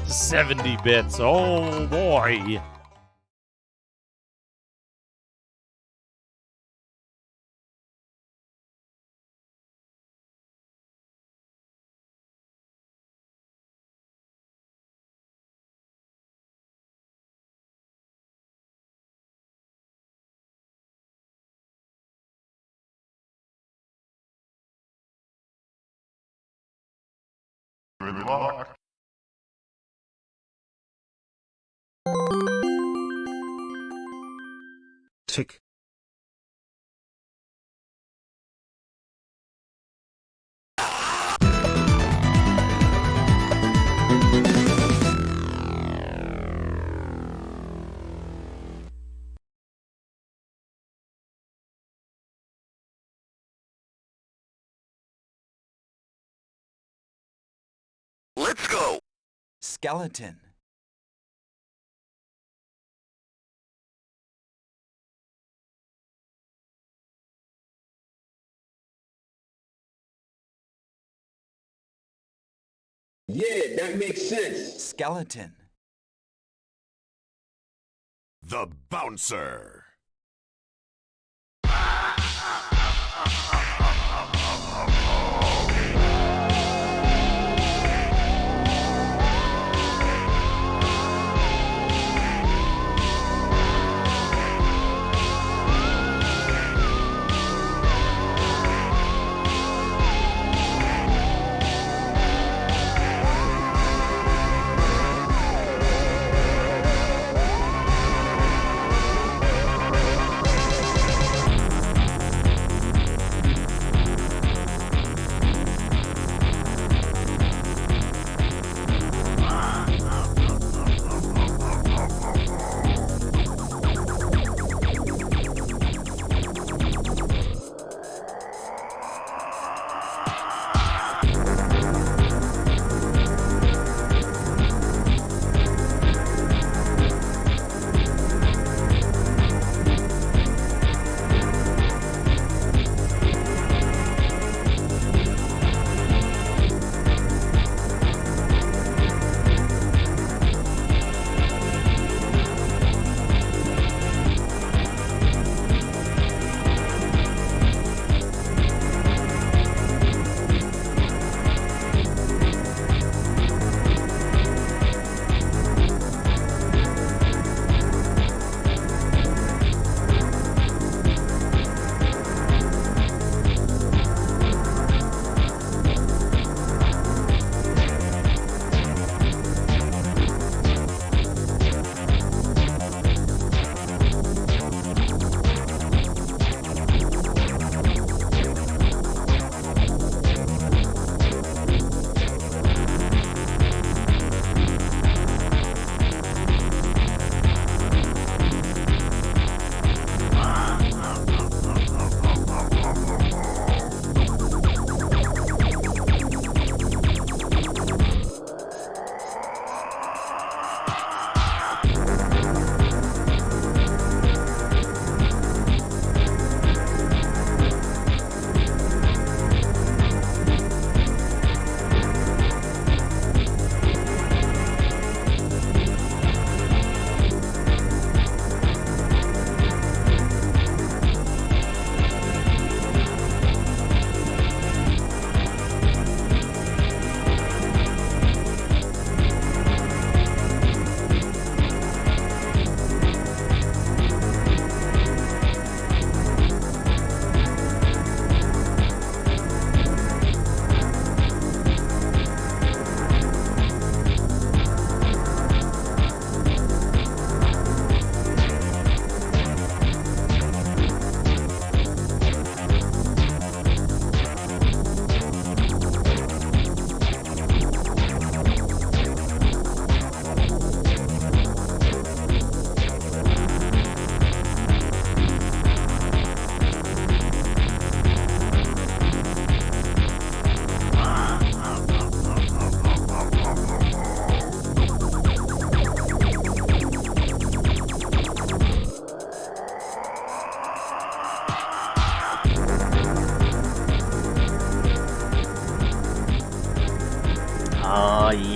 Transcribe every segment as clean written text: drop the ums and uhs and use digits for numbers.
70 bits. Oh boy. Good luck. Tick. Let's go. Skeleton. Yeah, that makes sense. Skeleton. The bouncer.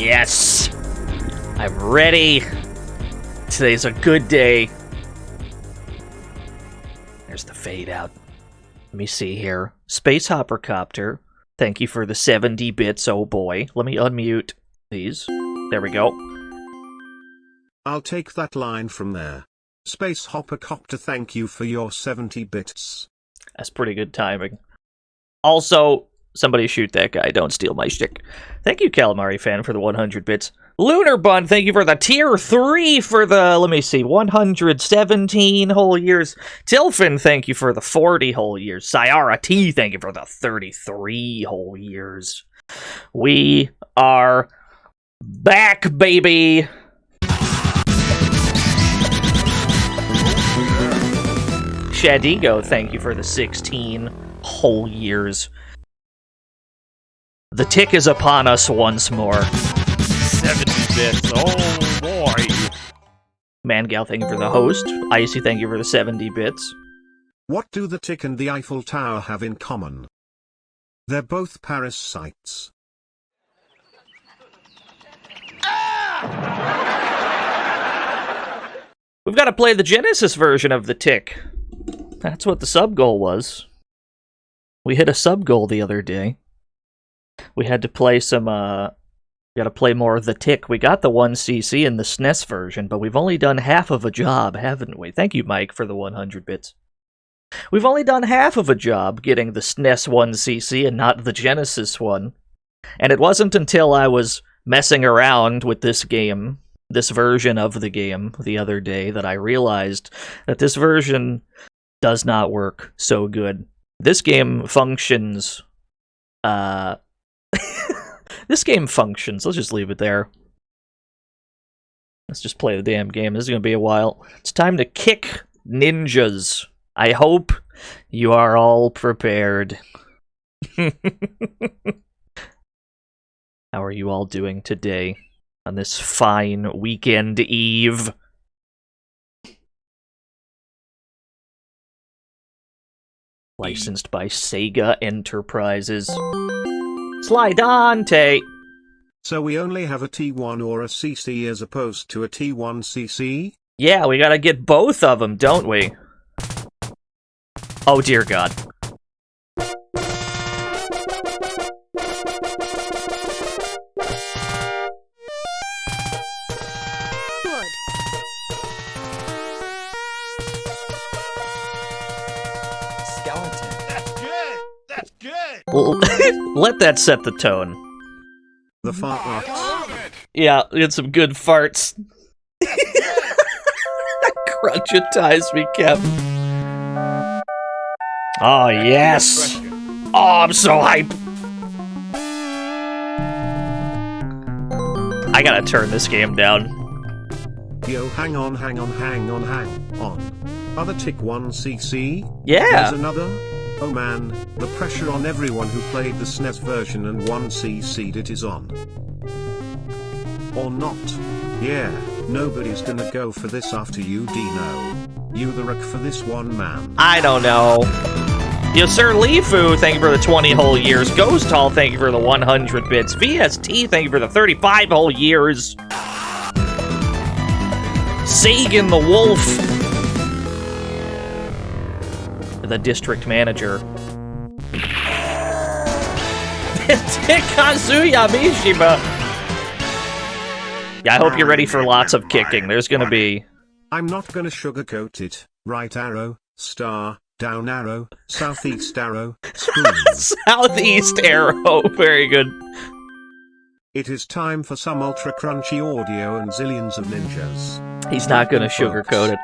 Yes! I'm ready. Today's a good day. There's the fade out. Let me see here. Space Hoppercopter. Thank you for the 70 bits, oh boy. Let me unmute these. There we go. I'll take that line from there. Space Hoppercopter, thank you for your 70 bits. That's pretty good timing. Also, somebody shoot that guy. Don't steal my shtick. Thank you, Calamari fan, for the 100 bits. Lunar Bun, thank you for the tier 3 for the, let me see, 117 whole years. Tilfin, thank you for the 40 whole years. Sayara T, thank you for the 33 whole years. We are back, baby! Shadigo, thank you for the 16 whole years. The tick is upon us once more. 70 bits. Oh boy. Mangal, thank you for the host. Icy, thank you for the 70 bits. What do the tick and the Eiffel Tower have in common? They're both Paris sites. We've got to play the Genesis version of the tick. That's what the sub goal was. We hit a sub goal the other day. We had to play some, we gotta play more of the tick. We got the 1cc in the SNES version, but we've only done half of a job, haven't we? Thank you, Mike, for the 100 bits. We've only done half of a job getting the SNES 1cc and not the Genesis one. And it wasn't until I was messing around with this game, this version of the game, the other day, that I realized that this version does not work so good. This game functions, this game functions. Let's just leave it there. Let's just play the damn game. This is going to be a while. It's time to kick ninjas. I hope you are all prepared. How are you all doing today on this fine weekend eve? Licensed by Sega Enterprises. Slydante! So we only have a T1 or a CC as opposed to a T1CC? Yeah, we gotta get both of them, don't we? Oh dear God. Let that set the tone. The fart. Yeah, we had some good farts. Crunchitize me, Kevin. Oh, yes! Oh, I'm so hype! I gotta turn this game down. Yo, hang on. Other T1CC? Yeah! There's another? Oh man, the pressure on everyone who played the SNES version and 1cc'd it is on. Or not. Yeah, nobody's gonna go for this after you, Dino. You the wreck for this one, man. I don't know. Yo, Sir Lifu, thank you for the 20 whole years. Ghost Hall, thank you for the 100 bits. VST, thank you for the 35 whole years. Sagan the Wolf. The district manager. Kazuya Mishima. Yeah, I hope you're ready for lots of kicking. There's gonna be... I'm not gonna sugarcoat it. Right arrow, star, down arrow, southeast arrow, spoon. Southeast arrow. Very good. It is time for some ultra crunchy audio and zillions of ninjas. He's not gonna sugarcoat it.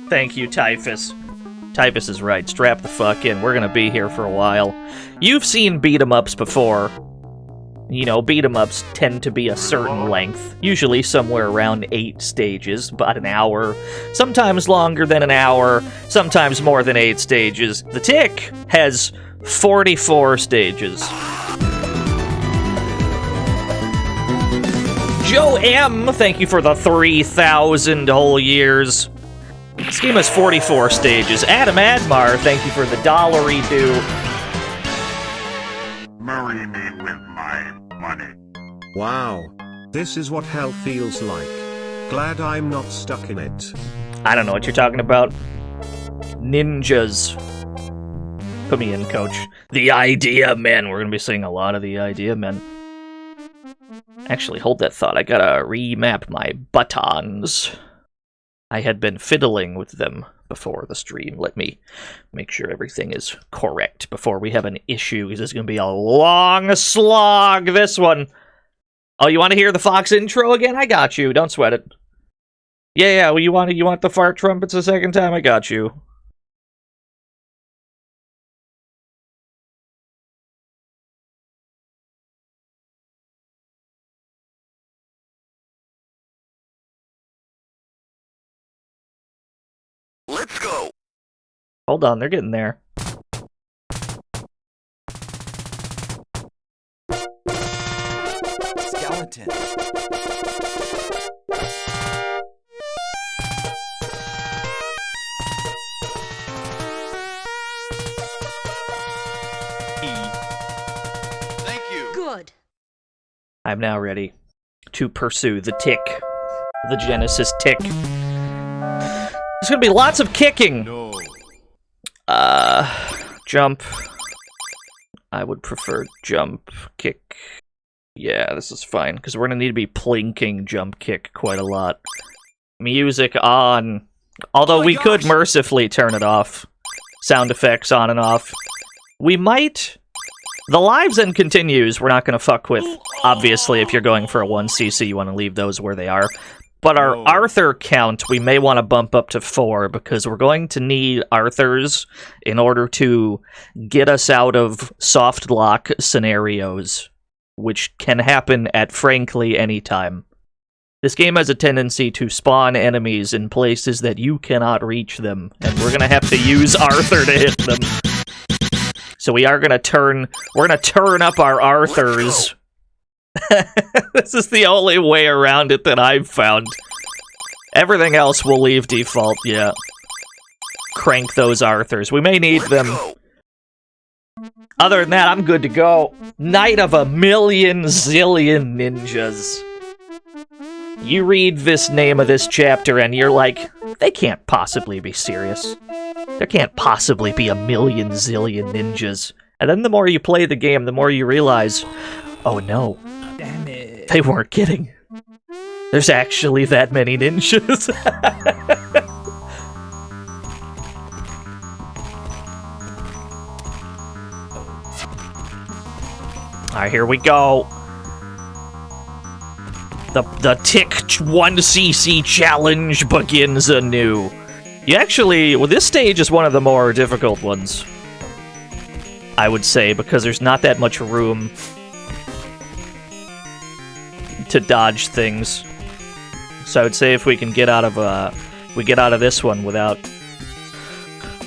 Thank you, Typhus. Typhus is right. Strap the fuck in. We're gonna be here for a while. You've seen beat-em-ups before. You know, beat-em-ups tend to be a certain length, usually somewhere around 8 stages, about an hour, sometimes longer than an hour, sometimes more than 8 stages. The Tick has 44 stages. Joe M, thank you for the 3,000 whole years. This game has 44 stages. Adam Admar, thank you for the $1-y-do. Marry me with my money. Wow. This is what hell feels like. Glad I'm not stuck in it. I don't know what you're talking about. Ninjas. Put me in, coach. The Idea Men. We're gonna be seeing a lot of the Idea Men. Actually, hold that thought. I gotta remap my buttons. I had been fiddling with them before the stream. Let me make sure everything is correct before we have an issue, because it's gonna be a long slog, this one. Oh, you want to hear the Fox intro again? I got you. Don't sweat it. Yeah, well, you want the fart trumpets a second time? I got you. Let's go. Hold on, they're getting there. Skeleton. Thank you. Good. I'm now ready to pursue the tick. The Genesis tick. There's gonna be lots of kicking. No. Jump. I would prefer jump, kick. Yeah, this is fine, because we're gonna need to be plinking jump, kick quite a lot. Music on. Although we could mercifully turn it off. Sound effects on and off. We might... The lives and continues we're not gonna fuck with. Obviously, if you're going for a 1cc, you want to leave those where they are. But our Arthur count, we may want to bump up to 4, because we're going to need Arthurs in order to get us out of soft lock scenarios, which can happen at, frankly, any time. This game has a tendency to spawn enemies in places that you cannot reach them, and we're going to have to use Arthur to hit them. So we are going to turn up our Arthurs. This is the only way around it that I've found. Everything else will leave default, yeah. Crank those Arthurs. We may need them. Other than that, I'm good to go. Night of a million zillion ninjas. You read this name of this chapter and you're like, they can't possibly be serious. There can't possibly be a million zillion ninjas. And then the more you play the game, the more you realize, oh no. Damn it. They weren't kidding. There's actually that many ninjas. Alright, here we go. The Tick 1cc challenge begins anew. You actually... Well, this stage is one of the more difficult ones, I would say, because there's not that much room to dodge things. So I would say if we can get out of this one without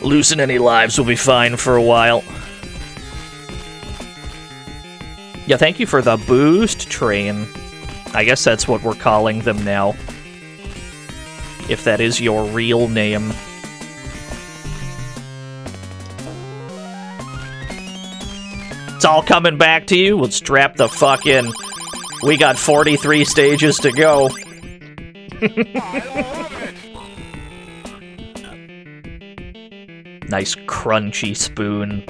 losing any lives, we'll be fine for a while. Yeah, thank you for the boost train. I guess that's what we're calling them now. If that is your real name. It's all coming back to you. Let's strap the fuck in. We got 43 stages to go. Nice crunchy spoon.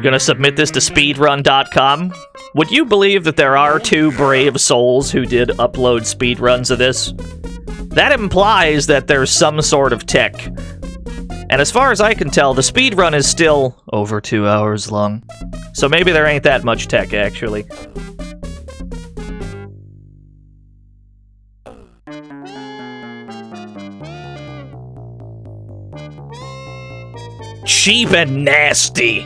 Gonna submit this to speedrun.com. Would you believe that there are 2 brave souls who did upload speedruns of this? That implies that there's some sort of tech. And as far as I can tell, the speedrun is still over 2 hours long. So maybe there ain't that much tech, actually. Cheap and nasty.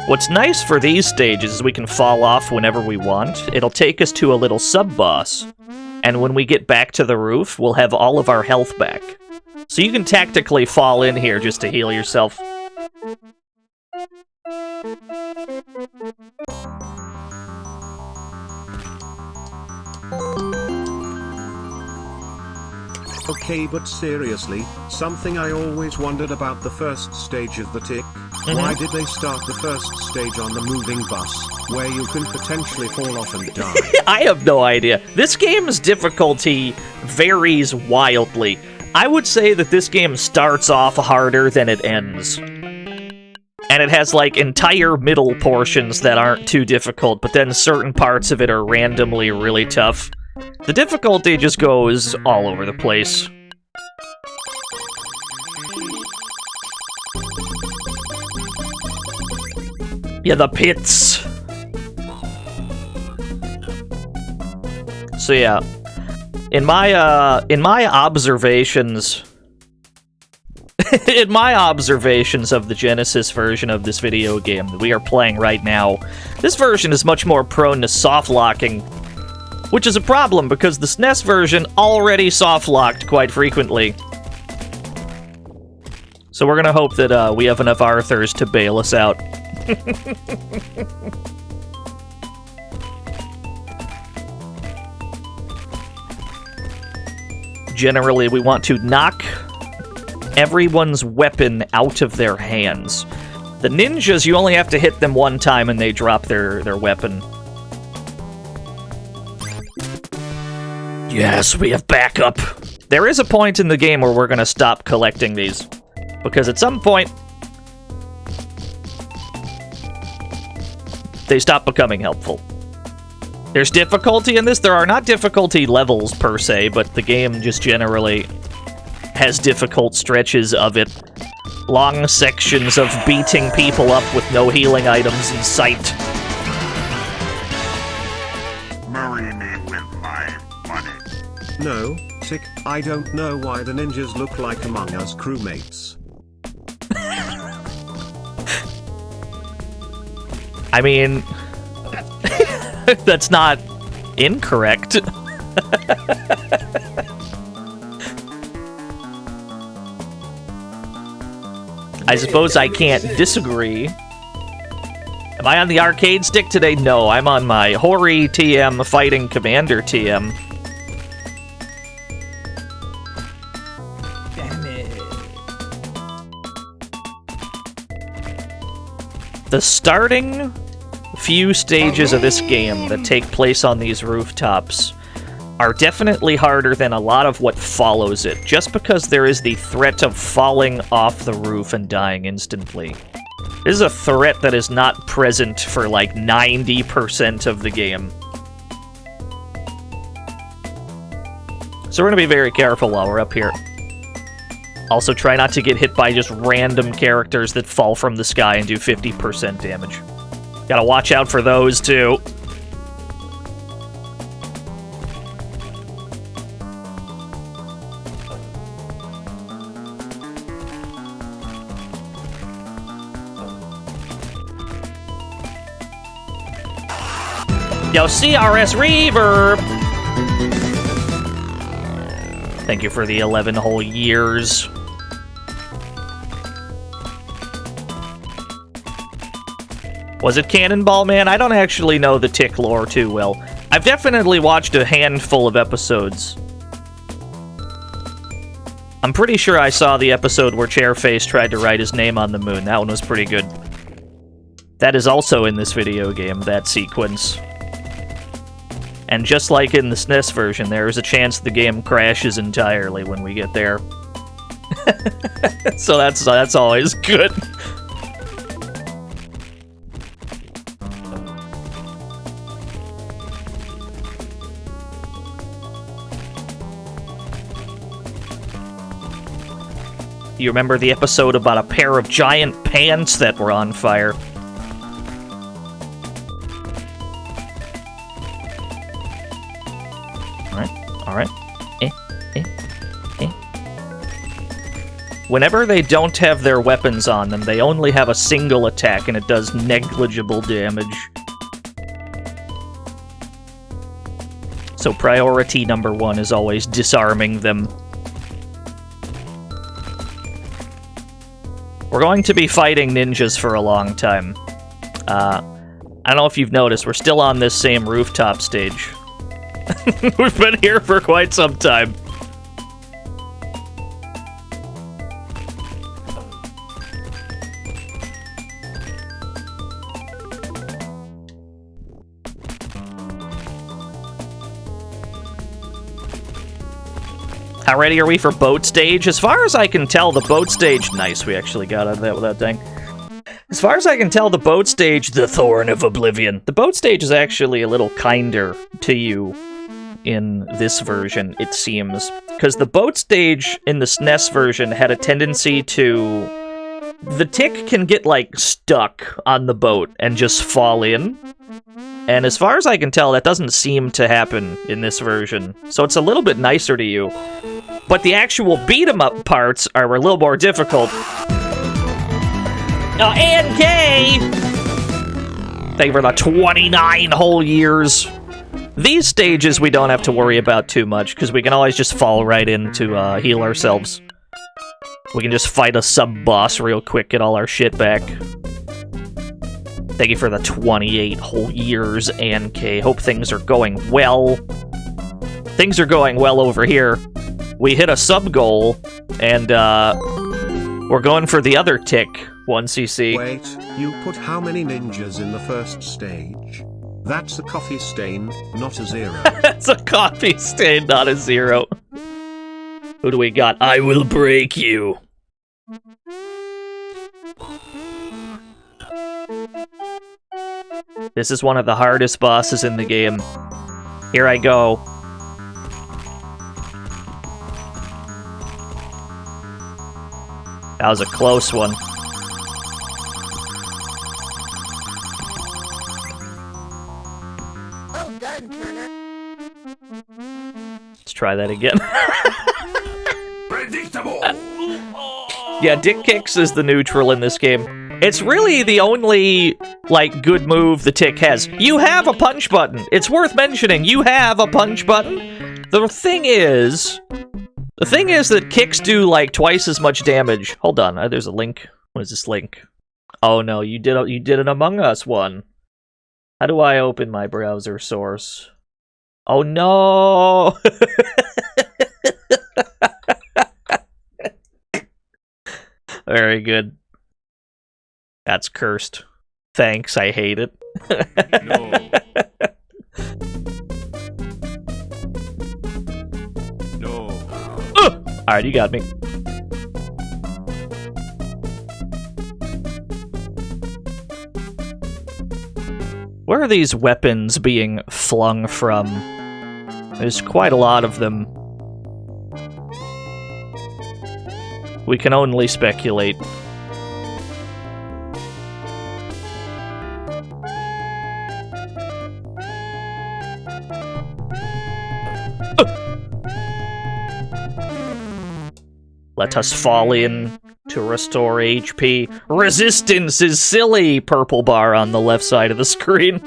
What's nice for these stages is we can fall off whenever we want. It'll take us to a little sub-boss. And when we get back to the roof, we'll have all of our health back. So you can tactically fall in here just to heal yourself. Okay, but seriously, something I always wondered about the first stage of the tick. Why did they start the first stage on the moving bus, where you can potentially fall off and die? I have no idea. This game's difficulty varies wildly. I would say that this game starts off harder than it ends. And it has, like, entire middle portions that aren't too difficult, but then certain parts of it are randomly really tough. The difficulty just goes all over the place. Yeah, the pits. So yeah, in my observations, in my observations of the Genesis version of this video game that we are playing right now, this version is much more prone to soft locking, which is a problem because the SNES version already soft locked quite frequently. So we're gonna hope that we have enough Arthurs to bail us out. Generally, we want to knock everyone's weapon out of their hands. The ninjas, you only have to hit them one time and they drop their weapon. Yes, we have backup. There is a point in the game where we're going to stop collecting these. Because at some point, they stop becoming helpful. There's difficulty in this. There are not difficulty levels per se, but the game just generally has difficult stretches of it. Long sections of beating people up with no healing items in sight. Marry me with my money. No, Tick, I don't know why the ninjas look like Among Us crewmates. I mean, that's not incorrect. I suppose I can't disagree. Am I on the arcade stick today? No, I'm on my Hori TM Fighting Commander TM. Damn it. The starting few stages of this game that take place on these rooftops are definitely harder than a lot of what follows it, just because there is the threat of falling off the roof and dying instantly. This is a threat that is not present for like 90% of the game. So we're going to be very careful while we're up here. Also try not to get hit by just random characters that fall from the sky and do 50% damage. Gotta watch out for those too. Yo, CRS Reverb! Thank you for the 11 whole years. Was it Cannonball Man? I don't actually know the Tick lore too well. I've definitely watched a handful of episodes. I'm pretty sure I saw the episode where Chairface tried to write his name on the moon. That one was pretty good. That is also in this video game, that sequence. And just like in the SNES version, there is a chance the game crashes entirely when we get there. So that's always good. You remember the episode about a pair of giant pants that were on fire? Alright. Whenever they don't have their weapons on them, they only have a single attack and it does negligible damage. So priority number one is always disarming them. We're going to be fighting ninjas for a long time. I don't know if you've noticed, we're still on this same rooftop stage. We've been here for quite some time. How ready are we for boat stage? As far as I can tell, the boat stage... Nice, we actually got out of that without dying. As far as I can tell, the boat stage, the Thorn of Oblivion, the boat stage is actually a little kinder to you in this version, it seems. Because the boat stage in the SNES version had a tendency to... The tick can get, like, stuck on the boat and just fall in. And as far as I can tell, that doesn't seem to happen in this version. So it's a little bit nicer to you. But the actual beat-em-up parts are a little more difficult. Oh, and K! Thank you for the 29 whole years. These stages we don't have to worry about too much, because we can always just fall right in to heal ourselves. We can just fight a sub-boss real quick, get all our shit back. Thank you for the 28 whole years, and K. Hope things are going well. Things are going well over here. We hit a sub-goal, and we're going for the other tick, 1cc. Wait, you put how many ninjas in the first stage? That's a coffee stain, not a 0. That's a coffee stain, not a 0. Who do we got? I will break you. This is one of the hardest bosses in the game. Here I go. That was a close one. Let's try that again. Predictable. Yeah, dick kicks is the neutral in this game. It's really the only, like, good move the tick has. You have a punch button. It's worth mentioning. You have a punch button. The thing is that kicks do, like, twice as much damage. Hold on, there's a link. What is this link? Oh no, you did an Among Us one. How do I open my browser source? Oh no! Very good. That's cursed. Thanks, I hate it. No. No. Alright, you got me. Where are these weapons being flung from? There's quite a lot of them. We can only speculate. Let us fall in to restore HP. Resistance is silly! Purple bar on the left side of the screen.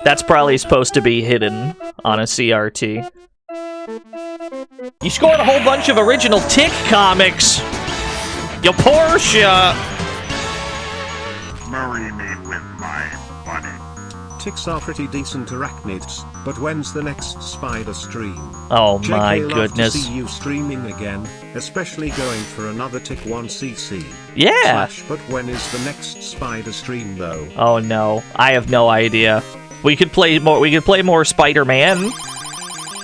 That's probably supposed to be hidden on a CRT. You scored a whole bunch of original Tick comics! You Portia! Marry me with my money. Ticks are pretty decent arachnids, but when's the next spider stream? Oh JK, my love goodness. to see you streaming again, especially going for another T1CC. Yeah! But when is the next spider stream though? Oh no, I have no idea. We could play more Spider-Man.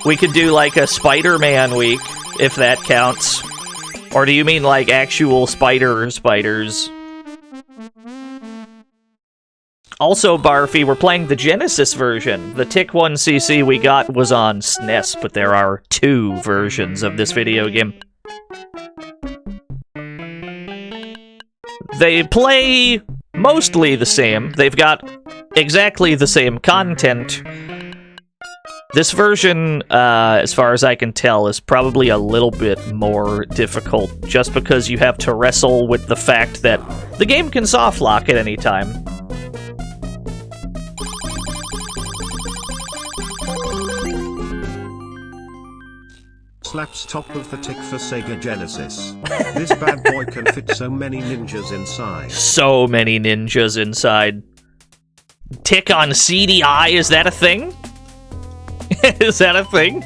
We could do like a Spider-Man week, if that counts. Or do you mean like actual spiders? Also, Barfy, we're playing the Genesis version. The T1CC we got was on SNES, but there are 2 versions of this video game. They play mostly the same. They've got exactly the same content. This version, as far as I can tell, is probably a little bit more difficult, just because you have to wrestle with the fact that the game can softlock at any time. Slaps top of the tick for Sega Genesis. This bad boy can fit so many ninjas inside. So many ninjas inside. Tick on CDI, is that a thing? Is that a thing?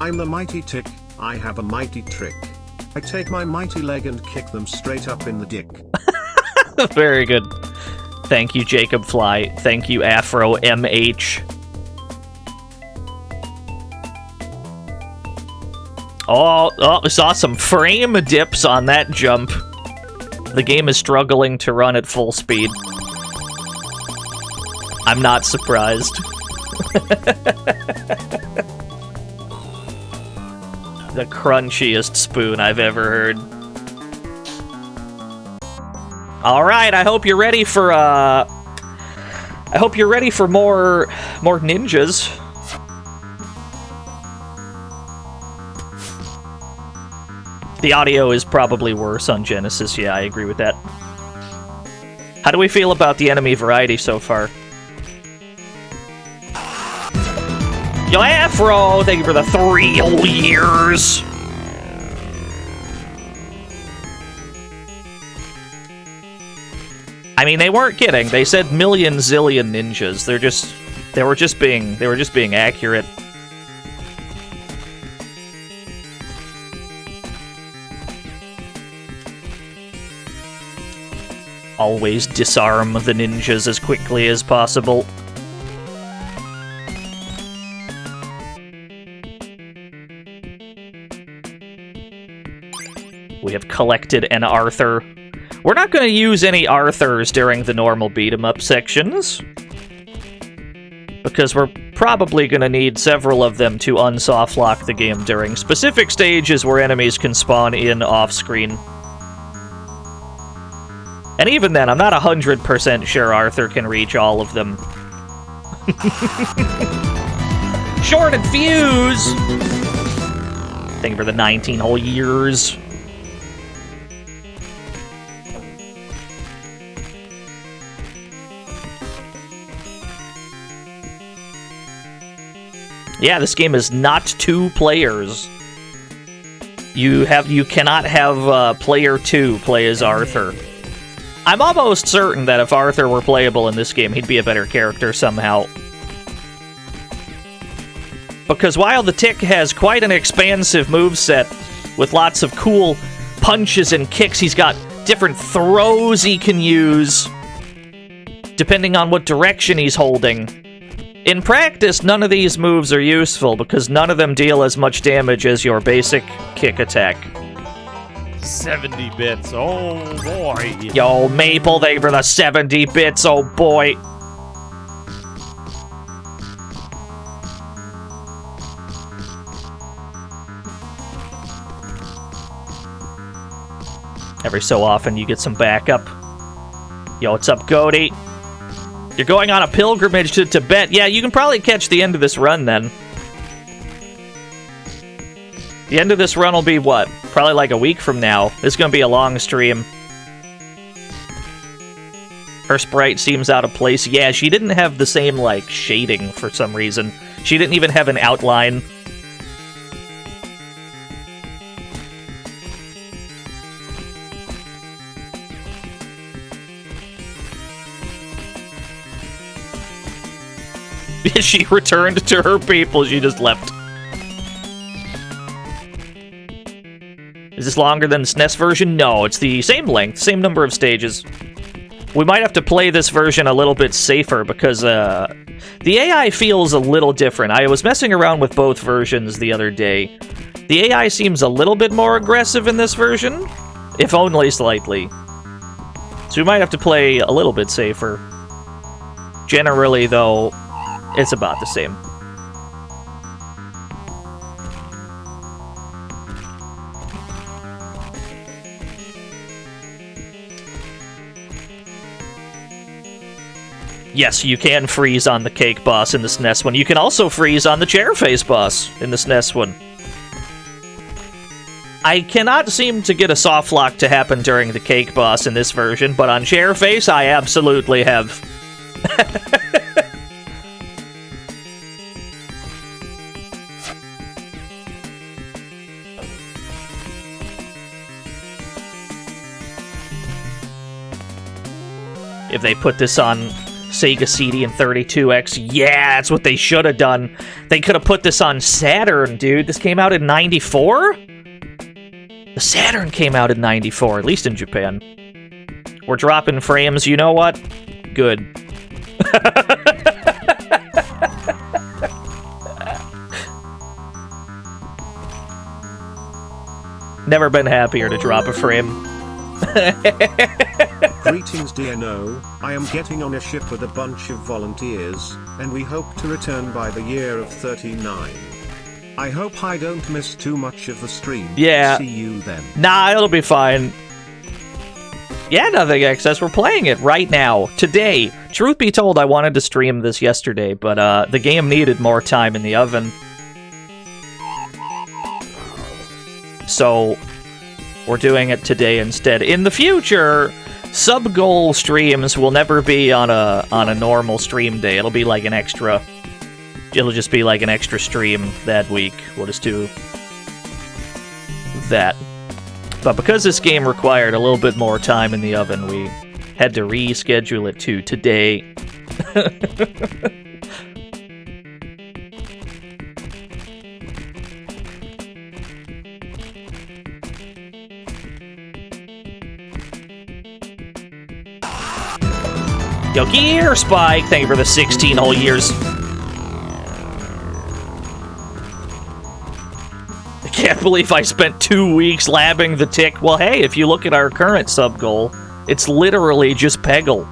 I'm the mighty tick, I have a mighty trick. I take my mighty leg and kick them straight up in the dick. Very good. Thank you, Jacob Fly. Thank you, Afro MH. Oh, I saw some frame dips on that jump. The game is struggling to run at full speed. I'm not surprised. The crunchiest spoon I've ever heard. Alright, I hope you're ready for, more ninjas. The audio is probably worse on Genesis, yeah, I agree with that. How do we feel about the enemy variety so far? Yo, Afro, thank you for the 3 whole years. I mean, they weren't kidding. They said million zillion ninjas. They were just being accurate. Always disarm the ninjas as quickly as possible. We have collected an Arthur. We're not going to use any Arthurs during the normal beat-em-up sections, because we're probably going to need several of them to unsoftlock the game during specific stages where enemies can spawn in off-screen. And even then, I'm not 100% sure Arthur can reach all of them. Short and Fuse! Thank you for the 19 whole years. Yeah, this game is not 2 players. You cannot have player 2 play as Arthur. I'm almost certain that if Arthur were playable in this game, he'd be a better character somehow. Because while the Tick has quite an expansive moveset with lots of cool punches and kicks, he's got different throws he can use depending on what direction he's holding. In practice, none of these moves are useful because none of them deal as much damage as your basic kick attack. 70 bits, oh boy. Yo, Maple, thank you for the 70 bits, oh boy. Every so often you get some backup. Yo, what's up, Goaty? You're going on a pilgrimage to Tibet. Yeah, you can probably catch the end of this run then. The end of this run will be, what? Probably like a week from now. This is going to be a long stream. Her sprite seems out of place. Yeah, she didn't have the same, like, shading for some reason. She didn't even have an outline. She returned to her people. She just left. Is this longer than the SNES version? No, it's the same length, same number of stages. We might have to play this version a little bit safer because the AI feels a little different. I was messing around with both versions the other day. The AI seems a little bit more aggressive in this version, if only slightly. So we might have to play a little bit safer. Generally, though, it's about the same. Yes, you can freeze on the cake boss in the SNES one. You can also freeze on the chairface boss in the SNES one. I cannot seem to get a soft lock to happen during the cake boss in this version, but on chairface, I absolutely have. If they put this on Sega CD and 32X, yeah, that's what they should have done. They could have put this on Saturn, dude. This came out in 94? The Saturn came out in 94, at least in Japan. We're dropping frames, you know what? Good. Never been happier to drop a frame. Greetings DNO, I am getting on a ship with a bunch of volunteers, and we hope to return by the year of 39. I hope I don't miss too much of the stream. Yeah. See you then. Nah, it'll be fine. Yeah, Nothing Excess, we're playing it right now, today. Truth be told, I wanted to stream this yesterday, but the game needed more time in the oven. So, we're doing it today instead. In the future, sub-goal streams will never be on a normal stream day. It'll be like an extra... It'll just be like an extra stream that week. We'll just do that. But because this game required a little bit more time in the oven, we had to reschedule it to today. Yo, Gear Spike, thank you for the 16 whole years. I can't believe I spent 2 weeks labbing the tick. Well, hey, if you look at our current sub-goal, it's literally just Peggle.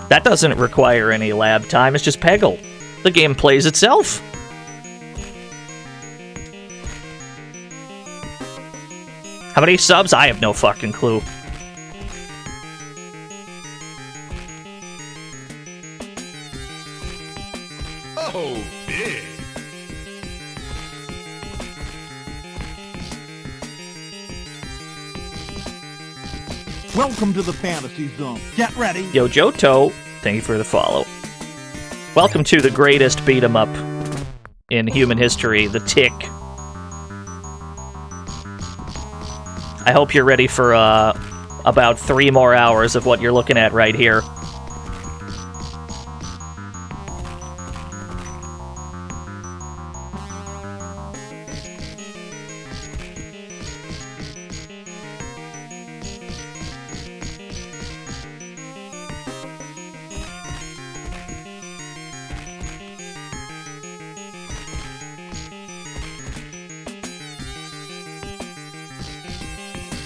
That doesn't require any lab time, it's just Peggle. The game plays itself. How many subs? I have no fucking clue. Oh, big. Welcome to the fantasy zone. Get ready. Yo, Johto, thank you for the follow. Welcome to the greatest beat-em-up in human history, the Tick. I hope you're ready for about 3 more hours of what you're looking at right here.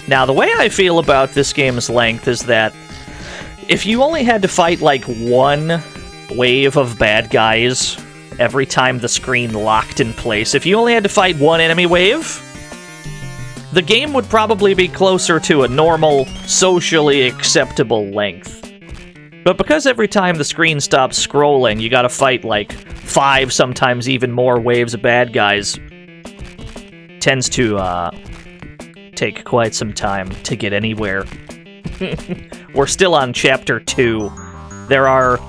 Now, the way I feel about this game's length is that if you only had to fight, like, one wave of bad guys every time the screen locked in place, if you only had to fight one enemy wave, the game would probably be closer to a normal, socially acceptable length. But because every time the screen stops scrolling, you gotta fight, like, 5, sometimes even more waves of bad guys, tends to, take quite some time to get anywhere. We're still on Chapter 2. There are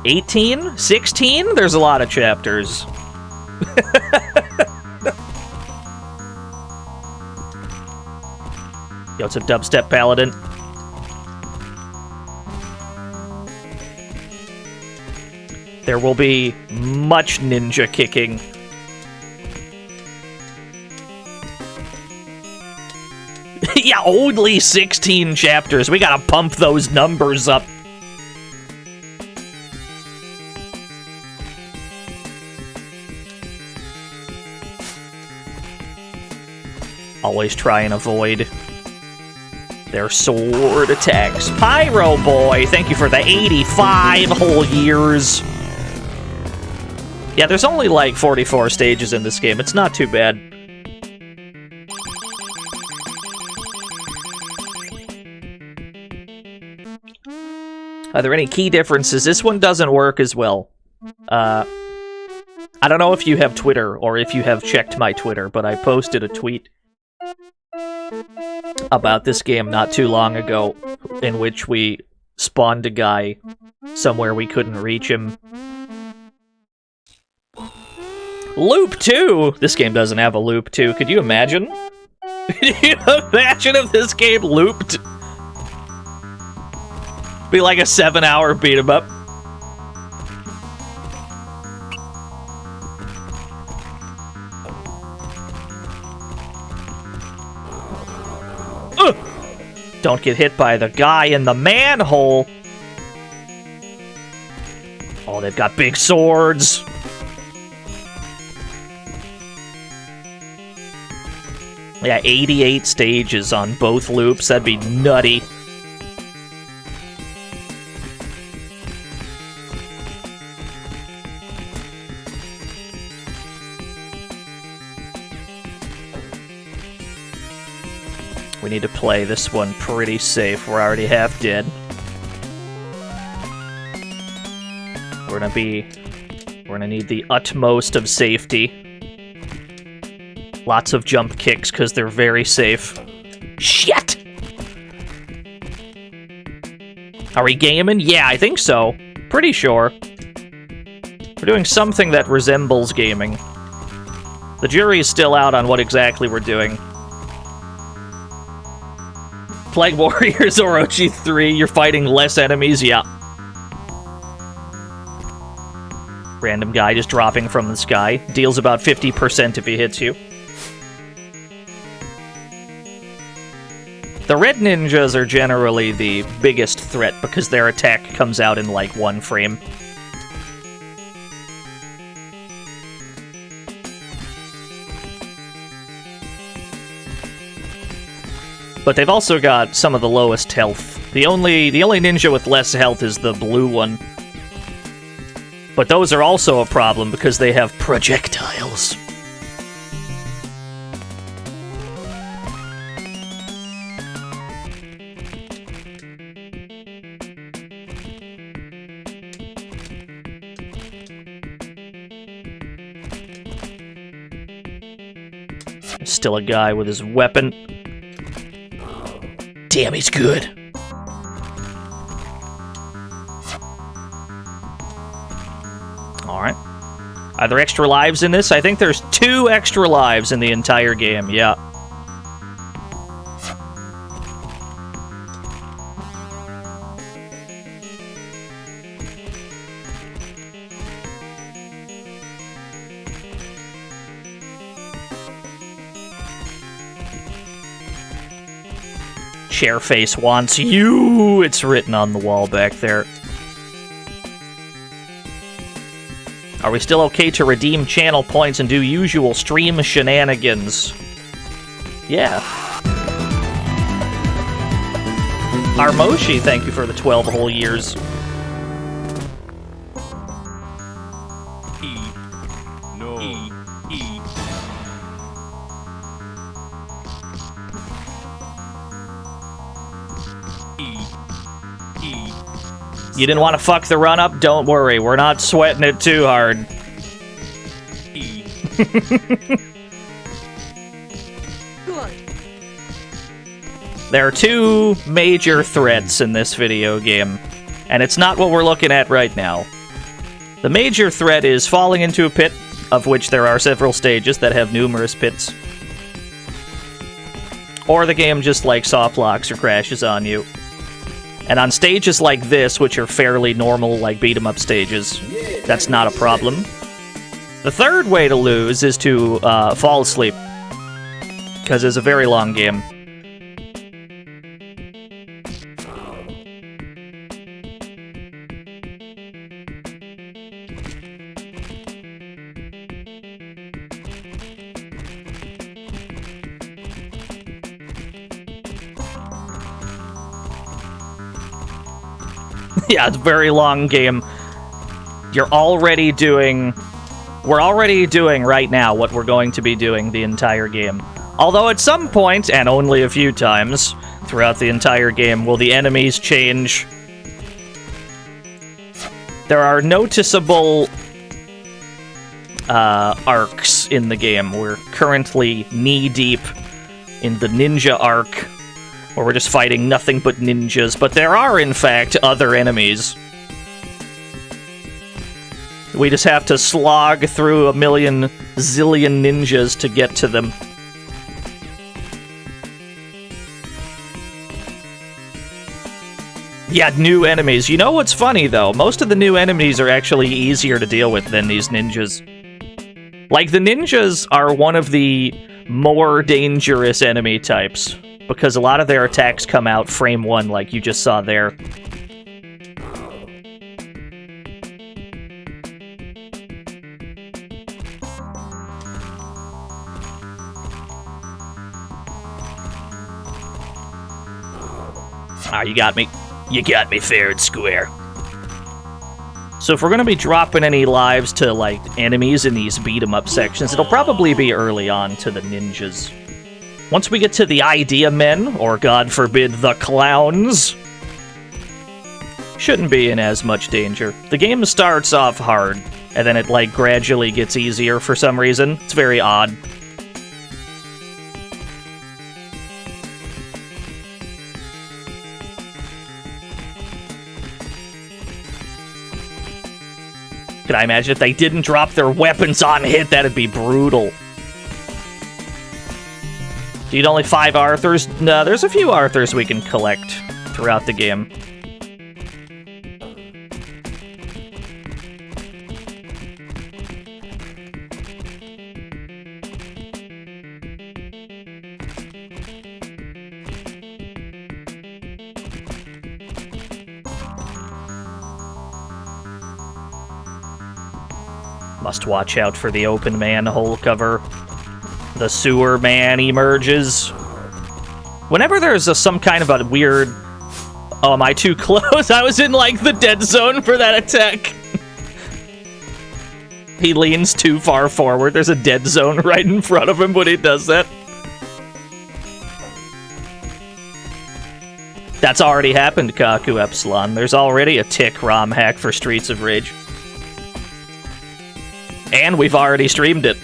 18? 16? There's a lot of chapters. Yo, it's a dubstep paladin. There will be much ninja kicking. Yeah, only 16 chapters. We gotta pump those numbers up. Always try and avoid their sword attacks. Pyro Boy, thank you for the 85 whole years. Yeah, there's only like 44 stages in this game. It's not too bad. Are there any key differences? This one doesn't work as well. I don't know if you have Twitter or if you have checked my Twitter, but I posted a tweet about this game not too long ago in which we spawned a guy somewhere we couldn't reach him. Loop 2! This game doesn't have a loop 2. Could you imagine? Could you imagine if this game looped? Be like a 7-hour beat 'em up. Don't get hit by the guy in the manhole. Oh, they've got big swords. Yeah, 88 stages on both loops. That'd be nutty. We need to play this one pretty safe. We're already half dead. We're gonna need the utmost of safety. Lots of jump kicks because they're very safe. Shit! Are we gaming? Yeah, I think so. Pretty sure. We're doing something that resembles gaming. The jury is still out on what exactly we're doing. Plague Warriors Orochi 3, you're fighting less enemies, yeah. Random guy just dropping from the sky. Deals about 50% if he hits you. The red ninjas are generally the biggest threat because their attack comes out in like 1 frame. But they've also got some of the lowest health. The only ninja with less health is the blue one. But those are also a problem because they have projectiles. Still a guy with his weapon. Damn, he's good. Alright. Are there extra lives in this? I think there's 2 extra lives in the entire game, yeah. Chairface wants you! It's written on the wall back there. Are we still okay to redeem channel points and do usual stream shenanigans? Yeah. Armoshi, thank you for the 12 whole years. You didn't want to fuck the run-up? Don't worry, we're not sweating it too hard. There are 2 major threats in this video game, and it's not what we're looking at right now. The major threat is falling into a pit, of which there are several stages that have numerous pits. Or the game just, like, soft locks or crashes on you. And on stages like this, which are fairly normal, like, beat-em-up stages, that's not a problem. The third way to lose is to fall asleep, because it's a very long game. Yeah, it's a very long game. We're already doing right now what we're going to be doing the entire game. Although at some point, and only a few times throughout the entire game, will the enemies change. There are noticeable arcs in the game. We're currently knee-deep in the ninja arc, where we're just fighting nothing but ninjas, but there are, in fact, other enemies. We just have to slog through a million zillion ninjas to get to them. Yeah, new enemies. You know what's funny, though? Most of the new enemies are actually easier to deal with than these ninjas. Like, the ninjas are one of the more dangerous enemy types, because a lot of their attacks come out frame 1, like you just saw there. Ah, you got me. You got me fair and square. So if we're gonna be dropping any lives to, like, enemies in these beat-em-up sections, it'll probably be early on to the ninjas. Once we get to the idea men, or God forbid, the clowns, shouldn't be in as much danger. The game starts off hard, and then it, like, gradually gets easier for some reason. It's very odd. Can I imagine if they didn't drop their weapons on hit? That'd be brutal. Do you need only 5 Arthurs? No, there's a few Arthurs we can collect throughout the game. Must watch out for the open manhole cover. The sewer man emerges. Whenever there's some kind of a weird... Oh, am I too close? I was in, like, the dead zone for that attack. He leans too far forward. There's a dead zone right in front of him when he does that. That's already happened, Kaku Epsilon. There's already a tick ROM hack for Streets of Rage. And we've already streamed it.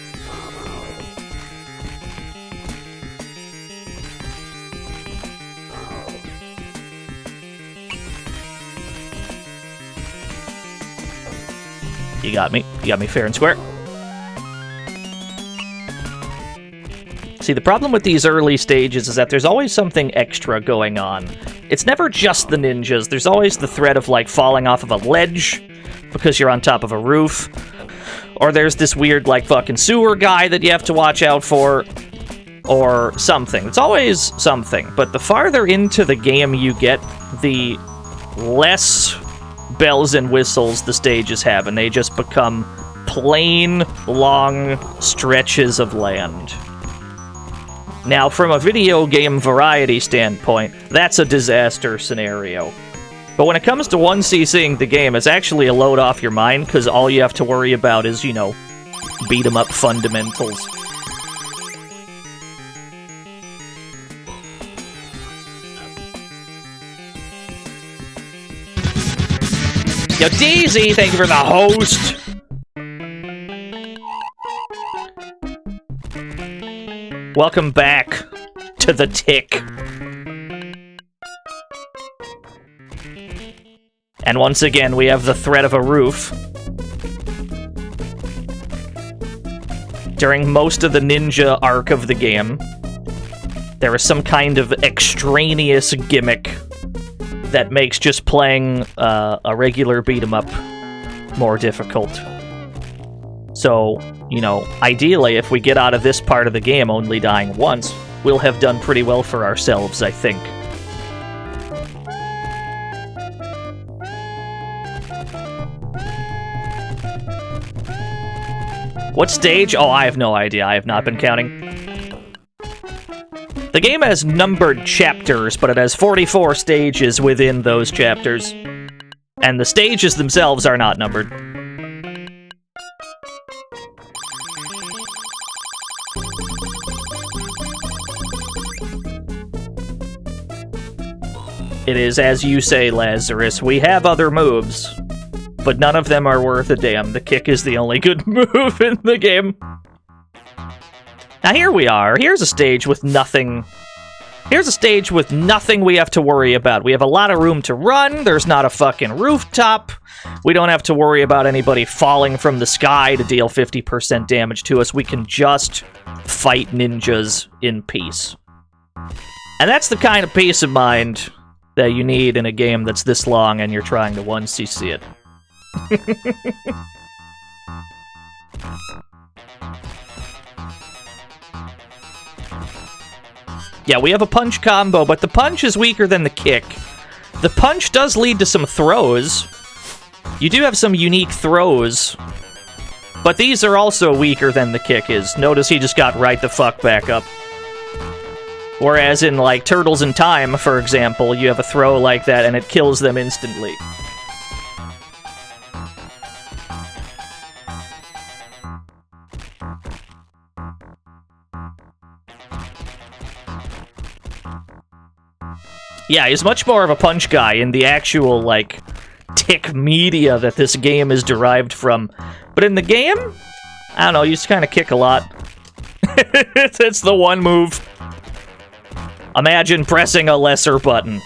You got me. You got me fair and square. See, the problem with these early stages is that there's always something extra going on. It's never just the ninjas. There's always the threat of, like, falling off of a ledge because you're on top of a roof. Or there's this weird, like, fucking sewer guy that you have to watch out for. Or something. It's always something. But the farther into the game you get, the less bells and whistles the stages have. And they just become plain, long stretches of land. Now, from a video game variety standpoint, that's a disaster scenario. But when it comes to 1CCing the game, it's actually a load off your mind, because all you have to worry about is, you know, beat-em-up fundamentals. Yo, Daisy, thank you for the host! Welcome back to the Tick. And once again, we have the threat of a roof. During most of the ninja arc of the game, there is some kind of extraneous gimmick that makes just playing a regular beat-em-up more difficult. So, you know, ideally, if we get out of this part of the game only dying once, we'll have done pretty well for ourselves, I think. What stage? Oh, I have no idea. I have not been counting. The game has numbered chapters, but it has 44 stages within those chapters. And the stages themselves are not numbered. It is as you say, Lazarus. We have other moves, but none of them are worth a damn. The kick is the only good move in the game. Now here we are. Here's a stage with nothing. Here's a stage with nothing we have to worry about. We have a lot of room to run. There's not a fucking rooftop. We don't have to worry about anybody falling from the sky to deal 50% damage to us. We can just fight ninjas in peace. And that's the kind of peace of mind that you need in a game that's this long and you're trying to 1CC it. Yeah, we have a punch combo, but the punch is weaker than the kick. The punch does lead to some throws. You do have some unique throws, but these are also weaker than the kick is. Notice he just got right the fuck back up. Whereas in, like, Turtles in Time, for example, you have a throw like that and it kills them instantly. Yeah, he's much more of a punch guy in the actual, like, tick media that this game is derived from. But in the game, I don't know, you just kind of kick a lot. It's the one move. Imagine pressing a lesser button.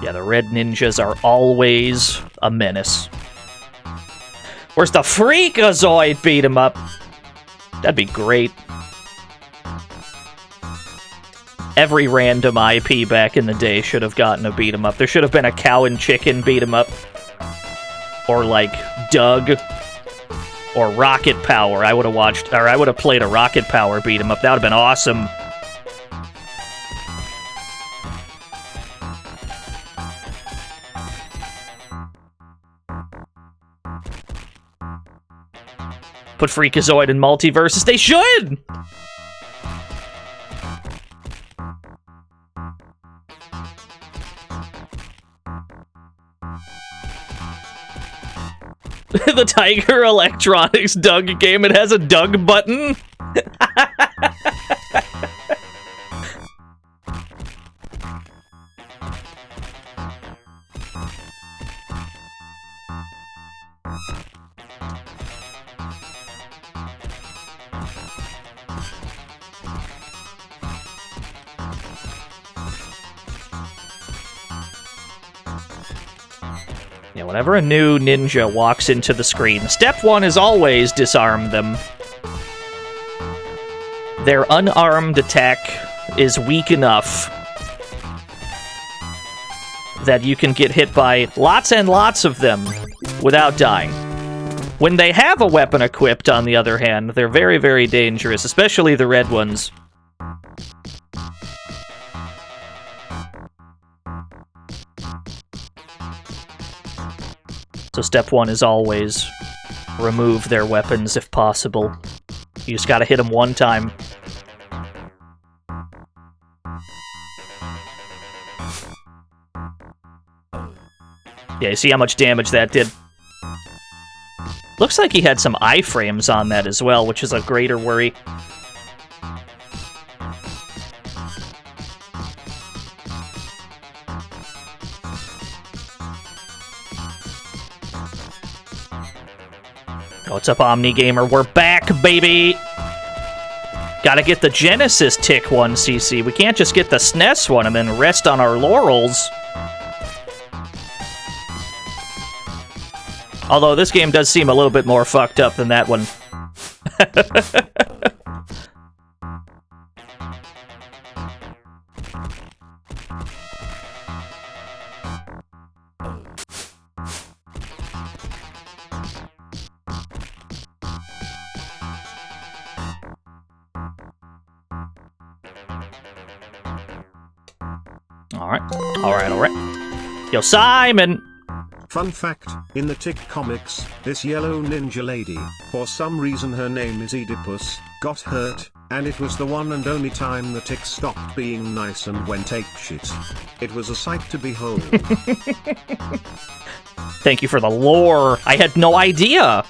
Yeah, the red ninjas are always a menace. Where's the Freakazoid beat him up? That'd be great. Every random IP back in the day should have gotten a beat 'em up. There should have been a cow and chicken beat 'em up. Or like Doug. Or Rocket Power. I would have watched, or I would have played a Rocket Power beat 'em up. That would have been awesome. Put Freakazoid in Multiverses. They should! The Tiger Electronics Doug game. It has a Doug button. Yeah, whenever a new ninja walks into the screen, step one is always disarm them. Their unarmed attack is weak enough that you can get hit by lots and lots of them without dying. When they have a weapon equipped, on the other hand, they're very, very dangerous, especially the red ones. So step one is always remove their weapons if possible. You just gotta hit them one time. Yeah, you see how much damage that did? Looks like he had some iframes on that as well, which is a greater worry. What's up, Omni Gamer? We're back, baby! Gotta get the Genesis T1CC. We can't just get the SNES one and then rest on our laurels. Although this game does seem a little bit more fucked up than that one. Alright. Yo, Simon! Fun fact, in the Tick comics, this yellow ninja lady, for some reason her name is Oedipus, got hurt, and it was the one and only time the Tick stopped being nice and went apeshit. It was a sight to behold. Thank you for the lore. I had no idea.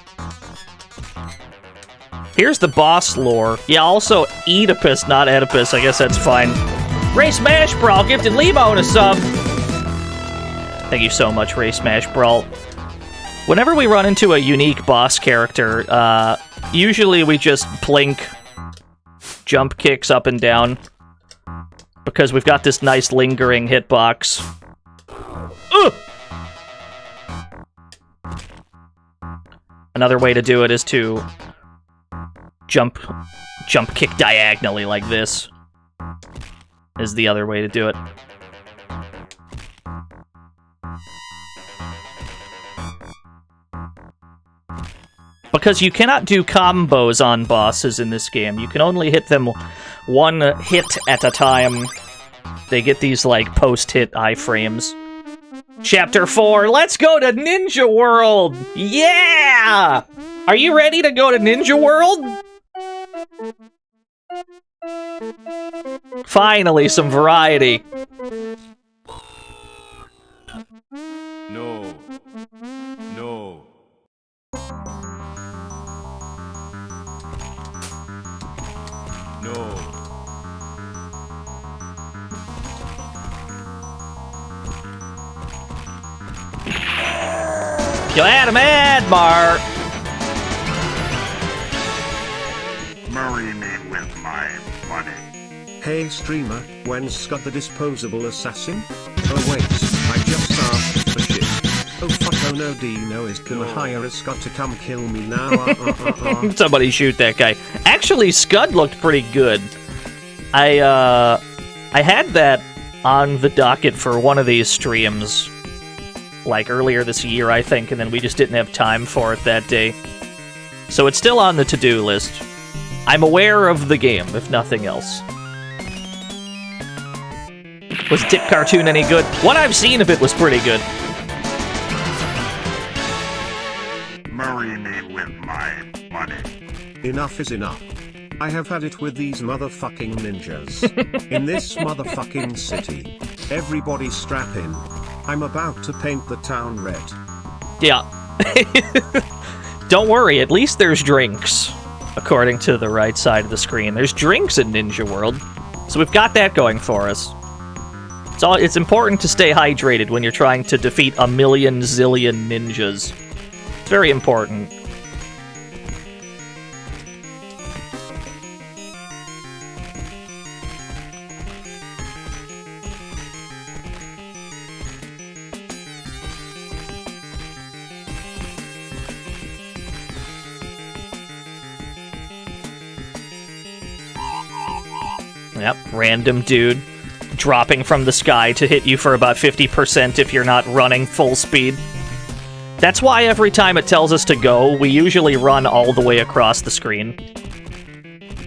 Here's the boss lore. Yeah, also Oedipus, not Oedipus. I guess that's fine. Ray Smash Brawl gifted Limo a sub. Thank you so much, Ray Smash Brawl. Whenever we run into a unique boss character, usually we just blink jump kicks up and down because we've got this nice lingering hitbox. Another way to do it is to jump kick diagonally like this. Is the other way to do it. Because you cannot do combos on bosses in this game. You can only hit them one hit at a time. They get these, like, post-hit iframes. Chapter 4, let's go to Ninja World! Yeah! Are you ready to go to Ninja World? Finally, some variety. No. No. No. You had him, Admar. Marry me with my money. Hey streamer, when's Scott the disposable assassin? Oh wait, I just asked for shit. Oh fuck, oh no, Dino is gonna hire a Scott to come kill me now. Somebody shoot that guy. Actually, Scud looked pretty good. I had that on the docket for one of these streams, like earlier this year, I think, and then we just didn't have time for it that day. So it's still on the to-do list. I'm aware of the game, if nothing else. Was Tick Cartoon any good? What I've seen of it was pretty good. Marry me with my money. Enough is enough. I have had it with these motherfucking ninjas. In this motherfucking city. Everybody strap in. I'm about to paint the town red. Yeah. Don't worry, at least there's drinks. According to the right side of the screen. There's drinks in Ninja World. So we've got that going for us. It's important to stay hydrated when you're trying to defeat a million zillion ninjas. It's very important. Yep, random dude dropping from the sky to hit you for about 50% if you're not running full speed. That's why every time it tells us to go, we usually run all the way across the screen.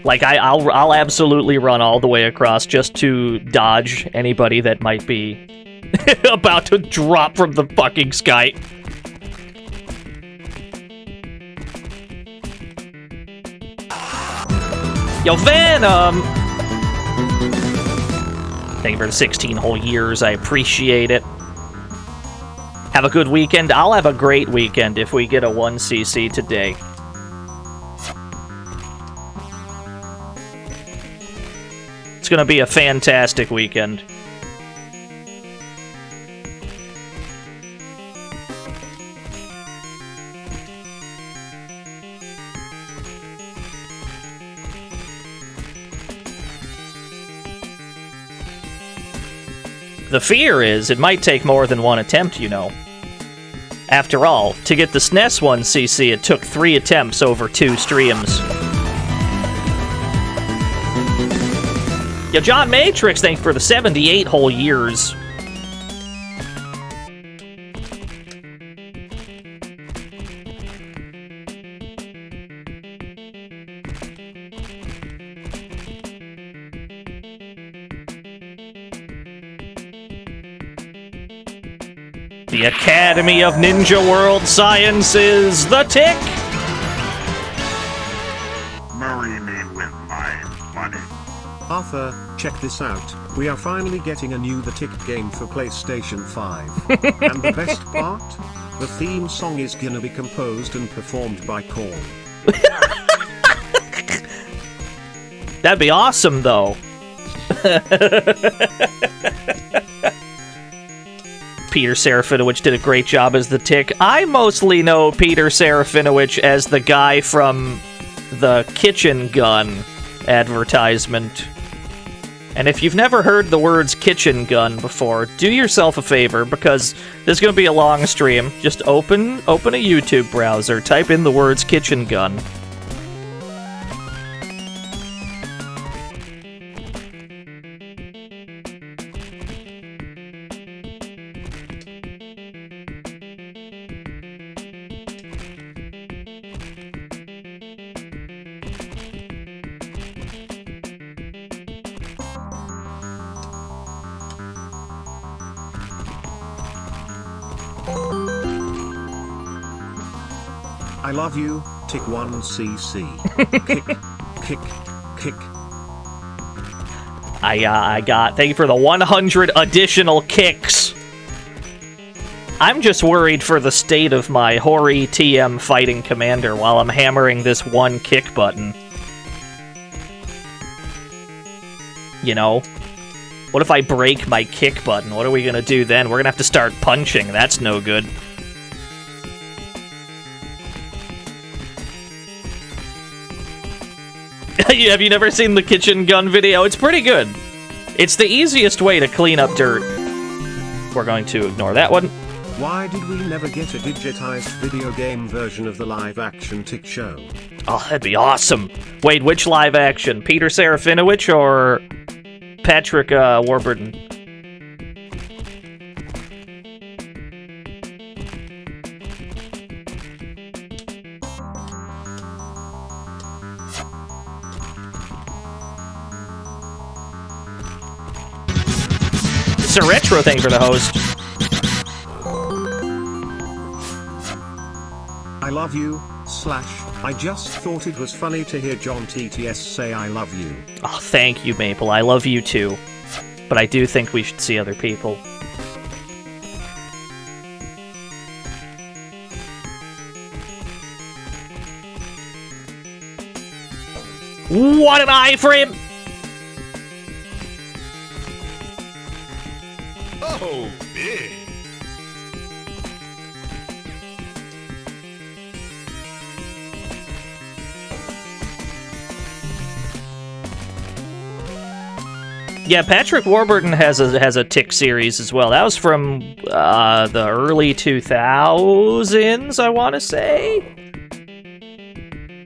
Like, I'll absolutely run all the way across just to dodge anybody that might be about to drop from the fucking sky. Yo, Venom! Thank you for the 16 whole years. I appreciate it. Have a good weekend. I'll have a great weekend if we get a 1cc today. It's gonna be a fantastic weekend. The fear is, it might take more than one attempt, you know. After all, to get the SNES 1cc, it took 3 attempts over 2 streams. Yo, John Matrix, thanks for the 78 whole years. The Academy of Ninja World Sciences, the Tick! Marry me with my money. Arthur, check this out. We are finally getting a new The Tick game for PlayStation 5. And the best part? The theme song is gonna be composed and performed by Korn. That'd be awesome, though. Peter Serafinowicz did a great job as the Tick. I mostly know Peter Serafinowicz as the guy from the kitchen gun advertisement. And if you've never heard the words kitchen gun before, do yourself a favor, because there's going to be a long stream. Just open a YouTube browser, type in the words kitchen gun. I love you, T1CC. Kick. I got. Thank you for the 100 additional kicks. I'm just worried for the state of my Hori TM fighting commander while I'm hammering this one kick button. You know? What if I break my kick button? What are we gonna do then? We're gonna have to start punching. That's no good. Have you never seen the kitchen gun video? It's pretty good. It's the easiest way to clean up dirt. We're going to ignore that one. Why did we never get a digitized video game version of the live-action Tick show? Oh, that'd be awesome. Wait, which live action? Peter Serafinowicz or Patrick Warburton? It's a retro thing for the host. I love you, / I just thought it was funny to hear John TTS say I love you. Oh, thank you, Maple. I love you too. But I do think we should see other people. What an iframe! Oh, big. Yeah, Patrick Warburton has a Tick series as well. That was from the early 2000s, I want to say.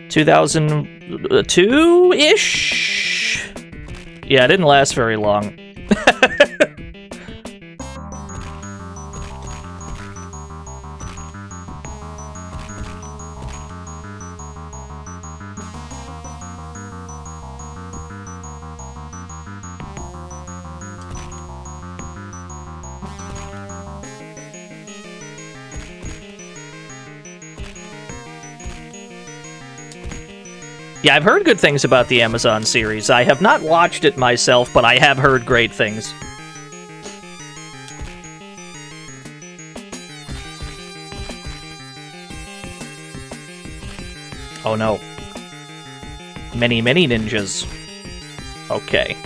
2002-ish? Yeah, it didn't last very long. Yeah, I've heard good things about the Amazon series. I have not watched it myself, but I have heard great things. Oh no. Many ninjas. Okay.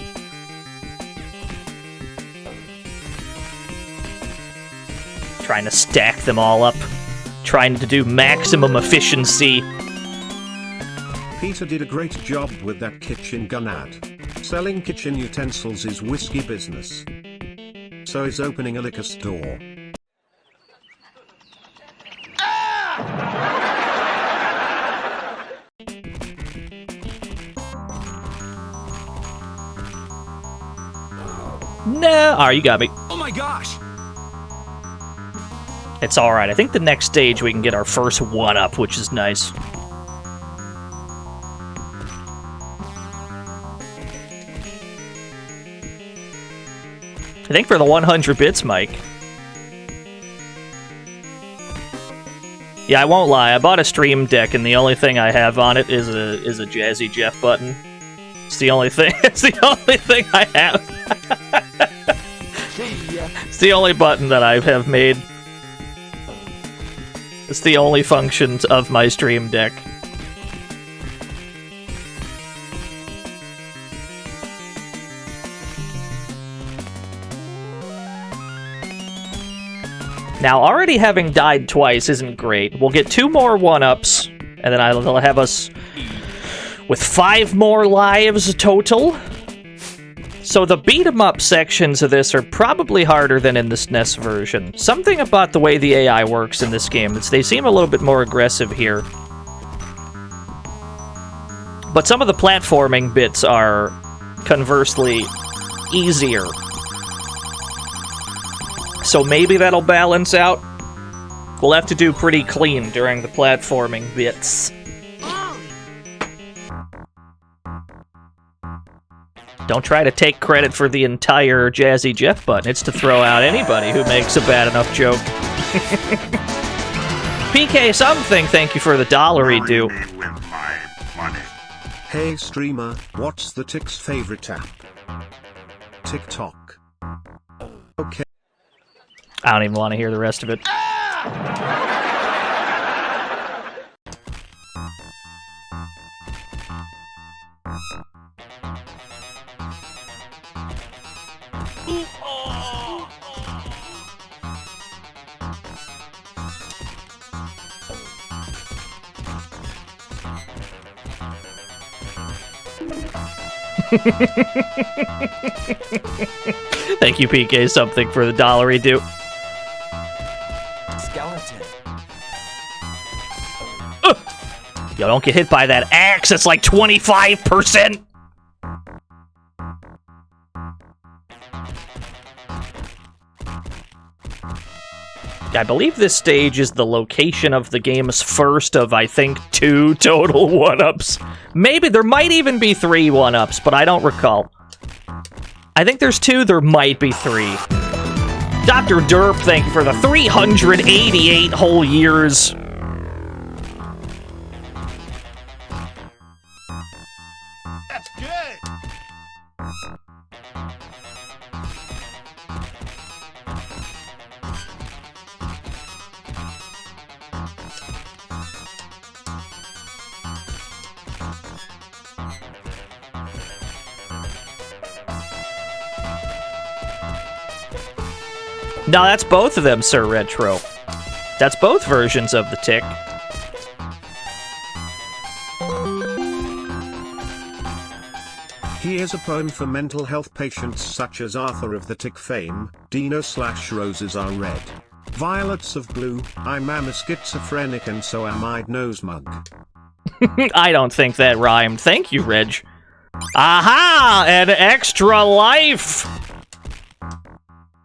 Trying to stack them all up. Trying to do maximum efficiency. Peter did a great job with that kitchen gun ad. Selling kitchen utensils is risky business. So is opening a liquor store. Nah, you got me. Oh my gosh! It's alright. I think the next stage we can get our first one-up, which is nice. I think for the 100 bits, Mike. Yeah, I won't lie. I bought a Stream Deck, and the only thing I have on it is a Jazzy Jeff button. It's the only thing. It's the only thing I have. It's the only button that I have made. It's the only functions of my Stream Deck. Now, already having died twice isn't great. We'll get 2 more 1-ups, and then I'll have us with 5 more lives total. So the beat-em-up sections of this are probably harder than in the SNES version. Something about the way the AI works in this game, they seem a little bit more aggressive here. But some of the platforming bits are, conversely, easier. So maybe that'll balance out. We'll have to do pretty clean during the platforming bits. Don't try to take credit for the entire Jazzy Jeff button. It's to throw out anybody who makes a bad enough joke. PK something, thank you for the $1 due. Marry me with my money. Hey streamer, what's the tick's favorite app? TikTok. Okay. I don't even want to hear the rest of it. Thank you, PK something, for the $1 due. Skeleton. Yo, don't get hit by that axe. It's like 25%. I believe this stage is the location of the game's first of, I think, 2 total 1-ups. Maybe there might even be 3 1-ups, but I don't recall. I think there's 2, there might be 3. Dr. Derp, thank you for the 388 whole years. That's good. No, that's both of them, Sir Retro. That's both versions of the tick. Here's a poem for mental health patients such as Arthur of the Tick fame. Dino/roses are red. Violets of blue. I'm a schizophrenic and so am I nose mug. I don't think that rhymed. Thank you, Reg. Aha! An extra life!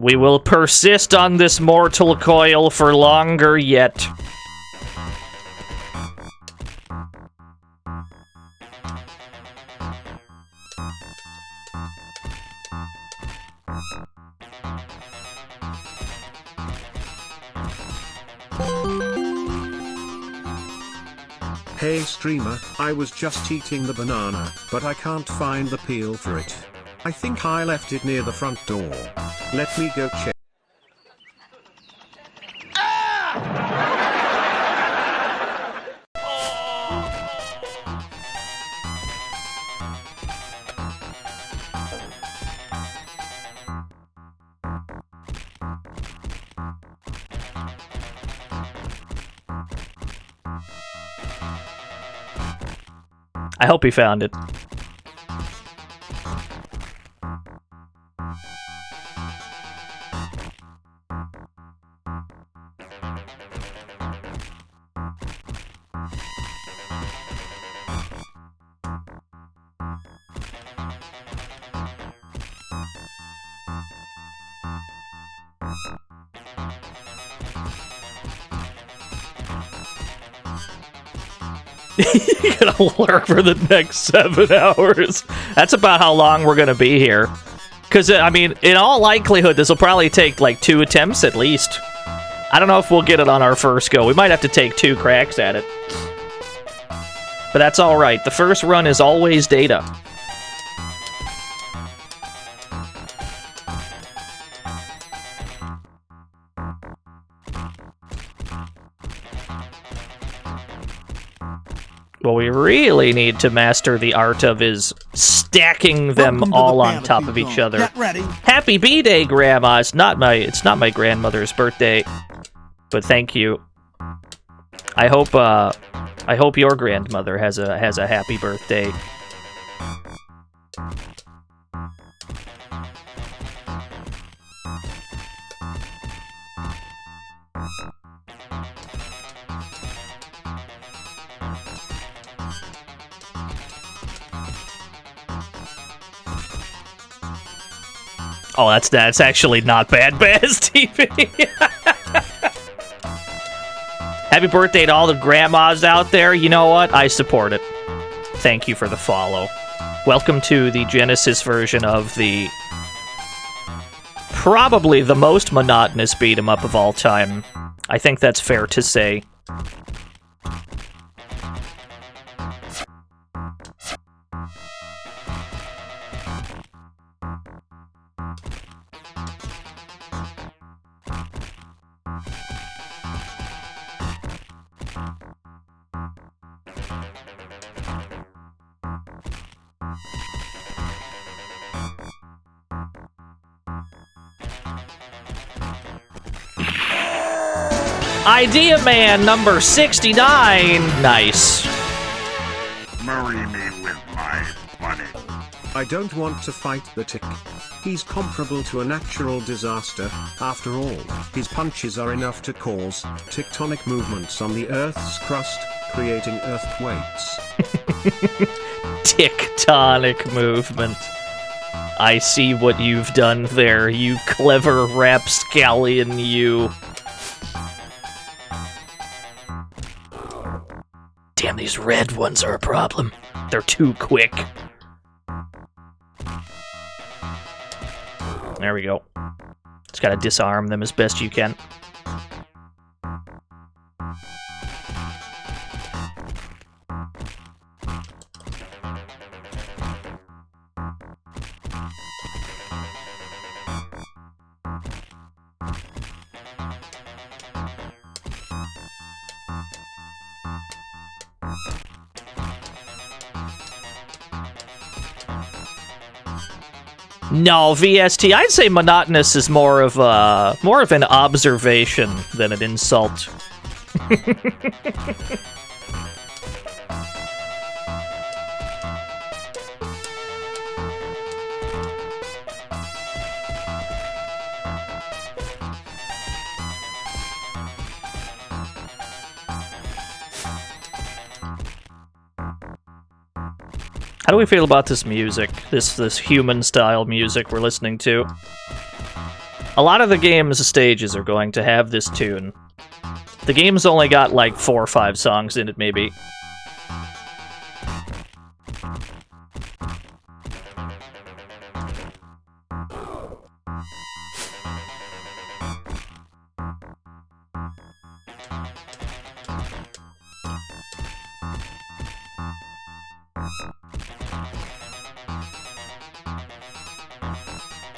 We will persist on this mortal coil for longer yet. Hey streamer, I was just eating the banana, but I can't find the peel for it. I think I left it near the front door. Let me go check. I hope he found it. You're gonna lurk for the next 7 hours. That's about how long we're gonna be here. Because, I mean, in all likelihood, this will probably take like 2 attempts at least. I don't know if we'll get it on our first go. We might have to take 2 cracks at it. But that's alright. The first run is always data. What we really need to master the art of is stacking them all on top of each other. Get ready. Happy B-Day, Grandma! It's not my grandmother's birthday, but thank you. I hope your grandmother has a happy birthday. Oh, that's actually not bad, Baz TV. Happy birthday to all the grandmas out there. You know what? I support it. Thank you for the follow. Welcome to the Genesis version of the probably the most monotonous beat 'em up of all time. I think that's fair to say. Idea Man number 69. Nice. Marry me with my money. I don't want to fight the tick. He's comparable to a natural disaster. After all, his punches are enough to cause tectonic movements on the Earth's crust, creating earthquakes. Tectonic movement. I see what you've done there, you clever rapscallion, you. Damn, these red ones are a problem. They're too quick. There we go. Just gotta disarm them as best you can. No, VST. I'd say monotonous is more of an observation than an insult. How do we feel about this music? This human-style music we're listening to? A lot of the game's stages are going to have this tune. The game's only got like 4 or 5 songs in it, maybe.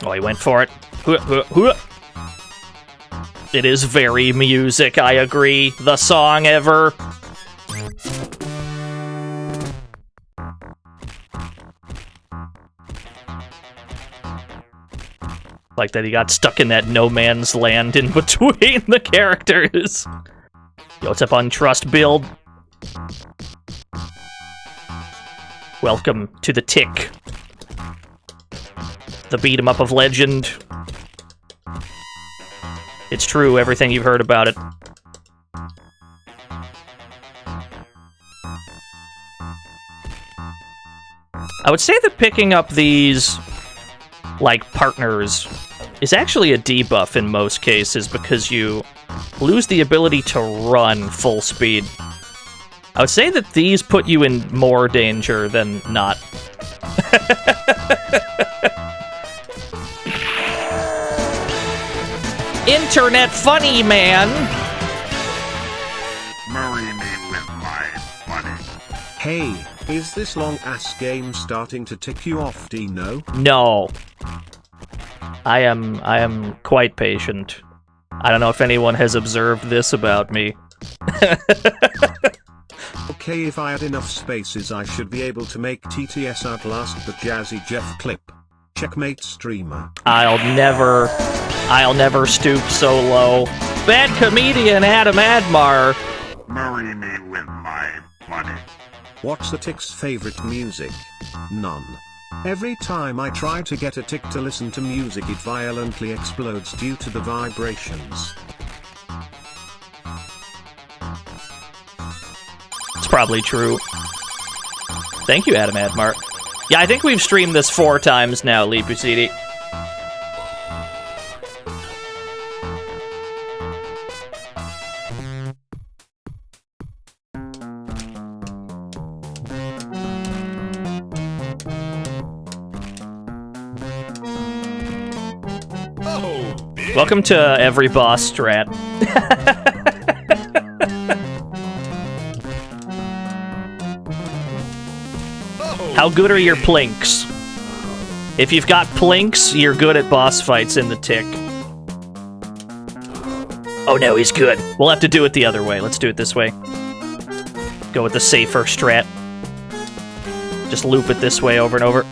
Oh, he went for it. It is very music, I agree. The song ever. Like that he got stuck in that no man's land in between the characters. Yo, what's up on Trust Build? Welcome to the Tick. The beat-em-up of legend. It's true, everything you've heard about it. I would say that picking up these, like, partners is actually a debuff in most cases because you lose the ability to run full speed. I would say that these put you in more danger than not. Internet funny man. Marry me with my money. Hey, is this long-ass game starting to tick you off, Dino? No. I am quite patient. I don't know if anyone has observed this about me. Okay, if I had enough spaces I should be able to make TTS outlast the Jazzy Jeff clip. Checkmate streamer. I'll never stoop so low. Bad comedian Adam Admar. Marry me with my money. What's the tick's favorite music? None. Every time I try to get a tick to listen to music, it violently explodes due to the vibrations. It's probably true. Thank you, Adam Admar. Yeah, I think we've streamed this 4 times now, Leapy CD. Welcome to every boss strat. How good are your plinks? If you've got plinks, you're good at boss fights in the Tick. Oh no, he's good. We'll have to do it the other way. Let's do it this way. Go with the safer strat. Just loop it this way over and over.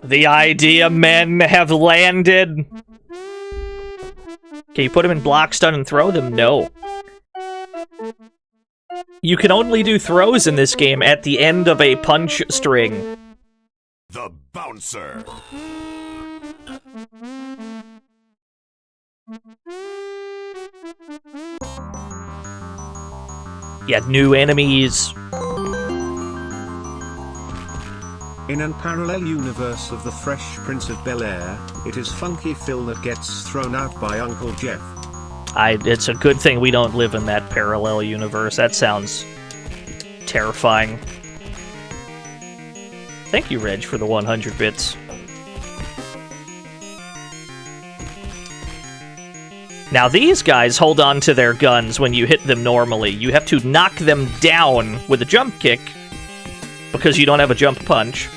The idea men have landed. Can you put them in block stun and throw them? No. You can only do throws in this game at the end of a punch string. The bouncer. Yeah, new enemies. In an parallel universe of the Fresh Prince of Bel-Air, it is Funky Phil that gets thrown out by Uncle Jeff. It's a good thing we don't live in that parallel universe. That sounds terrifying. Thank you, Reg, for the 100 bits. Now these guys hold on to their guns when you hit them normally. You have to knock them down with a jump kick, because you don't have a jump punch,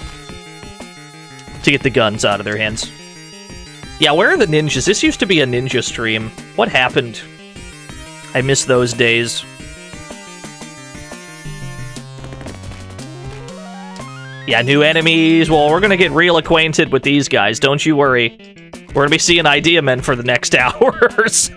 to get the guns out of their hands. Yeah, where are the ninjas? This used to be a ninja stream. What happened? I miss those days. Yeah, new enemies. Well, we're gonna get real acquainted with these guys, don't you worry. We're gonna be seeing Idea Men for the next hour or so.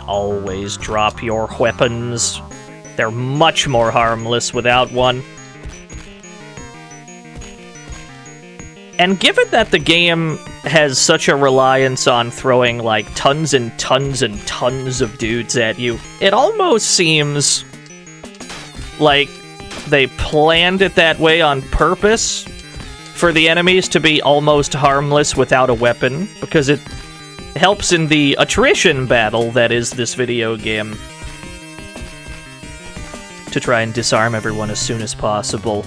Always drop your weapons. They're much more harmless without one. And given that the game has such a reliance on throwing like tons and tons and tons of dudes at you, it almost seems like they planned it that way on purpose for the enemies to be almost harmless without a weapon, because it helps in the attrition battle that is this video game, to try and disarm everyone as soon as possible.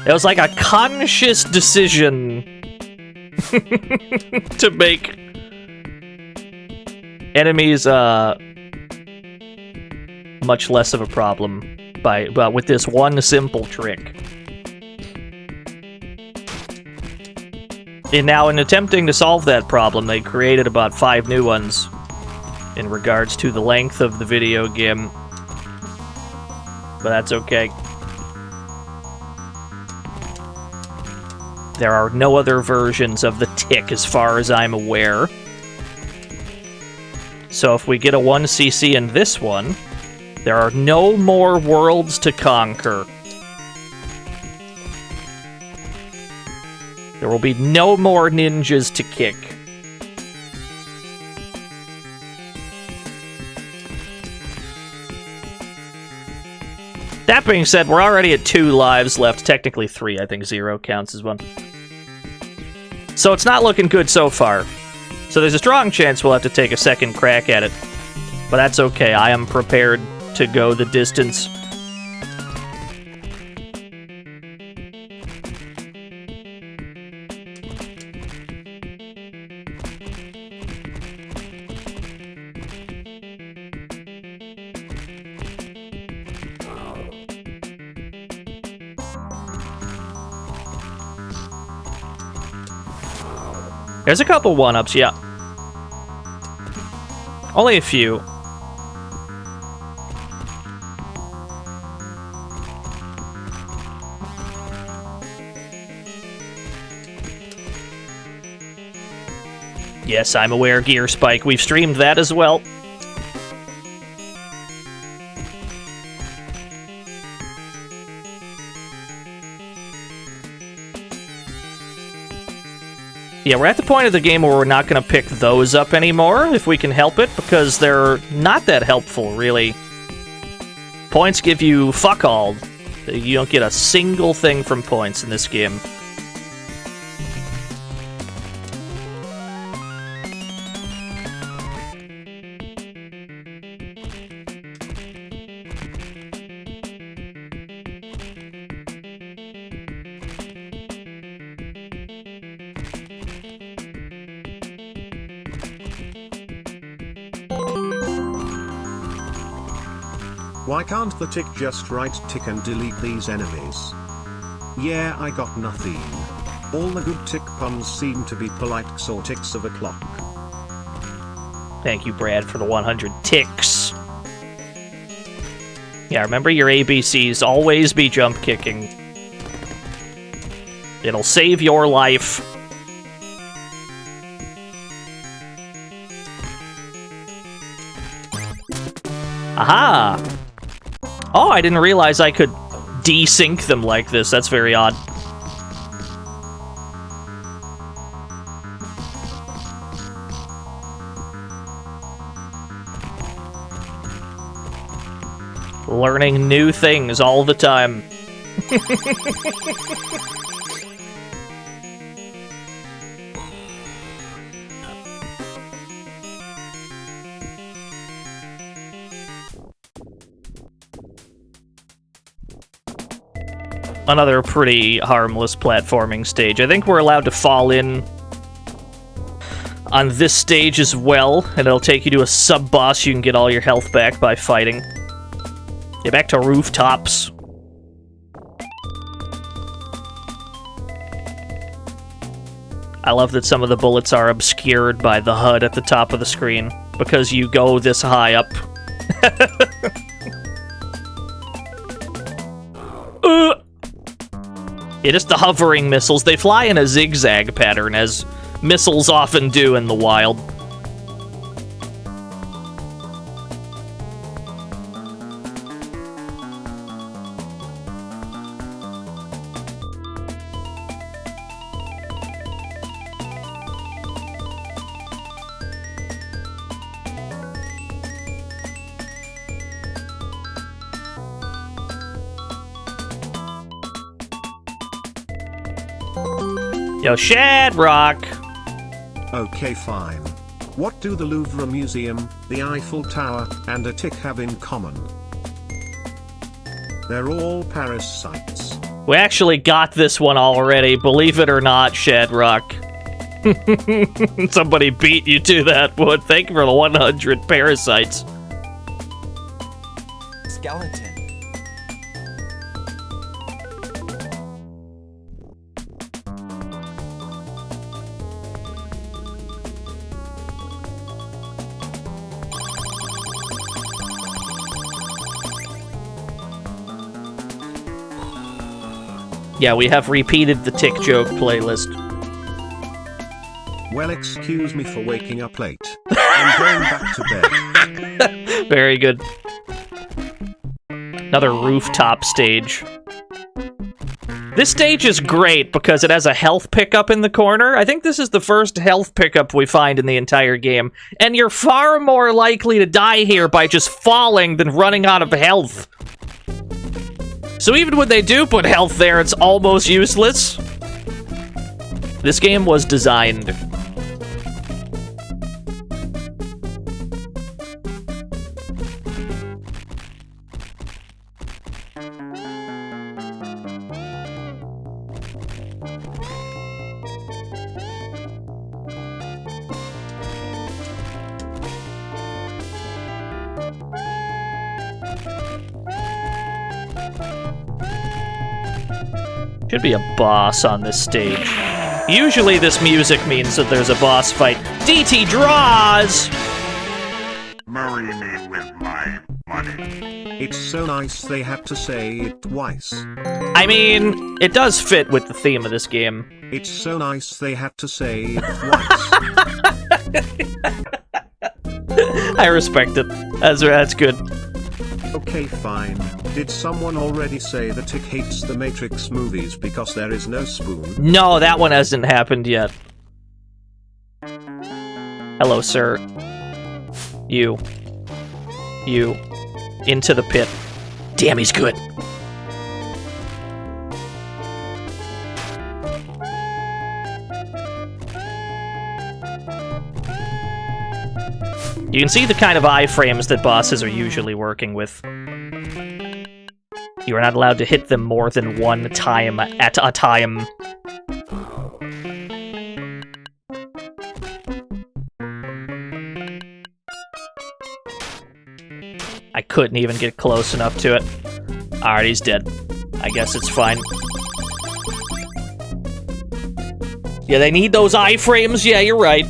It was like a conscious decision to make enemies much less of a problem with this one simple trick. And now, in attempting to solve that problem, they created about 5 new ones in regards to the length of the video game. But that's okay. There are no other versions of the Tick as far as I'm aware. So if we get a 1cc in this one, there are no more worlds to conquer. There will be no more ninjas to kick. That being said, we're already at 2 lives left. Technically 3. I think 0 counts as one. So it's not looking good so far. So there's a strong chance we'll have to take a second crack at it. But that's okay. I am prepared to go the distance. There's a couple 1-ups, yeah. Only a few. Yes, I'm aware, Gear Spike. We've streamed that as well. Yeah, we're at the point of the game where we're not going to pick those up anymore, if we can help it, because they're not that helpful, really. Points give you fuck all. You don't get a single thing from points in this game. Why can't the tick just right tick and delete these enemies? Yeah, I got nothing. All the good tick puns seem to be polite XOR ticks of a clock. Thank you, Brad, for the 100 ticks. Yeah, remember your ABCs. Always be jump kicking. It'll save your life. Aha! Oh, I didn't realize I could desync them like this. That's very odd. Learning new things all the time. Another pretty harmless platforming stage. I think we're allowed to fall in on this stage as well, and it'll take you to a sub-boss. You can get all your health back by fighting. Get back to rooftops. I love that some of the bullets are obscured by the HUD at the top of the screen, because you go this high up. Yeah, just the hovering missiles. They fly in a zigzag pattern, as missiles often do in the wild. Yo, Shadrock! Okay, fine. What do the Louvre Museum, the Eiffel Tower, and a tick have in common? They're all Paris sites. We actually got this one already, believe it or not, Shadrock. Somebody beat you to that one. Thank you for the 100 parasites. Skeleton. Yeah, we have repeated the tick joke playlist. Well, excuse me for waking up late. I'm going back to bed. Very good. Another rooftop stage. This stage is great because it has a health pickup in the corner. I think this is the first health pickup we find in the entire game. And you're far more likely to die here by just falling than running out of health. So even when they do put health there, it's almost useless. This game was designed. Should be a boss on this stage. Usually this music means that there's a boss fight. DT draws! Marry me with my money. It's so nice they had to say it twice. I mean, it does fit with the theme of this game. It's so nice they had to say it twice. I respect it. That's good. Okay, fine. Did someone already say the tick hates the Matrix movies because there is no spoon? No, that one hasn't happened yet. Hello, sir. You. Into the pit. Damn, he's good. You can see the kind of iframes that bosses are usually working with. You are not allowed to hit them more than one time at a time. I couldn't even get close enough to it. Alright, he's dead. I guess it's fine. Yeah, they need those iframes. Yeah, you're right.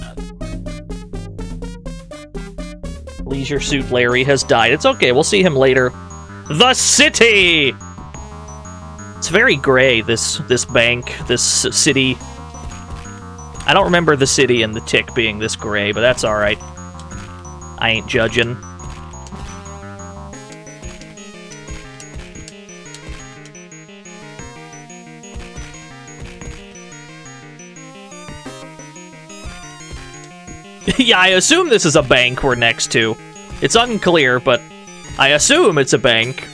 Leisure Suit Larry has died. It's okay, we'll see him later. The city! It's very gray, this bank, this city. I don't remember the city and the tick being this gray, but that's alright. I ain't judging. Yeah, I assume this is a bank we're next to. It's unclear, but I assume it's a bank.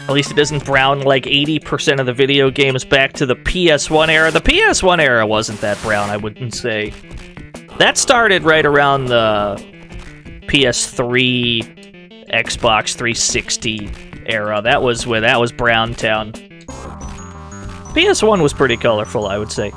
At least it isn't brown like 80% of the video games back to the PS1 era. The PS1 era wasn't that brown, I wouldn't say. That started right around the PS3, Xbox 360 era. That was Brown Town. PS1 was pretty colorful, I would say.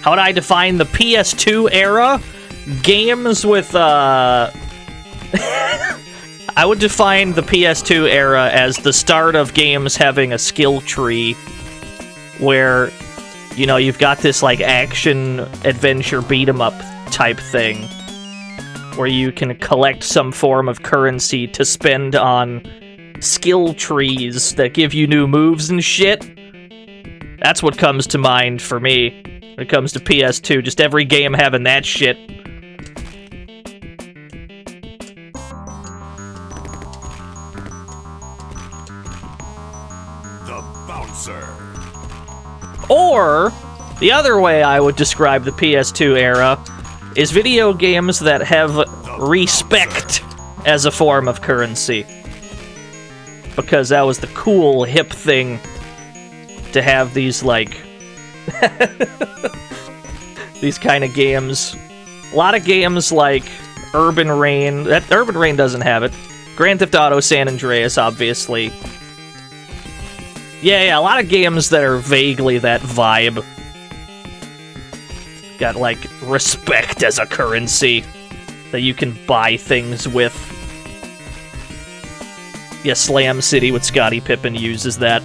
How would I define the PS2 era? Games with, I would define the PS2 era as the start of games having a skill tree where, you know, you've got this, like, action, adventure, beat-em-up type thing where you can collect some form of currency to spend on skill trees that give you new moves and shit. That's what comes to mind for me. When it comes to PS2, just every game having that shit. The Bouncer. Or, the other way I would describe the PS2 era is video games that have respect as a form of currency. Because that was the cool, hip thing to have these, like, these kind of games. A lot of games like Urban Rain. Urban Rain doesn't have it. Grand Theft Auto San Andreas, obviously. Yeah, a lot of games that are vaguely that vibe. Got, like, respect as a currency that you can buy things with. Yeah, Slam City with Scottie Pippen uses that.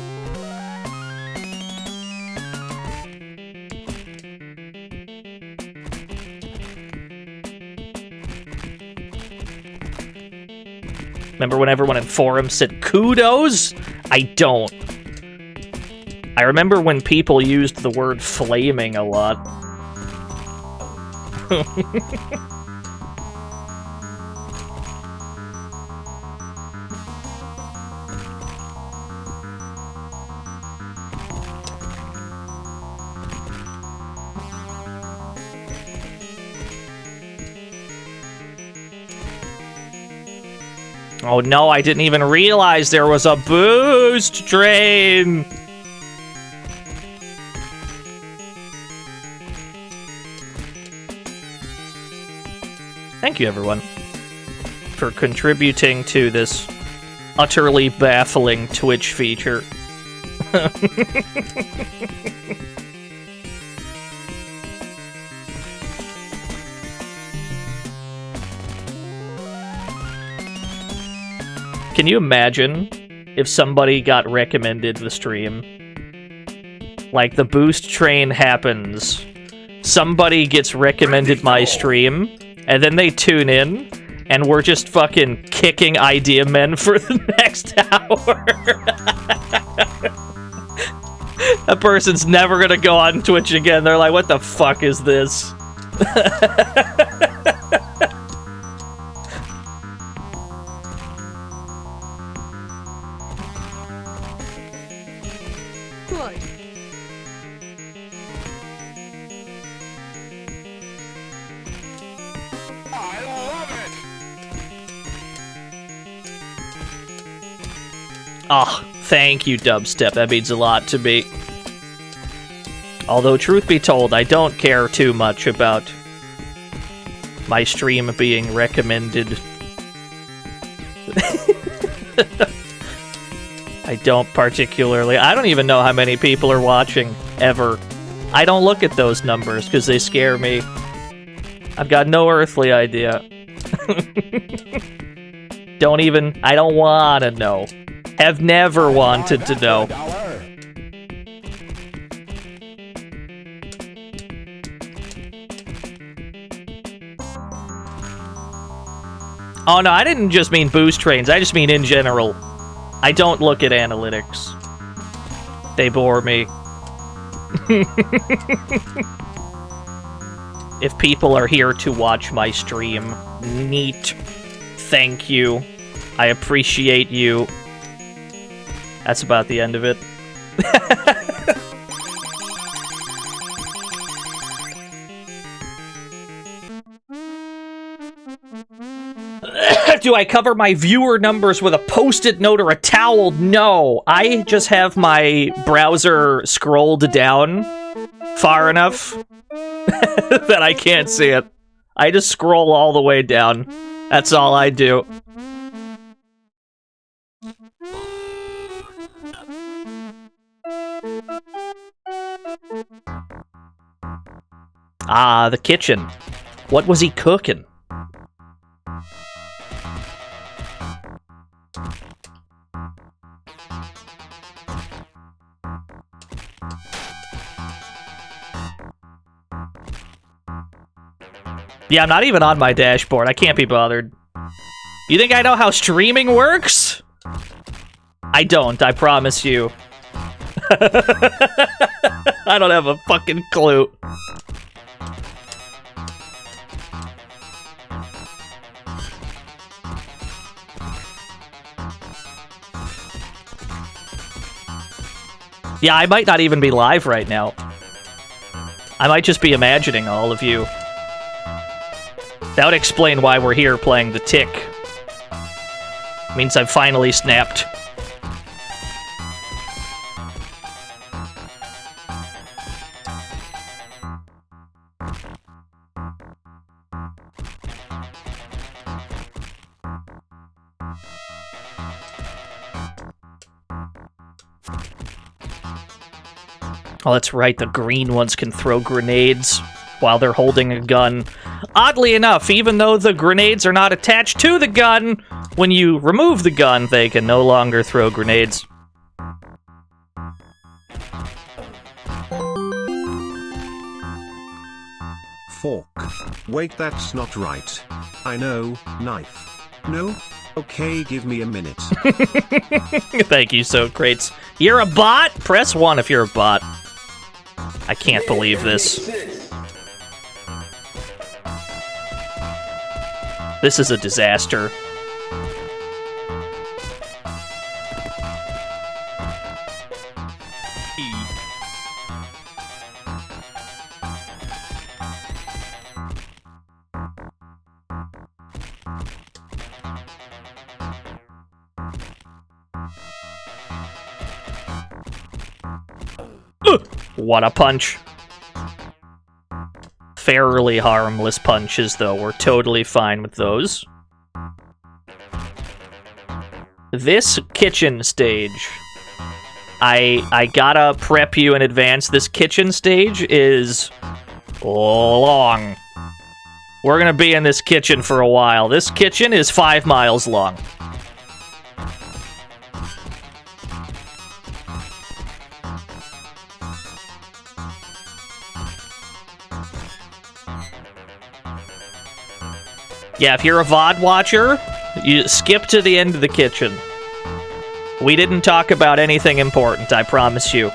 Remember when everyone in forums said kudos? I don't. I remember when people used the word flaming a lot. Oh no, I didn't even realize there was a boost drain! Thank you, everyone, for contributing to this utterly baffling Twitch feature. Can you imagine if somebody got recommended the stream? Like, the boost train happens, somebody gets recommended my stream, and then they tune in, and we're just fucking kicking idea men for the next hour. That person's never gonna go on Twitch again. They're like, what the fuck is this? Oh, thank you, Dubstep. That means a lot to me. Although, truth be told, I don't care too much about my stream being recommended. I don't particularly. I don't even know how many people are watching, ever. I don't look at those numbers because they scare me. I've got no earthly idea. I don't want to know. Have never wanted to know. Oh no, I didn't just mean boost trains, I just mean in general. I don't look at analytics. They bore me. If people are here to watch my stream, neat. Thank you. I appreciate you. That's about the end of it. Do I cover my viewer numbers with a post-it note or a towel? No. I just have my browser scrolled down far enough that I can't see it. I just scroll all the way down. That's all I do. Ah, the kitchen. What was he cooking? Yeah, I'm not even on my dashboard. I can't be bothered. You think I know how streaming works? I don't, I promise you. I don't have a fucking clue. Yeah, I might not even be live right now. I might just be imagining all of you. That would explain why we're here playing the Tick. Means I've finally snapped. Oh, that's right, the green ones can throw grenades while they're holding a gun. Oddly enough, even though the grenades are not attached to the gun, when you remove the gun, they can no longer throw grenades. Fork. Wait, that's not right. I know, knife. No? Okay, give me a minute. Thank you, Socrates. You're a bot? Press 1 if you're a bot. I can't believe this. This is a disaster. What a punch. Fairly harmless punches, though. We're totally fine with those. This kitchen stage, I gotta prep you in advance. This kitchen stage is long. We're gonna be in this kitchen for a while. This kitchen is 5 miles long. Yeah, if you're a VOD watcher, you skip to the end of the kitchen. We didn't talk about anything important, I promise you.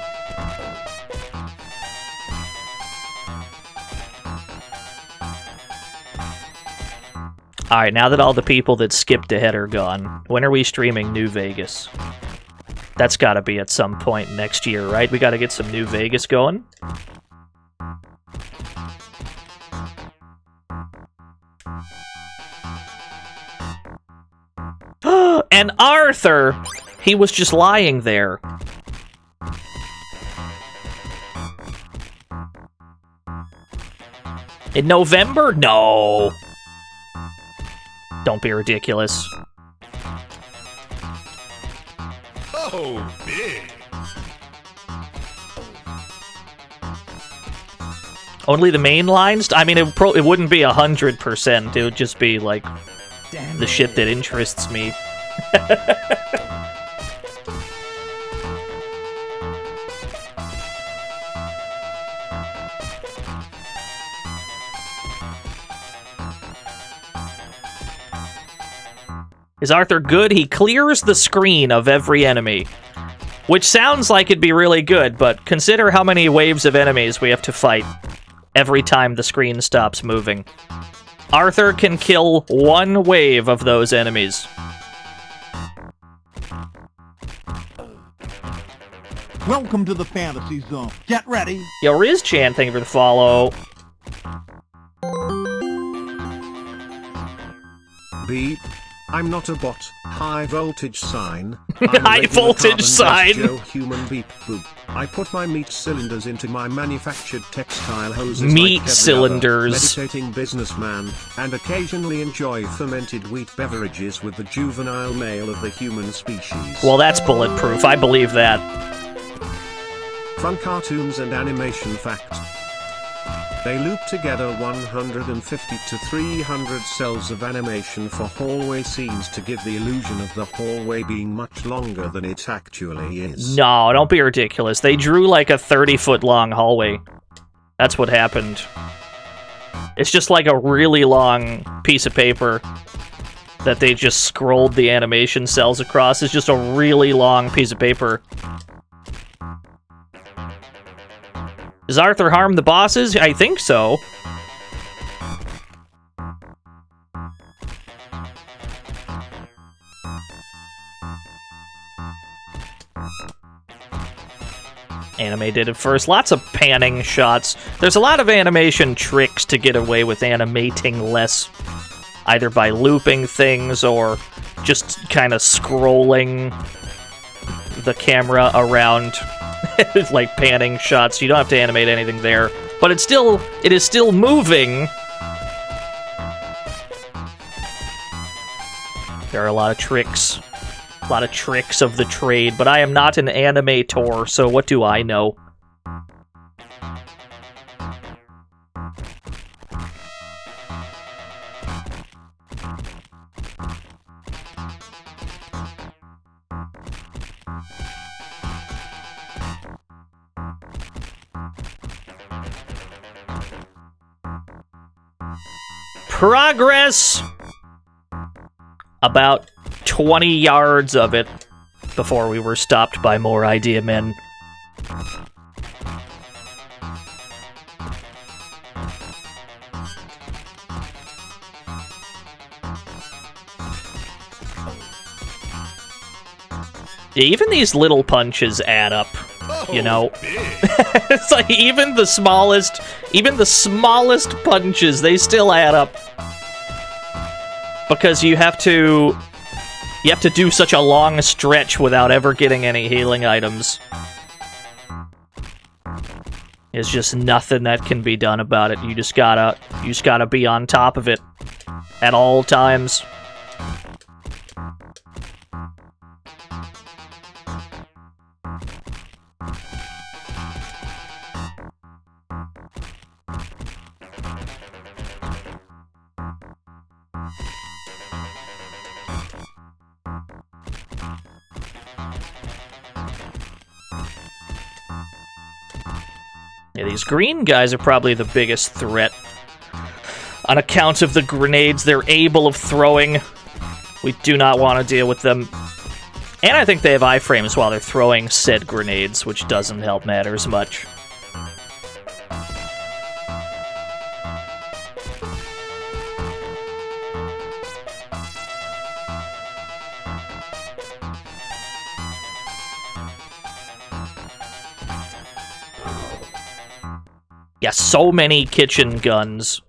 Alright, now that all the people that skipped ahead are gone, when are we streaming New Vegas? That's gotta be at some point next year, right? We gotta get some New Vegas going. And Arthur! He was just lying there. In November? No! Don't be ridiculous. Oh, big. Only the main lines? I mean, it wouldn't be 100%. It would just be, like, the shit that interests me. Is Arthur good? He clears the screen of every enemy. Which sounds like it'd be really good, but consider how many waves of enemies we have to fight every time the screen stops moving. Arthur can kill one wave of those enemies. Welcome to the fantasy zone. Get ready. Yo, Riz-chan, thank you for the follow. Beep. I'm not a bot. High voltage sign. High voltage sign. Joe human beep boop. I put my meat cylinders into my manufactured textile hoses. Meat like every cylinders. Other meditating businessman, and occasionally enjoy fermented wheat beverages with the juvenile male of the human species. Well, that's bulletproof. I believe that. Fun cartoons and animation fact. They loop together 150 to 300 cells of animation for hallway scenes to give the illusion of the hallway being much longer than it actually is. No, don't be ridiculous. They drew like a 30-foot long hallway. That's what happened. It's just like a really long piece of paper that they just scrolled the animation cells across. It's just a really long piece of paper. Does Arthur harm the bosses? I think so. Anime did it first. Lots of panning shots. There's a lot of animation tricks to get away with animating less, either by looping things or just kind of scrolling the camera around. Like panning shots. You don't have to animate anything there, but it is still moving. There are a lot of tricks of the trade, but I am not an animator, so what do I know? Progress! About 20 yards of it before we were stopped by more idea men. Yeah, even these little punches add up, you know? It's like even the smallest punches, they still add up. Because you have to do such a long stretch without ever getting any healing items. There's just nothing that can be done about it. You just gotta be on top of it at all times. Yeah, these green guys are probably the biggest threat. on account of the grenades they're able of throwing. We do not want to deal with them. And I think they have iframes while they're throwing said grenades, which doesn't help matters much. Yeah, so many kitchen guns.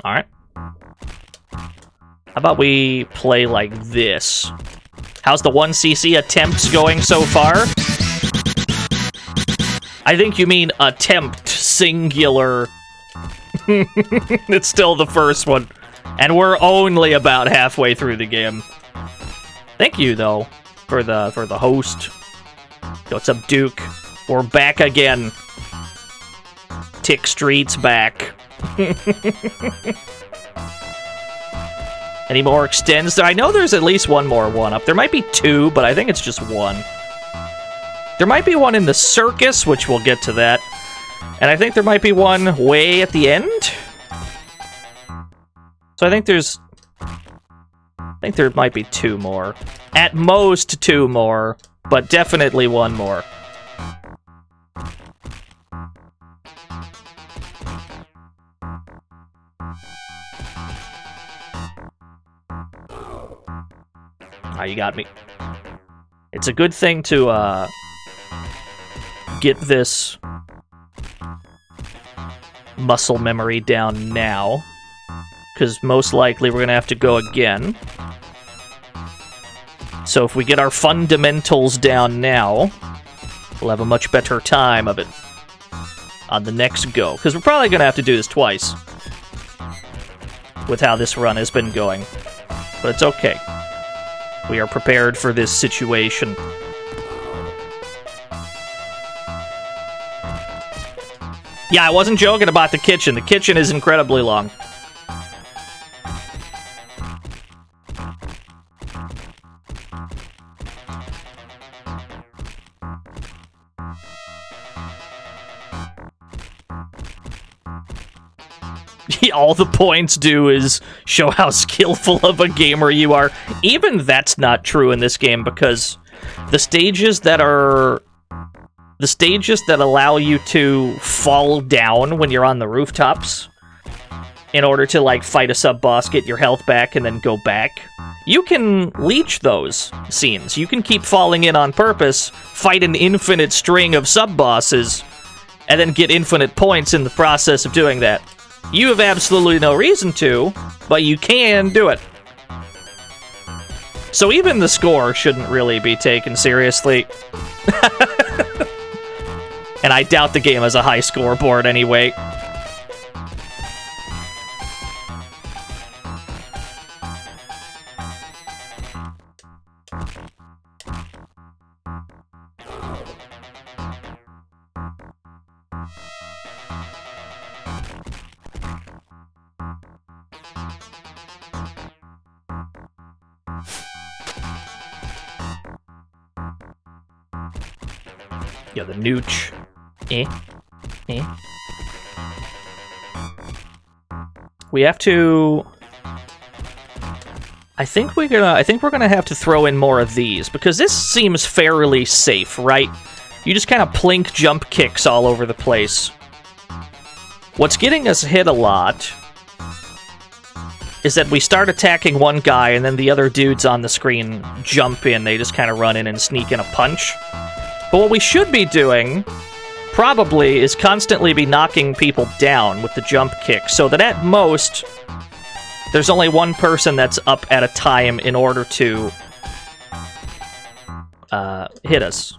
Alright. How about we play like this? How's the 1cc attempts going so far? I think you mean attempt, singular. It's still the first one. And we're only about halfway through the game. Thank you, though, for the host. Yo, what's up, Duke? We're back again. Tick Street's back. Any more extends? I know there's at least one more one-up. There might be two, but I think it's just one. There might be one in the circus, which we'll get to that. And I think there might be one way at the end. So I think there might be two more. At most two more, but definitely one more. Ah, you got me. It's a good thing to get this muscle memory down now, because most likely we're gonna have to go again. So if we get our fundamentals down now, we'll have a much better time of it on the next go, because we're probably gonna have to do this twice with how this run has been going, but it's okay. We are prepared for this situation. Yeah, I wasn't joking about the kitchen. The kitchen is incredibly long. All the points do is show how skillful of a gamer you are. Even that's not true in this game, because the stages that allow you to fall down when you're on the rooftops in order to, like, fight a sub-boss, get your health back, and then go back, you can leech those scenes. You can keep falling in on purpose, fight an infinite string of sub-bosses, and then get infinite points in the process of doing that. You have absolutely no reason to, but you can do it. So even the score shouldn't really be taken seriously. And I doubt the game has a high scoreboard anyway. Yeah, the nooch. We have to. I think we're gonna have to throw in more of these, because this seems fairly safe, right? You just kind of plink jump kicks all over the place. What's getting us hit a lot is that we start attacking one guy and then the other dudes on the screen jump in. They just kind of run in and sneak in a punch. But what we should be doing, probably, is constantly be knocking people down with the jump kick, so that at most, there's only one person that's up at a time in order to hit us.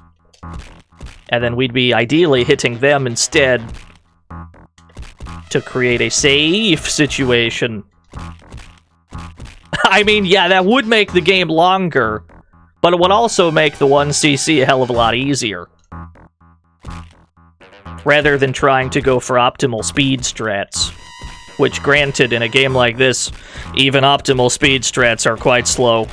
And then we'd be ideally hitting them instead to create a safe situation. I mean, yeah, that would make the game longer, but it would also make the 1cc a hell of a lot easier. Rather than trying to go for optimal speed strats. Which, granted, in a game like this, even optimal speed strats are quite slow.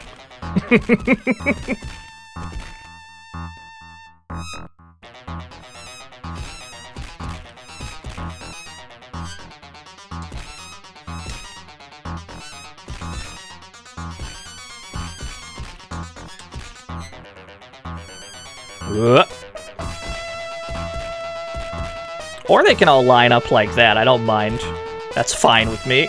Or they can all line up like that, I don't mind. That's fine with me.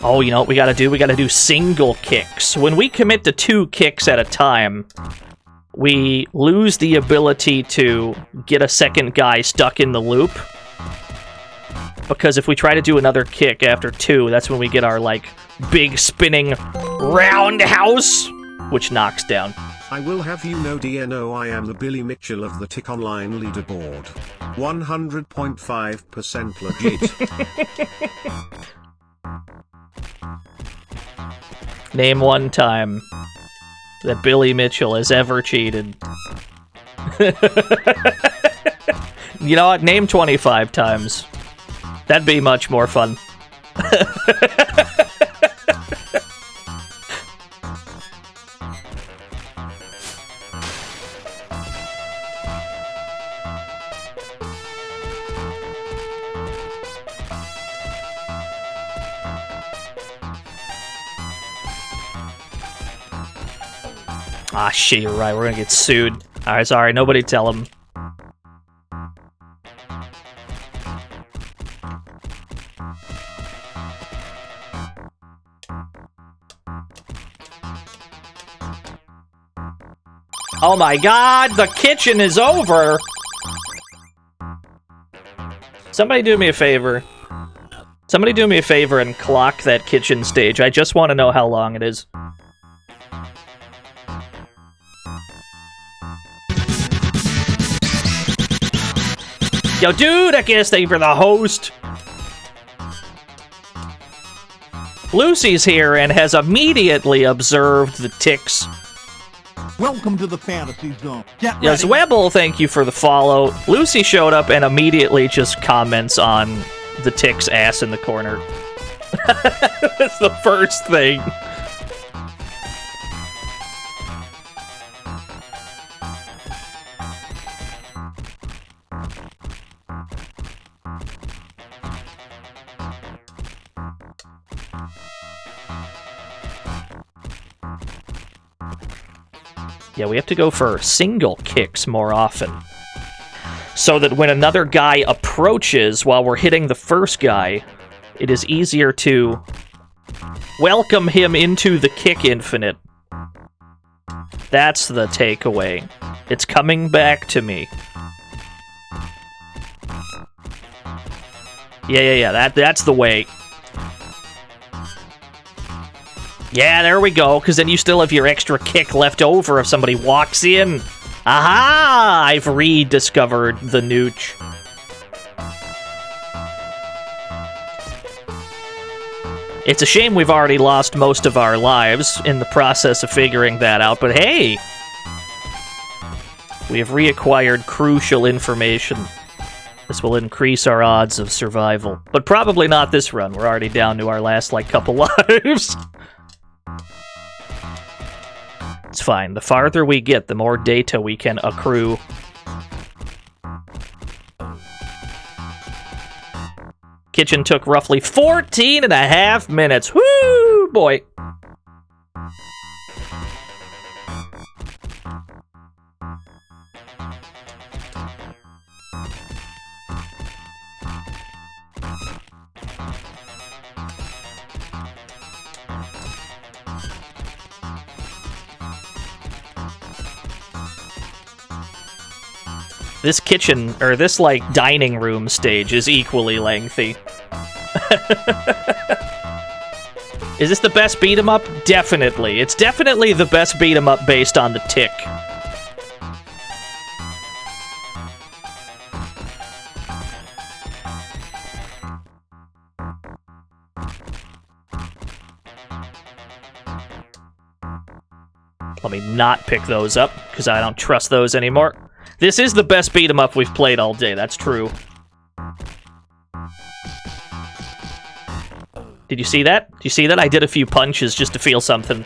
Oh, you know what we gotta do? We gotta do single kicks. When we commit to 2 kicks at a time, we lose the ability to get a second guy stuck in the loop. Because if we try to do another kick after 2, that's when we get our, like, big spinning roundhouse, which knocks down. I will have you know, DNO, I am the Billy Mitchell of the Tick Online leaderboard. 100.5% legit. Name one time that Billy Mitchell has ever cheated. You know what? Name 25 times. That'd be much more fun. Ah, shit, you're right. We're gonna get sued. Alright, sorry. Nobody tell him. Oh my god, the kitchen is over! Somebody do me a favor. Somebody do me a favor and clock that kitchen stage. I just want to know how long it is. Yo, dude, I guess thank you for the host. Lucy's here and has immediately observed the ticks. Welcome to the fantasy zone. Get ready. Yes, Webble, thank you for the follow. Lucy showed up and immediately just comments on the tick's ass in the corner. That's the first thing. Yeah, we have to go for single kicks more often. So that when another guy approaches while we're hitting the first guy, it is easier to welcome him into the kick infinite. That's the takeaway. It's coming back to me. Yeah, that's the way. Yeah, there we go, because then you still have your extra kick left over if somebody walks in. Aha! I've rediscovered the nooch. It's a shame we've already lost most of our lives in the process of figuring that out, but hey! We have reacquired crucial information. This will increase our odds of survival. But probably not this run. We're already down to our last, like, couple lives. It's fine. The farther we get, the more data we can accrue. Kitchen took roughly 14.5 minutes. Woo, boy. This kitchen, or this, like, dining room stage is equally lengthy. Is this the best beat-em-up? Definitely. It's definitely the best beat-em-up based on the tick. Let me not pick those up, because I don't trust those anymore. This is the best beat 'em up we've played all day, that's true. Did you see that? Did you see that? I did a few punches just to feel something.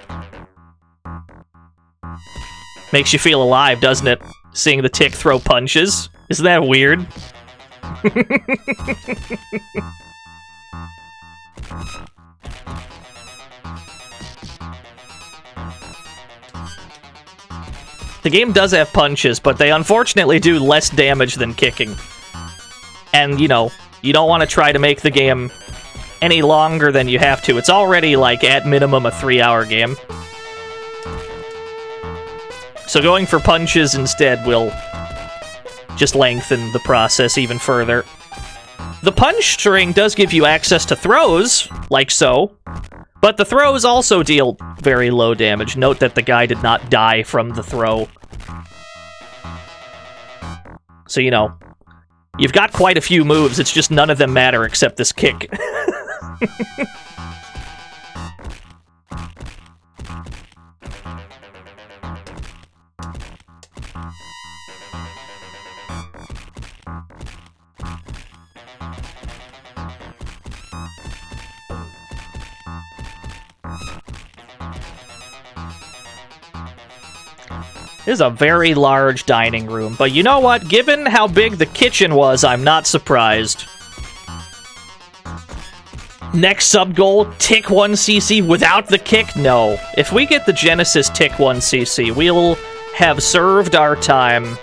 Makes you feel alive, doesn't it? Seeing the tick throw punches. Isn't that weird? The game does have punches, but they unfortunately do less damage than kicking. And, you know, you don't want to try to make the game any longer than you have to. It's already, like, at minimum a 3-hour game. So going for punches instead will just lengthen the process even further. The punch string does give you access to throws, like so, but the throws also deal very low damage. Note that the guy did not die from the throw. So, you know, you've got quite a few moves, it's just none of them matter except this kick. This is a very large dining room, but you know what? Given how big the kitchen was, I'm not surprised. Next sub-goal, Tick 1CC without the kick? No. If we get the Genesis Tick 1CC, we'll have served our time,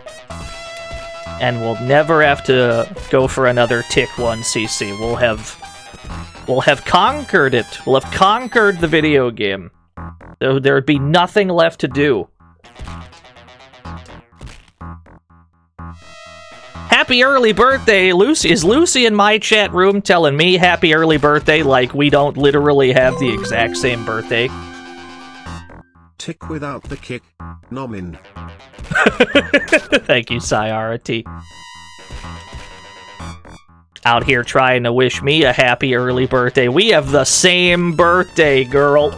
and we'll never have to go for another Tick 1CC. We'll have conquered it. We'll have conquered the video game. There would be nothing left to do. Happy early birthday, Lucy. Is Lucy in my chat room telling me happy early birthday like we don't literally have the exact same birthday? Tick without the kick. Nomin. Thank you, Sayara T. Out here trying to wish me a happy early birthday. We have the same birthday, girl.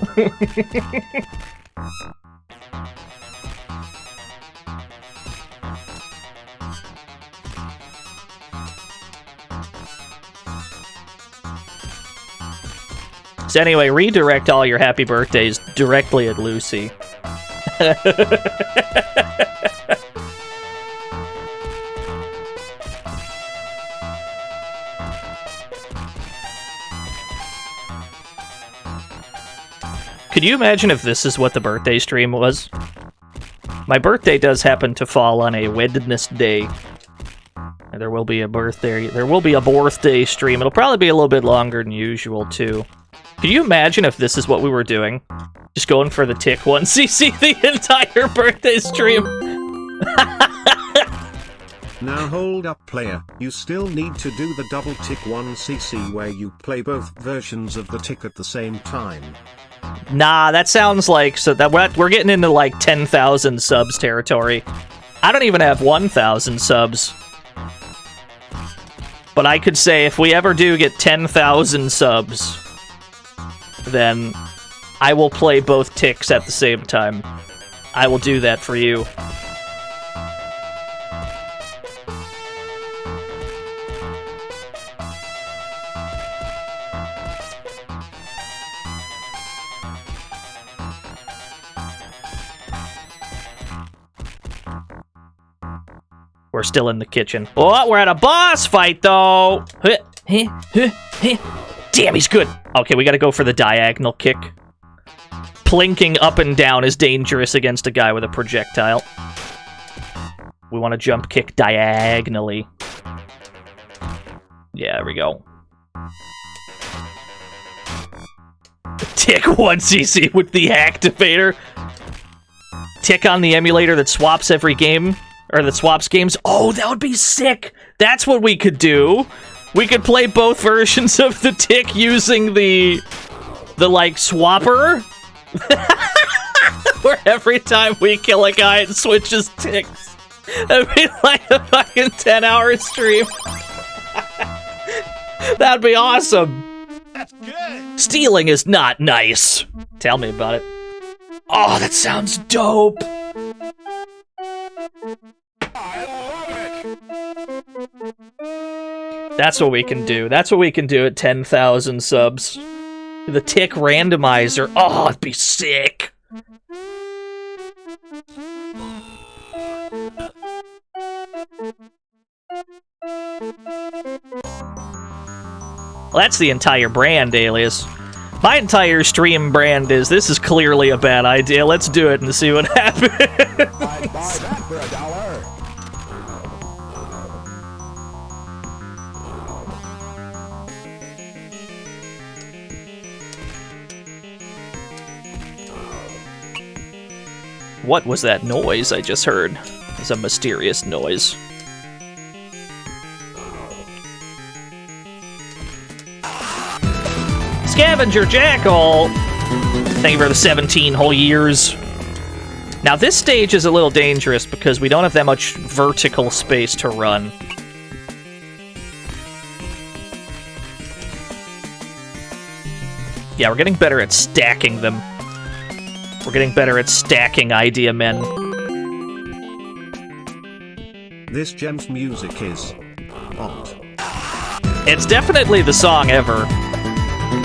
So anyway, redirect all your happy birthdays directly at Lucy. Could you imagine if this is what the birthday stream was? My birthday does happen to fall on a Wednesday. And there will be a birthday stream. It'll probably be a little bit longer than usual too. Could you imagine if this is what we were doing? Just going for the Tick 1CC the entire birthday stream? Now hold up, player. You still need to do the double Tick 1CC where you play both versions of the Tick at the same time. Nah, that sounds like... So that we're getting into like 10,000 subs territory. I don't even have 1,000 subs. But I could say if we ever do get 10,000 subs, then I will play both Ticks at the same time. I will do that for you. We're still in the kitchen. Oh, we're at a boss fight, though! Damn, he's good! Okay, we gotta go for the diagonal kick. Plinking up and down is dangerous against a guy with a projectile. We want to jump kick diagonally. Yeah, there we go. Tick 1CC with the activator. Tick on the emulator that swaps every game. Or that swaps games. Oh, that would be sick! That's what we could do! We could play both versions of the Tick using the like, swapper. Where every time we kill a guy, it switches Ticks. That'd be like a fucking 10-hour stream. That'd be awesome! That's good. Stealing is not nice. Tell me about it. Oh, that sounds dope! That's what we can do. That's what we can do at 10,000 subs. The tick randomizer. Oh, it'd be sick. Well, that's the entire brand, Alias. My entire stream brand is, this is clearly a bad idea. Let's do it and see what happens. I'd buy that for $1. What was that noise I just heard? It was a mysterious noise. Scavenger Jackal! Thank you for the 17 whole years. Now this stage is a little dangerous because we don't have that much vertical space to run. Yeah, we're getting better at stacking them. We're getting better at stacking idea men. This gem's music is odd. It's definitely the song ever.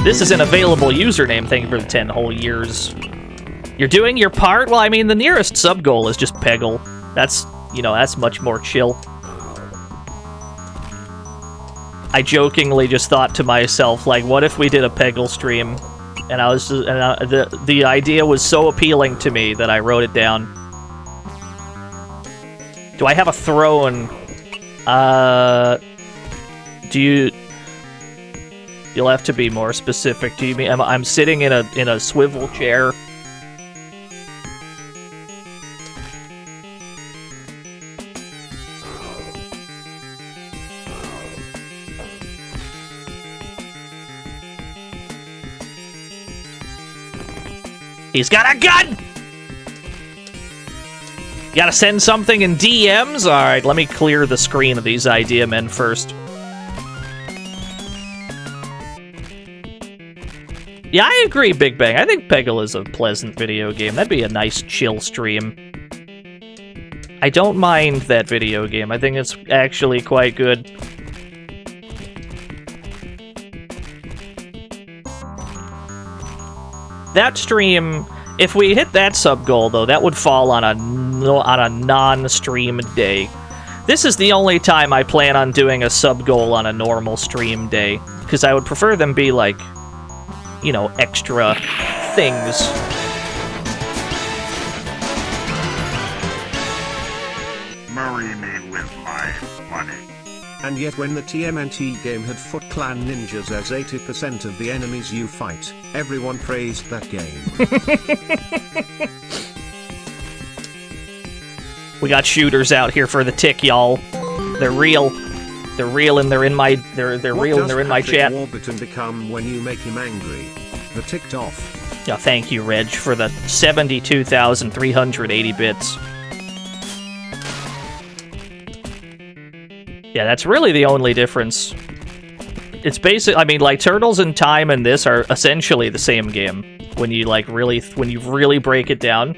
This is an available username, thank you for the 10 whole years. You're doing your part? Well, I mean, the nearest sub-goal is just Peggle. That's, you know, that's much more chill. I jokingly just thought to myself, like, what if we did a Peggle stream? And I was just, the idea was so appealing to me that I wrote it down. Do I have a throne? Do you? You'll have to be more specific. Do you mean I'm sitting in a swivel chair? He's got a gun! You gotta send something in DMs? Alright, let me clear the screen of these idea men first. Yeah, I agree, Big Bang. I think Peggle is a pleasant video game. That'd be a nice, chill stream. I don't mind that video game. I think it's actually quite good. That stream, if we hit that sub goal though, that would fall on a non-stream day. This is the only time I plan on doing a sub goal on a normal stream day, because I would prefer them be like, you know, extra things. Marry me with my money. And yet when the TMNT game had Foot Clan ninjas as 80% of the enemies you fight, everyone praised that game. We got shooters out here for the tick, y'all. They're real. They're real and they're in my real and they're in my chat. What does Warburton become when you make him angry? The ticked off. Yeah, thank you, Reg, for the 72,380 bits. Yeah, that's really the only difference. It's basic. I mean, like, Turtles in Time and this are essentially the same game. When you really break it down,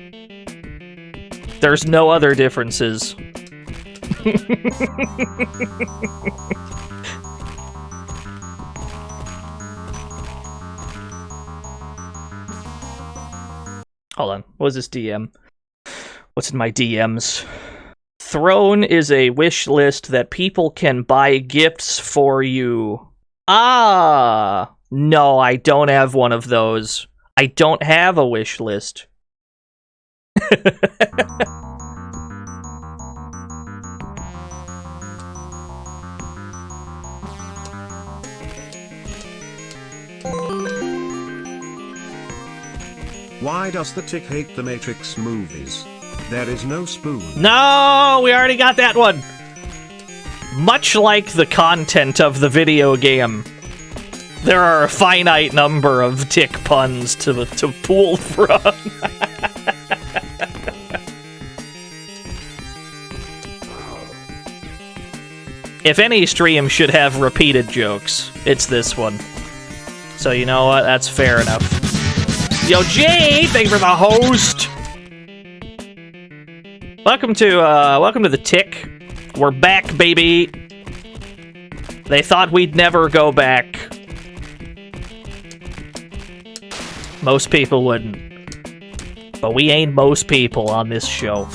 there's no other differences. Hold on. What was this DM? What's in my DMs? Throne is a wish list that people can buy gifts for you. Ah! No, I don't have one of those. I don't have a wish list. Why does the tick hate the Matrix movies? There is no spoon. No, we already got that one. Much like the content of the video game, there are a finite number of tick puns to pull from. If any stream should have repeated jokes, it's this one. So you know what? That's fair enough. Yo, Jay, thanks for the host. Welcome to the Tick. We're back, baby. They thought we'd never go back. Most people wouldn't. But we ain't most people on this show.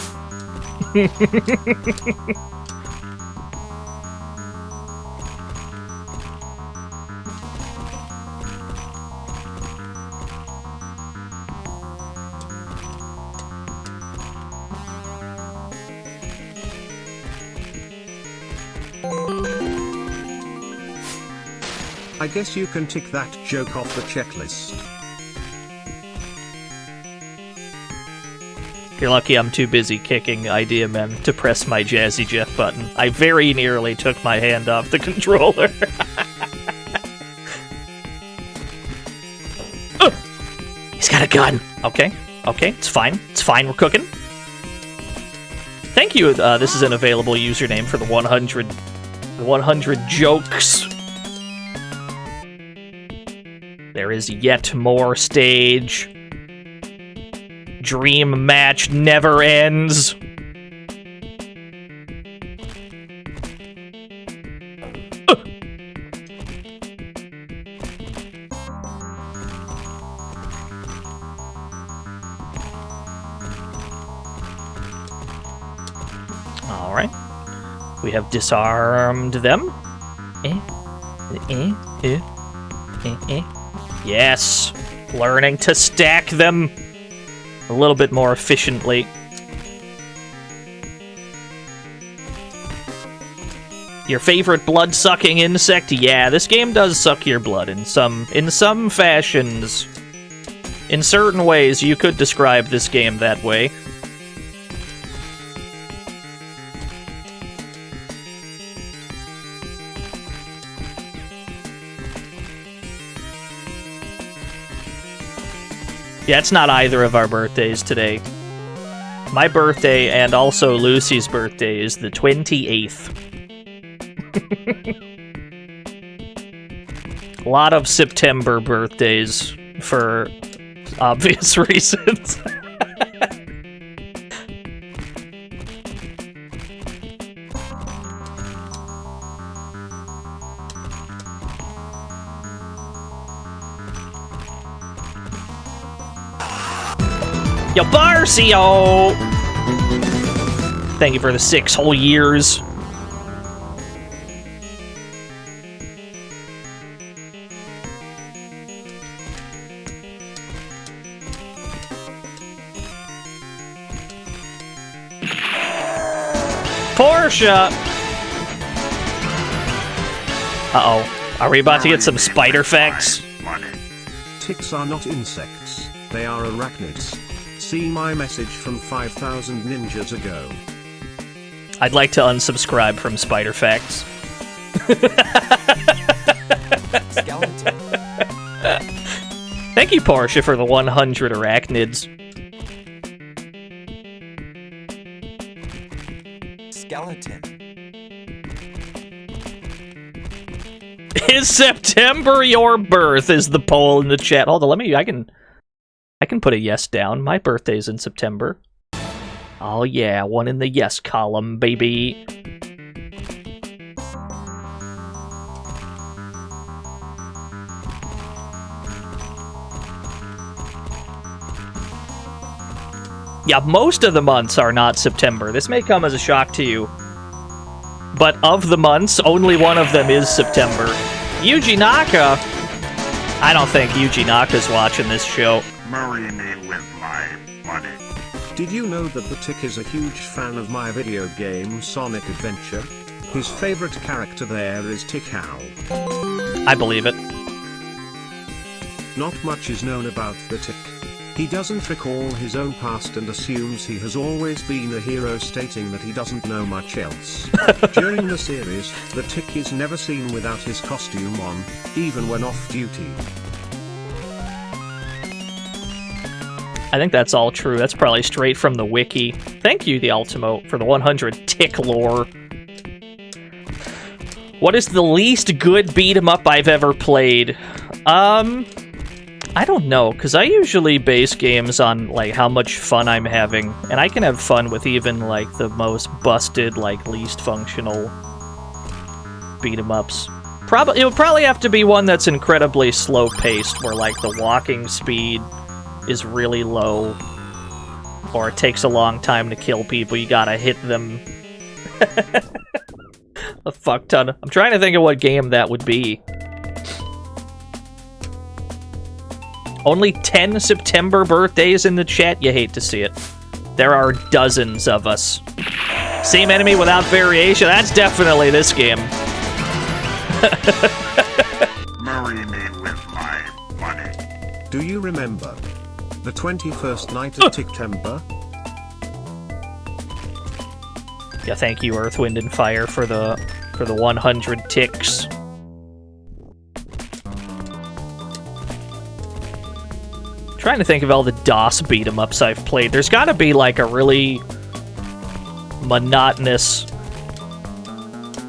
I guess you can tick that joke off the checklist. You're lucky I'm too busy kicking Idea Men to press my Jazzy Jeff button. I very nearly took my hand off the controller. He's got a gun. Okay, it's fine. It's fine, we're cooking. Thank you, this is an available username for the 100 jokes. There is yet more stage. Dream match never ends. All right. We have disarmed them. Yes. Learning to stack them a little bit more efficiently. Your favorite blood-sucking insect? Yeah, this game does suck your blood in some fashions. In certain ways, you could describe this game that way. Yeah, it's not either of our birthdays today. My birthday and also Lucy's birthday is the 28th. A lot of September birthdays for obvious reasons. Yo, Barcio! Thank you for the 6 whole years. Porsche! Uh-oh. Are we about to get some spider facts? Ticks are not insects, they are arachnids. See my message from 5,000 ninjas ago. I'd like to unsubscribe from Spider Facts. Skeleton. Thank you, Porsche, for the 100 arachnids. Skeleton. Is September your birth? Is the poll in the chat. Hold on, I can put a yes down. My birthday's in September. Oh yeah, one in the yes column, baby. Yeah, most of the months are not September. This may come as a shock to you. But of the months, only one of them is September. Yuji Naka! I don't think Yuji Naka's watching this show. Marry me with my money. Did you know that the Tick is a huge fan of my video game Sonic Adventure? His favorite character there is Tick Owl. I believe it. Not much is known about the Tick. He doesn't recall his own past and assumes he has always been a hero, stating that he doesn't know much else. During the series, the Tick is never seen without his costume on, even when off duty. I think that's all true. That's probably straight from the wiki. Thank you, the Ultimo, for the 100 Tick lore. What is the least good beat-em-up I've ever played? I don't know, because I usually base games on, like, how much fun I'm having, and I can have fun with even, like, the most busted, like, least functional beat-em-ups. It would probably have to be one that's incredibly slow-paced, where, like, the walking speed is really low, or it takes a long time to kill people, you gotta hit them a fuck ton. I'm trying to think of what game that would be. Only 10 September birthdays in the chat? You hate to see it. There are dozens of us. Same enemy without variation? That's definitely this game. Marry me with my money. Do you remember the 21st night of September? Yeah, thank you, Earth, Wind, and Fire, for the 100 ticks. Trying to think of all the DOS beat-em-ups I've played. There's gotta be, like, a really monotonous...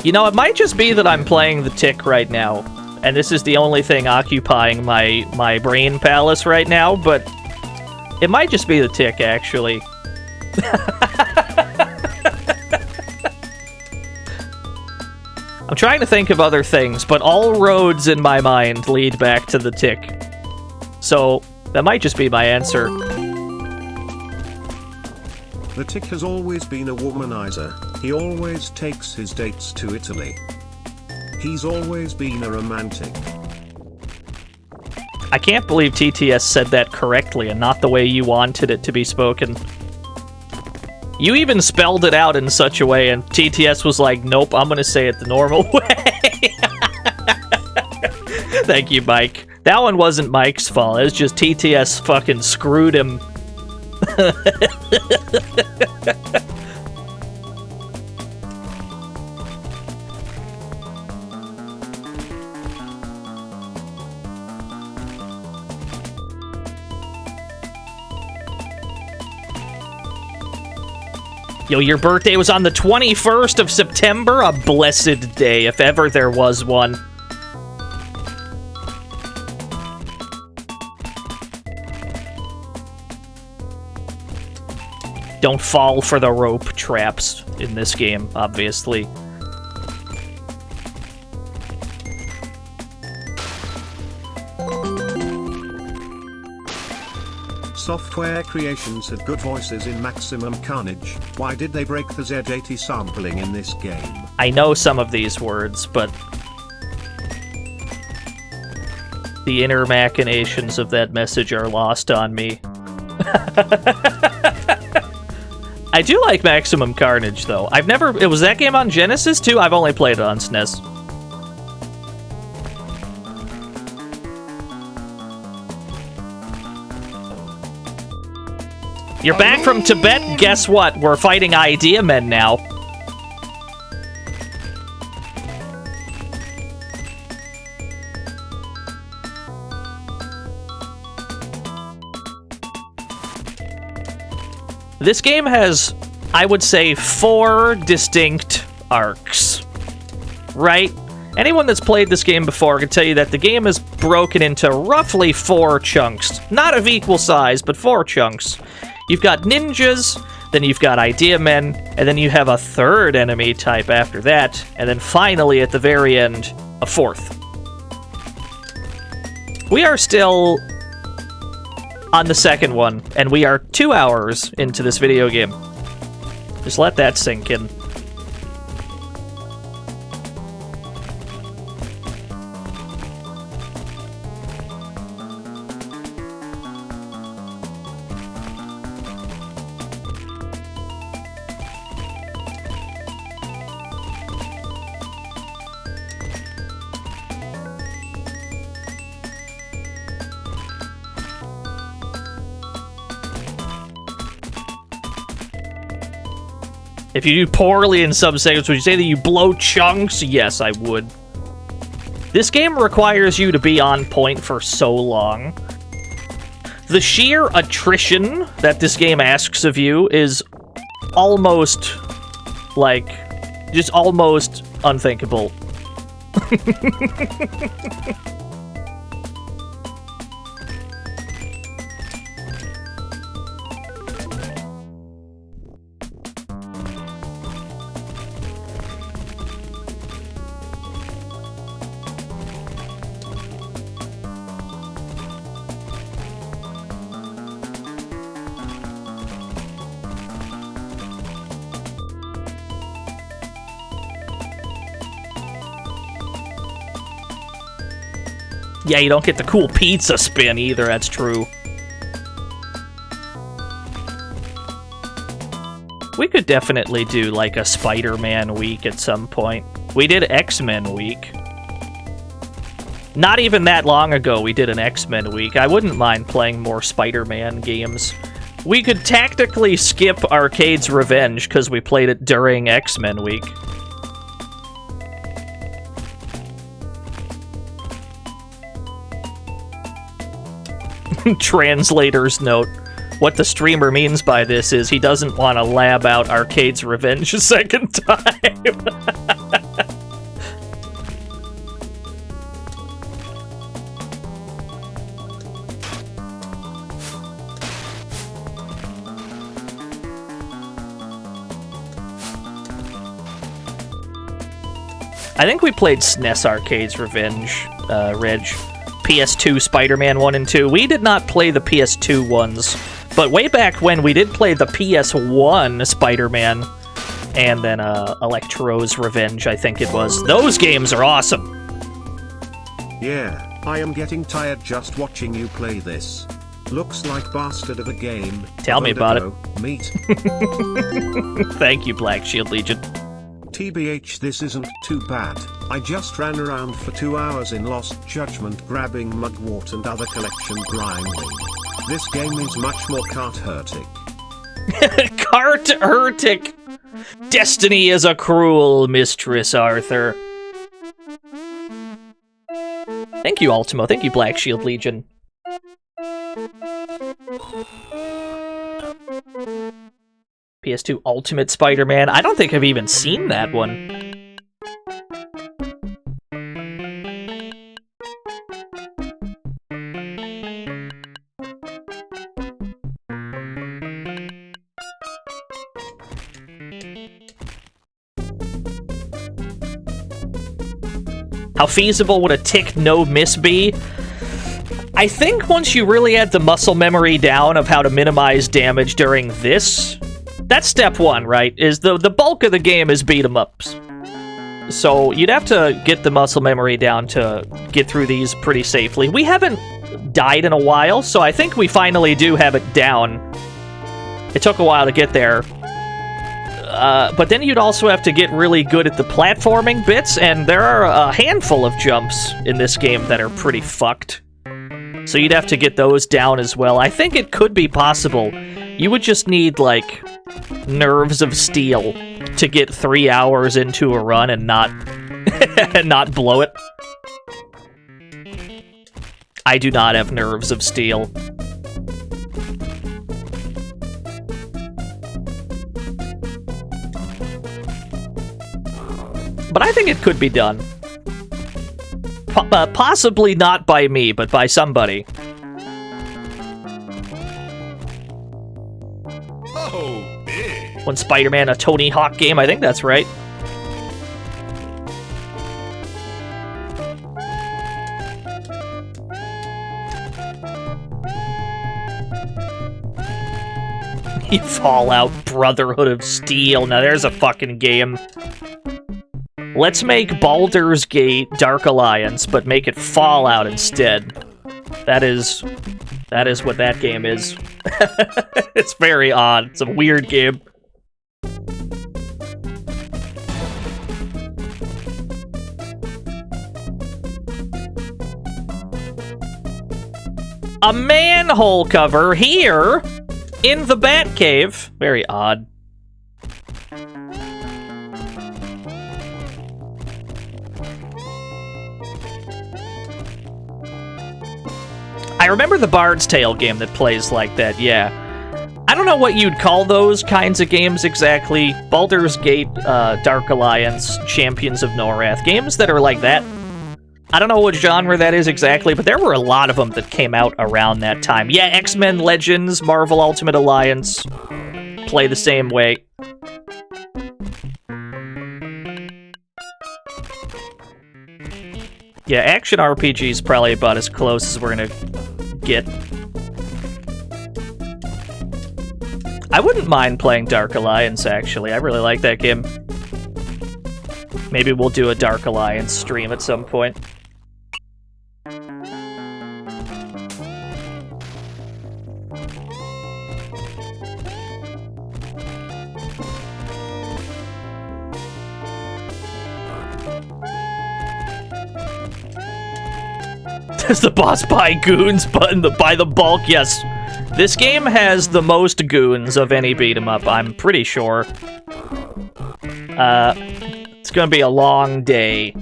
You know, it might just be that I'm playing the Tick right now, and this is the only thing occupying my brain palace right now, but it might just be the Tick, actually. I'm trying to think of other things, but all roads in my mind lead back to the Tick. So, that might just be my answer. The Tick has always been a womanizer. He always takes his dates to Italy. He's always been a romantic. I can't believe TTS said that correctly and not the way you wanted it to be spoken. You even spelled it out in such a way, and TTS was like, nope, I'm gonna say it the normal way. Thank you, Mike. That one wasn't Mike's fault, it was just TTS fucking screwed him. Yo, your birthday was on the 21st of September? A blessed day, if ever there was one. Don't fall for the rope traps in this game, obviously. Software Creations had good voices in Maximum Carnage. Why did they break the Z80 sampling in this game? I know some of these words, but the inner machinations of that message are lost on me. I do like Maximum Carnage, though. I've never... Was that game on Genesis, too? I've only played it on SNES. You're back from Tibet? Guess what? We're fighting Idea Men now. This game has, I would say, 4 distinct arcs, right? Anyone that's played this game before can tell you that the game is broken into roughly 4 chunks. Not of equal size, but 4 chunks. You've got ninjas, then you've got Idea Men, and then you have a 3rd enemy type after that, and then finally, at the very end, a 4th. We are still on the 2nd one, and we are 2 hours into this video game. Just let that sink in. If you do poorly in some segments, would you say that you blow chunks? Yes, I would. This game requires you to be on point for so long. The sheer attrition that this game asks of you is almost, like, just almost unthinkable. Yeah, you don't get the cool pizza spin either, that's true. We could definitely do, like, a Spider-Man week at some point. We did X-Men week. Not even that long ago, we did an X-Men week. I wouldn't mind playing more Spider-Man games. We could tactically skip Arcade's Revenge, because we played it during X-Men week. Translator's note. What the streamer means by this is he doesn't want to lab out Arcade's Revenge a second time. I think we played SNES Arcade's Revenge, Reg. PS2 Spider-Man 1 and 2. We did not play the PS2 ones, but way back when we did play the PS1 Spider-Man, and then Electro's Revenge, I think it was. Those games are awesome. Yeah, I am getting tired just watching you play this. Looks like bastard of a game. Tell me about it. Meat. Thank you, Black Shield Legion. TBH, this isn't too bad. I just ran around for 2 hours in Lost Judgment grabbing mugwort and other collection grinding. This game is much more cart-hurtic. Cart-hurtic! Destiny is a cruel mistress, Arthur. Thank you, Ultimo. Thank you, Black Shield Legion. PS2 Ultimate Spider-Man. I don't think I've even seen that one. How feasible would a tick no miss be? I think once you really had the muscle memory down of how to minimize damage during this, that's step one, right? Is the bulk of the game is beat 'em ups. So you'd have to get the muscle memory down to get through these pretty safely. We haven't died in a while, so I think we finally do have it down. It took a while to get there. But then you'd also have to get really good at the platforming bits, and there are a handful of jumps in this game that are pretty fucked. So you'd have to get those down as well. I think it could be possible. You would just need, like, nerves of steel to get 3 hours into a run and not and not blow it. I do not have nerves of steel. But I think it could be done. Possibly not by me, but by somebody. Oh, big. When Spider-Man, a Tony Hawk game, I think that's right. Fallout Brotherhood of Steel. Now there's a fucking game. Let's make Baldur's Gate Dark Alliance, but make it Fallout instead. That is what that game is. It's very odd. It's a weird game. A manhole cover here in the Batcave. Very odd. I remember the Bard's Tale game that plays like that, yeah. I don't know what you'd call those kinds of games exactly. Baldur's Gate, Dark Alliance, Champions of Norath. Games that are like that. I don't know what genre that is exactly, but there were a lot of them that came out around that time. Yeah, X-Men Legends, Marvel Ultimate Alliance play the same way. Yeah, action RPG is probably about as close as we're gonna get. I wouldn't mind playing Dark Alliance, actually. I really like that game. Maybe we'll do a Dark Alliance stream at some point. Does the boss buy goons by the bulk? Yes. This game has the most goons of any beat 'em up, I'm pretty sure. It's gonna be a long day.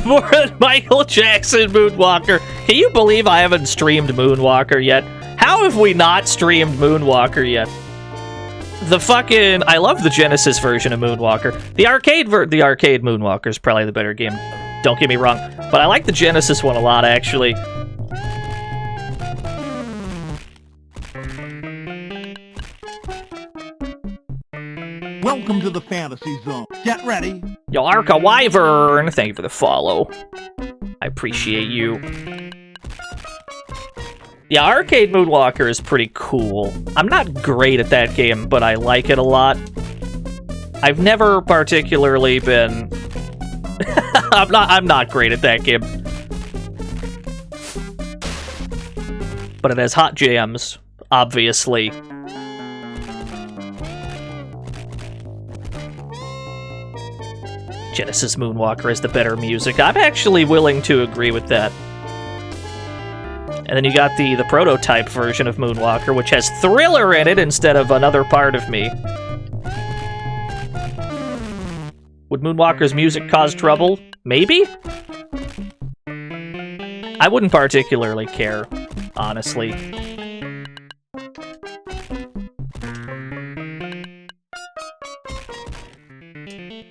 More Michael Jackson Moonwalker. Can you believe I haven't streamed Moonwalker yet? How have we not streamed Moonwalker yet? I love the Genesis version of Moonwalker. The arcade Moonwalker is probably the better game. Don't get me wrong, but I like the Genesis one a lot, actually. Welcome to the fantasy zone. Get ready. Yo, Arca Wyvern, thank you for the follow. I appreciate you. Yeah, Arcade Moonwalker is pretty cool. I'm not great at that game, but I like it a lot. I've never particularly been... I'm not great at that game. But it has hot jams, obviously. Genesis Moonwalker is the better music. I'm actually willing to agree with that. And then you got the prototype version of Moonwalker, which has Thriller in it instead of Another Part of Me. Would Moonwalker's music cause trouble? Maybe? I wouldn't particularly care, honestly.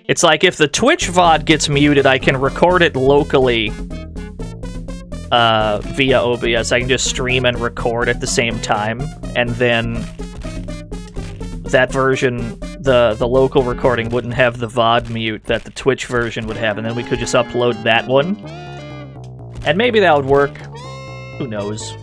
It's like if the Twitch VOD gets muted, I can record it locally via OBS. I can just stream and record at the same time, and then that version, the local recording, wouldn't have the VOD mute that the Twitch version would have, and then we could just upload that one. And maybe that would work. Who knows?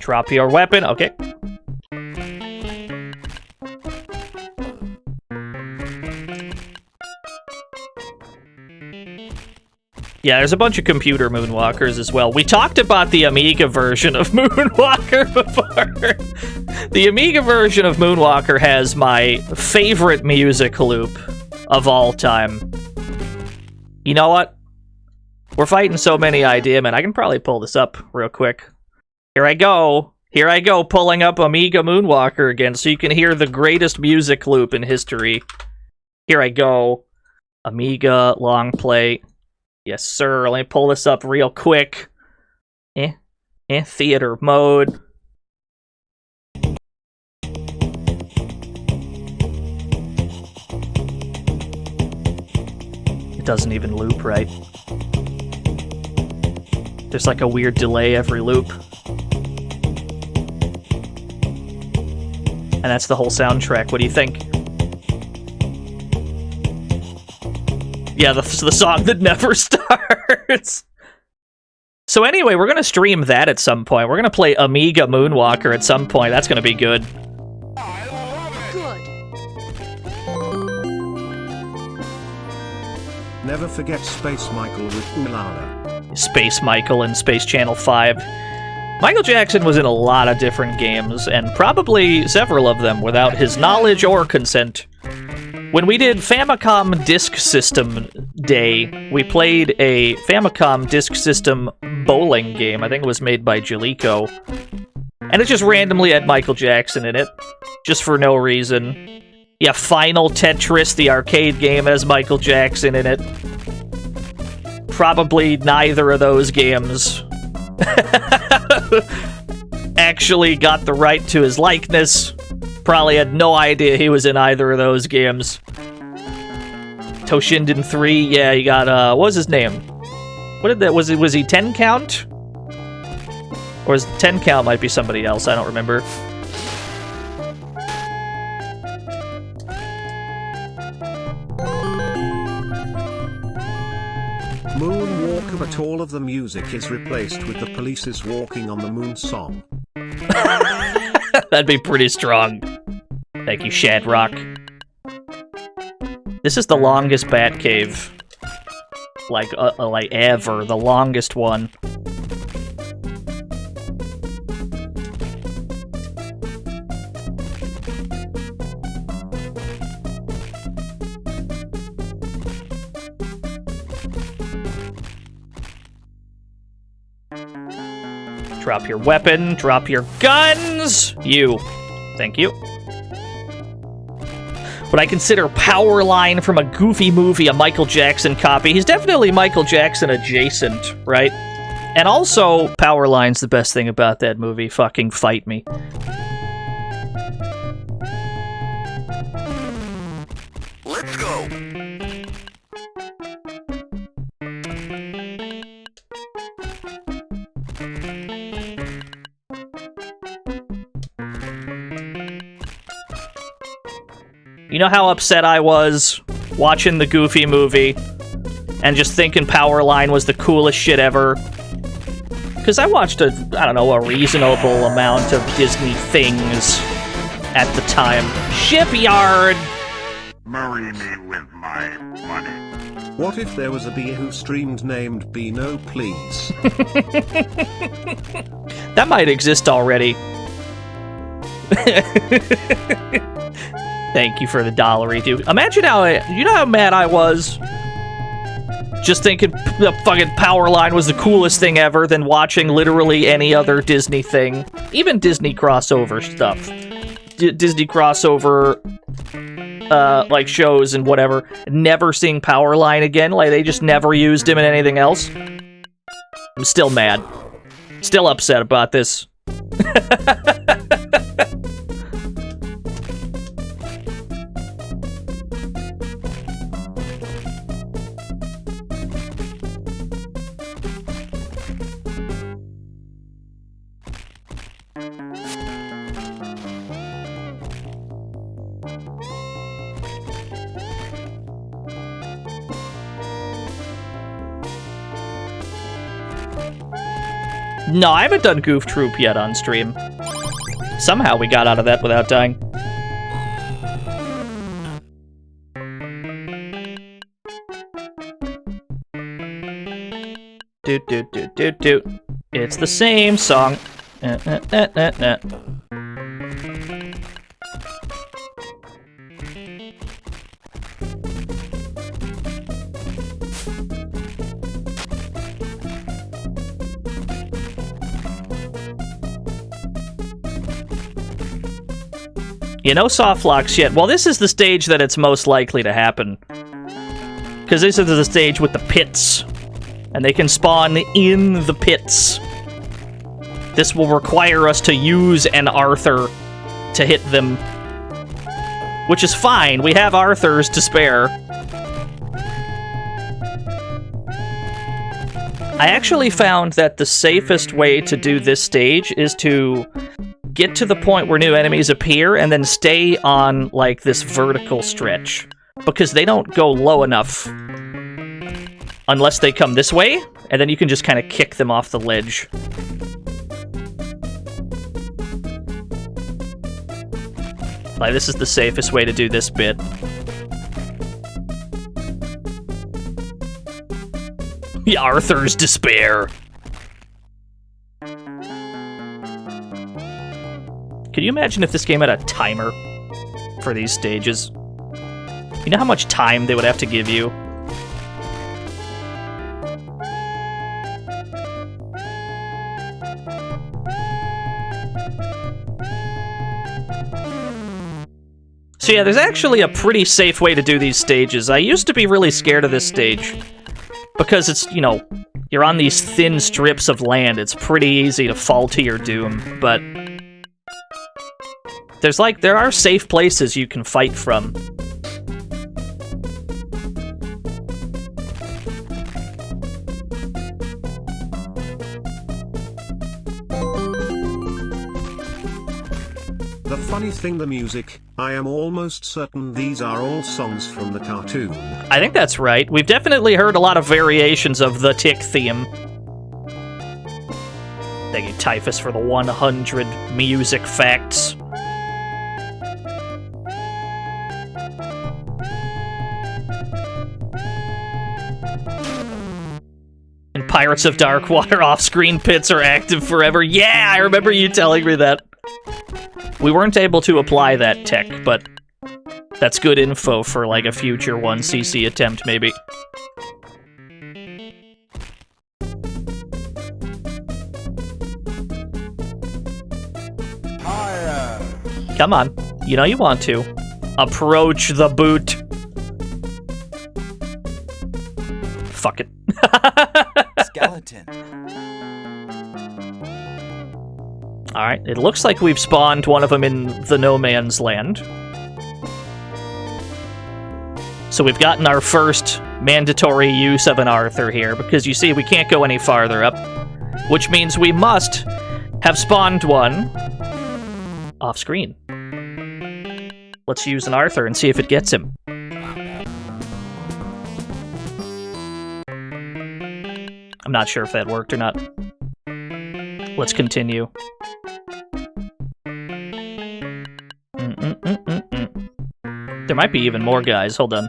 Drop your weapon. Okay. Yeah, there's a bunch of computer Moonwalkers as well. We talked about the Amiga version of Moonwalker before. The Amiga version of Moonwalker has my favorite music loop of all time. You know what? We're fighting so many idea men. I can probably pull this up real quick. Here I go. Here I go, pulling up Amiga Moonwalker again so you can hear the greatest music loop in history. Here I go. Amiga long play. Yes, sir. Let me pull this up real quick. Theater mode. It doesn't even loop right. There's like a weird delay every loop. And that's the whole soundtrack. What do you think? Yeah, the song that never starts. So anyway, we're going to stream that at some point. We're going to play Amiga Moonwalker at some point. That's going to be good. Never forget Space Michael with Ulala. Space Michael and Space Channel 5. Michael Jackson was in a lot of different games, and probably several of them without his knowledge or consent. When we did Famicom Disk System Day, we played a Famicom Disk System bowling game. I think it was made by Jalico. And it just randomly had Michael Jackson in it, just for no reason. Yeah, Final Tetris, the arcade game, has Michael Jackson in it. Probably neither of those games actually got the right to his likeness. Probably had no idea he was in either of those games. Toshinden 3, yeah, you got, what was his name? What did that, was he 10 count? Or is 10 count might be somebody else, I don't remember. Moonwalker, but all of the music is replaced with the Police's Walking on the Moon song. That'd be pretty strong. Thank you, Shadrock. This is the longest bat cave. Like ever. The longest one. Drop your weapon, drop your guns! You. Thank you. What I consider Powerline from a Goofy movie, a Michael Jackson copy. He's definitely Michael Jackson adjacent, right? And also, Powerline's the best thing about that movie. Fucking fight me. Let's go. You know how upset I was watching the Goofy movie and just thinking Powerline was the coolest shit ever? Because I watched a reasonable amount of Disney things at the time. Shipyard! Marry me with my money. What if there was a bee who streamed named Beano, please? That might exist already. Thank you for the dollary, dude. Imagine you know how mad I was? Just thinking the fucking Powerline was the coolest thing ever than watching literally any other Disney thing. Even Disney crossover stuff. Disney crossover, like, shows and whatever. Never seeing Powerline again. Like, they just never used him in anything else. I'm still mad. Still upset about this. No, I haven't done Goof Troop yet on stream. Somehow we got out of that without dying. Doot doot doot doot doot. It's the same song. You know Softlocks yet? Well, this is the stage that it's most likely to happen. Because this is the stage with the pits. And they can spawn in the pits. This will require us to use an Arthur to hit them. Which is fine, we have Arthurs to spare. I actually found that the safest way to do this stage is to get to the point where new enemies appear and then stay on, like, this vertical stretch. Because they don't go low enough unless they come this way, and then you can just kind of kick them off the ledge. Like, this is the safest way to do this bit. Yeah, Arthur's despair. Can you imagine if this game had a timer for these stages? You know how much time they would have to give you? So yeah, there's actually a pretty safe way to do these stages. I used to be really scared of this stage. Because it's, you know, you're on these thin strips of land. It's pretty easy to fall to your doom, but there are safe places you can fight from. Funny thing, the music, I am almost certain these are all songs from the cartoon. I think that's right. We've definitely heard a lot of variations of the Tick theme. Thank you, Typhus, for the 100 music facts. And Pirates of Darkwater off-screen pits are active forever. Yeah, I remember you telling me that. We weren't able to apply that tech, but that's good info for, like, a future 1cc attempt, maybe. Come on. You know you want to. Approach the boot. Fuck it. Skeleton. Alright, it looks like we've spawned one of them in the No Man's Land. So we've gotten our first mandatory use of an Arthur here, because you see, we can't go any farther up. Which means we must have spawned one off screen. Let's use an Arthur and see if it gets him. I'm not sure if that worked or not. Let's continue. There might be even more guys. Hold on.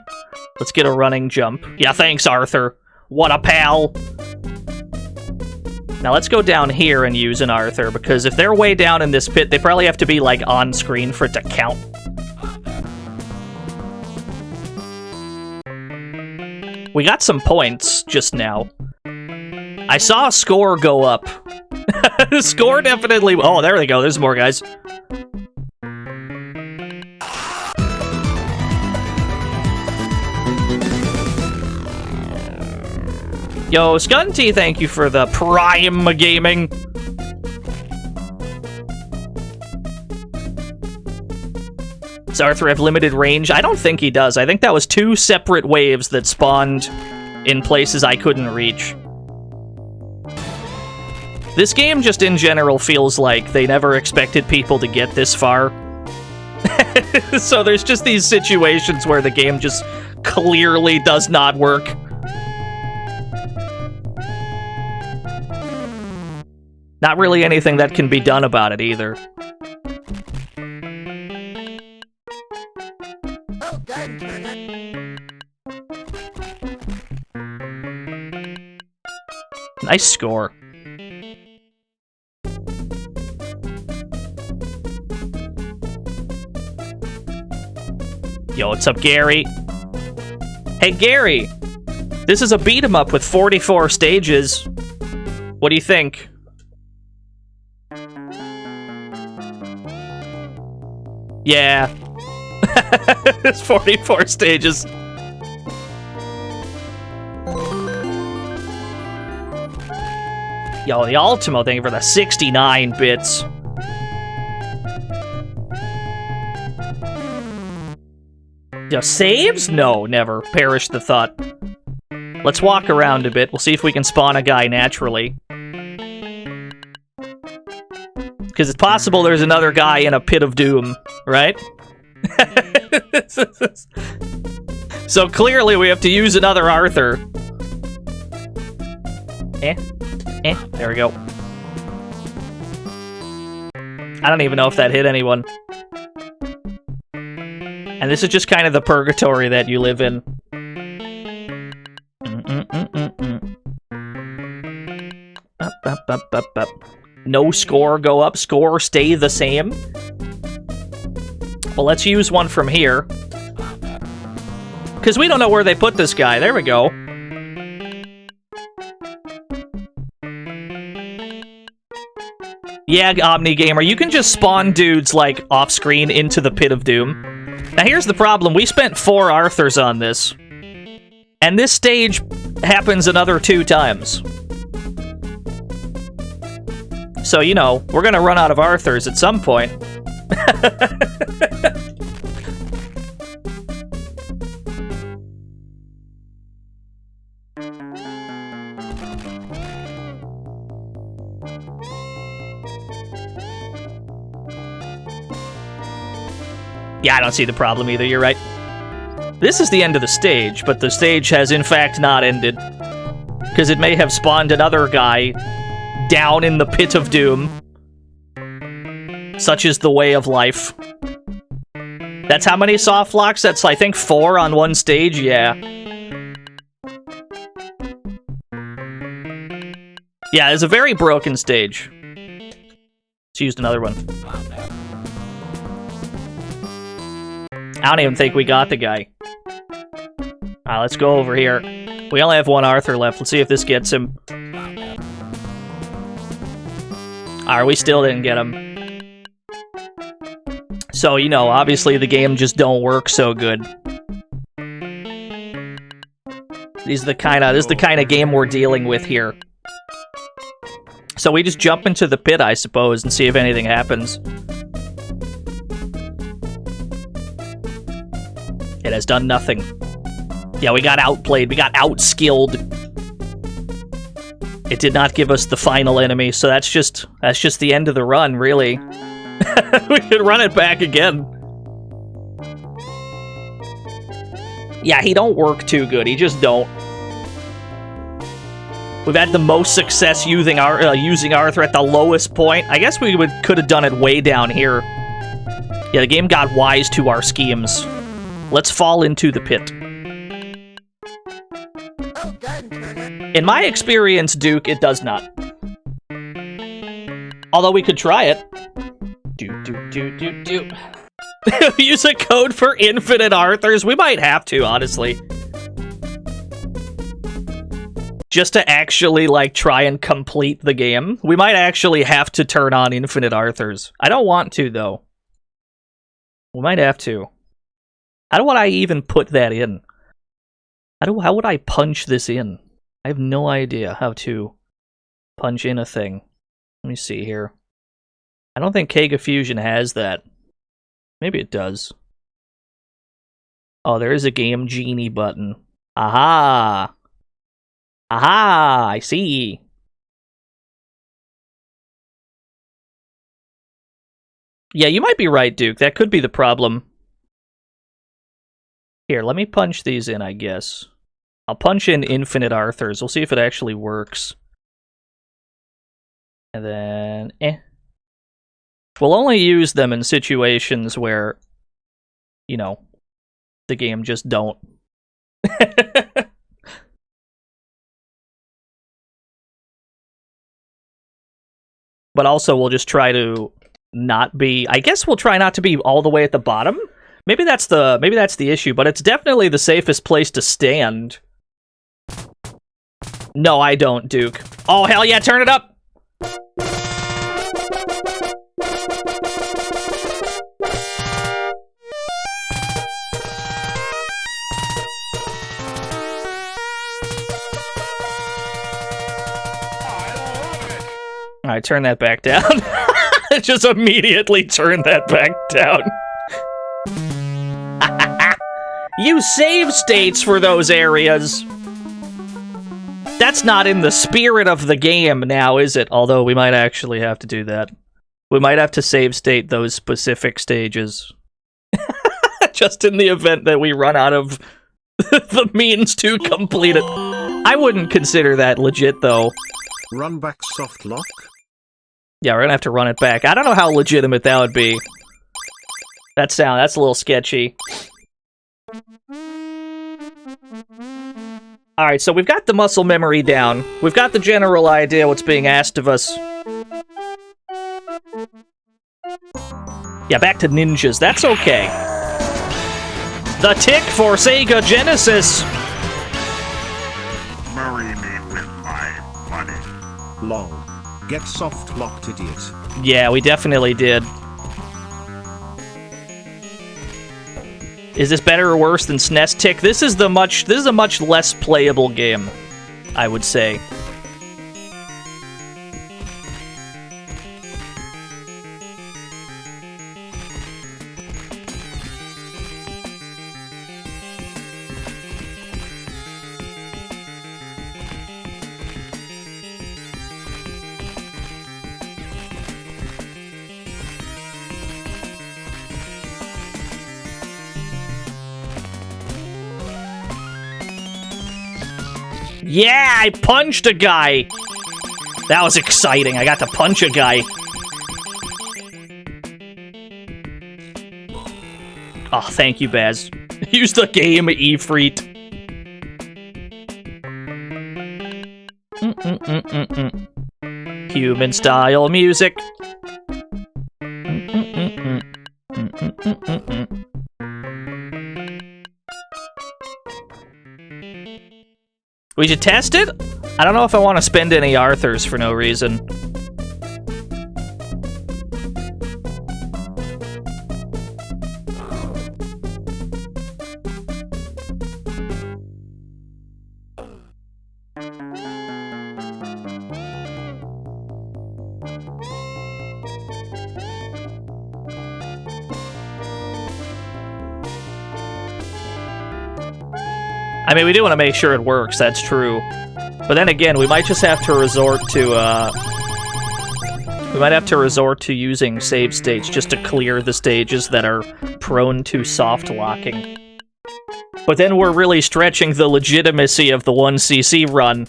Let's get a running jump. Yeah, thanks, Arthur. What a pal. Now let's go down here and use an Arthur, because if they're way down in this pit, they probably have to be, like, on screen for it to count. We got some points just now. I saw a score go up. Score definitely... Oh, there they go. There's more guys. Yo, Skunty, thank you for the Prime Gaming. Does Arthur have limited range? I don't think he does. I think that was 2 separate waves that spawned in places I couldn't reach. This game just in general feels like they never expected people to get this far. So there's just these situations where the game just clearly does not work. Not really anything that can be done about it either. Nice score. Yo, what's up, Gary? Hey, Gary! This is a beat-em-up with 44 stages. What do you think? Yeah. It's 44 stages. Yo, the Ultimo thing for the 69 bits. Yo, saves? No, never. Perish the thought. Let's walk around a bit. We'll see if we can spawn a guy naturally. Because it's possible there's another guy in a pit of doom, right? So clearly we have to use another Arthur. There we go. I don't even know if that hit anyone. And this is just kind of the purgatory that you live in. Up. No score go up, score stay the same. Well, let's use one from here. Because we don't know where they put this guy. There we go. Yeah, Omni Gamer, you can just spawn dudes, like, off-screen into the Pit of Doom. Now, here's the problem. We spent 4 Arthurs on this. And this stage happens another 2 times. So, you know, we're gonna run out of Arthurs at some point. Yeah, I don't see the problem either, you're right. This is the end of the stage, but the stage has in fact not ended. Because it may have spawned another guy down in the pit of doom. Such is the way of life. That's how many soft locks? That's, I think, 4 on one stage? Yeah. Yeah, it's a very broken stage. Let's use another one. I don't even think we got the guy. Alright, let's go over here. We only have one Arthur left. Let's see if this gets him. Alright, we still didn't get him. So, you know, obviously the game just don't work so good. This is the kind of game we're dealing with here. So we just jump into the pit, I suppose, and see if anything happens. It has done nothing. Yeah, we got outplayed. We got outskilled. It did not give us the final enemy, so that's just the end of the run, really. We could run it back again. Yeah, he don't work too good. He just don't. We've had the most success using Arthur at the lowest point. I guess we could have done it way down here. Yeah, the game got wise to our schemes. Let's fall into the pit. In my experience, Duke, it does not. Although we could try it. Use a code for infinite Arthurs. We might have to, honestly. Just to actually, like, try and complete the game. We might actually have to turn on infinite Arthurs. I don't want to, though. We might have to. How would I even put that in? How would I punch this in? I have no idea how to punch in a thing. Let me see here. I don't think Kega Fusion has that. Maybe it does. Oh, there is a Game Genie button. Aha! Aha! I see. Yeah, you might be right, Duke. That could be the problem. Here, let me punch these in, I guess. I'll punch in infinite Arthurs. We'll see if it actually works. And then, We'll only use them in situations where, you know, the game just don't. But also, we'll just try to not be... I guess we'll try not to be all the way at the bottom. Maybe that's the issue, but it's definitely the safest place to stand. No, I don't, Duke. Oh, hell yeah, turn it up! Alright, turn that back down. Just immediately turn that back down. You save states for those areas. That's not in the spirit of the game now, is it? Although we might actually have to do that. We might have to save state those specific stages. Just in the event that we run out of the means to complete it. I wouldn't consider that legit, though. Run back soft lock? Yeah, we're gonna have to run it back. I don't know how legitimate that would be. That's a little sketchy. Alright, so we've got the muscle memory down. We've got the general idea what's being asked of us. Yeah, back to ninjas. That's okay. The Tick for Sega Genesis. Marry me with my money. Lol. Get soft locked, idiot. Yeah, we definitely did. Is this better or worse than SNES Tick? This is a much less playable game, I would say. Yeah, I punched a guy! That was exciting. I got to punch a guy. Oh, thank you, Baz. Use the game, Efreet. Human style music. We should test it? I don't know if I want to spend any Arthurs for no reason. I mean, we do want to make sure it works, that's true. But then again, we might just have to resort to, we might have to resort to using save states just to clear the stages that are prone to soft locking. But then we're really stretching the legitimacy of the 1cc run.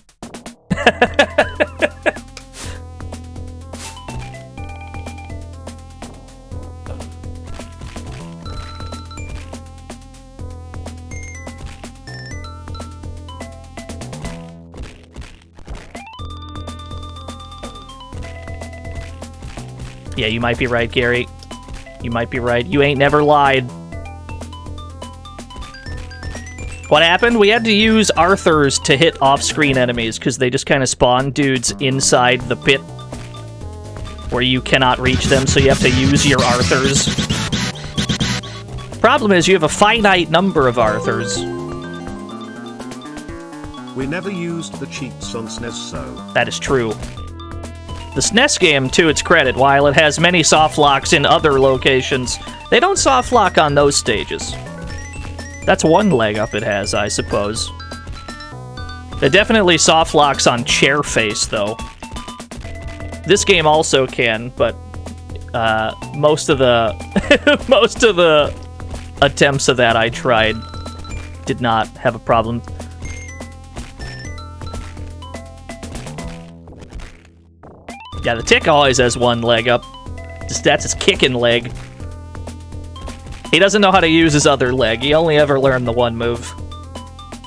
Yeah, you might be right, Gary. You might be right. You ain't never lied. What happened? We had to use Arthurs to hit off-screen enemies, because they just kind of spawn dudes inside the pit where you cannot reach them, so you have to use your Arthurs. Problem is, you have a finite number of Arthurs. We never used the cheats on SNES, so... That is true. The SNES game, to its credit, while it has many soft locks in other locations, they don't soft lock on those stages. That's one leg up it has, I suppose. It definitely soft locks on chair face, though. This game also can, but most of the most of the attempts of that I tried did not have a problem. Yeah, the Tick always has one leg up. That's his kicking leg. He doesn't know how to use his other leg. He only ever learned the one move.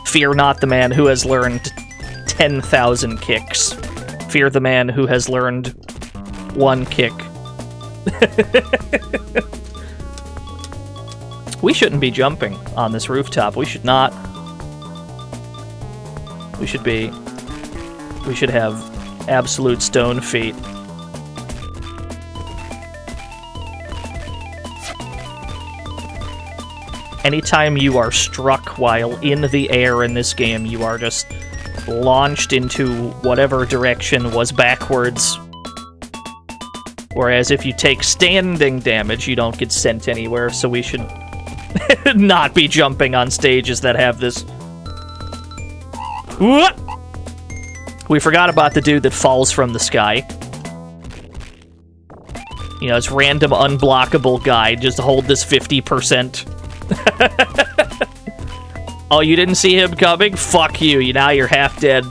Fear not the man who has learned 10,000 kicks. Fear the man who has learned one kick. We shouldn't be jumping on this rooftop. We should not. We should be... We should have absolute stone feet. Anytime you are struck while in the air in this game, you are just launched into whatever direction was backwards. Whereas if you take standing damage, you don't get sent anywhere, so we should not be jumping on stages that have this. What? We forgot about the dude that falls from the sky. You know, it's random unblockable guy. Just hold this 50%. Oh, you didn't see him coming? Fuck you. Now you're half dead.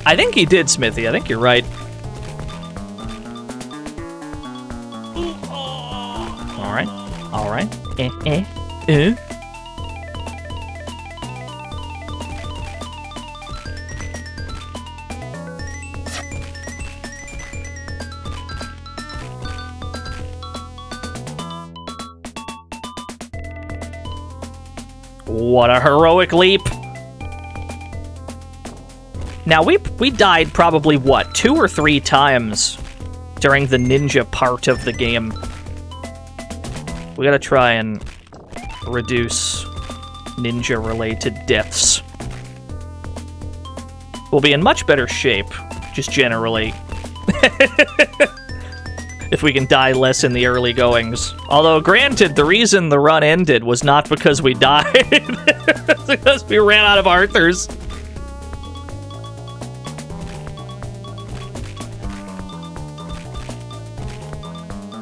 I think he did, Smithy. I think you're right. All right. What a heroic leap. Now, we died probably, what, 2 or 3 times during the ninja part of the game. We gotta try and reduce ninja-related deaths. We'll be in much better shape, just generally. If we can die less in the early goings. Although, granted, the reason the run ended was not because we died. It's because we ran out of Arthurs.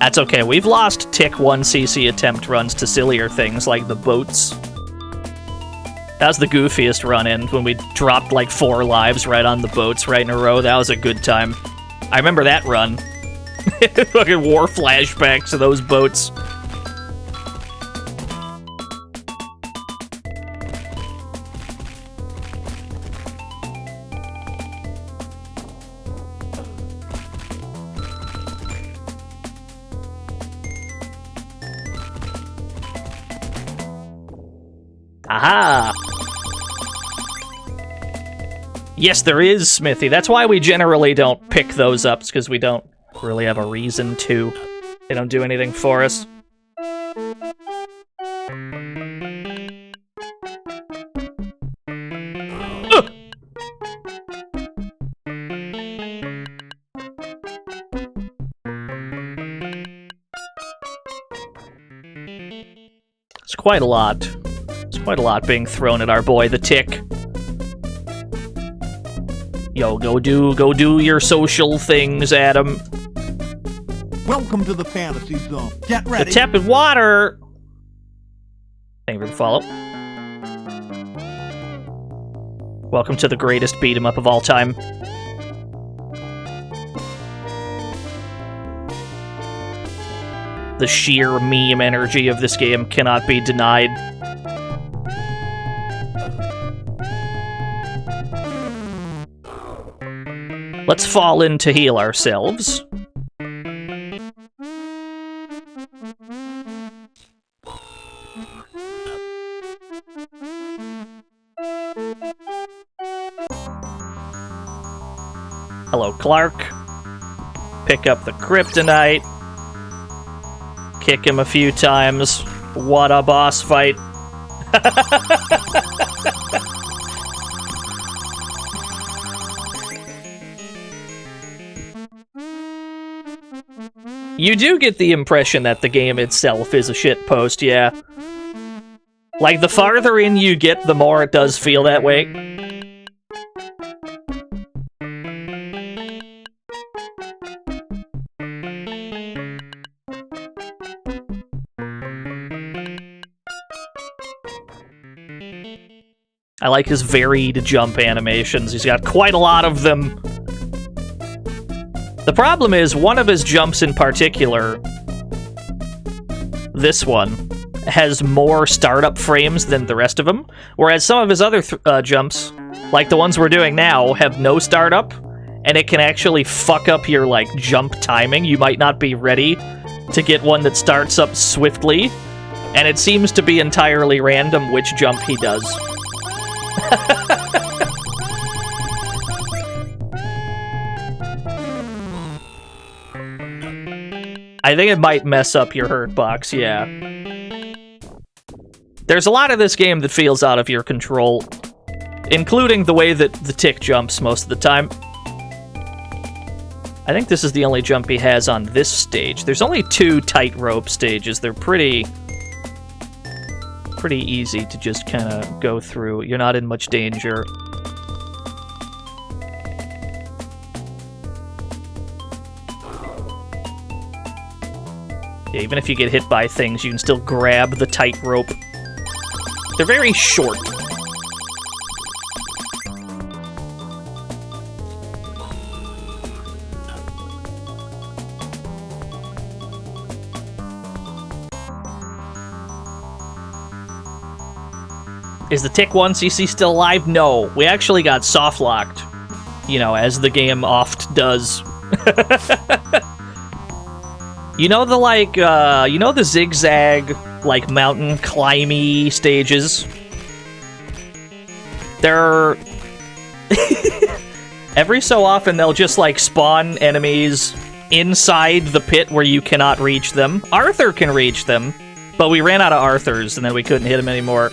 That's okay. We've lost Tick 1cc attempt runs to sillier things like the boats. That was the goofiest run-in when we dropped like 4 lives right on the boats right in a row. That was a good time. I remember that run. Fucking war flashbacks to those boats. Aha! Yes, there is, Smithy. That's why we generally don't pick those up, because we don't really have a reason to. They don't do anything for us. Ugh! It's quite a lot. It's quite a lot being thrown at our boy, the Tick. Yo, go do your social things, Adam. Welcome to the fantasy zone. Get ready. The tepid water! Thank you for the follow. Welcome to the greatest beat-em-up of all time. The sheer meme energy of this game cannot be denied. Let's fall in to heal ourselves. Hello, Clark. Pick up the kryptonite. Kick him a few times. What a boss fight. You do get the impression that the game itself is a shitpost, yeah. Like, the farther in you get, the more it does feel that way. I like his varied jump animations. He's got quite a lot of them. The problem is, one of his jumps in particular, this one, has more startup frames than the rest of them, whereas some of his other jumps, like the ones we're doing now, have no startup, and it can actually fuck up your, like, jump timing. You might not be ready to get one that starts up swiftly, and it seems to be entirely random which jump he does. I think it might mess up your hurt box, yeah. There's a lot of this game that feels out of your control, including the way that the Tick jumps most of the time. I think this is the only jump he has on this stage. There's only 2 tightrope stages. They're pretty easy to just kind of go through. You're not in much danger. Yeah, even if you get hit by things, you can still grab the tightrope. They're very short. Is the Tick 1cc still alive? No. We actually got soft-locked. You know, as the game oft does. You know the, like, you know the zigzag, like, mountain climby stages? They're... Every so often, they'll just, like, spawn enemies inside the pit where you cannot reach them. Arthur can reach them, but we ran out of Arthurs, and then we couldn't hit him anymore.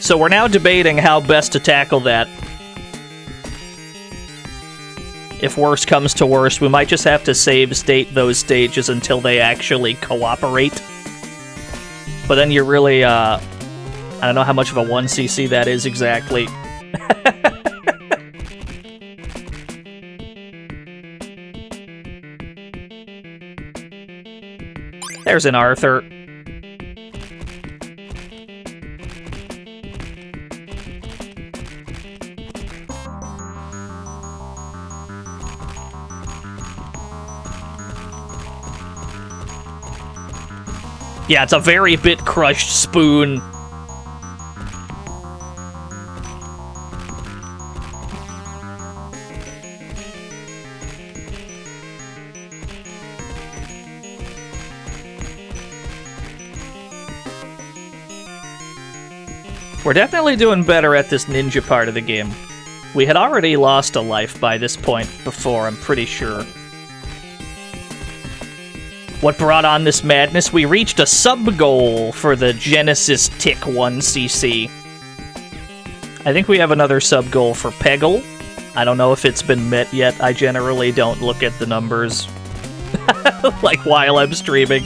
So we're now debating how best to tackle that. If worse comes to worse, we might just have to save state those stages until they actually cooperate. But then you're really, I don't know how much of a 1cc that is exactly. There's an Arthur. Yeah, it's a very bit crushed spoon. We're definitely doing better at this ninja part of the game. We had already lost a life by this point before, I'm pretty sure. What brought on this madness? We reached a sub-goal for the Genesis T1CC. I think we have another sub-goal for Peggle. I don't know if it's been met yet. I generally don't look at the numbers like while I'm streaming.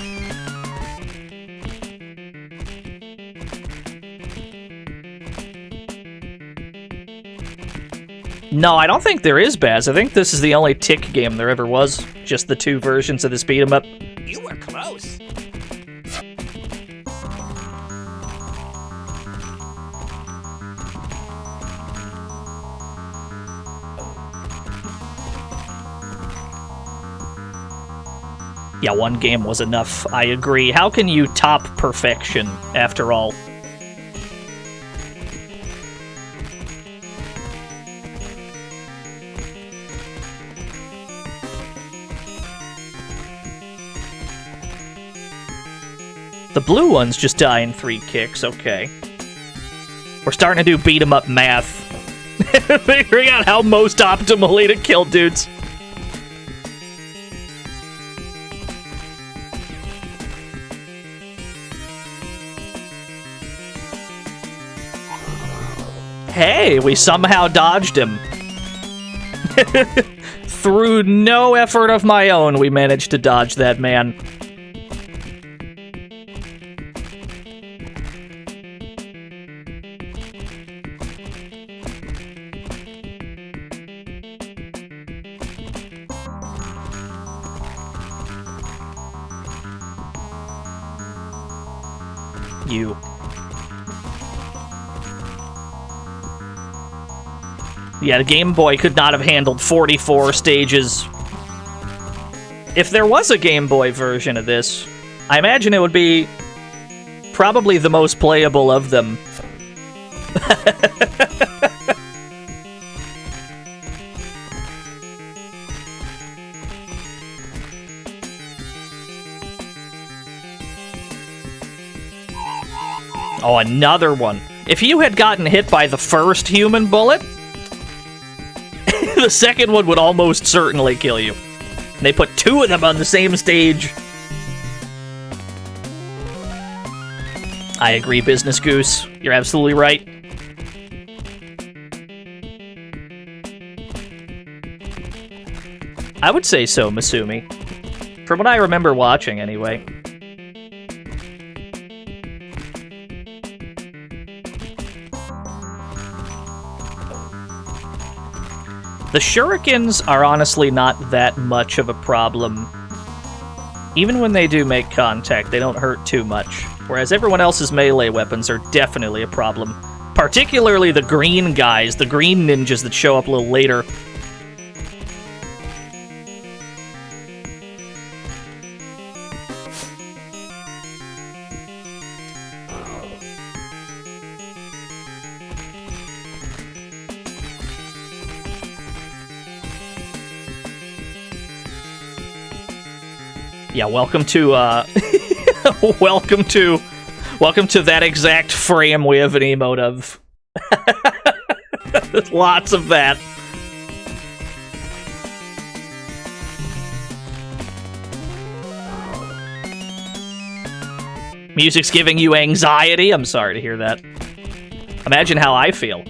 No, I don't think there is Baz. I think this is the only Tick game there ever was. Just the two versions of this beat 'em up. You were close. Yeah, one game was enough. I agree. How can you top perfection, after all? The blue ones just die in 3 kicks, okay. We're starting to do beat-em-up math. Figuring out how most optimally to kill dudes. Hey, we somehow dodged him. Through no effort of my own, we managed to dodge that man. You. Yeah, the Game Boy could not have handled 44 stages. If there was a Game Boy version of this, I imagine it would be probably the most playable of them. Oh, another one. If you had gotten hit by the first human bullet, the second one would almost certainly kill you. And they put 2 of them on the same stage. I agree, Business Goose. You're absolutely right. I would say so, Masumi. From what I remember watching, anyway. The shurikens are honestly not that much of a problem. Even when they do make contact, they don't hurt too much. Whereas everyone else's melee weapons are definitely a problem. Particularly the green guys, the green ninjas that show up a little later. Yeah, welcome to, welcome to that exact frame we have an emote of. Lots of that. Music's giving you anxiety? I'm sorry to hear that. Imagine how I feel.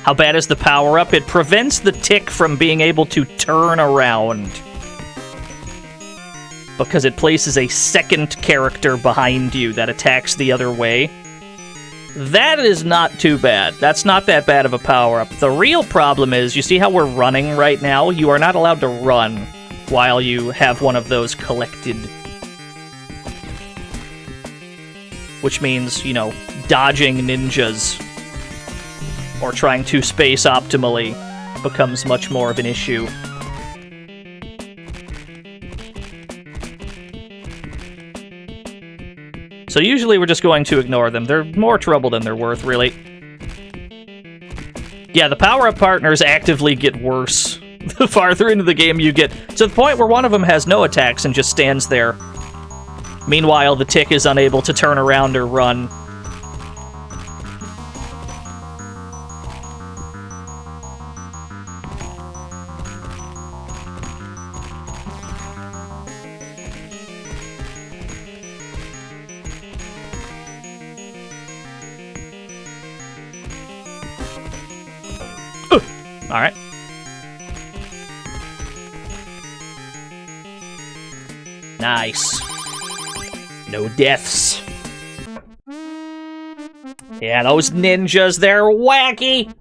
How bad is the power-up? It prevents the tick from being able to turn around. Because it places a second character behind you that attacks the other way. That is not too bad. That's not that bad of a power-up. The real problem is, you see how we're running right now? You are not allowed to run while you have one of those collected. Which means, you know, dodging ninjas or trying to space optimally becomes much more of an issue. So usually we're just going to ignore them. They're more trouble than they're worth, really. Yeah, the power-up partners actively get worse the farther into the game you get, to the point where one of them has no attacks and just stands there. Meanwhile, the tick is unable to turn around or run. Alright. Nice. No deaths. Yeah, those ninjas, they're wacky!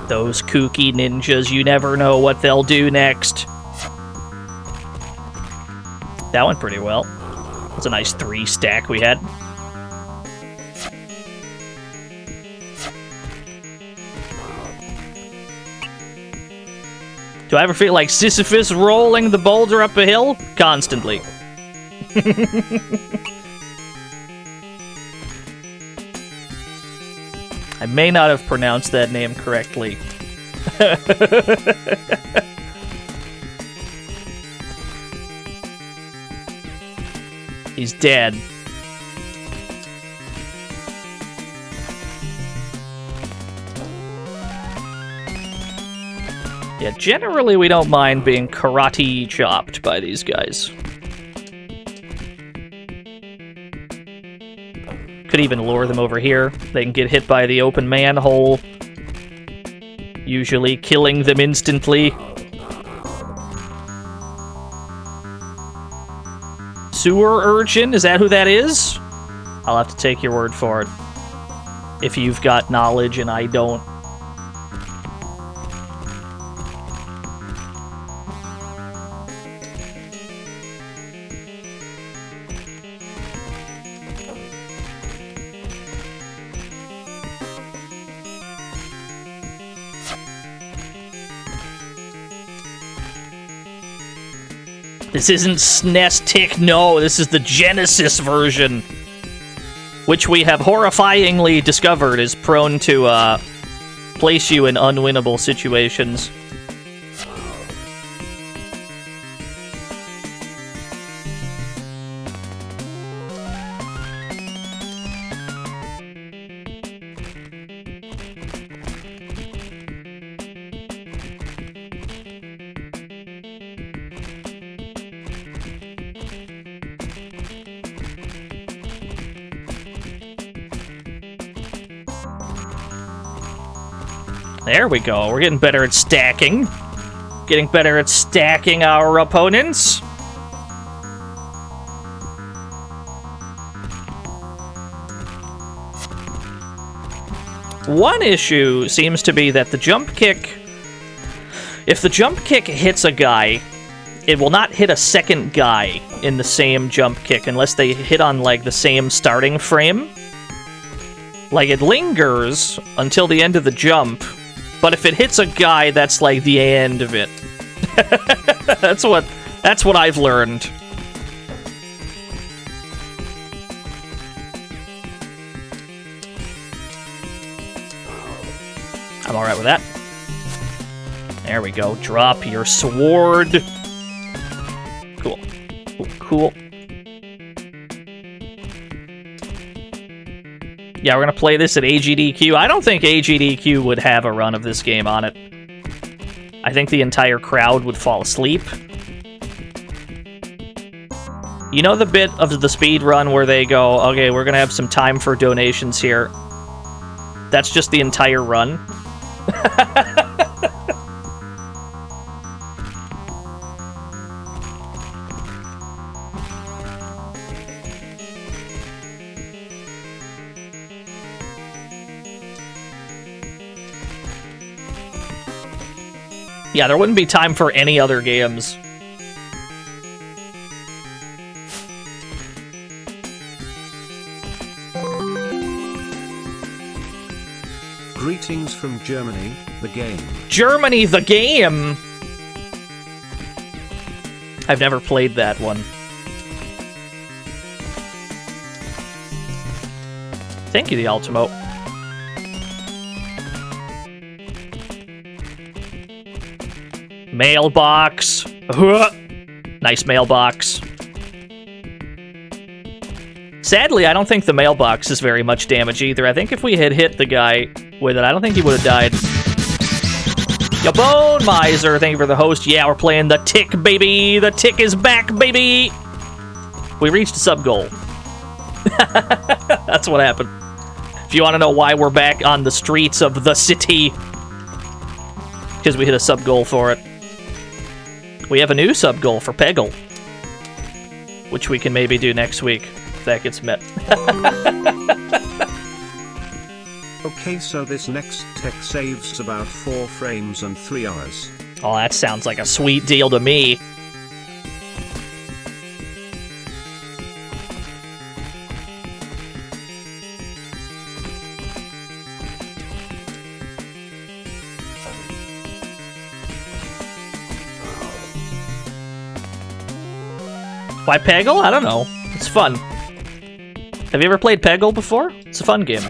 Those kooky ninjas, you never know what they'll do next. That went pretty well. That's a nice 3 stack we had. Do I ever feel like Sisyphus rolling the boulder up a hill? Constantly. I may not have pronounced that name correctly. He's dead. Yeah, generally we don't mind being karate chopped by these guys. Could even lure them over here. They can get hit by the open manhole, usually killing them instantly. Sewer urchin, is that who that is? I'll have to take your word for it. If you've got knowledge and I don't. This isn't SNES Tick, no, this is the Genesis version, which we have horrifyingly discovered is prone to place you in unwinnable situations. There we go. We're getting better at stacking. Getting better at stacking our opponents. One issue seems to be that the jump kick... If the jump kick hits a guy, it will not hit a second guy in the same jump kick unless they hit on, like, the same starting frame. Like, it lingers until the end of the jump, but if it hits a guy, that's like the end of it. That's what I've learned. I'm alright with that. There we go. Drop your sword. Cool. Cool. Yeah, we're gonna play this at AGDQ. I don't think AGDQ would have a run of this game on it. I think the entire crowd would fall asleep. You know the bit of the speed run where they go, okay, we're gonna have some time for donations here. That's just the entire run. Yeah, there wouldn't be time for any other games. Greetings from Germany, the game. Germany, the game! I've never played that one. Thank you, the Ultimo. Mailbox. Nice mailbox. Sadly, I don't think the mailbox is very much damage either. I think if we had hit the guy with it, I don't think he would have died. Ya Bone Miser, thank you for the host. Yeah, we're playing the Tick, baby. The Tick is back, baby. We reached a sub goal. That's what happened. If you want to know why we're back on the streets of the city, because we hit a sub goal for it. We have a new sub goal for Peggle, which we can maybe do next week if that gets met. Okay, so this next tech saves about 4 frames and 3 hours. Oh, that sounds like a sweet deal to me. Why Peggle? I don't know. It's fun. Have you ever played Peggle before? It's a fun game.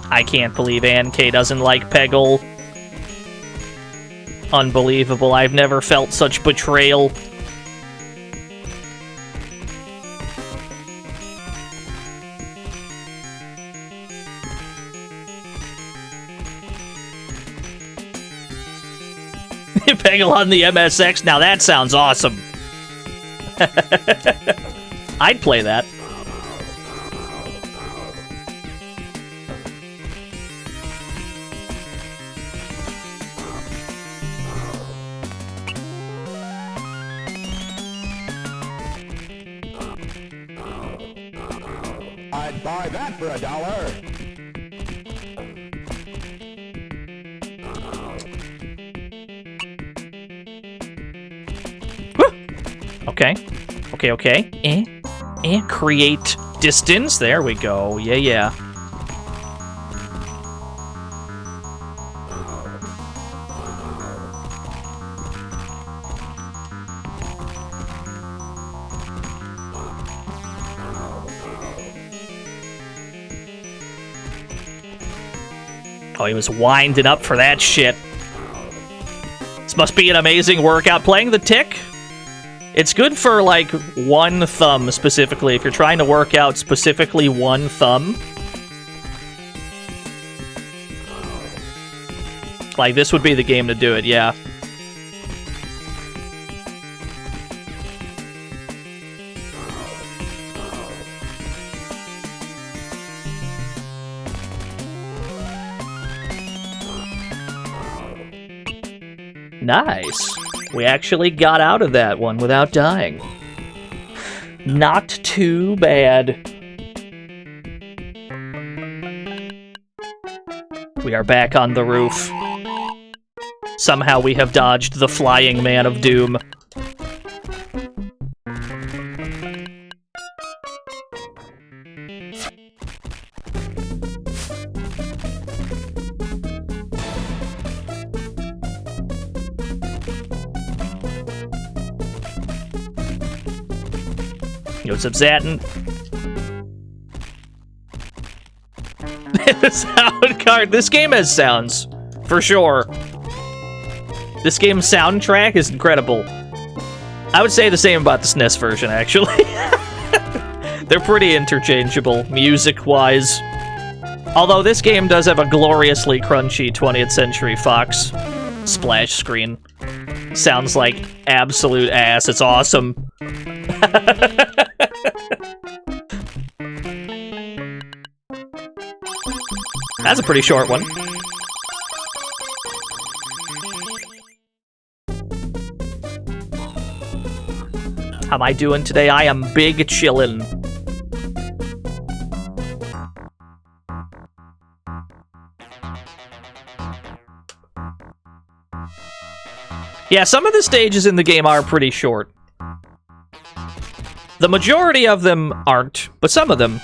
I can't believe Ann K doesn't like Peggle. Unbelievable. I've never felt such betrayal. Peggle on the MSX? Now that sounds awesome. I'd play that. I'd buy that for $1. Okay. Okay. Create distance. There we go. Yeah. Oh, he was winding up for that shit. This must be an amazing workout. Playing the Tick? It's good for, like, one thumb, specifically. If you're trying to work out specifically one thumb. Like, this would be the game to do it, yeah. Nice. We actually got out of that one without dying. Not too bad. We are back on the roof. Somehow we have dodged the flying man of doom. What's up, Zatin? The sound card. This game has sounds, for sure. This game's soundtrack is incredible. I would say the same about the SNES version, actually. They're pretty interchangeable, music-wise. Although this game does have a gloriously crunchy 20th Century Fox splash screen. Sounds like absolute ass. It's awesome. That's a pretty short one. How am I doing today? I am big chillin'. Yeah, some of the stages in the game are pretty short. The majority of them aren't, but some of them.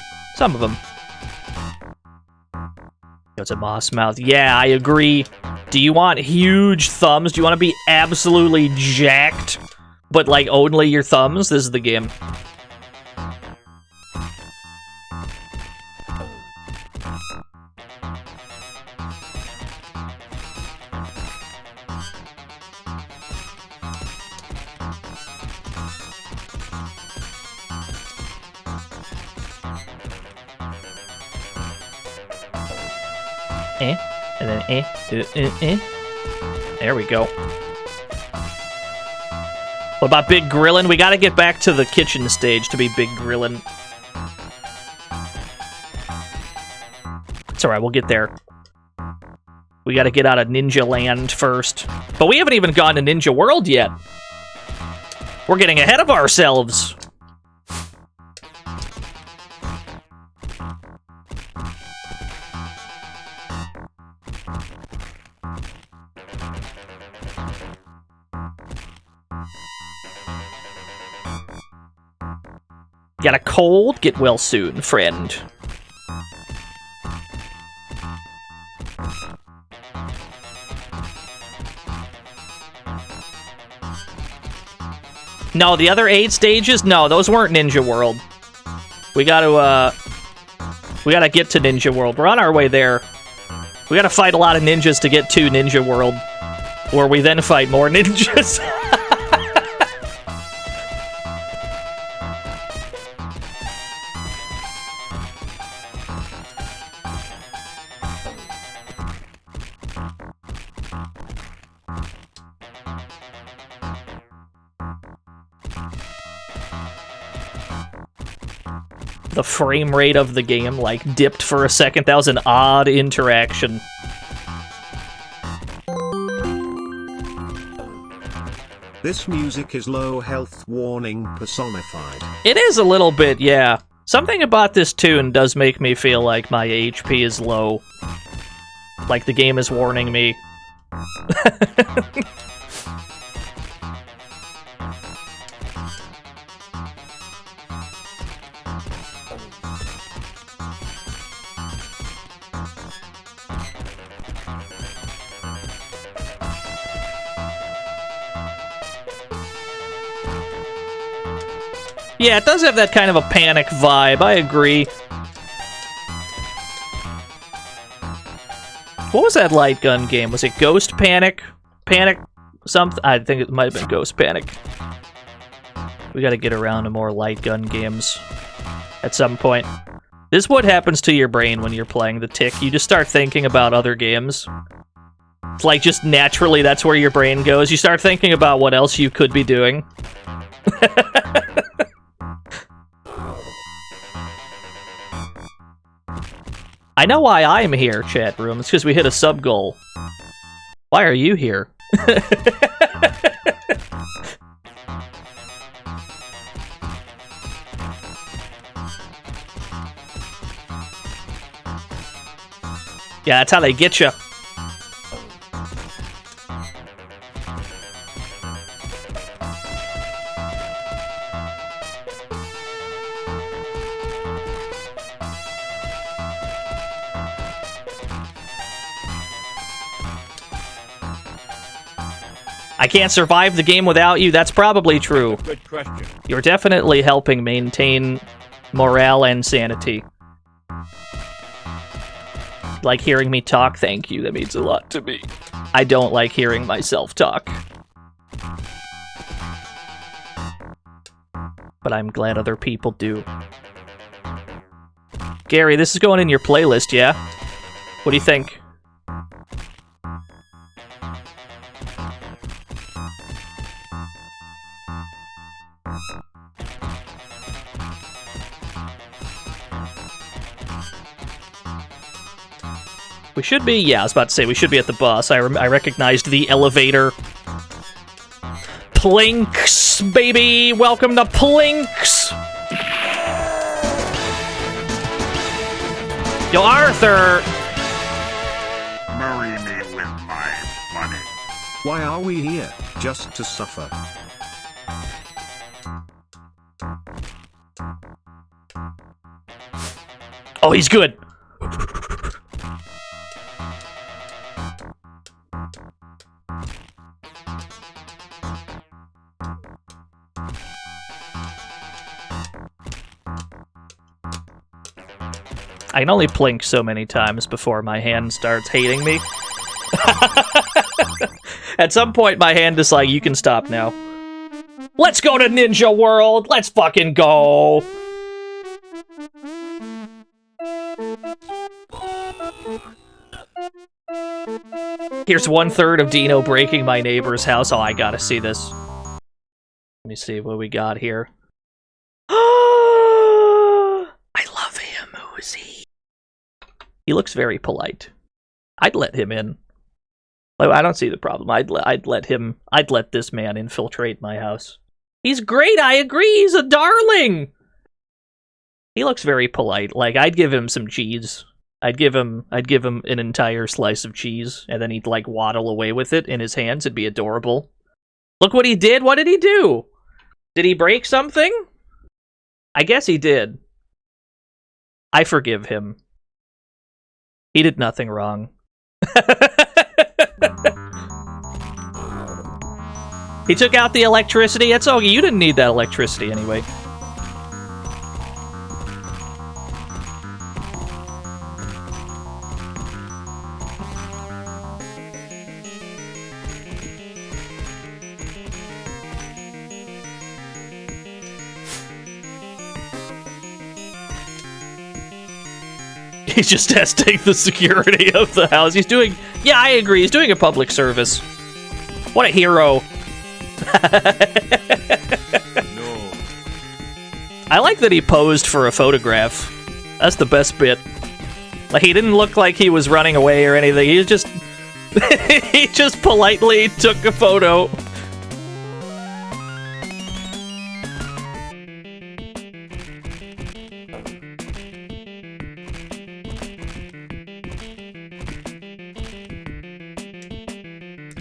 It's a moss mouth. Yeah, I agree. Do you want huge thumbs? Do you want to be absolutely jacked, but like only your thumbs? This is the game. And then There we go. What about Big Grillin'? We gotta get back to the kitchen stage to be Big Grillin'. It's alright, we'll get there. We gotta get out of Ninja Land first. But we haven't even gone to Ninja World yet. We're getting ahead of ourselves. Got a cold? Get well soon, friend. No, the other 8 stages? No, those weren't Ninja World. We gotta get to Ninja World. We're on our way there. We gotta fight a lot of ninjas to get to Ninja World, where we then fight more ninjas. The frame rate of the game, like, dipped for a second. That was an odd interaction. This music is low health warning personified. It is a little bit, yeah. Something about this tune does make me feel like my HP is low. Like the game is warning me. Yeah, it does have that kind of a panic vibe, I agree. What was that light gun game? Was it Ghost Panic? Panic something? I think it might have been Ghost Panic. We gotta get around to more light gun games at some point. This is what happens to your brain when you're playing the Tick. You just start thinking about other games. It's like just naturally that's where your brain goes. You start thinking about what else you could be doing. I know why I'm here, chat room. It's because we hit a sub goal. Why are you here? Yeah, that's how they get you. I can't survive the game without you. That's probably true. Good question. You're definitely helping maintain morale and sanity. Like hearing me talk, thank you. That means a lot to me. I don't like hearing myself talk. But I'm glad other people do. Gary, this is going in your playlist, yeah? What do you think? We should be, yeah, I was about to say, we should be at the bus. I recognized the elevator. Plinks, baby! Welcome to Plinks! Yo, Arthur! Marry me with my money. Why are we here? Just to suffer. Oh, he's good! I can only plink so many times before my hand starts hating me. At some point, my hand is like, you can stop now. Let's go to Ninja World! Let's fucking go! Here's 1/3 of Dino breaking my neighbor's house. Oh, I gotta see this. Let me see what we got here. I love him. Who is he? He looks very polite. I'd let him in. I don't see the problem. I'd let this man infiltrate my house. He's great, I agree, he's a darling! He looks very polite. Like, I'd give him some cheese. I'd give him an entire slice of cheese, and then he'd, like, waddle away with it in his hands. It'd be adorable. Look what he did! What did he do? Did he break something? I guess he did. I forgive him. He did nothing wrong. He took out the electricity. It's okay. You didn't need that electricity anyway. He's just testing the security of the house. He's doing... Yeah, I agree. He's doing a public service. What a hero. No. I like that he posed for a photograph. That's the best bit. Like, he didn't look like he was running away or anything. He just... he just politely took a photo.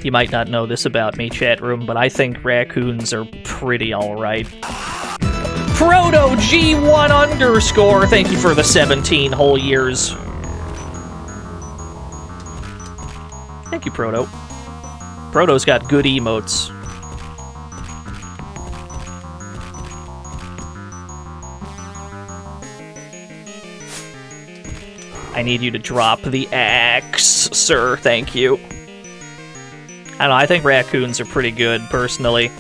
You might not know this about me, chat room, but I think raccoons are pretty alright. Proto G1_, thank you for the 17 whole years. Thank you, Proto. Proto's got good emotes. I need you to drop the axe, sir. Thank you. I don't know, I think raccoons are pretty good, personally.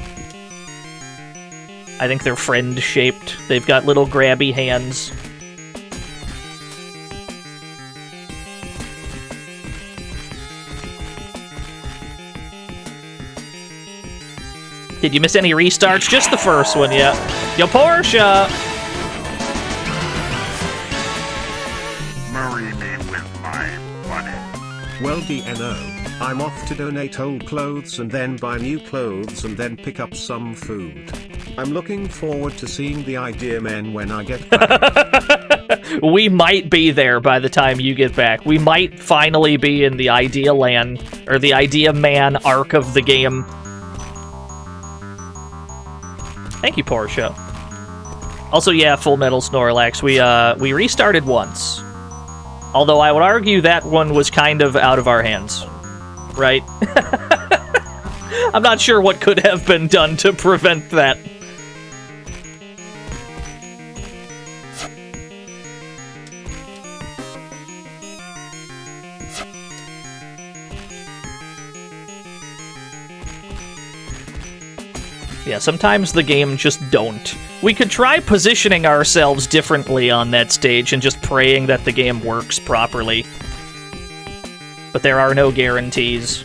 I think they're friend-shaped. They've got little grabby hands. Did you miss any restarts? Just the first one, yeah. Yo, Portia! Marry me with my money. Well, DNO. I'm off to donate old clothes and then buy new clothes and then pick up some food. I'm looking forward to seeing the Idea Men when I get back. We might be there by the time you get back. We might finally be in the Idea Land, or the Idea Man arc of the game. Thank you, Portia. Also, yeah, Full Metal Snorlax. We restarted once. Although I would argue that one was kind of out of our hands. Right? I'm not sure what could have been done to prevent that. Yeah, sometimes the game just don't. We could try positioning ourselves differently on that stage and just praying that the game works properly. But there are no guarantees.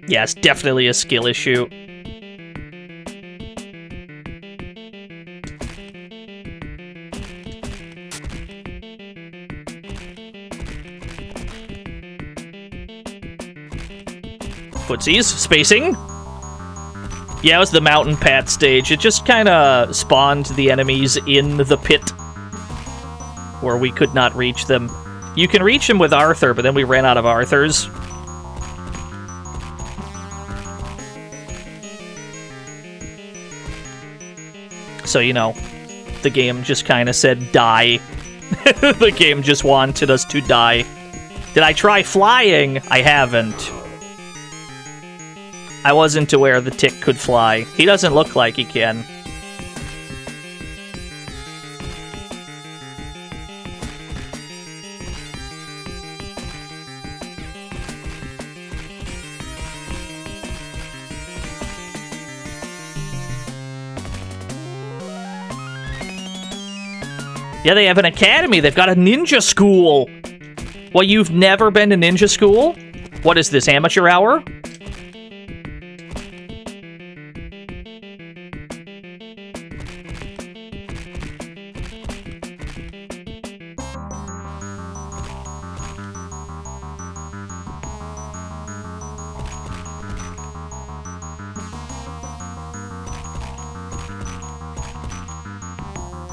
Yeah, it's definitely a skill issue. Footsies, spacing. Yeah, it was the Mountain Pat stage. It just kind of spawned the enemies in the pit where we could not reach them. You can reach them with Arthur, but then we ran out of Arthurs. So, you know, the game just kind of said die. The game just wanted us to die. Did I try flying? I haven't. I wasn't aware the tick could fly. He doesn't look like he can. Yeah, they have an academy. They've got a ninja school. Well, you've never been to ninja school? What is this, amateur hour?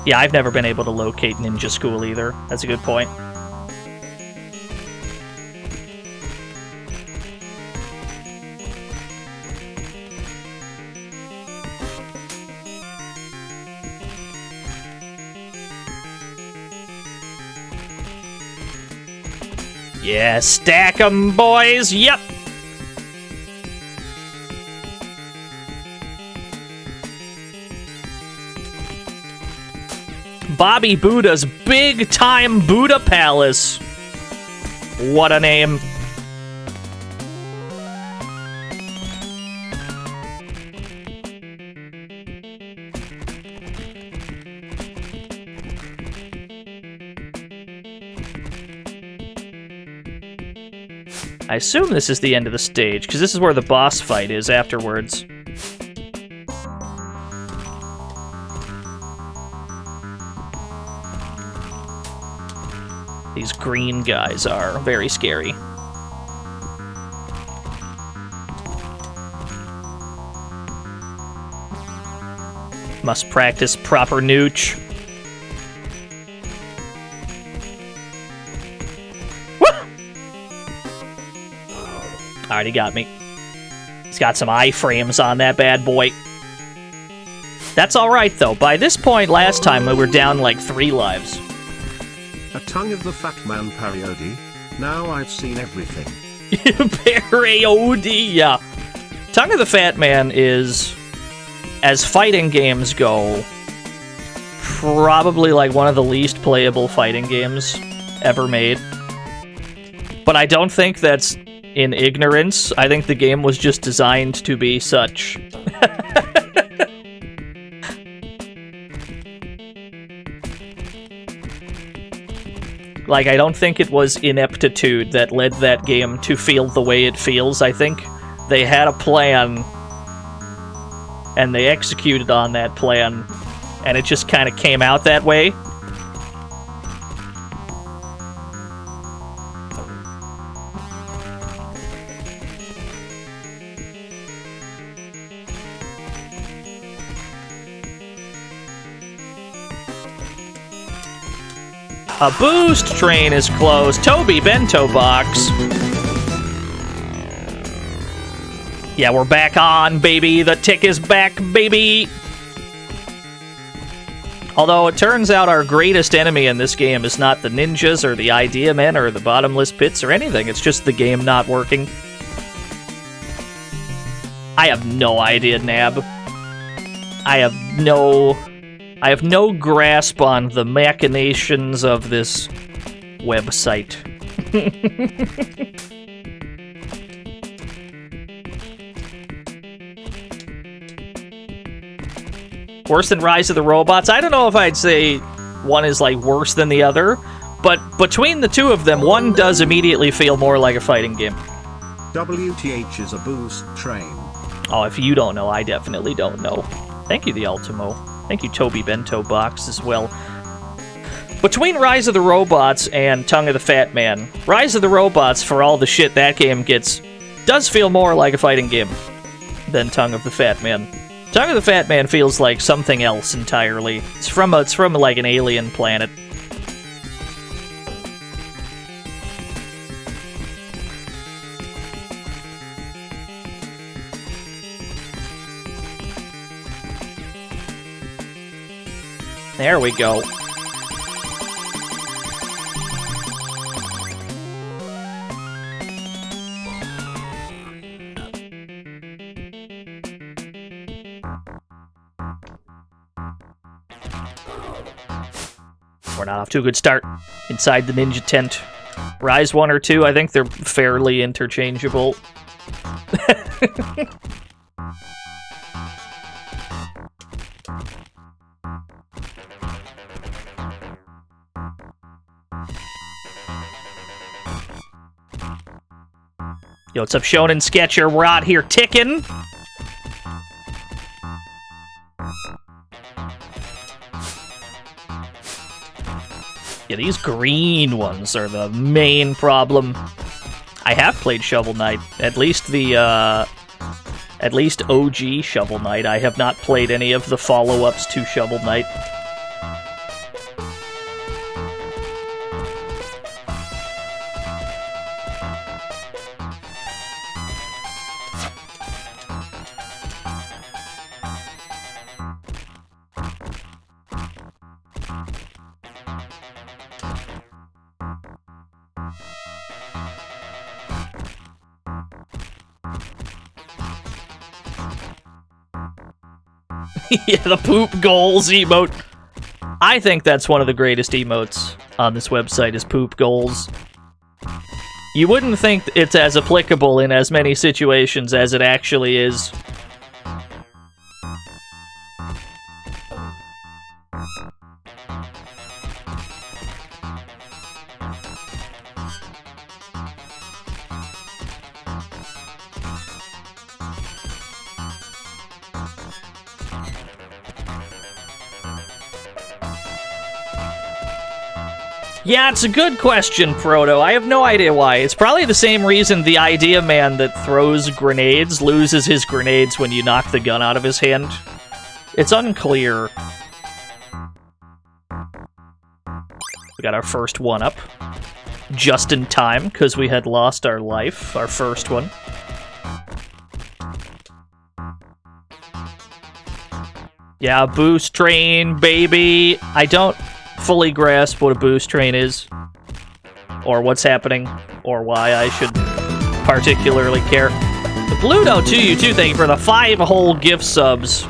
Yeah, I've never been able to locate ninja school either. That's a good point. Yeah, stack 'em, boys. Yep. Bobby Buddha's Big Time Buddha Palace. What a name. I assume this is the end of the stage, because this is where the boss fight is afterwards. These green guys are very scary. Must practice proper nooch. Alright, he got me. He's got some iframes on that bad boy. That's alright, though. By this point, last time, we were down like 3 lives. A tongue of the fat man parody. Now I've seen everything. Parody, yeah. Tongue of the Fat Man is, as fighting games go, probably like one of the least playable fighting games ever made. But I don't think that's in ignorance. I think the game was just designed to be such. Like, I don't think it was ineptitude that led that game to feel the way it feels. I think they had a plan, and they executed on that plan, and it just kind of came out that way. A boost train is closed. Toby Bento Box. Yeah, we're back on, baby. The tick is back, baby. Although it turns out our greatest enemy in this game is not the ninjas or the idea men or the bottomless pits or anything. It's just the game not working. I have no idea, Nab. I have no grasp on the machinations of this website. Worse than Rise of the Robots? I don't know if I'd say one is like worse than the other, but between the two of them, one does immediately feel more like a fighting game. WTH is a boost train. Oh, if you don't know, I definitely don't know. Thank you, the Ultimo. Thank you, Toby Bento Box, as well. Between Rise of the Robots and Tongue of the Fat Man, Rise of the Robots, for all the shit that game gets, does feel more like a fighting game than Tongue of the Fat Man. Tongue of the Fat Man feels like something else entirely. It's from like an alien planet. There we go. We're not off to a good start inside the ninja tent. Rise 1 or 2, I think they're fairly interchangeable. Yo, what's up, Shonen Sketcher? We're out here ticking. Yeah, these green ones are the main problem. I have played Shovel Knight, at least OG Shovel Knight. I have not played any of the follow-ups to Shovel Knight. Yeah, the poop goals emote. I think that's one of the greatest emotes on this website is poop goals. You wouldn't think it's as applicable in as many situations as it actually is. Yeah, it's a good question, Frodo. I have no idea why. It's probably the same reason the idea man that throws grenades loses his grenades when you knock the gun out of his hand. It's unclear. We got our first one up. Just in time, because we had lost our life, our first one. Yeah, boost train, baby. I don't fully grasp what a boost train is, or what's happening, or why I should particularly care. The Bluto to you too, thank you for the 5 whole gift subs.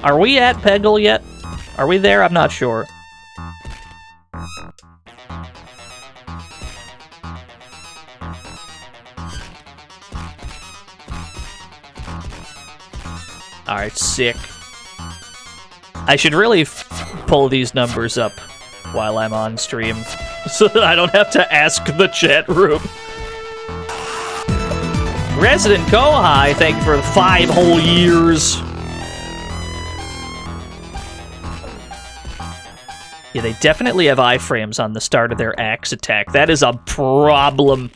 Are we at Peggle yet? Are we there? I'm not sure. Alright, sick. I should really pull these numbers up while I'm on stream, so that I don't have to ask the chat room. Resident Kohai, thank you for 5 whole years. Yeah, they definitely have iframes on the start of their axe attack. That is a problem.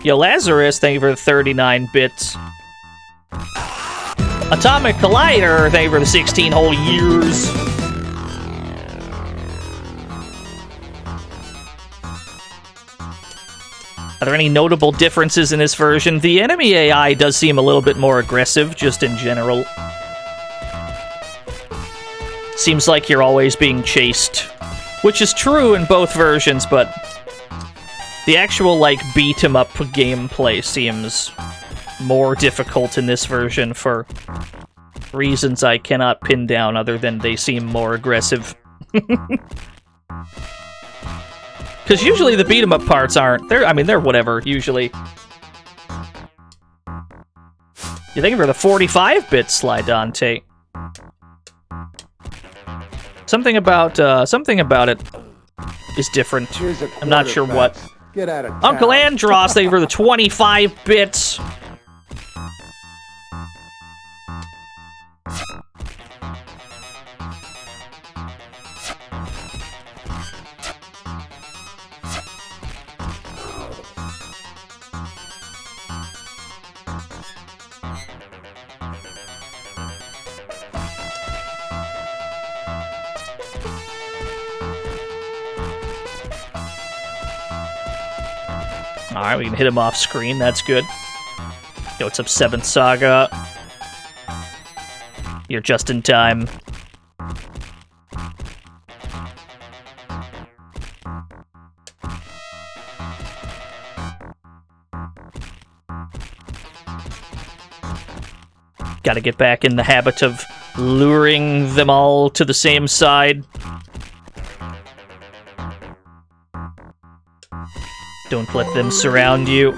Yo, Lazarus, thank you for the 39 bits. Atomic Collider, thank you for the 16 whole years. Are there any notable differences in this version? The enemy AI does seem a little bit more aggressive, just in general. Seems like you're always being chased, which is true in both versions, but the actual, like, beat-em-up gameplay seems more difficult in this version for reasons I cannot pin down other than they seem more aggressive. Because usually the beat-em-up parts aren't. They're whatever, usually. You think for the 45-bit Sly Dante. Something about it is different. I'm not sure what. Get out of town. Uncle Andros, thank you for the 25 bits. Alright, we can hit him off screen, that's good. Yo, what's up, 7th Saga? You're just in time. Gotta get back in the habit of luring them all to the same side. Don't let them surround you.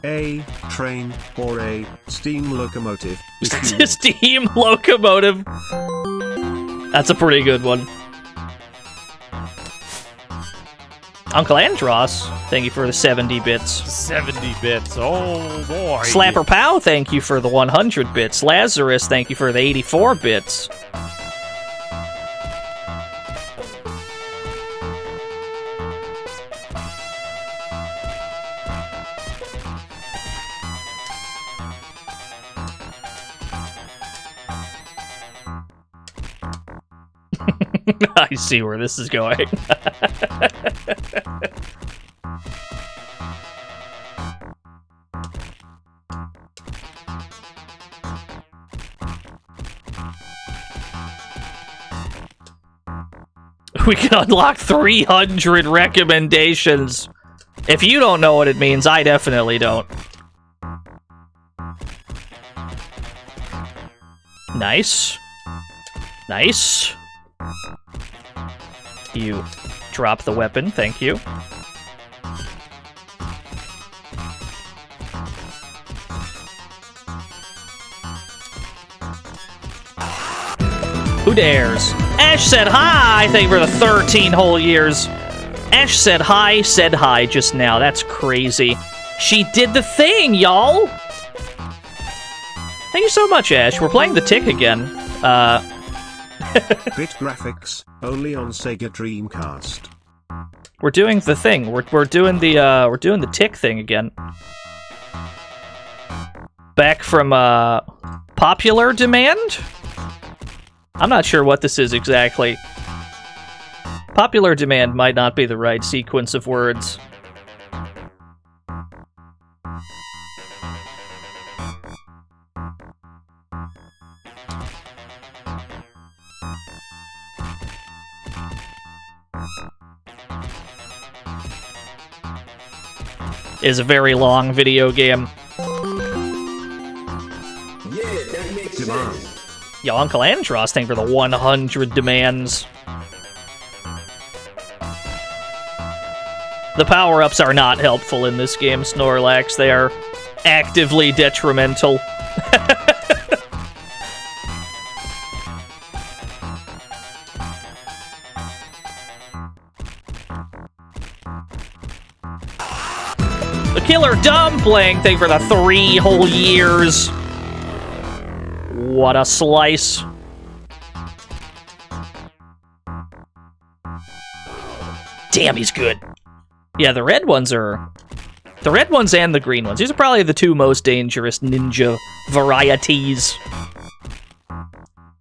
A train or a steam locomotive. if you want. Steam locomotive. That's a pretty good one. Uncle Andros, thank you for the 70 bits. 70 bits. Oh boy. Slapper Pow, thank you for the 100 bits. Lazarus, thank you for the 84 bits. I see where this is going. We can unlock 300 recommendations. If you don't know what it means, I definitely don't. Nice. Nice. You drop the weapon, thank you. Who dares? Ash said hi! Thank you for the 13 whole years. Ash said hi just now. That's crazy. She did the thing, y'all! Thank you so much, Ash. We're playing the Tick again. Bit graphics, only on Sega Dreamcast. We're doing the thing. We're doing the Tick thing again. Back from popular demand? I'm not sure what this is exactly. Popular demand might not be the right sequence of words. Is a very long video game. Yeah, that makes Demand. sense. Yo, Uncle Andros, thank you for the 100 demands. The power-ups are not helpful in this game, Snorlax. They are actively detrimental. The Killer Dumpling, thank you for the 3 whole years. What a slice. Damn, he's good. Yeah, the red ones are The red ones and the green ones. These are probably the two most dangerous ninja varieties.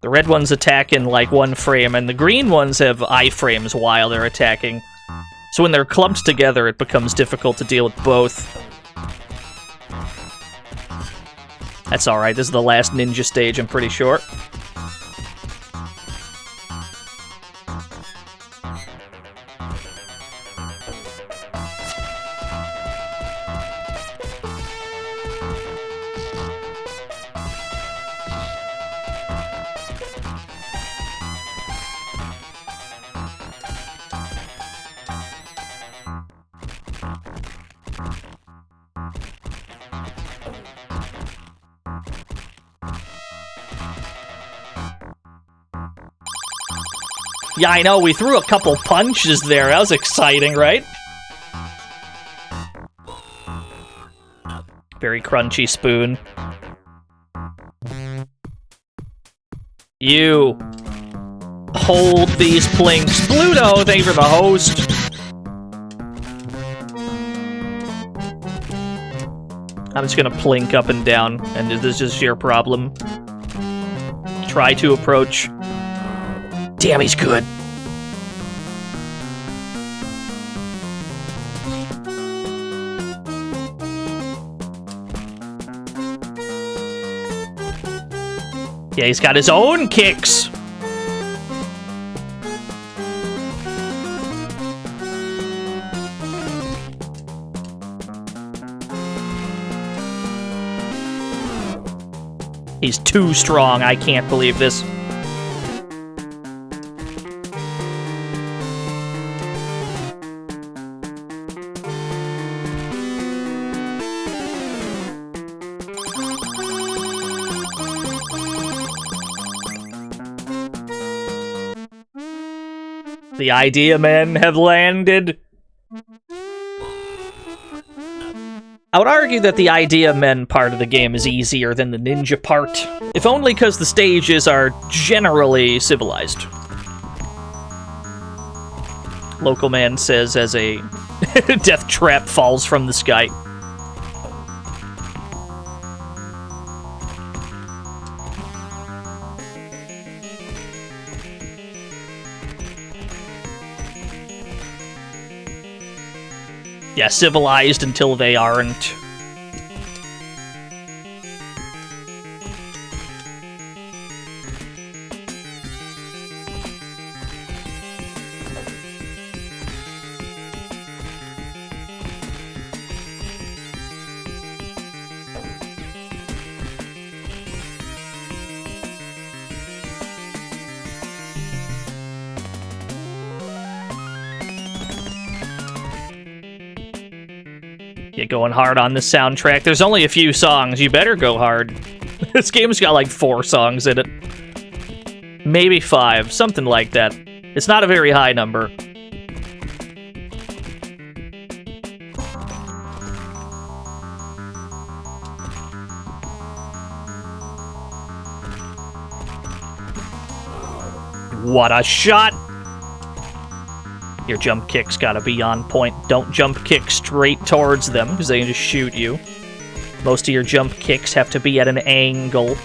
The red ones attack in like one frame, and the green ones have iframes while they're attacking. So when they're clumped together, it becomes difficult to deal with both. That's alright, this is the last ninja stage, I'm pretty sure. Yeah, I know, we threw a couple punches there. That was exciting, right? Very crunchy spoon. You hold these plinks. Pluto, thank you for the host. I'm just gonna plink up and down, and this is your problem. Try to approach. Damn, he's good. Yeah, he's got his own kicks. He's too strong. I can't believe this. The idea men have landed. I would argue that the idea men part of the game is easier than the ninja part, if only because the stages are generally civilized. Local man says as a death trap falls from the sky. Yeah, civilized until they aren't. Yeah, going hard on the soundtrack. There's only a few songs. You better go hard. This game's got like 4 songs in it. Maybe 5, something like that. It's not a very high number. What a shot! Your jump kick's gotta be on point. Don't jump kick straight towards them, because they can just shoot you. Most of your jump kicks have to be at an angle.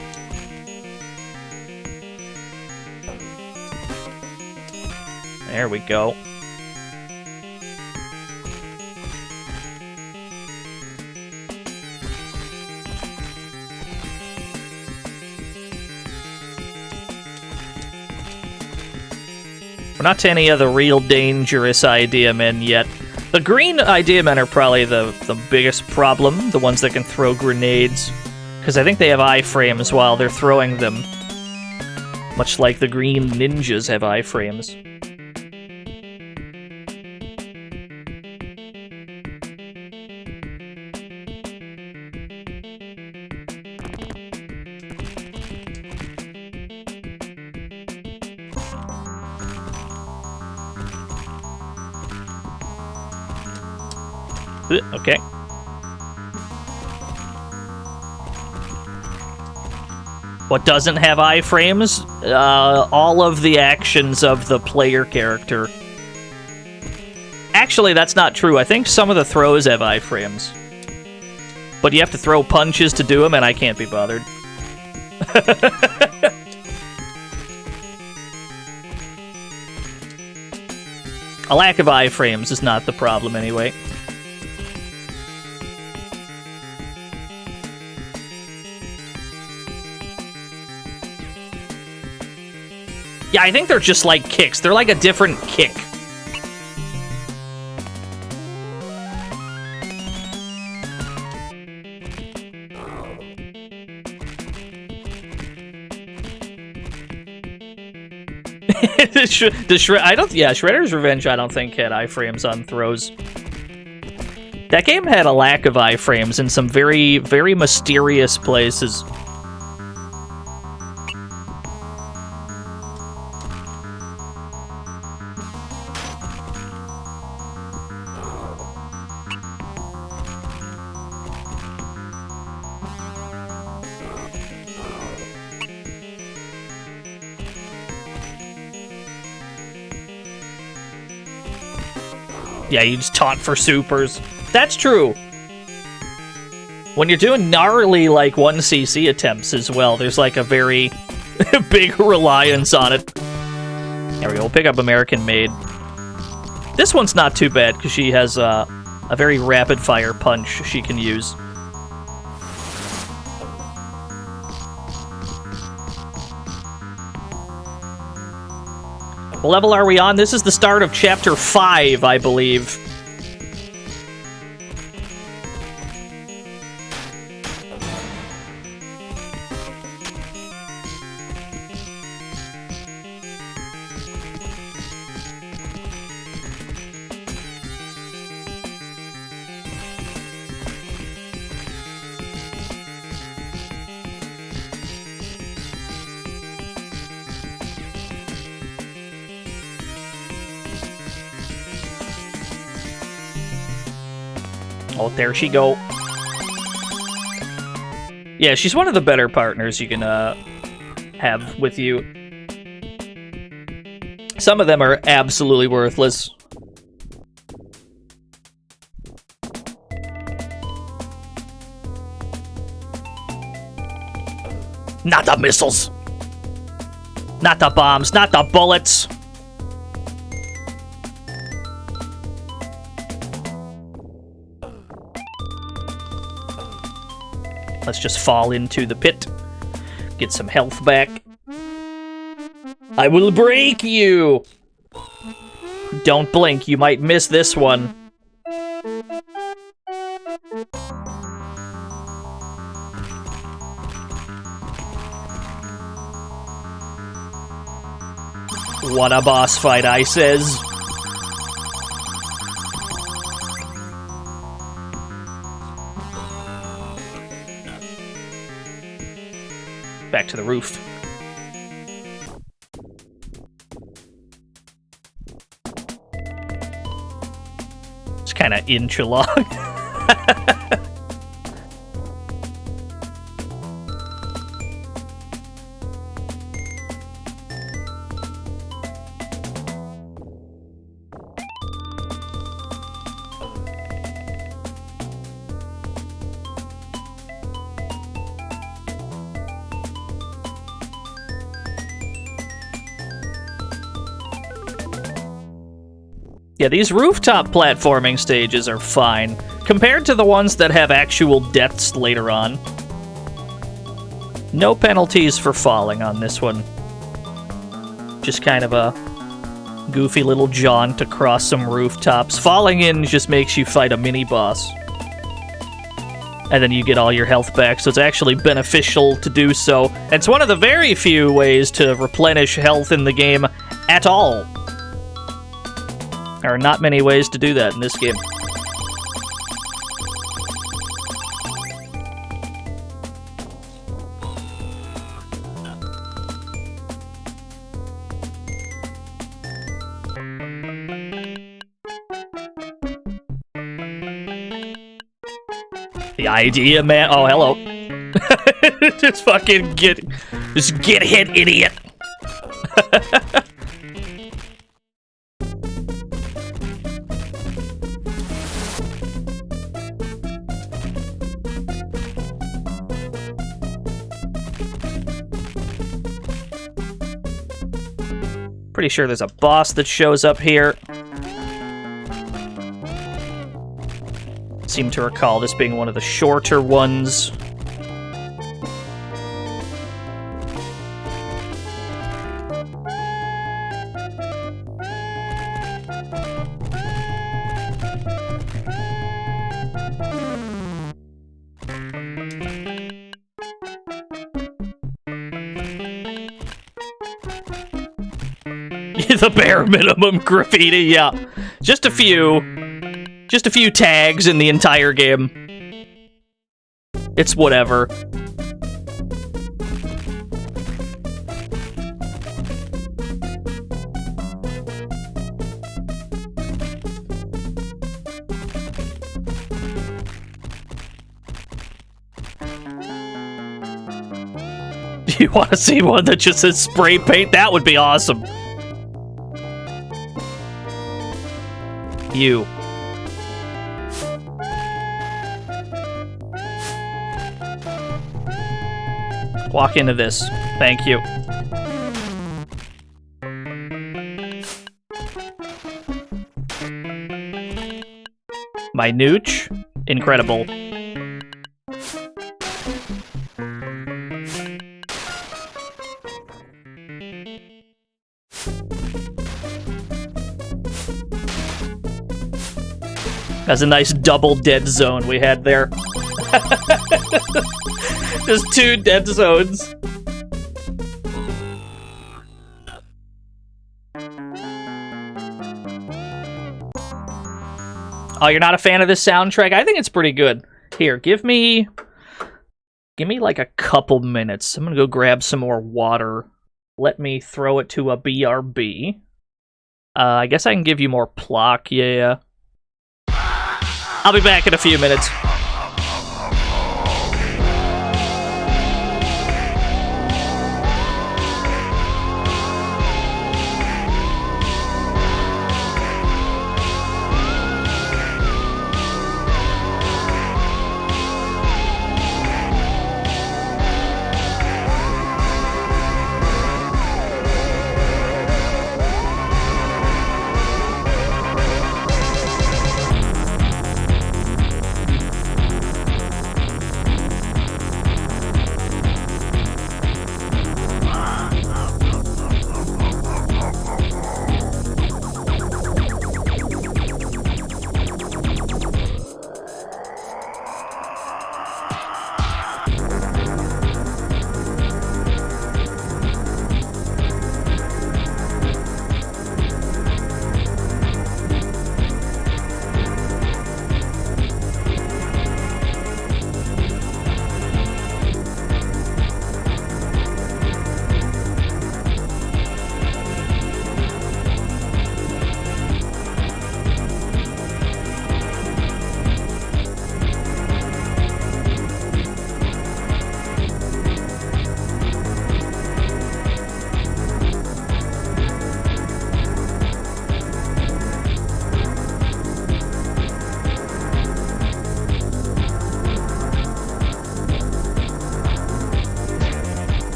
There we go. We're not to any of the real dangerous idea men yet. The green idea men are probably the biggest problem, the ones that can throw grenades. Because I think they have iframes while they're throwing them. Much like the green ninjas have iframes. Okay. What doesn't have iframes? All of the actions of the player character. Actually, that's not true. I think some of the throws have iframes. But you have to throw punches to do them, and I can't be bothered. A lack of iframes is not the problem anyway. Yeah, I think they're just like kicks. They're like a different kick. Shredder's Revenge I don't think had iframes on throws. That game had a lack of iframes in some very, very mysterious places. Yeah, you just taunt for supers. That's true. When you're doing gnarly, like, 1cc attempts as well, there's, like, a very big reliance on it. There we go, we'll pick up American Made. This one's not too bad, because she has a very rapid-fire punch she can use. What level are we on? This is the start of Chapter 5, I believe. Oh, there she go. Yeah, she's one of the better partners you can have with you. Some of them are absolutely worthless. Not the missiles. Not the bombs. Not the bullets. Let's just fall into the pit. Get some health back. I will break you! Don't blink, you might miss this one. What a boss fight, I says. Back to the roof. Just kind of inch along. Yeah, these rooftop platforming stages are fine, compared to the ones that have actual deaths later on. No penalties for falling on this one. Just kind of a goofy little jaunt across some rooftops. Falling in just makes you fight a mini-boss. And then you get all your health back, so it's actually beneficial to do so. It's one of the very few ways to replenish health in the game at all. There are not many ways to do that in this game. The idea, man. Oh, hello. Just fucking get hit, idiot. Pretty sure there's a boss that shows up here. Seem to recall this being one of the shorter ones. The bare minimum graffiti, yeah. Just a few tags in the entire game. It's whatever. You want to see one that just says spray paint? That would be awesome. You. Walk into this. Thank you. My nooch? Incredible. That's a nice double dead zone we had there. Just 2 dead zones. Oh, you're not a fan of this soundtrack? I think it's pretty good. Here, give me like a couple minutes. I'm gonna go grab some more water. Let me throw it to a BRB. I guess I can give you more plock, yeah. I'll be back in a few minutes.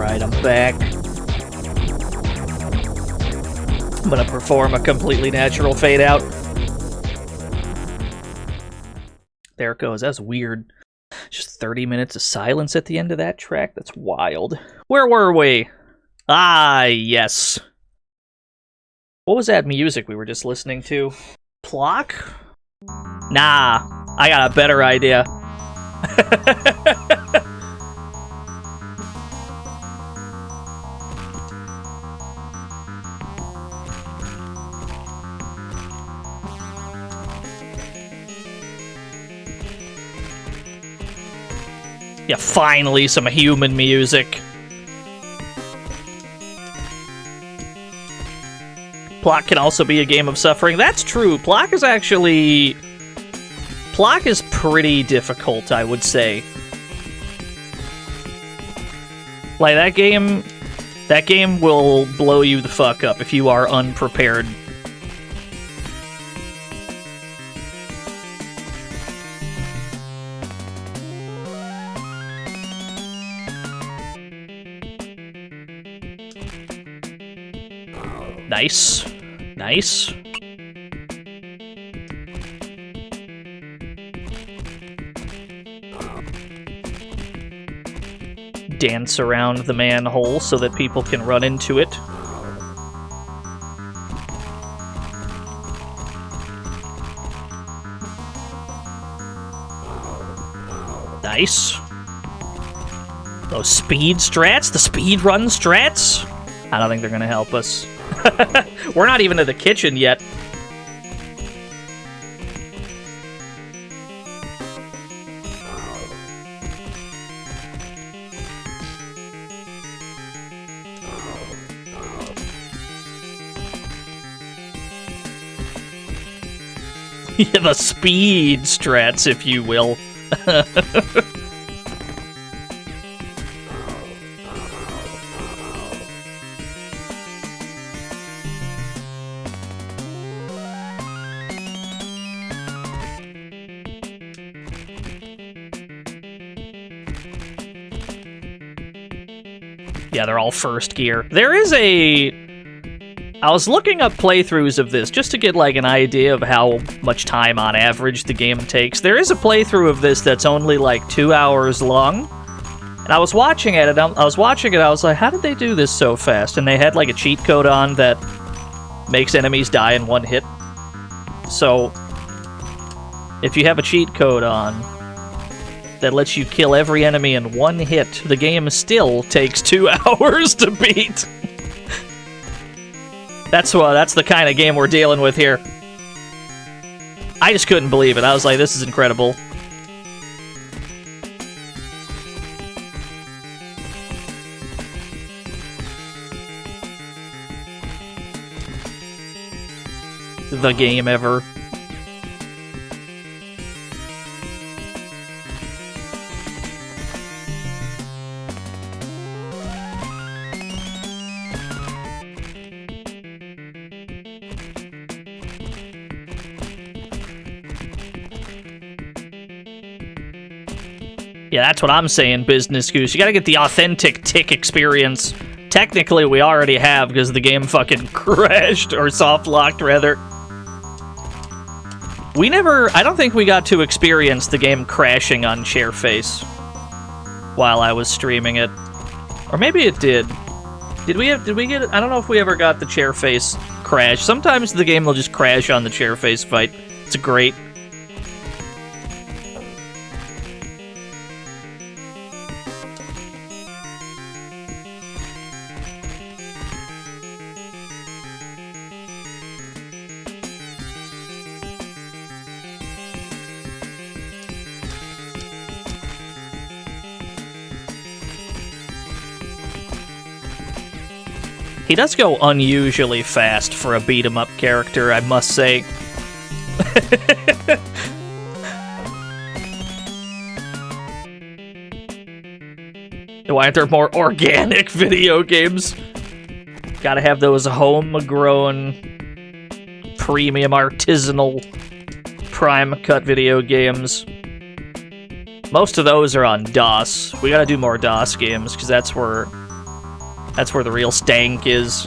Alright, I'm back. I'm gonna perform a completely natural fade out. There it goes. That's weird. Just 30 minutes of silence at the end of that track? That's wild. Where were we? Ah, yes. What was that music we were just listening to? Plock? Nah, I got a better idea. Yeah, finally some human music. Plot can also be a game of suffering. That's true. Plot is actually... Plot is pretty difficult, I would say. Like, that game will blow you the fuck up if you are unprepared. Nice. Nice. Dance around the manhole so that people can run into it. Nice. Those speed strats, the speed run strats. I don't think they're gonna help us. We're not even to the kitchen yet. Yeah, the speed strats, if you will. Yeah, they're all first gear. There is a... I was looking up playthroughs of this just to get like an idea of how much time on average the game takes. There is a playthrough of this that's only like 2 hours long. And I was watching it, I was like, how did they do this so fast? And they had like a cheat code on that makes enemies die in one hit. So, if you have a cheat code on that lets you kill every enemy in one hit, the game still takes 2 hours to beat. That's the kind of game we're dealing with here. I just couldn't believe it. I was like, this is incredible. The game ever. Yeah, that's what I'm saying, Business Goose. You gotta get the authentic tick experience. Technically, we already have, because the game fucking crashed, or soft-locked, rather. I don't think we got to experience the game crashing on Chairface while I was streaming it. Or maybe it did. Did we get it? I don't know if we ever got the Chairface crash. Sometimes the game will just crash on the Chairface fight. It's great. He does go unusually fast for a beat-em-up character, I must say. Why aren't there more organic video games? Gotta have those homegrown, premium, artisanal, prime cut video games. Most of those are on DOS. We gotta do more DOS games, because that's where That's where the real stank is.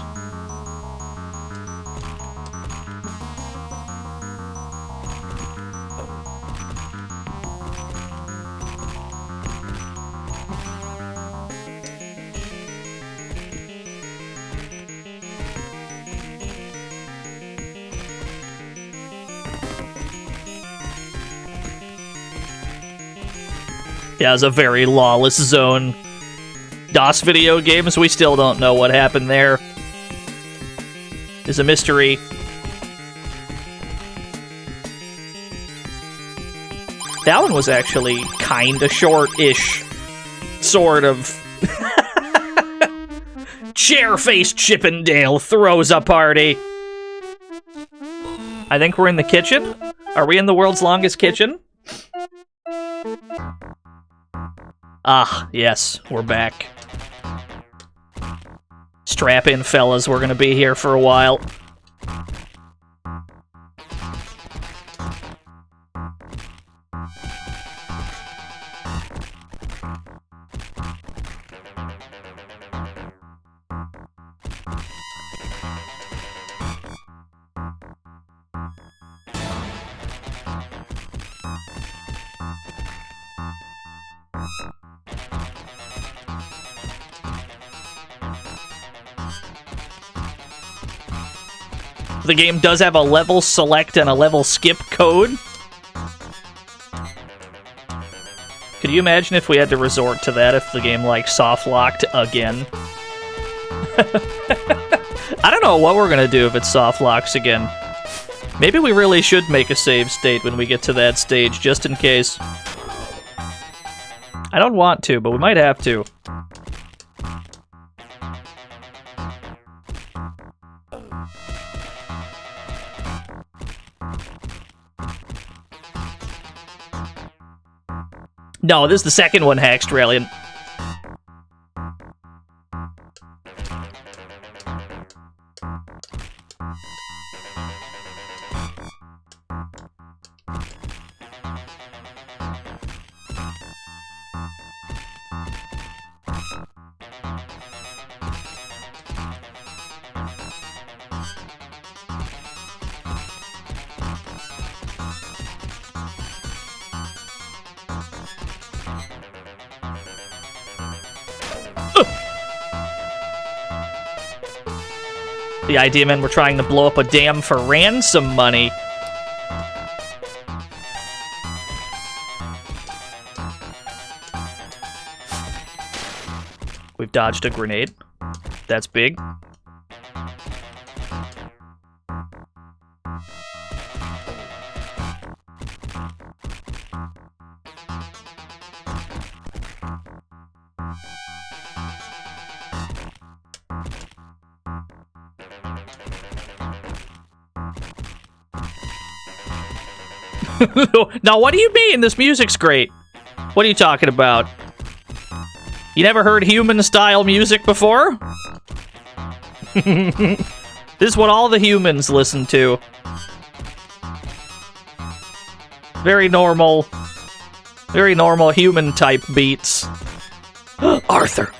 Yeah, it's a very lawless zone. DOS video games, we still don't know what happened there. It's a mystery. That one was actually kinda short-ish. Sort of. Chair-faced Chippendale throws a party. I think we're in the kitchen. Are we in the world's longest kitchen? Ah, yes, we're back. Strap in, fellas, we're gonna be here for a while. The game does have a level select and a level skip code. Could you imagine if we had to resort to that if the game, like, soft-locked again? I don't know what we're gonna do if it soft-locks again. Maybe we really should make a save state when we get to that stage, just in case. I don't want to, but we might have to. No, this is the second one, Hackstralian. The idea, man, we're trying to blow up a dam for ransom money. We've dodged a grenade. That's big. Now, what do you mean? This music's great. What are you talking about? You never heard human-style music before? This is what all the humans listen to. Very normal human-type beats. Arthur.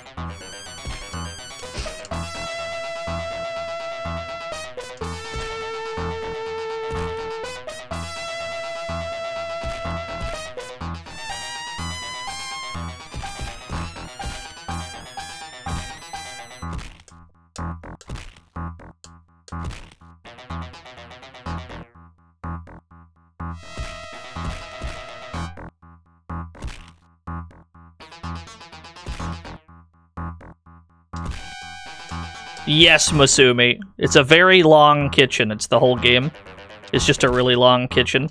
Yes, Masumi. It's a very long kitchen. It's the whole game. It's just a really long kitchen.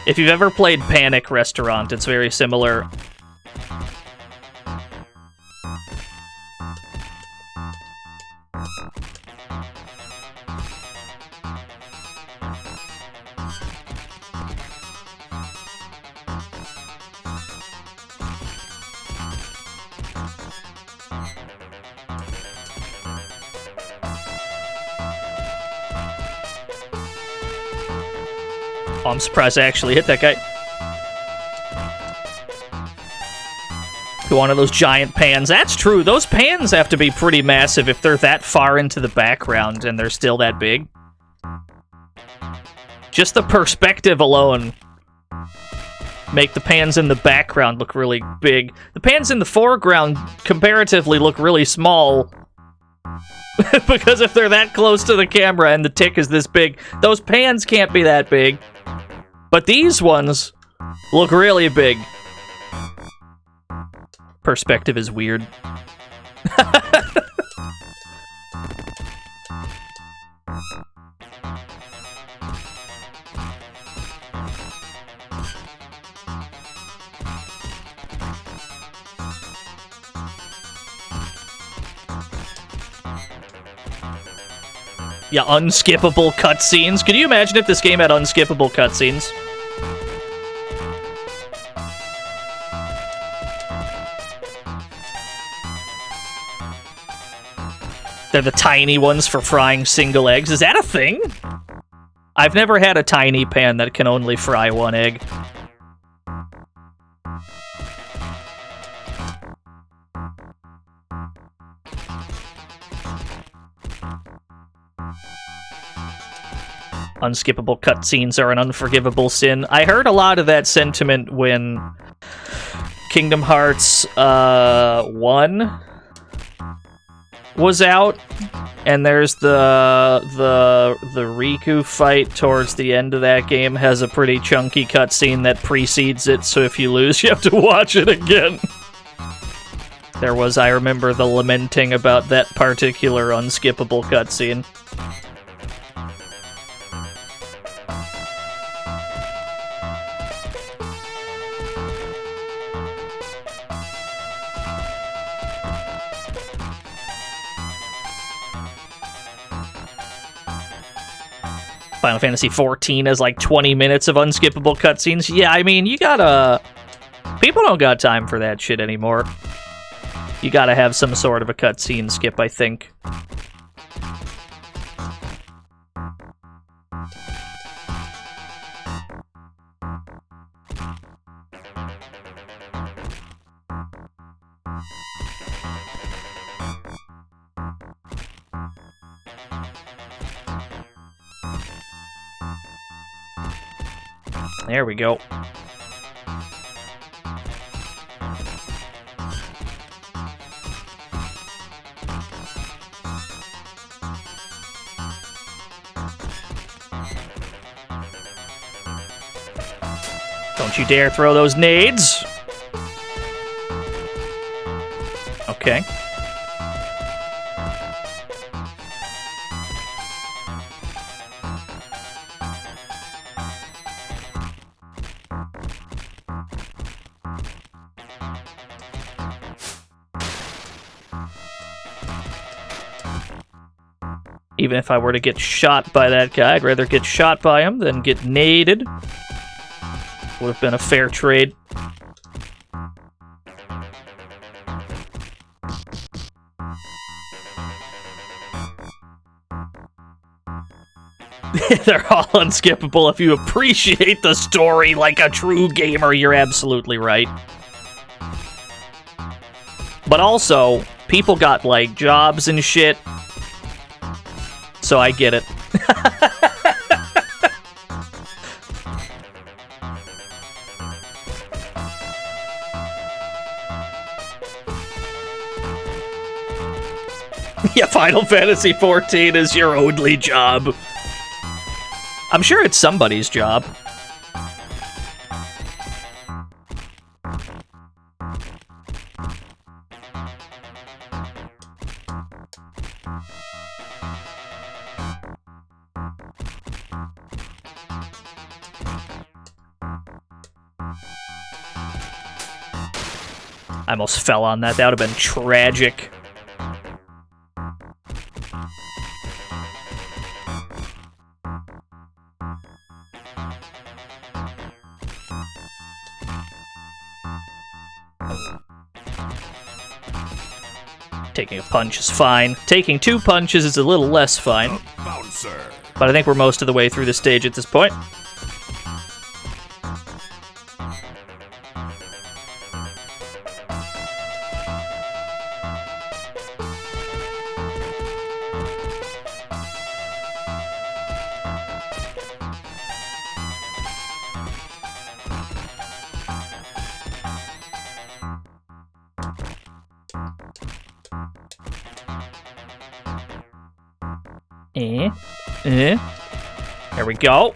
If you've ever played Panic Restaurant, it's very similar. Oh, I'm surprised I actually hit that guy. One of those giant pans. That's true. Those pans have to be pretty massive if they're that far into the background and they're still that big. Just the perspective alone make the pans in the background look really big. The pans in the foreground comparatively look really small. Because if they're that close to the camera and the tick is this big, those pans can't be that big. But these ones look really big. Perspective is weird. Yeah, unskippable cutscenes. Can you imagine if this game had unskippable cutscenes? They're the tiny ones for frying single eggs. Is that a thing? I've never had a tiny pan that can only fry one egg. Unskippable cutscenes are an unforgivable sin. I heard a lot of that sentiment when Kingdom Hearts 1 was out, and there's the Riku fight towards the end of that game has a pretty chunky cutscene that precedes it, so if you lose, you have to watch it again. There was, I remember, the lamenting about that particular unskippable cutscene. Final Fantasy XIV has like 20 minutes of unskippable cutscenes. Yeah, I mean, you gotta... People don't got time for that shit anymore. You gotta have some sort of a cutscene skip, I think. There we go. Don't you dare throw those nades! Okay. Even if I were to get shot by that guy, I'd rather get shot by him than get naded. Would have been a fair trade. They're all unskippable if you appreciate the story like a true gamer, you're absolutely right. But also, people got, like, jobs and shit. So I get it. Yeah, Final Fantasy XIV is your only job. I'm sure it's somebody's job. I almost fell on that. That would have been tragic. Taking a punch is fine. Taking 2 punches is a little less fine. But I think we're most of the way through the stage at this point. There we go.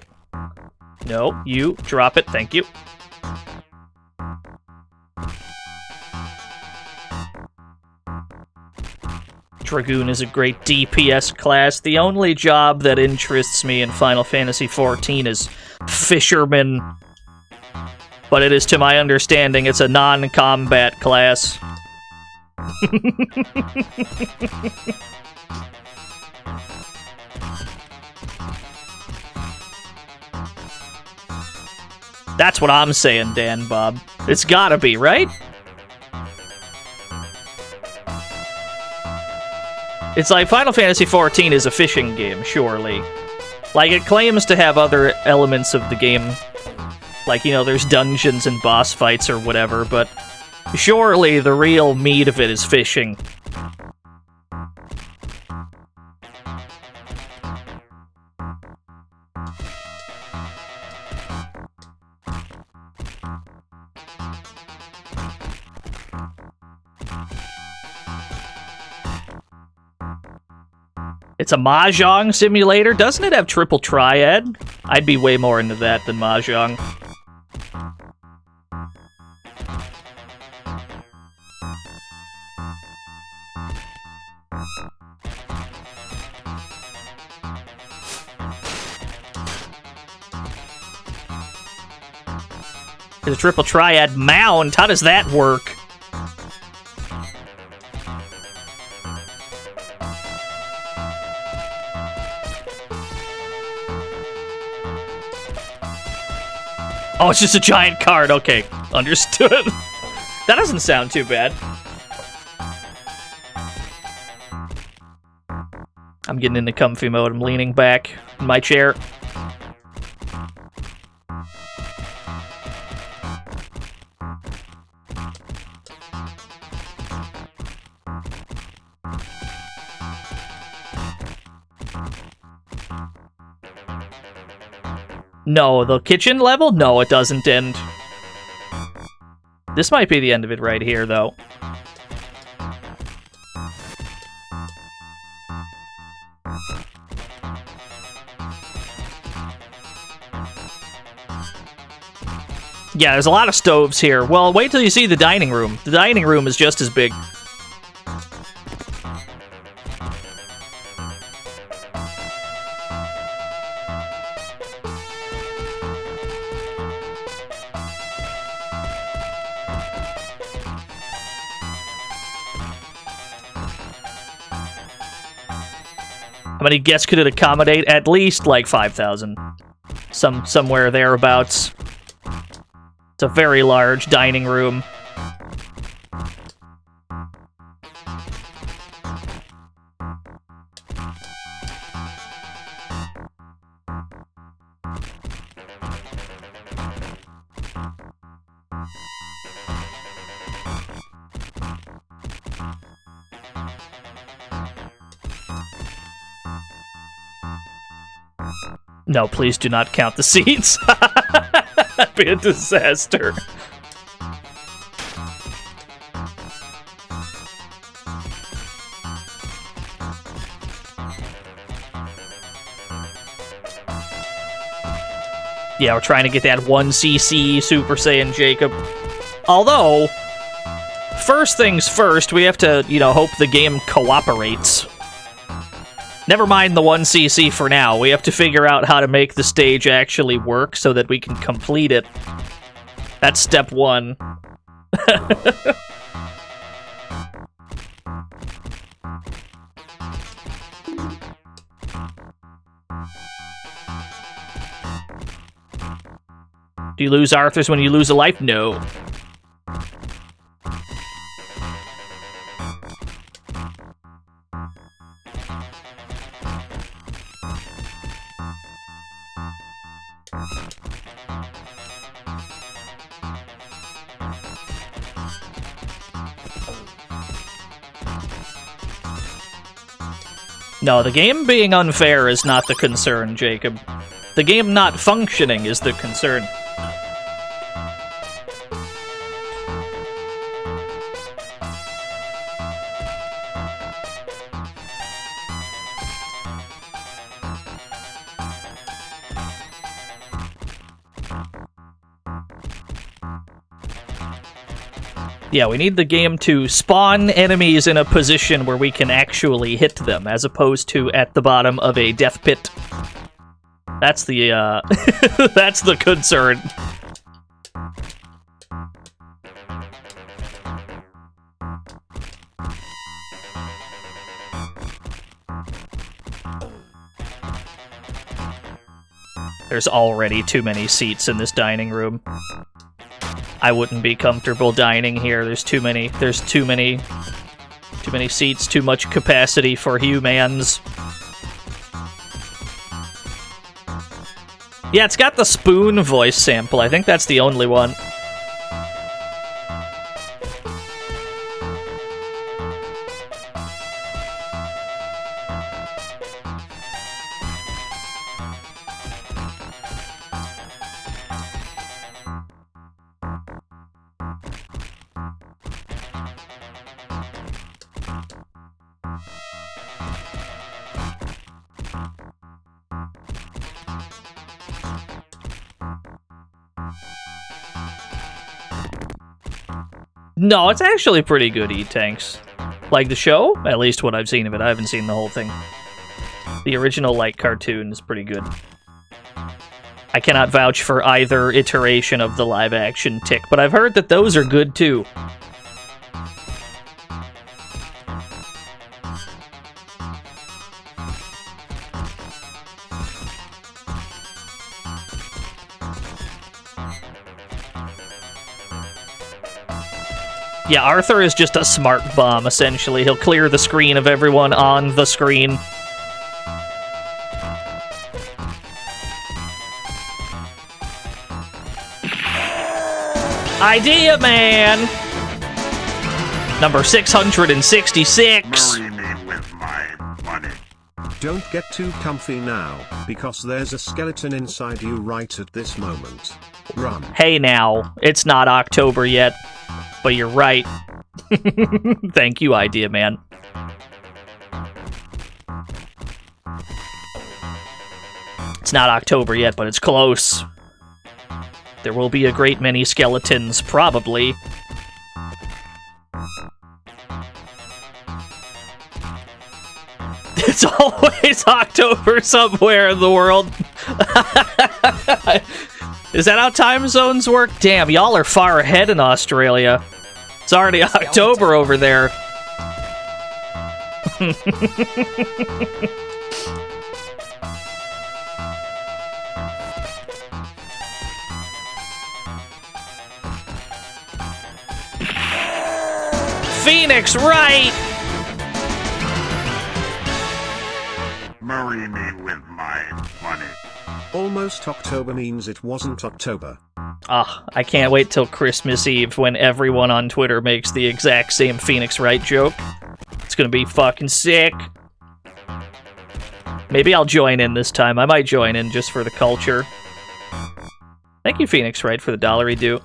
No, you drop it. Thank you. Dragoon is a great DPS class. The only job that interests me in Final Fantasy XIV is Fisherman. But it is, to my understanding, it's a non-combat class. That's what I'm saying, Dan Bob. It's gotta be, right? It's like Final Fantasy XIV is a fishing game, surely. Like, it claims to have other elements of the game. Like, you know, there's dungeons and boss fights or whatever, but surely the real meat of it is fishing. It's a Mahjong simulator? Doesn't it have triple triad? I'd be way more into that than Mahjong. The triple triad mount? How does that work? Oh, it's just a giant card. Okay, understood. That doesn't sound too bad. I'm getting into comfy mode. I'm leaning back in my chair. No, the kitchen level? No, it doesn't end. This might be the end of it right here, though. Yeah, there's a lot of stoves here. Well, wait till you see the dining room. The dining room is just as big. How many guests could it accommodate? At least, like, 5,000. Somewhere thereabouts. It's a very large dining room. No, please do not count the seats. That'd be a disaster. Yeah, we're trying to get that 1cc Super Saiyan Jacob. Although, first things first, we have to, you know, hope the game cooperates. Never mind the 1cc for now. We have to figure out how to make the stage actually work so that we can complete it. That's step one. Do you lose Arthurs when you lose a life? No. No, the game being unfair is not the concern, Jacob. The game not functioning is the concern. Yeah, we need the game to spawn enemies in a position where we can actually hit them, as opposed to at the bottom of a death pit. That's the, that's the concern. There's already too many seats in this dining room. I wouldn't be comfortable dining here. There's too many seats, too much capacity for humans. Yeah, it's got the spoon voice sample. I think that's the only one. No, it's actually pretty good, E-Tanks. Like the show? At least what I've seen of it. I haven't seen the whole thing. The original, like, cartoon is pretty good. I cannot vouch for either iteration of the live-action Tick, but I've heard that those are good, too. Yeah, Arthur is just a smart bomb, essentially. He'll clear the screen of everyone on the screen. Idea Man! Number 666. Marry me with my money. Don't get too comfy now, because there's a skeleton inside you right at this moment. Run. Hey now, it's not October yet. But you're right. Thank you, Idea Man. It's not October yet, but it's close. There will be a great many skeletons, probably. It's always October somewhere in the world. Is that how time zones work? Damn, y'all are far ahead in Australia. It's already October over there. Phoenix, right! Marry me with my money. Almost October means it wasn't October. Ah, I can't wait till Christmas Eve when everyone on Twitter makes the exact same Phoenix Wright joke. It's gonna be fucking sick. Maybe I'll join in this time. I might join in just for the culture. Thank you, Phoenix Wright, for the $1 due.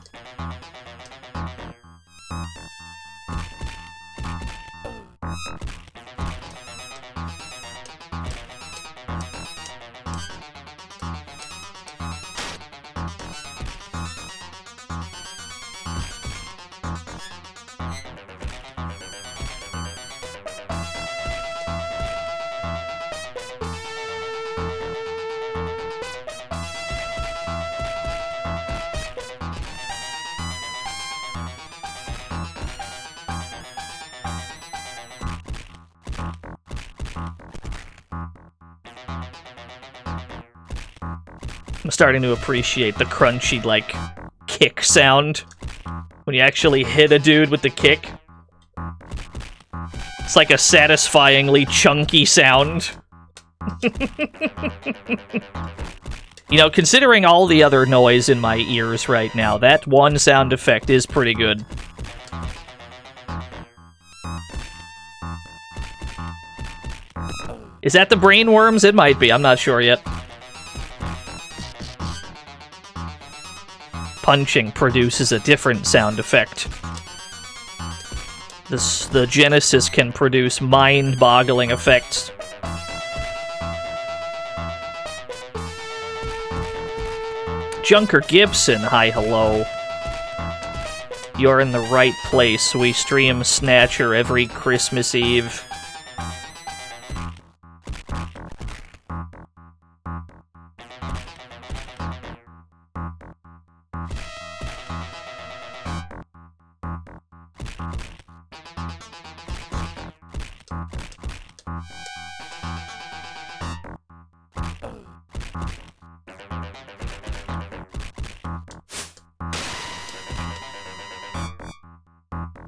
I'm starting to appreciate the crunchy, like, kick sound when you actually hit a dude with the kick. It's like a satisfyingly chunky sound. You know, considering all the other noise in my ears right now, that one sound effect is pretty good. Is that the brain worms? It might be, I'm not sure yet. Punching produces a different sound effect. The Genesis can produce mind-boggling effects. Junker Gibson, hi, hello. You're in the right place. We stream Snatcher every Christmas Eve.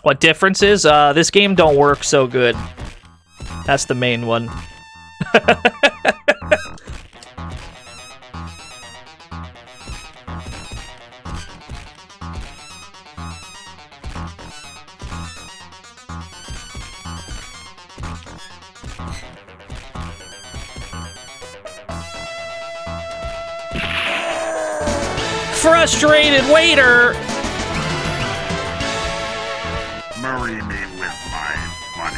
What difference is? This game don't work so good. That's the main one. Frustrated waiter! Marry me with my money.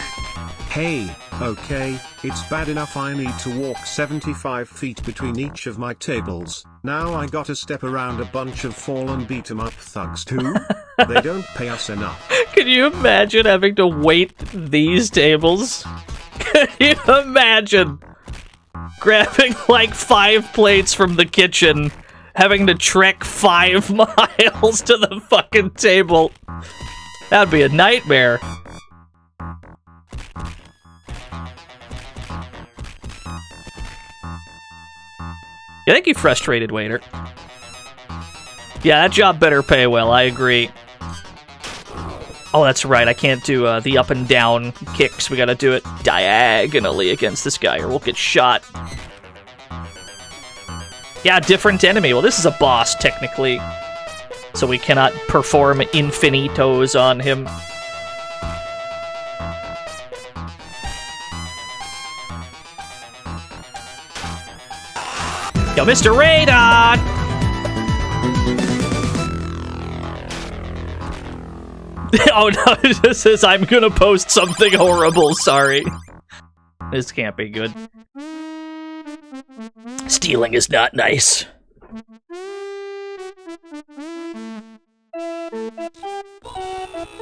Hey, okay, it's bad enough I need to walk 75 feet between each of my tables. Now I gotta step around a bunch of fallen beat-em-up thugs too? They don't pay us enough. Can you imagine having to wait these tables? Can you imagine grabbing like 5 plates from the kitchen, having to trek 5 miles to the fucking table? That'd be a nightmare. Yeah, thank you, frustrated waiter. Yeah, that job better pay well, I agree. Oh, that's right, I can't do the up and down kicks. We gotta do it diagonally against this guy or we'll get shot. Yeah, different enemy. Well, this is a boss, technically. So we cannot perform infinitos on him. Yo, Mr. Radon! Oh no, this is, I'm gonna post something horrible, sorry. This can't be good. Stealing is not nice.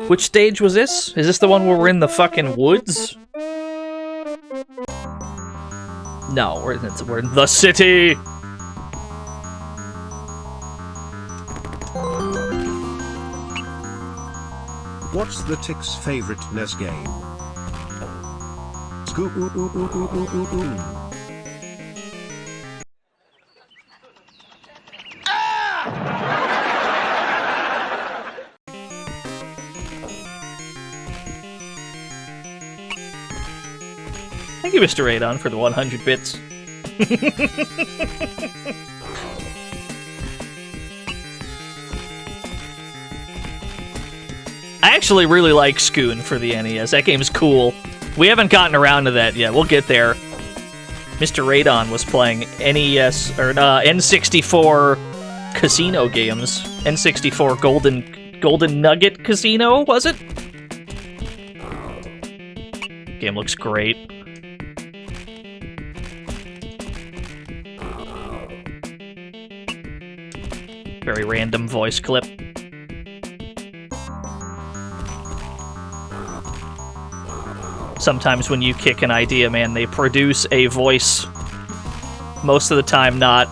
Which stage was this? Is this the one where we're in the fucking woods? No, we're in the city! What's the Tick's favorite NES game? Scoop. Thank you, Mr. Radon, for the 100 bits. I actually really like Scoon for the NES. That game's cool. We haven't gotten around to that yet. We'll get there. Mr. Radon was playing NES or N64 casino games. N64 Golden Nugget Casino, was it? Game looks great. Very random voice clip. Sometimes when you kick an idea, man, they produce a voice. Most of the time, not.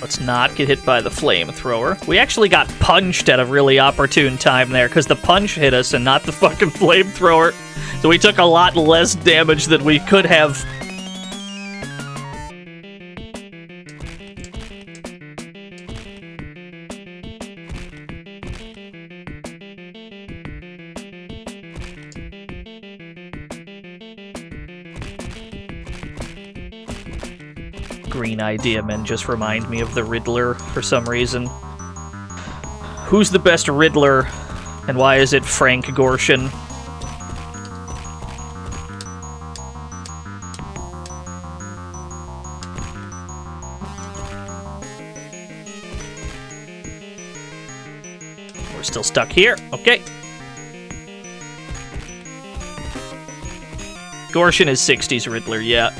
Let's not get hit by the flamethrower. We actually got punched at a really opportune time there, because the punch hit us and not the fucking flamethrower. So we took a lot less damage than we could have. Green idea men just remind me of the Riddler for some reason. Who's the best Riddler And why is it Frank Gorshin? We're still stuck here. Okay. Gorshin is 60s Riddler, yeah.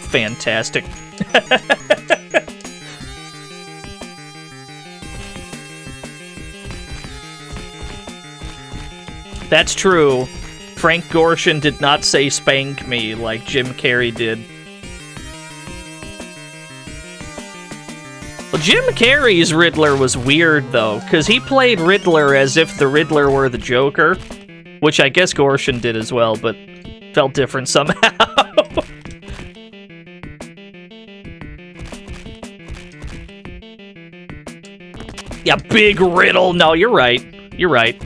Fantastic. That's true. Frank Gorshin did not say spank me like Jim Carrey did. Well, Jim Carrey's Riddler was weird, though, because he played Riddler as if the Riddler were the Joker, which I guess Gorshin did as well, but felt different somehow. Yeah, big riddle. No, you're right. You're right.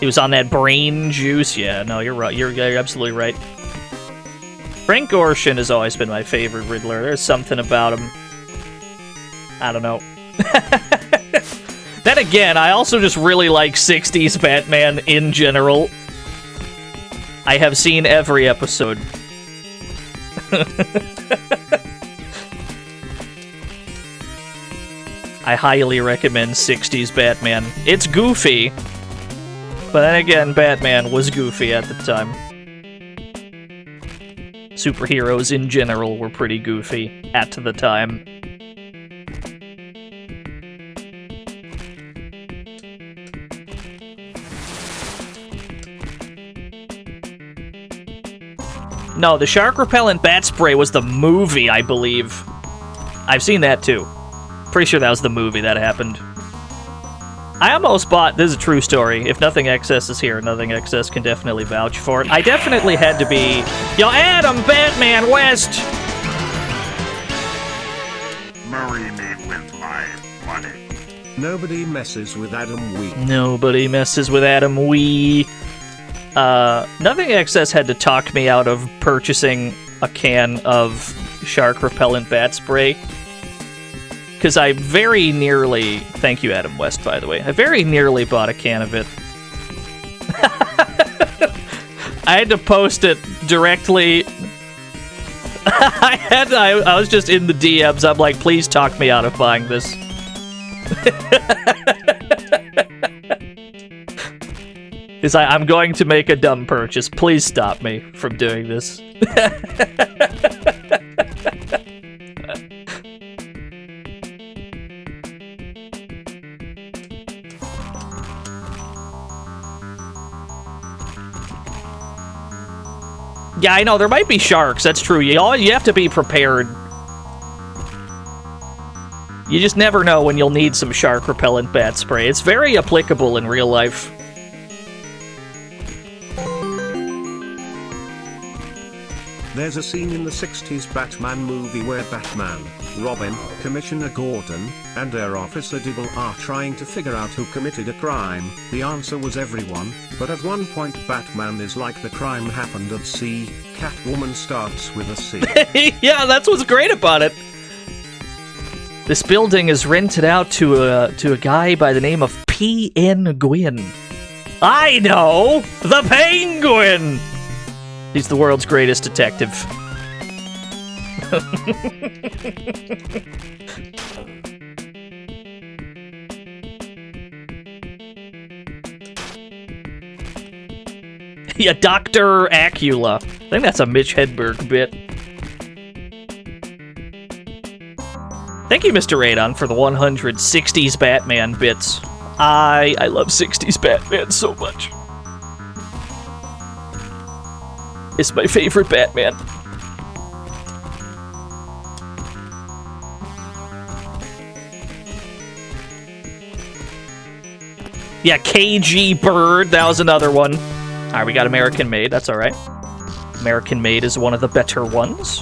He was on that brain juice. Yeah, no, you're right. You're absolutely right. Frank Gorshin has always been my favorite Riddler. There's something about him. I don't know. Then again, I also just really like 60s Batman in general. I have seen every episode. I highly recommend 60s Batman. It's goofy. But then again, Batman was goofy at the time. Superheroes in general were pretty goofy at the time. No, the shark repellent bat spray was the movie, I believe. I've seen that too. Pretty sure that was the movie that happened. I almost bought, this is a true story, if Nothing Excess is here, Nothing Excess can definitely vouch for it. I definitely had to be, yo, Adam Batman West! Marry me with my money. Nobody messes with Adam Wee. Nobody messes with Adam Wee. Nothing Excess had to talk me out of purchasing a can of shark repellent bat spray. Because I very nearly... Thank you, Adam West, by the way. I very nearly bought a can of it. I had to post it directly. I was just in the DMs. I'm like, please talk me out of buying this. Because I'm going to make a dumb purchase. Please stop me from doing this. Yeah, I know, there might be sharks, that's true. You have to be prepared. You just never know when you'll need some shark repellent bat spray. It's very applicable in real life. There's a scene in the 60s Batman movie where Batman, Robin, Commissioner Gordon, and their officer Diggle are trying to figure out who committed a crime. The answer was everyone, but at one point Batman is like, the crime happened at sea. Catwoman starts with a C. Yeah, that's what's great about it. This building is rented out to a guy by the name of P.N. Gwyn. I know! The Penguin! He's the world's greatest detective. Yeah, Dr. Acula. I think that's a Mitch Hedberg bit. Thank you, Mr. Radon, for the 100 60s Batman bits. I love 60s Batman so much. It's my favorite Batman. Yeah, KG Bird, that was another one. Alright, we got American Made, that's alright. American Made is one of the better ones.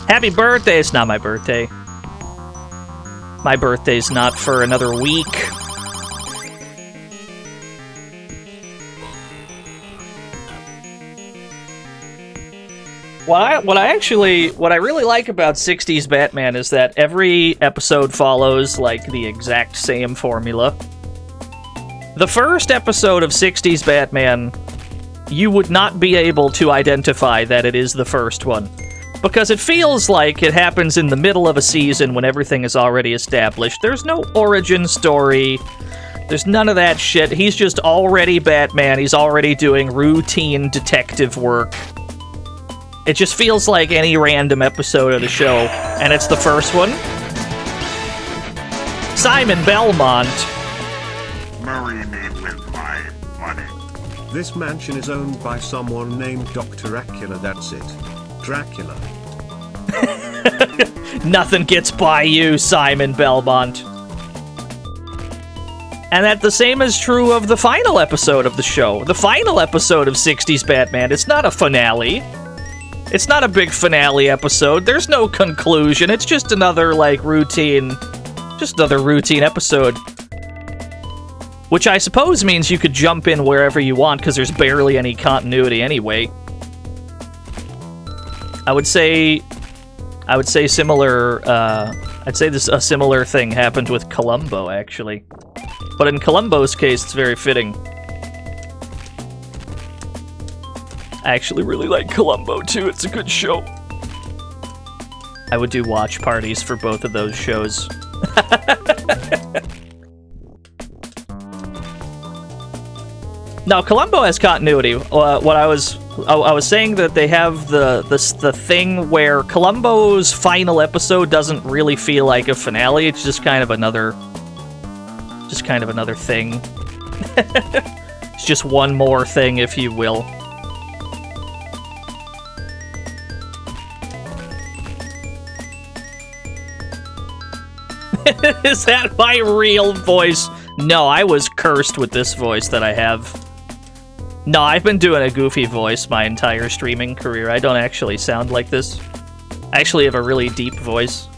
Happy birthday! It's not my birthday. My birthday's not for another week. What I really like about 60s Batman is that every episode follows, like, the exact same formula. The first episode of 60s Batman, you would not be able to identify that it is the first one. Because it feels like it happens in the middle of a season when everything is already established. There's no origin story. There's none of that shit. He's just already Batman. He's already doing routine detective work. It just feels like any random episode of the show, and it's the first one. Simon Belmont. Marry me with my money. This mansion is owned by someone named Dr. Acula, that's it. Dracula. Nothing gets by you, Simon Belmont. And that the same is true of the final episode of the show. The final episode of 60s Batman, it's not a finale. It's not a big finale episode. There's no conclusion. It's just another, like, routine episode. Which I suppose means you could jump in wherever you want, because there's barely any continuity anyway. I would say similar, I'd say a similar thing happened with Columbo, actually. But in Columbo's case, it's very fitting. I actually really like Columbo, too. It's a good show. I would do watch parties for both of those shows. Now, Columbo has continuity. I was saying that they have the thing where Columbo's final episode doesn't really feel like a finale. It's just kind of another thing. It's just one more thing, if you will. Is that my real voice? No, I was cursed with this voice that I have. No, I've been doing a goofy voice my entire streaming career. I don't actually sound like this. I actually have a really deep voice.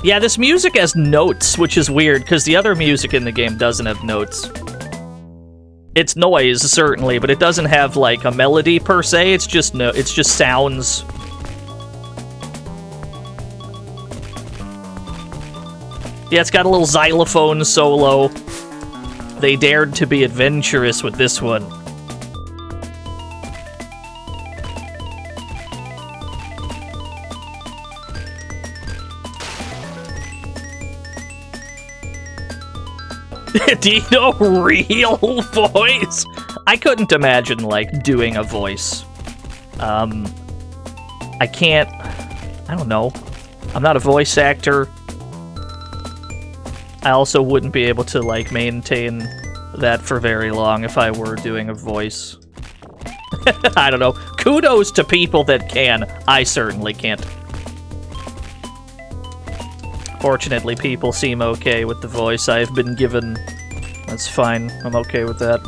Yeah, this music has notes, which is weird, because the other music in the game doesn't have notes. It's noise, certainly, but it doesn't have, like, a melody per se. It's just sounds. Yeah, it's got a little xylophone solo. They dared to be adventurous with this one. Dino real voice? I couldn't imagine, like, doing a voice. I can't... I don't know. I'm not a voice actor. I also wouldn't be able to, like, maintain that for very long if I were doing a voice. I don't know. Kudos to people that can. I certainly can't. Fortunately, people seem okay with the voice I've been given. That's fine. I'm okay with that.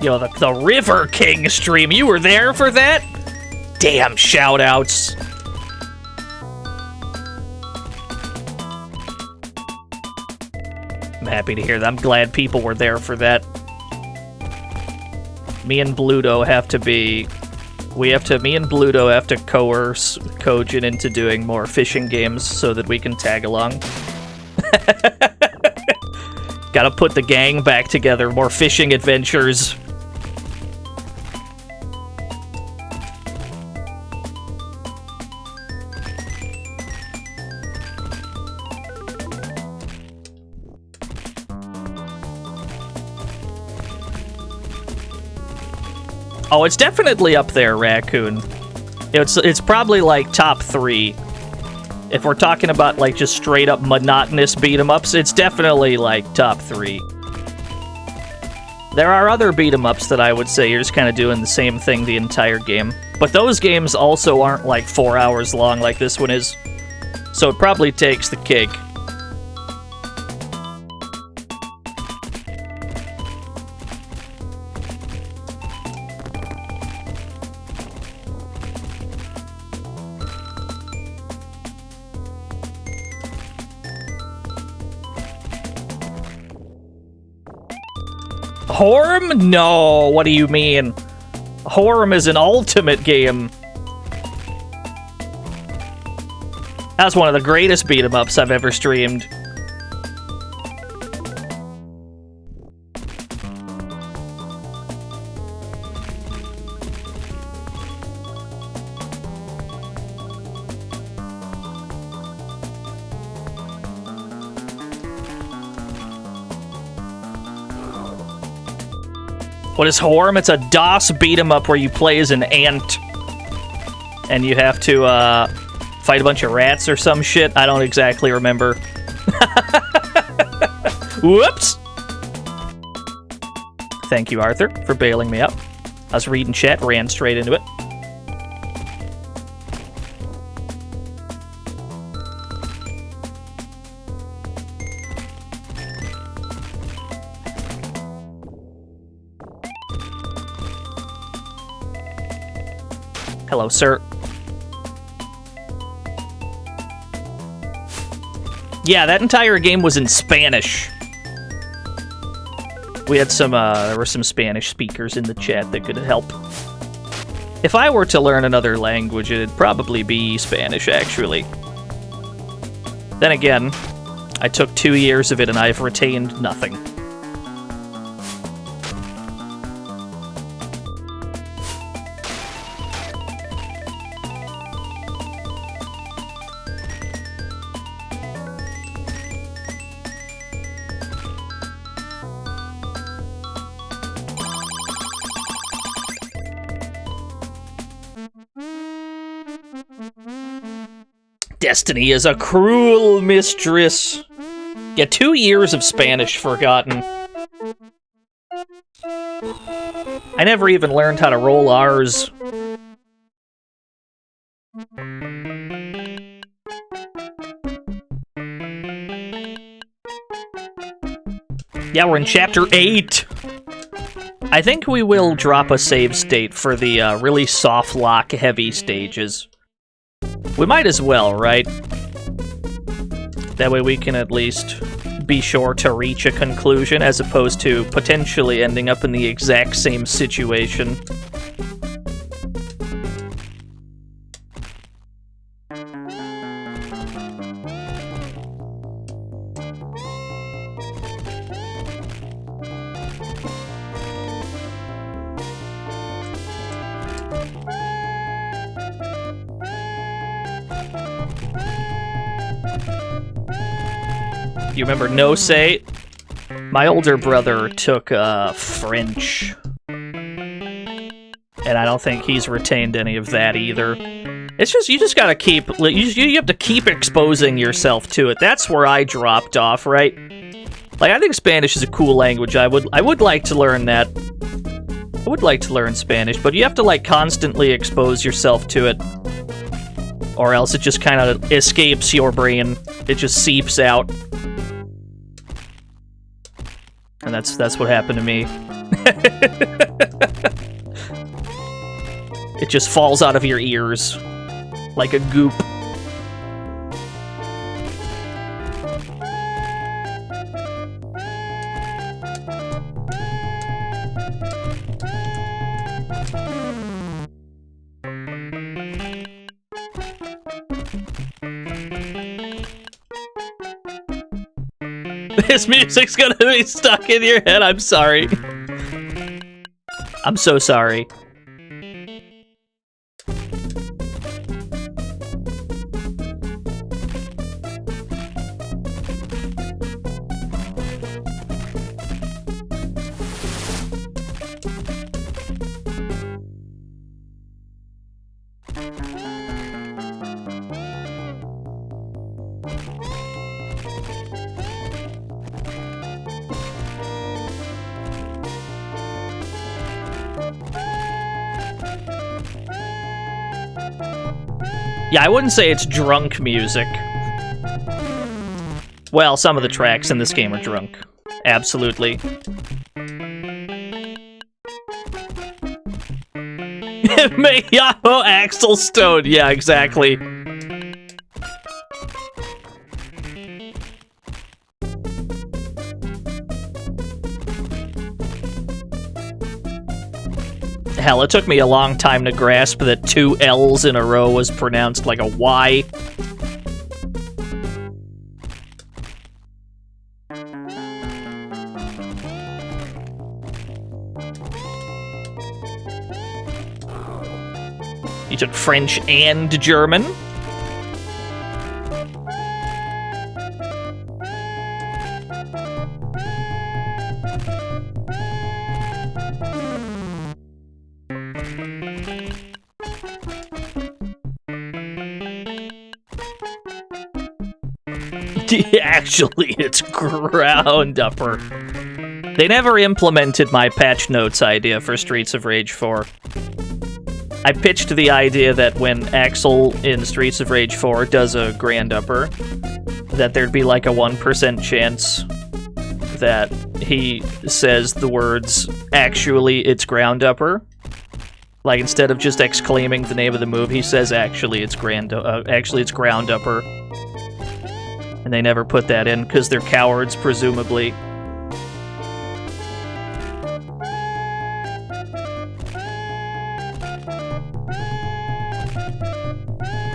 Yo, the River King stream, you were there for that? Damn, shoutouts. I'm happy to hear that. I'm glad people were there for that. Me and Bluto have to be... me and Bluto have to coerce Kojin into doing more fishing games so that we can tag along. Gotta put the gang back together, more fishing adventures. Oh, it's definitely up there, Raccoon. It's probably like top 3. If we're talking about like just straight up monotonous beat 'em ups, it's definitely like top 3. There are other beat 'em ups that I would say you're just kind of doing the same thing the entire game. But those games also aren't like 4 hours long like this one is. So it probably takes the cake. Horm? No, what do you mean? Horm is an ultimate game. That's one of the greatest beat-em-ups I've ever streamed. What is Horm? It's a DOS beat-em-up where you play as an ant. And you have to, fight a bunch of rats or some shit. I don't exactly remember. Whoops! Thank you, Arthur, for bailing me out. I was reading chat, ran straight into it. Hello, sir. Yeah, that entire game was in Spanish. We had some, there were some Spanish speakers in the chat that could help. If I were to learn another language, it'd probably be Spanish, actually. Then again, I took 2 years of it and I've retained nothing. Destiny is a cruel mistress. Get 2 years of Spanish forgotten. I never even learned how to roll R's. Yeah, we're in Chapter 8. I think we will drop a save state for the really soft lock heavy stages. We might as well, right? That way we can at least be sure to reach a conclusion as opposed to potentially ending up in the exact same situation. You remember No Say? My older brother took French. And I don't think he's retained any of that either. It's just, you just gotta keep, you have to keep exposing yourself to it. That's where I dropped off, right? Like, I think Spanish is a cool language. I would like to learn that. I would like to learn Spanish, but you have to, like, constantly expose yourself to it. Or else it just kind of escapes your brain. It just seeps out. And that's what happened to me. It just falls out of your ears like a goop. This music's gonna be stuck in your head. I'm sorry. I'm so sorry. Yeah, I wouldn't say it's drunk music. Well, some of the tracks in this game are drunk. Absolutely. Yahoo Axel Stone. Yeah, exactly. Hell, it took me a long time to grasp that 2 L's in a row was pronounced like a Y. You took French and German. Actually, it's ground upper. They never implemented my patch notes idea for Streets of Rage 4. I pitched the idea that when Axel in Streets of Rage 4 does a grand upper, that there'd be like a 1% chance that he says the words, actually, it's ground upper. Like, instead of just exclaiming the name of the move, he says, actually, it's ground upper. And they never put that in, because they're cowards, presumably.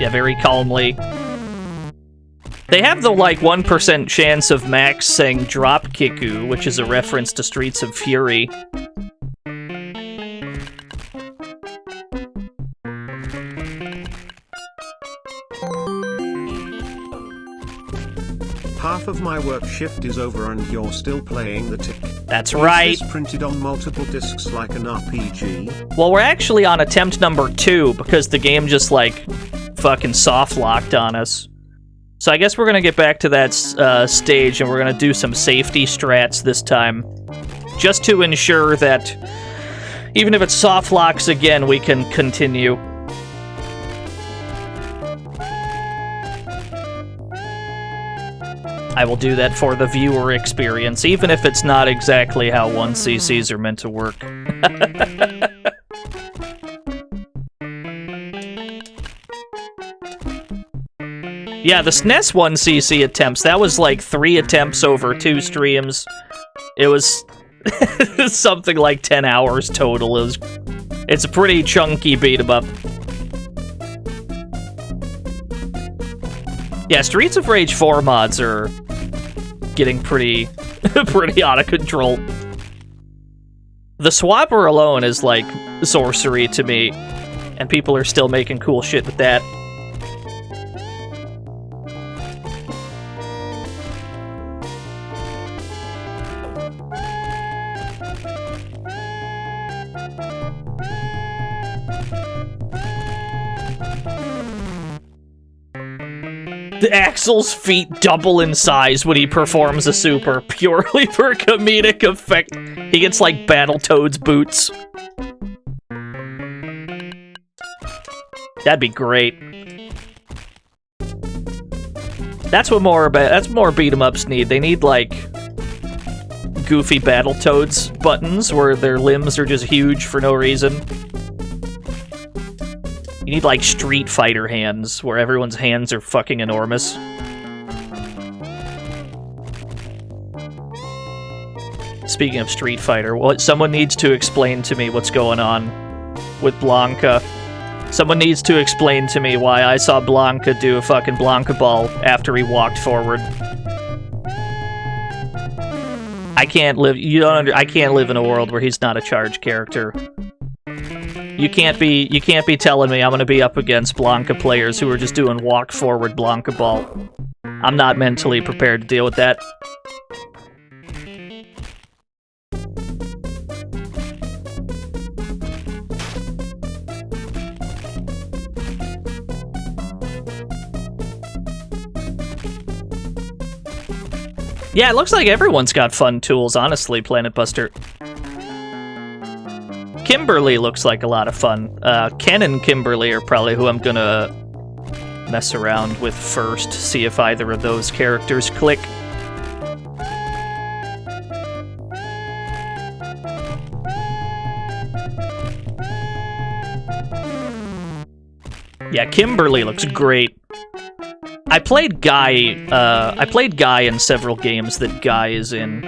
Yeah, very calmly. They have the, like, 1% chance of Max saying drop Kiku, which is a reference to Streets of Fury. Half of my work shift is over and you're still playing the tick. That's right. Is this printed on multiple discs like an RPG? Well, we're actually on attempt number 2 because the game just, like, fucking soft locked on us. So I guess we're gonna get back to that stage and we're gonna do some safety strats this time. Just to ensure that even if it soft locks again, we can continue. I will do that for the viewer experience, even if it's not exactly how 1CCs are meant to work. Yeah, the SNES 1CC attempts, that was like 3 attempts over 2 streams. It was something like 10 hours total. It's a pretty chunky beat-em-up. Yeah, Streets of Rage 4 mods are getting pretty out of control. The swapper alone is like sorcery to me, and people are still making cool shit with that. Axel's feet double in size when he performs a super, purely for comedic effect. He gets, like, Battletoads boots. That'd be great. That's more beat-em-ups need. They need, like, goofy Battletoads buttons where their limbs are just huge for no reason. You need, like, Street Fighter hands, where everyone's hands are fucking enormous. Speaking of Street Fighter, someone needs to explain to me what's going on with Blanca. Someone needs to explain to me why I saw Blanca do a fucking Blanca ball after he walked forward. I can't live in a world where he's not a charged character. You can't be telling me I'm gonna be up against Blanca players who are just doing walk forward Blanca ball. I'm not mentally prepared to deal with that. Yeah, it looks like everyone's got fun tools, honestly, Planet Buster. Kimberly looks like a lot of fun. Ken and Kimberly are probably who I'm gonna mess around with first, see if either of those characters click. Yeah, Kimberly looks great. I played Guy in several games that Guy is in.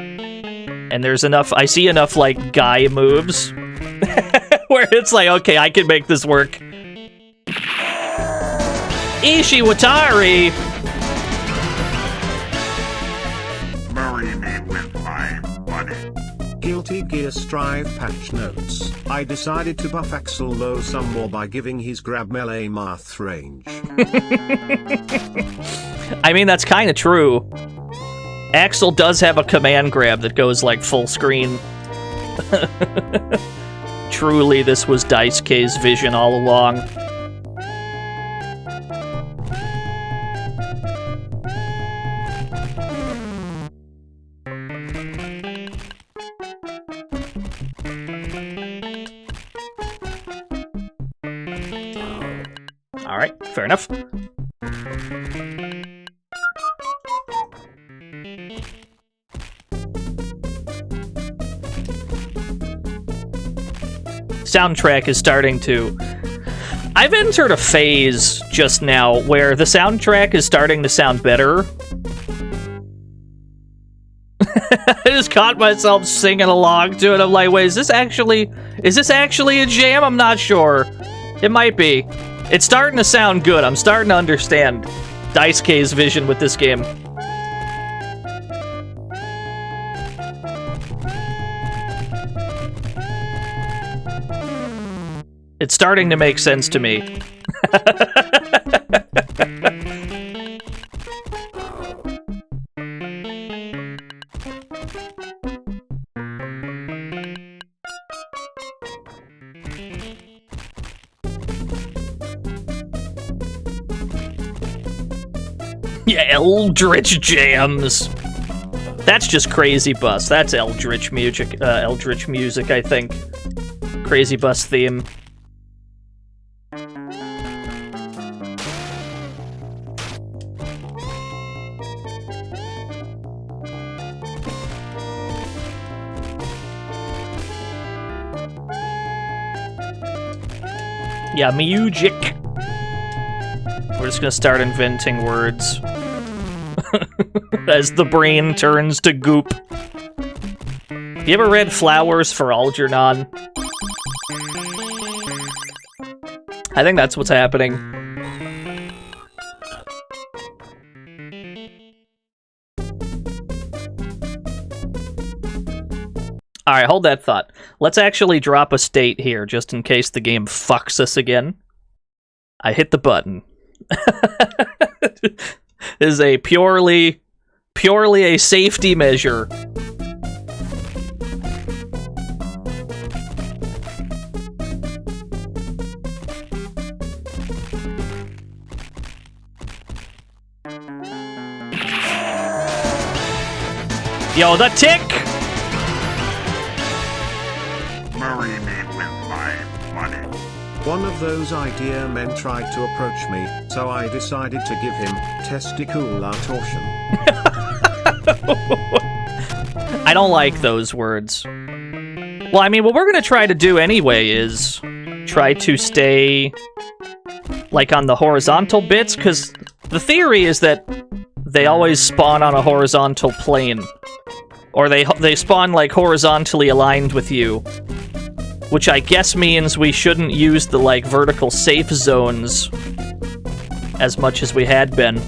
And there's enough, I see enough, like, Guy moves where it's like, okay, I can make this work. Ishiwatari! Marry me with my money. Guilty Gear Strive patch notes. I decided to buff Axel Low some more by giving his grab melee math range. I mean, that's kind of true. Axel does have a command grab that goes like full screen. Truly, this was Dice K's vision all along. Alright, fair enough. Soundtrack is starting to... I've entered a phase just now where the soundtrack is starting to sound better. I just caught myself singing along to it. I'm like, wait, is this actually a jam? I'm not sure. It might be. It's starting to sound good. I'm starting to understand Dice K's vision with this game. It's starting to make sense to me. Yeah, Eldritch jams. That's just Crazy Bus. That's Eldritch music. Eldritch music, I think. Crazy Bus theme. Yeah, music. We're just gonna start inventing words. As the brain turns to goop. You ever read Flowers for Algernon? I think that's what's happening. Alright, hold that thought. Let's actually drop a state here, just in case the game fucks us again. I hit the button. This is a purely a safety measure. Yo, the tick! Marry me with my money. One of those idea men tried to approach me, so I decided to give him testicular torsion. I don't like those words. Well, I mean, what we're gonna try to do anyway is try to stay, like, on the horizontal bits, because the theory is that they always spawn on a horizontal plane. Or they spawn, like, horizontally aligned with you. Which I guess means we shouldn't use the, like, vertical safe zones as much as we had been.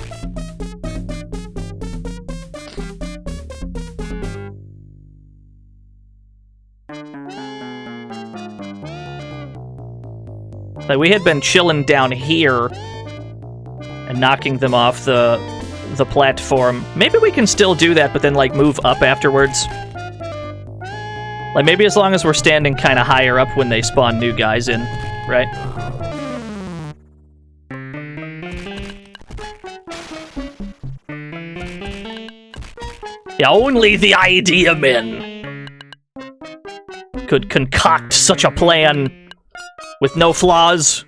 Like, we had been chilling down here and knocking them off the platform. Maybe we can still do that, but then, like, move up afterwards. Like, maybe as long as we're standing kind of higher up when they spawn new guys in, right? Yeah, only the idea men could concoct such a plan with no flaws.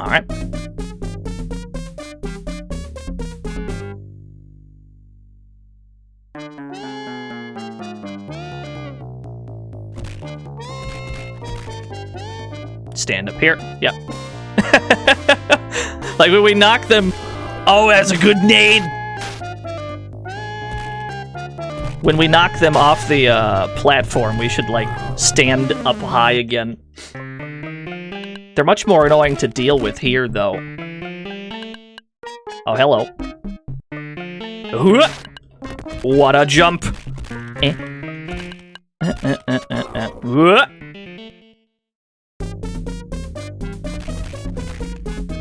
Alright. Stand up here. Yep. Like when we knock them... Oh, that's a good nade! When we knock them off the platform, we should, like, stand up high again. They're much more annoying to deal with here, though. Oh, hello. What a jump!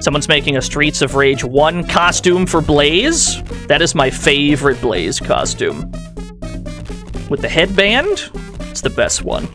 Someone's making a Streets of Rage 1 costume for Blaze. That is my favorite Blaze costume. With the headband, it's the best one.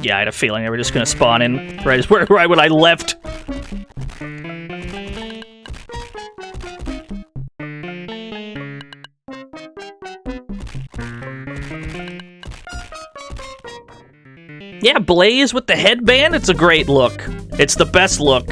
Yeah, I had a feeling they were just gonna spawn in right when I left. Yeah, Blaze with the headband, it's a great look. It's the best look.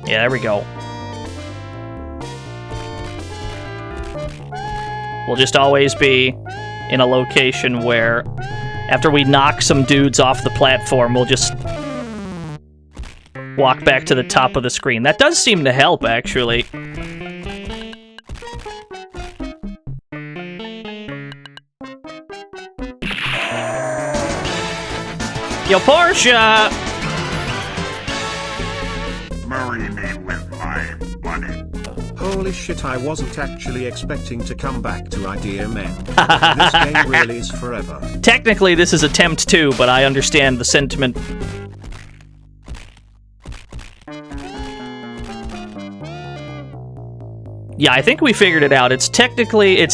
Yeah, there we go. We'll just always be in a location where, after we knock some dudes off the platform, we'll just walk back to the top of the screen. That does seem to help, actually. Yo, Portia! Marry me with my money. Holy shit, I wasn't actually expecting to come back to Idea Men. This game really is forever. Technically, this is attempt 2, but I understand the sentiment. Yeah, I think we figured it out. It's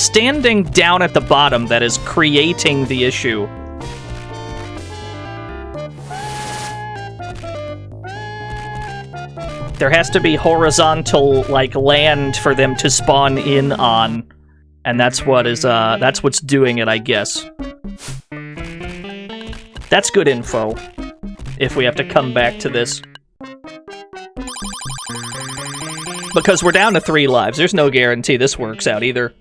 standing down at the bottom that is creating the issue. There has to be horizontal, like, land for them to spawn in on. And that's what's doing it, I guess. That's good info, if we have to come back to this. Because we're down to 3 lives, there's no guarantee this works out either.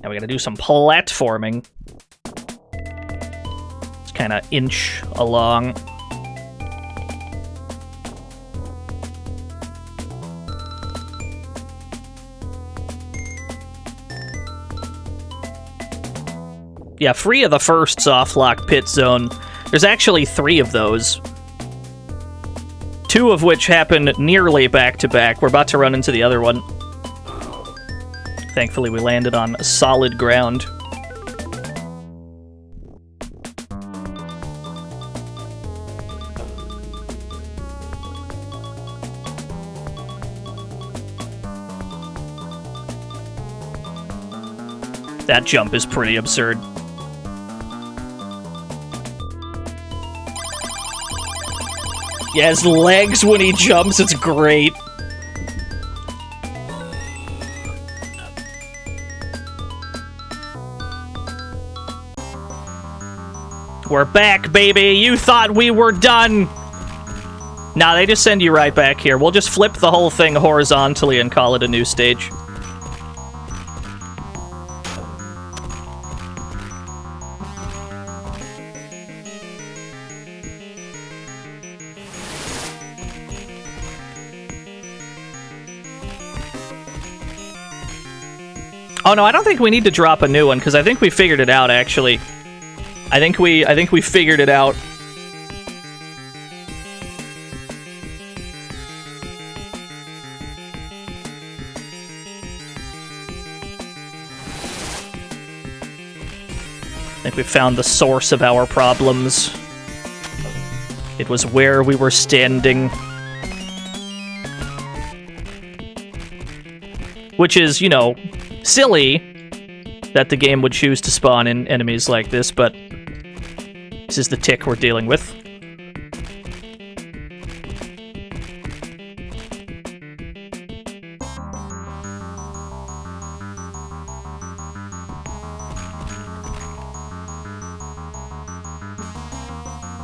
Now we gotta do some platforming. Kind of inch along. Yeah, free of the first soft lock pit zone. There's actually 3 of those. 2 of which happen nearly back to back. We're about to run into the other one. Thankfully, we landed on solid ground. That jump is pretty absurd. Yeah, his legs when he jumps, it's great. We're back, baby! You thought we were done! Nah, they just send you right back here. We'll just flip the whole thing horizontally and call it a new stage. Oh no, I don't think we need to drop a new one, because I think we figured it out, actually. I think we figured it out. think we found the source of our problems. It was where we were standing. Which is, you know, silly that the game would choose to spawn in enemies like this, but this is the tick we're dealing with.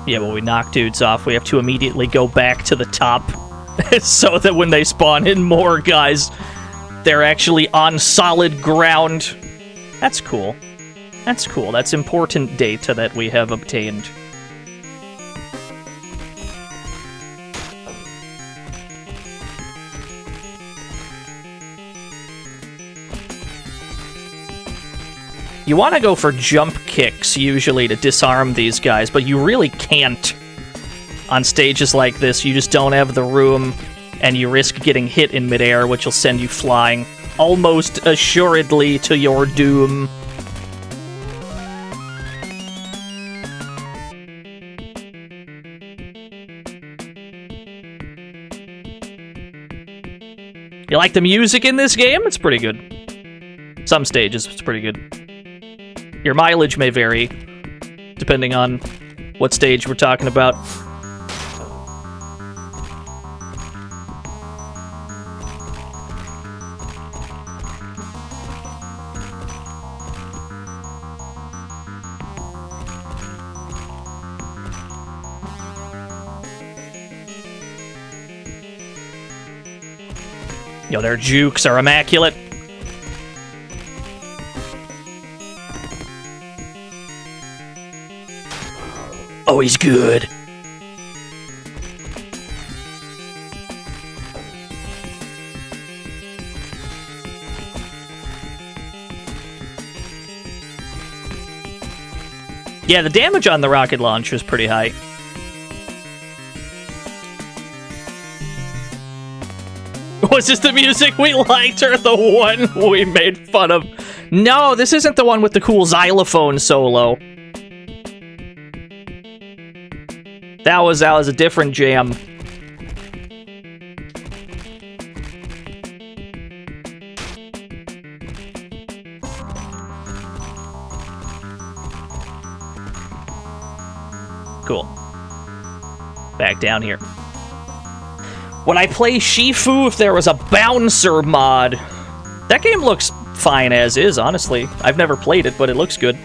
Yeah, when we knock dudes off, we have to immediately go back to the top so that when they spawn in more guys, they're actually on solid ground. That's cool. That's cool. That's important data that we have obtained. You want to go for jump kicks, usually, to disarm these guys, but you really can't on stages like this. You just don't have the room, and you risk getting hit in midair, which will send you flying almost assuredly to your doom. You like the music in this game? It's pretty good. Some stages, it's pretty good. Your mileage may vary, depending on what stage we're talking about. Yo, their jukes are immaculate. Oh, he's good. Yeah, the damage on the rocket launcher is pretty high. Was this the music we liked or the one we made fun of? No, this isn't the one with the cool xylophone solo. That was a different jam. Cool. Back down here. Would I play Shifu if there was a bouncer mod? That game looks fine as is, honestly. I've never played it, but it looks good.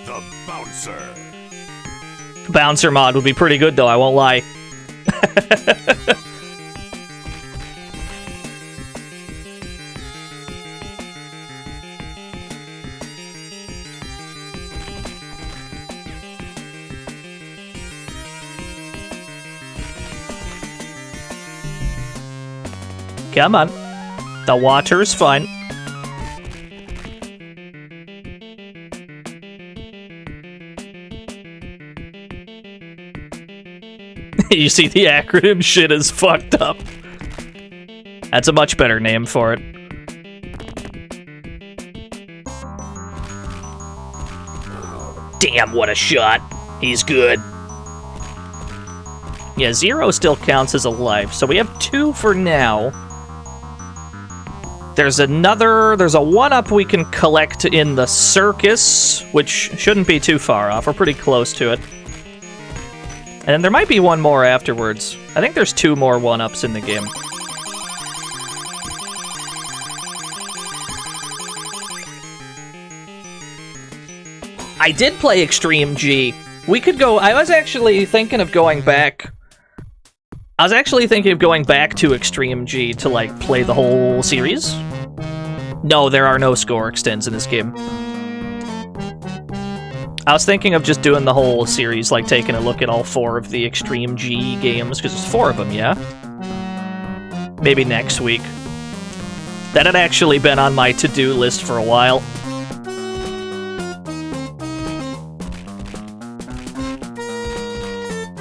The bouncer. Bouncer mod would be pretty good, though, I won't lie. Come on. The water's fine. You see, the acronym shit is fucked up. That's a much better name for it. Damn, what a shot. He's good. Yeah, 0 still counts as a life, so we have 2 for now. There's a 1-up we can collect in the circus, which shouldn't be too far off. We're pretty close to it. And then there might be one more afterwards. I think there's 2 more 1-ups in the game. I did play Extreme G. We could go... I was actually thinking of going back to Extreme G to, like, play the whole series. No, there are no score extends in this game. I was thinking of just doing the whole series, like taking a look at all 4 of the Extreme G games, because there's 4 of them, yeah? Maybe next week. That had actually been on my to-do list for a while.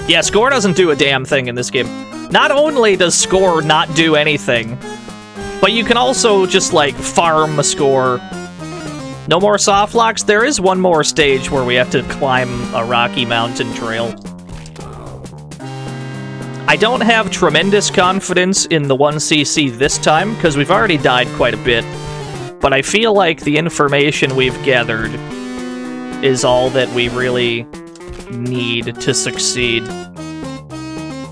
Yeah, score doesn't do a damn thing in this game. Not only does score not do anything, but you can also just, like, farm a score. No more soft locks? There is one more stage where we have to climb a rocky mountain trail. I don't have tremendous confidence in the 1cc this time, because we've already died quite a bit. But I feel like the information we've gathered is all that we really need to succeed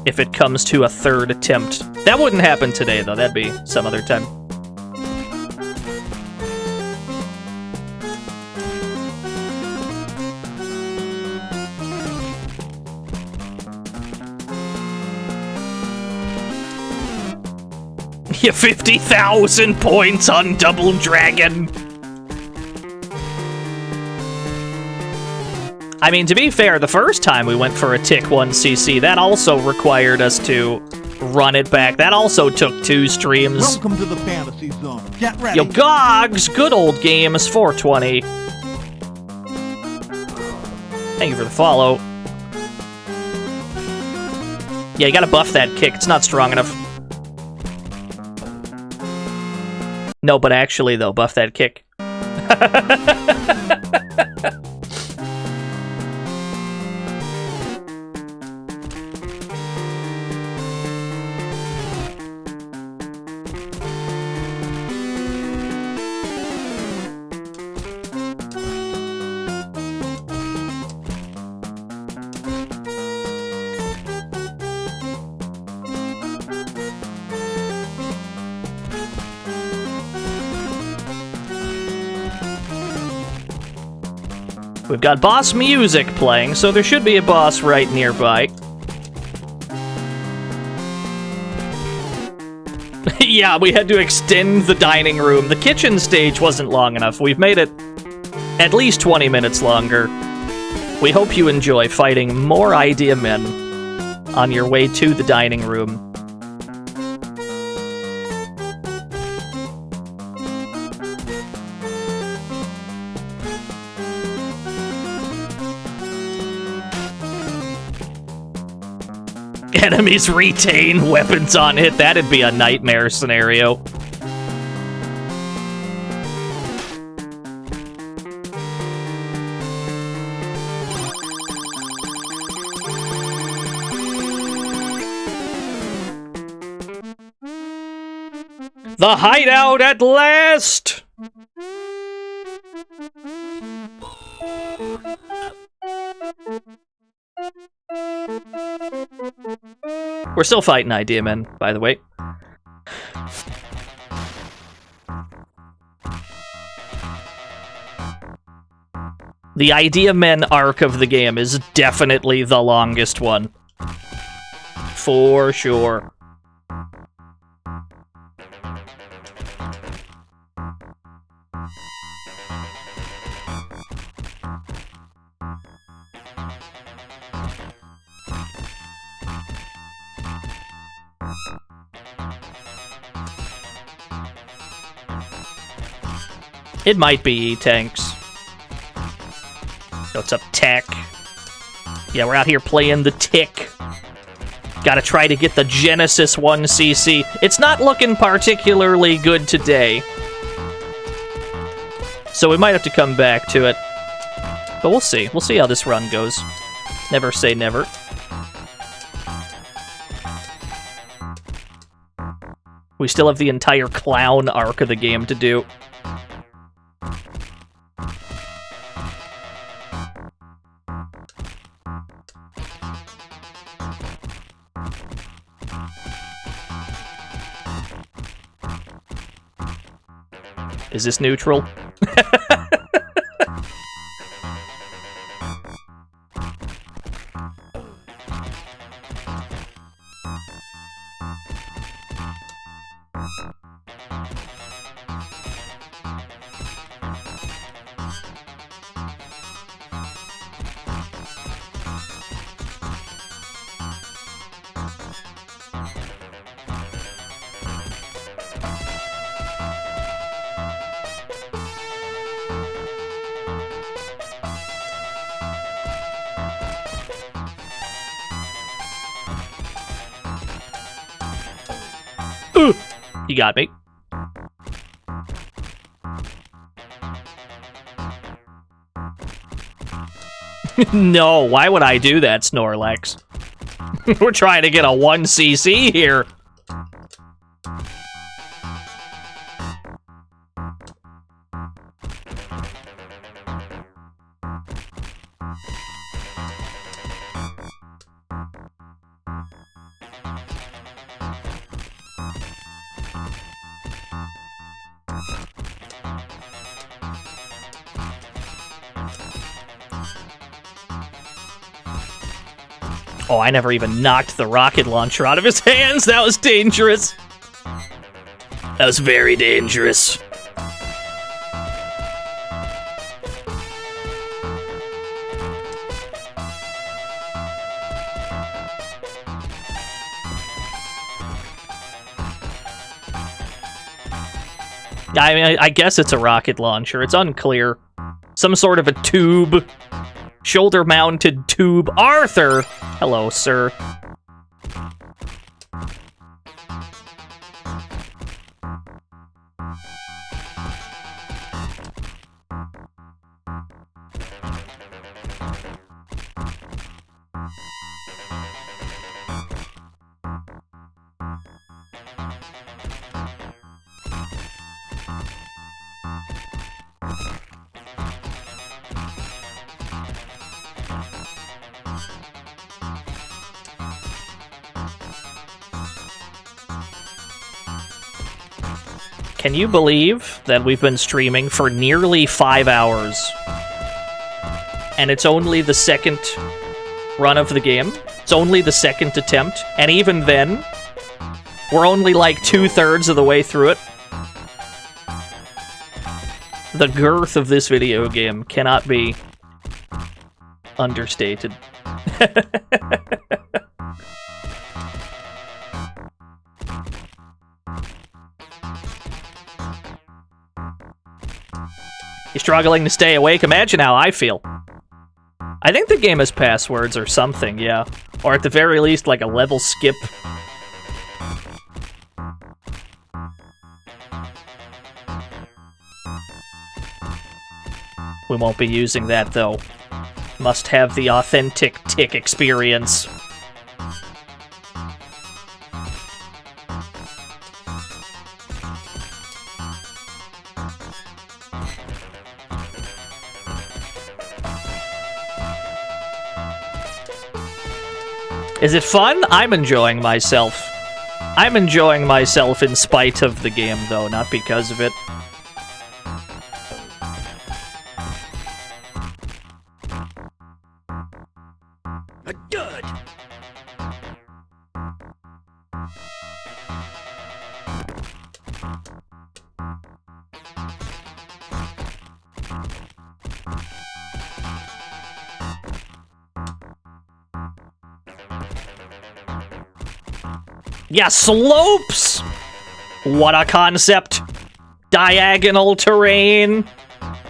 if it comes to a third attempt. That wouldn't happen today, though. That'd be some other time. You 50,000 points on Double Dragon! I mean, to be fair, the first time we went for a Tick 1cc, that also required us to run it back. That also took 2 streams. Welcome to the fantasy zone. Get ready. Yo, Gogs! Good old games, 420. Thank you for the follow. Yeah, you gotta buff that kick. It's not strong enough. No, but actually, though, buff that kick. We've got boss music playing, so there should be a boss right nearby. Yeah, we had to extend the dining room. The kitchen stage wasn't long enough. We've made it at least 20 minutes longer. We hope you enjoy fighting more idea men on your way to the dining room. Enemies retain weapons on hit. That'd be a nightmare scenario. The hideout at last! We're still fighting Idea Men, by the way. The Idea Men arc of the game is definitely the longest one. For sure. It might be E-Tanks. What's up, Tech? Yeah, we're out here playing the Tick. Gotta try to get the Genesis 1cc. It's not looking particularly good today. So we might have to come back to it. But we'll see. We'll see how this run goes. Never say never. We still have the entire clown arc of the game to do. Is this neutral? He got me. No, why would I do that, Snorlax? We're trying to get a 1cc here. Oh, I never even knocked the rocket launcher out of his hands. That was dangerous. That was very dangerous. I mean, I guess it's a rocket launcher. It's unclear. Some sort of a tube. Shoulder-mounted tube. Arthur! Hello, sir. Can you believe that we've been streaming for nearly 5 hours? And it's only the second run of the game. It's only the second attempt. And even then, we're only like 2/3 of the way through it. The girth of this video game cannot be understated. You're struggling to stay awake? Imagine how I feel. I think the game has passwords or something, yeah. Or at the very least, like a level skip. We won't be using that, though. Must have the authentic tick experience. Is it fun? I'm enjoying myself. I'm enjoying myself in spite of the game, though, not because of it. Good. Yeah, slopes! What a concept! Diagonal terrain!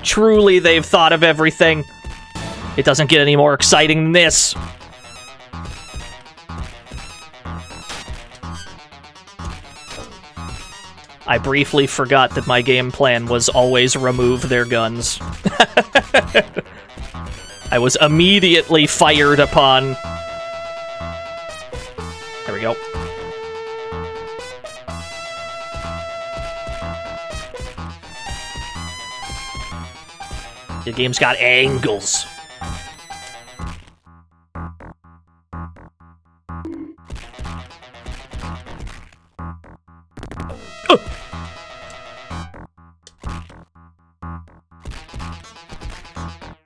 Truly, they've thought of everything. It doesn't get any more exciting than this. I briefly forgot that my game plan was always remove their guns. I was immediately fired upon. There we go. The game's got angles.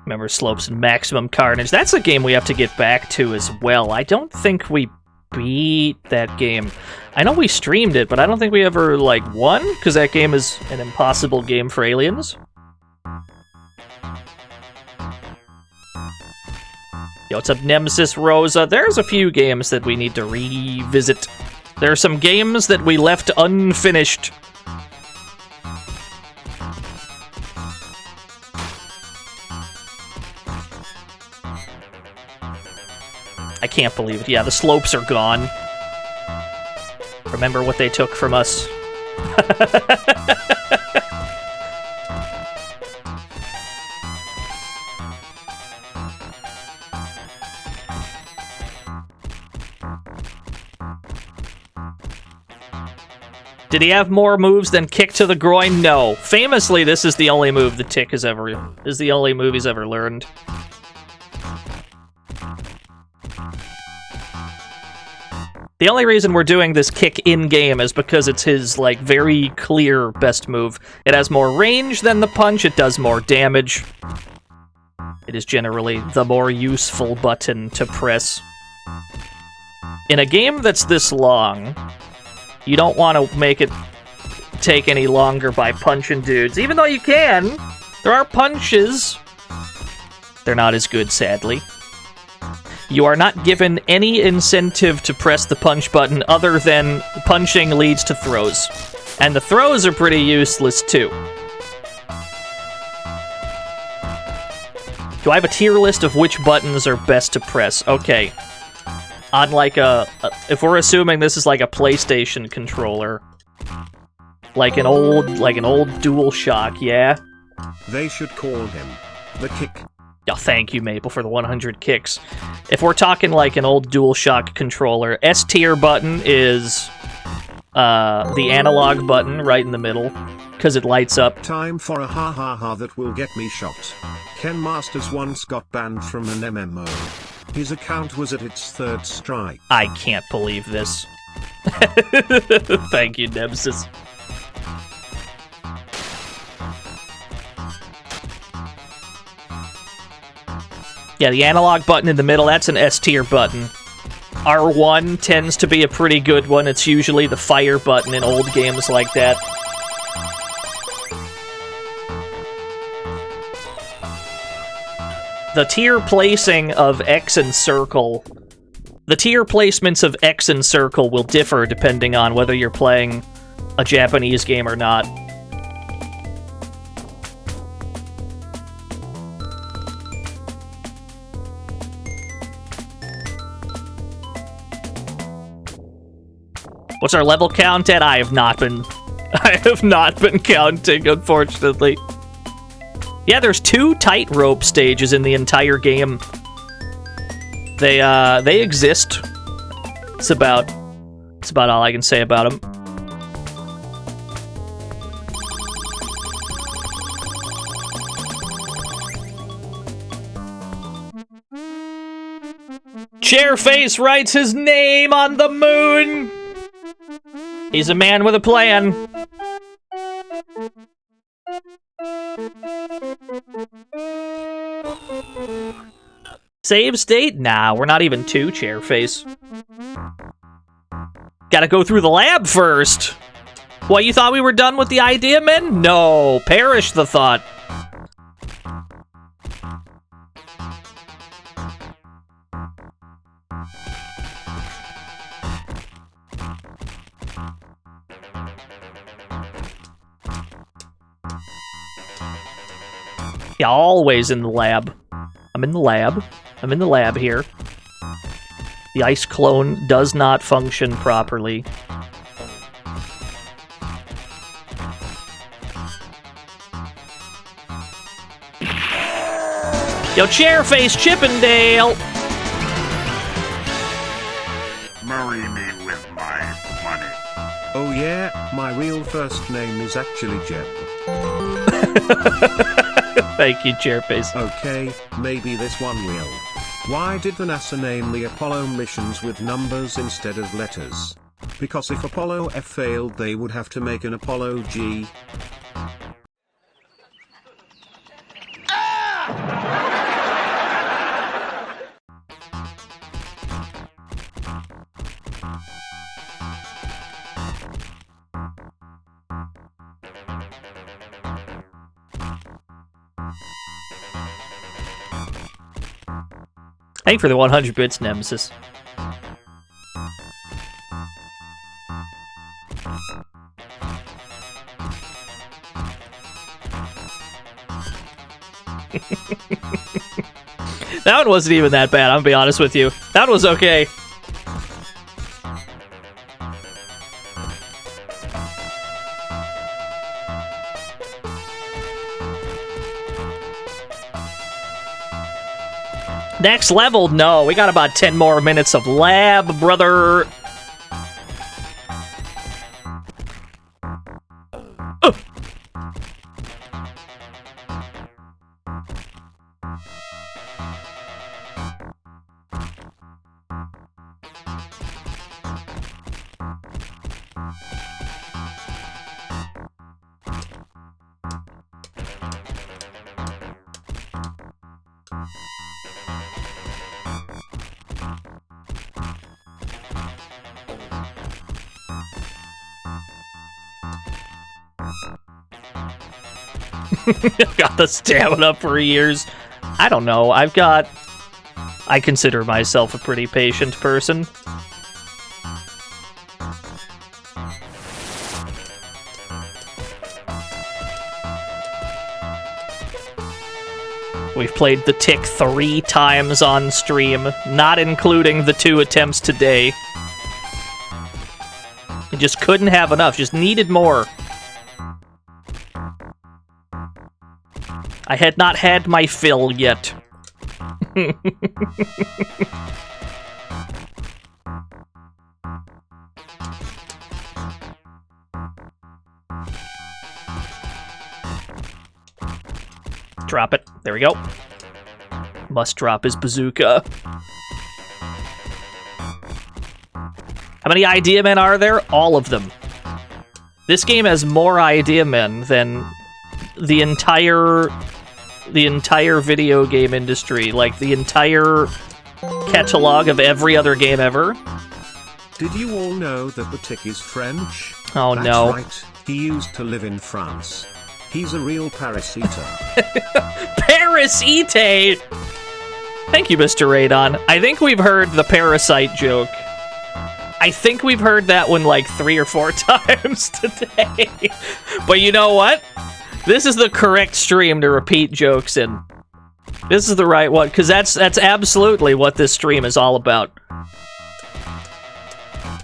Remember Slopes and Maximum Carnage. That's a game we have to get back to as well. I don't think we beat that game. I know we streamed it, but I don't think we ever, like, won, because that game is an impossible game for aliens. Yo, what's up, Nemesis Rosa? There's a few games that we need to revisit. There are some games that we left unfinished. I can't believe it. Yeah, the slopes are gone. Remember what they took from us. Did he have more moves than kick to the groin? No. Famously, this is the only move the Tick has ever is the only move he's ever learned. The only reason we're doing this kick in-game is because it's his, like, very clear best move. It has more range than the punch, it does more damage. It is generally the more useful button to press. In a game that's this long, you don't want to make it take any longer by punching dudes. Even though you can, there are punches. They're not as good, sadly. You are not given any incentive to press the punch button other than punching leads to throws. And the throws are pretty useless, too. Do I have a tier list of which buttons are best to press? Okay. On like if we're assuming this is like a PlayStation controller. Like an old DualShock, yeah? They should call him the Kick. Oh, thank you, Maple, for the 100 kicks. If we're talking like an old DualShock controller, S tier button is the analog button right in the middle, because it lights up. Time for a ha-ha-ha that will get me shot. Ken Masters once got banned from an MMO. His account was at its 3rd strike. I can't believe this. Thank you, Nemesis. Yeah, the analog button in the middle, that's an S tier button. R1 tends to be a pretty good one. It's usually the fire button in old games like that. The tier placing of X and circle... The tier placements of X and circle will differ depending on whether you're playing a Japanese game or not. What's our level count at? I have not been counting, unfortunately. Yeah, there's 2 tightrope stages in the entire game. They exist. It's about all I can say about them. Chairface writes his name on the moon. He's a man with a plan. Save state? Nah, we're not even 2, Chairface. Gotta go through the lab first. What, you thought we were done with the idea, men? No, perish the thought. Yeah, always in the lab. I'm in the lab. I'm in the lab here. The ice clone does not function properly. Yo, Chairface Chippendale! Marry me with my money. Oh yeah, my real first name is actually Jeb. Thank you, Chairface. Okay, maybe this one will. Why did the NASA name the Apollo missions with numbers instead of letters? Because if Apollo F failed, they would have to make an Apollo G. Thank you for the 100 bits, Nemesis. That one wasn't even that bad, I'm gonna be honest with you. That was okay. Next level? No, we got about 10 more minutes of lab, brother. Got the stamina for years. I don't know. I consider myself a pretty patient person. We've played The Tick 3 times on stream, not including the 2 attempts today. We just couldn't have enough, just needed more. I had not had my fill yet. Drop it. There we go. Must drop his bazooka. How many idea men are there? All of them. This game has more idea men than the entire video game industry, like the entire catalog of every other game ever. Did you all know that the Tick is French? Oh, That's no. right. He used to live in France. He's a real Paris eater. Paris Ite! Thank you, Mr. Radon. I think we've heard the parasite joke. I think we've heard that one like 3 or 4 times today. But you know what? This is the correct stream to repeat jokes in. This is the right one, because that's absolutely what this stream is all about.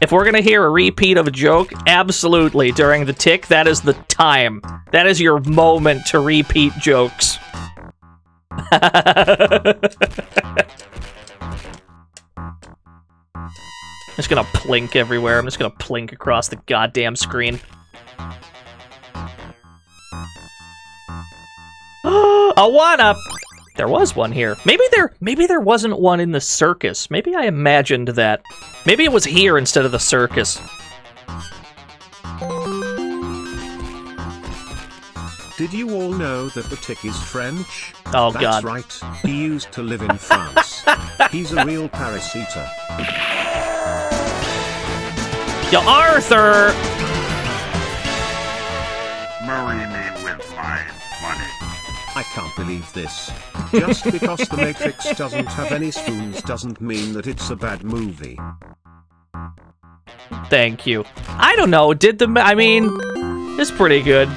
If we're gonna hear a repeat of a joke, absolutely, during the Tick, that is the time. That is your moment to repeat jokes. I'm just gonna plink everywhere. I'm just gonna plink across the goddamn screen. A one-up! There was one here. Maybe there wasn't one in the circus. Maybe I imagined that. Maybe it was here instead of the circus. Did you all know that the Tick is French? Oh, That's God. right. He used to live in France. He's a real Paris eater. Yo, Arthur! Marry me with my money. I can't believe this. Just because The Matrix doesn't have any spoons doesn't mean that it's a bad movie. Thank you. I don't know, I mean, it's pretty good.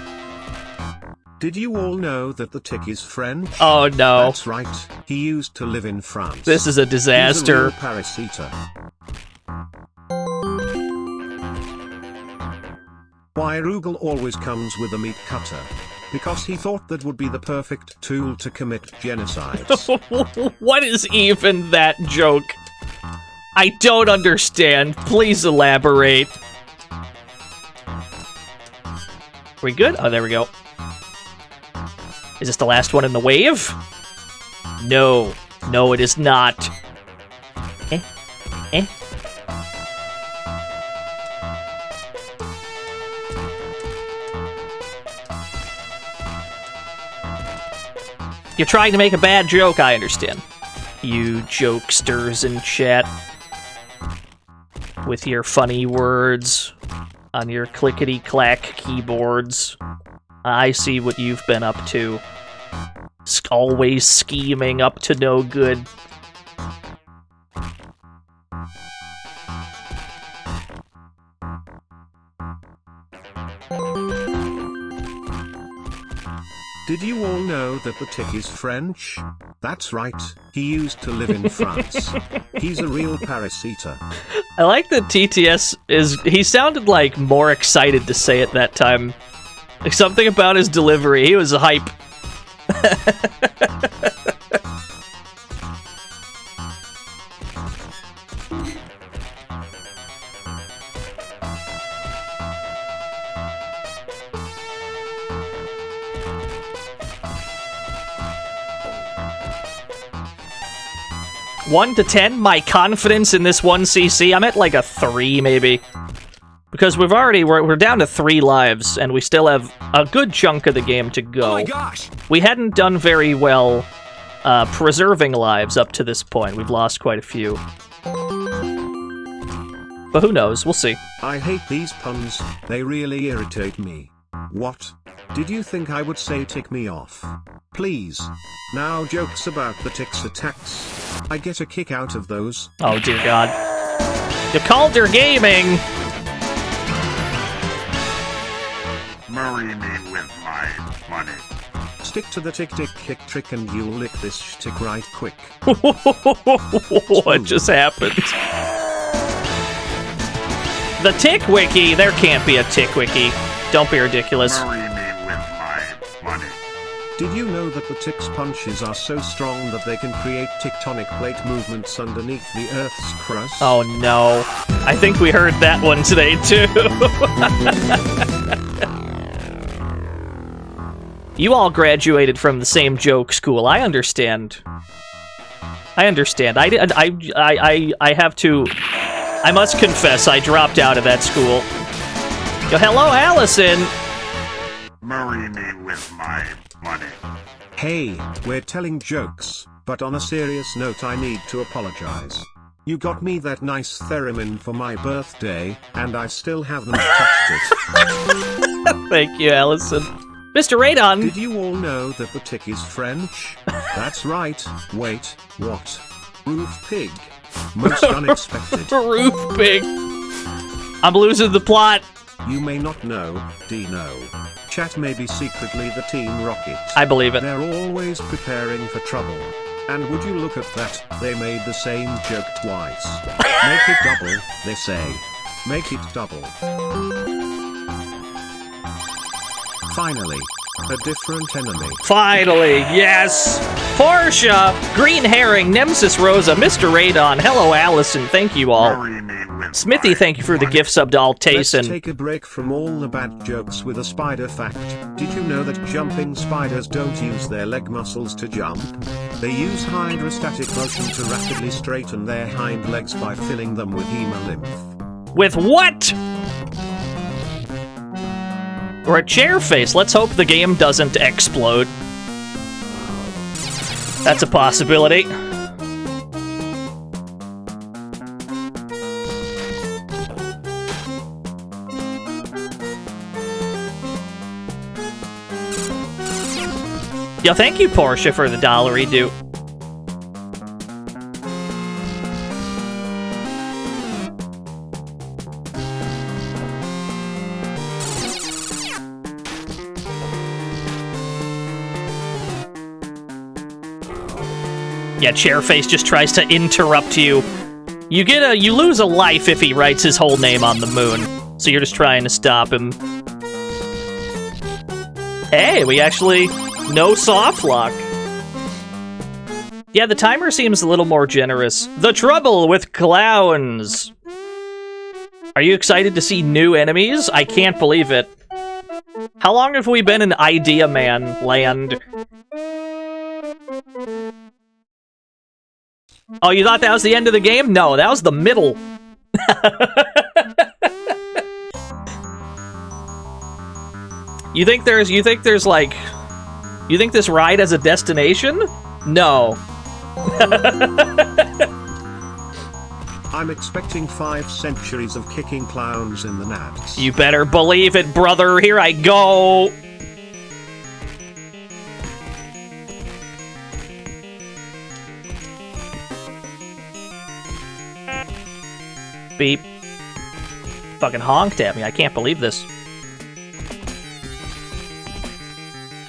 Did you all know that the Tick is French? Oh, no. That's right. He used to live in France. This is a He's a disaster. real Paris eater. Why Rugal always comes with a meat cutter? Because he thought that would be the perfect tool to commit genocides. What is even that joke? I don't understand. Please elaborate. We good? Oh, there we go. Is this the last one in the wave? No. No, it is not. Eh? You're trying to make a bad joke, I understand. You jokesters in chat. With your funny words on your clickety-clack keyboards. I see what you've been up to. Always scheming up to no good. Did you all know that the Tick is French? That's right. He used to live in France. He's a real Paris eater. I like that TTS is... He sounded like more excited to say it that time. Like something about his delivery. He was hype. 1 to 10, my confidence in this 1cc, I'm at like a 3 maybe. Because we're down to 3 lives, and we still have a good chunk of the game to go. Oh my gosh! We hadn't done very well preserving lives up to this point. We've lost quite a few. But who knows? We'll see. I hate these puns, they really irritate me. What? Did you think I would say tick me off? Please. Now jokes about the tick's attacks. I get a kick out of those. Oh dear God. You called her gaming! Marry me with my money. Stick to the tick kick trick and you'll lick this shtick right quick. What just happened? The tick wiki? There can't be a tick wiki. Don't be ridiculous. Marry me with my money. Did you know that the tick's punches are so strong that they can create tectonic plate movements underneath the Earth's crust? Oh no. I think we heard that one today too. You all graduated from the same joke school. I understand. I understand. I have to... I must confess, I dropped out of that school. Yo, hello, Allison! Marry me with my money. Hey, we're telling jokes, but on a serious note I need to apologize. You got me that nice theremin for my birthday, and I still haven't touched it. Thank you, Allison. Mr. Radon! Did you all know that the tick is French? That's right. Wait, what? Roof pig. Most unexpected. Roof pig. I'm losing the plot. You may not know, Dino. Chat may be secretly the Team Rocket. I believe it. They're always preparing for trouble. And would you look at that, they made the same joke twice. Make it double, they say. Make it double. Finally, a different enemy. Finally, yes! Portia, Green Herring, Nemesis Rosa, Mr. Radon, hello Allison, thank you all. Marry me with Smithy, my thank you for the money. gift sub to Let's Altayson. take a break from all the bad jokes with a spider fact. Did you know that jumping spiders don't use their leg muscles to jump? They use hydrostatic motion to rapidly straighten their hind legs by filling them with hemolymph. With what? Or a chair face. Let's hope the game doesn't explode. That's a possibility. Yo, thank you, Portia, for the $1 due. Yeah, Chairface just tries to interrupt you. You lose a life if he writes his whole name on the moon. So you're just trying to stop him. Hey, we actually no soft lock. Yeah, the timer seems a little more generous. The trouble with clowns. Are you excited to see new enemies? I can't believe it. How long have we been in Idea Man land? Oh, you thought that was the end of the game? No, that was the middle. You think this ride has a destination? No. I'm expecting 5 centuries of kicking clowns in the nats. You better believe it, brother. Here I go. Beep. Fucking honked at me. I can't believe this.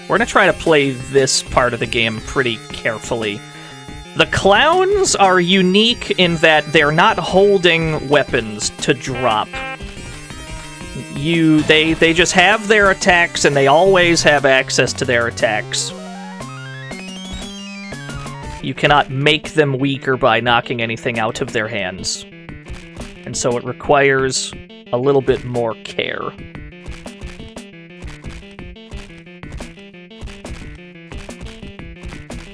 We're gonna try to play this part of the game pretty carefully. The clowns are unique in that they're not holding weapons to drop. They just have their attacks and they always have access to their attacks. You cannot make them weaker by knocking anything out of their hands. And so it requires a little bit more care.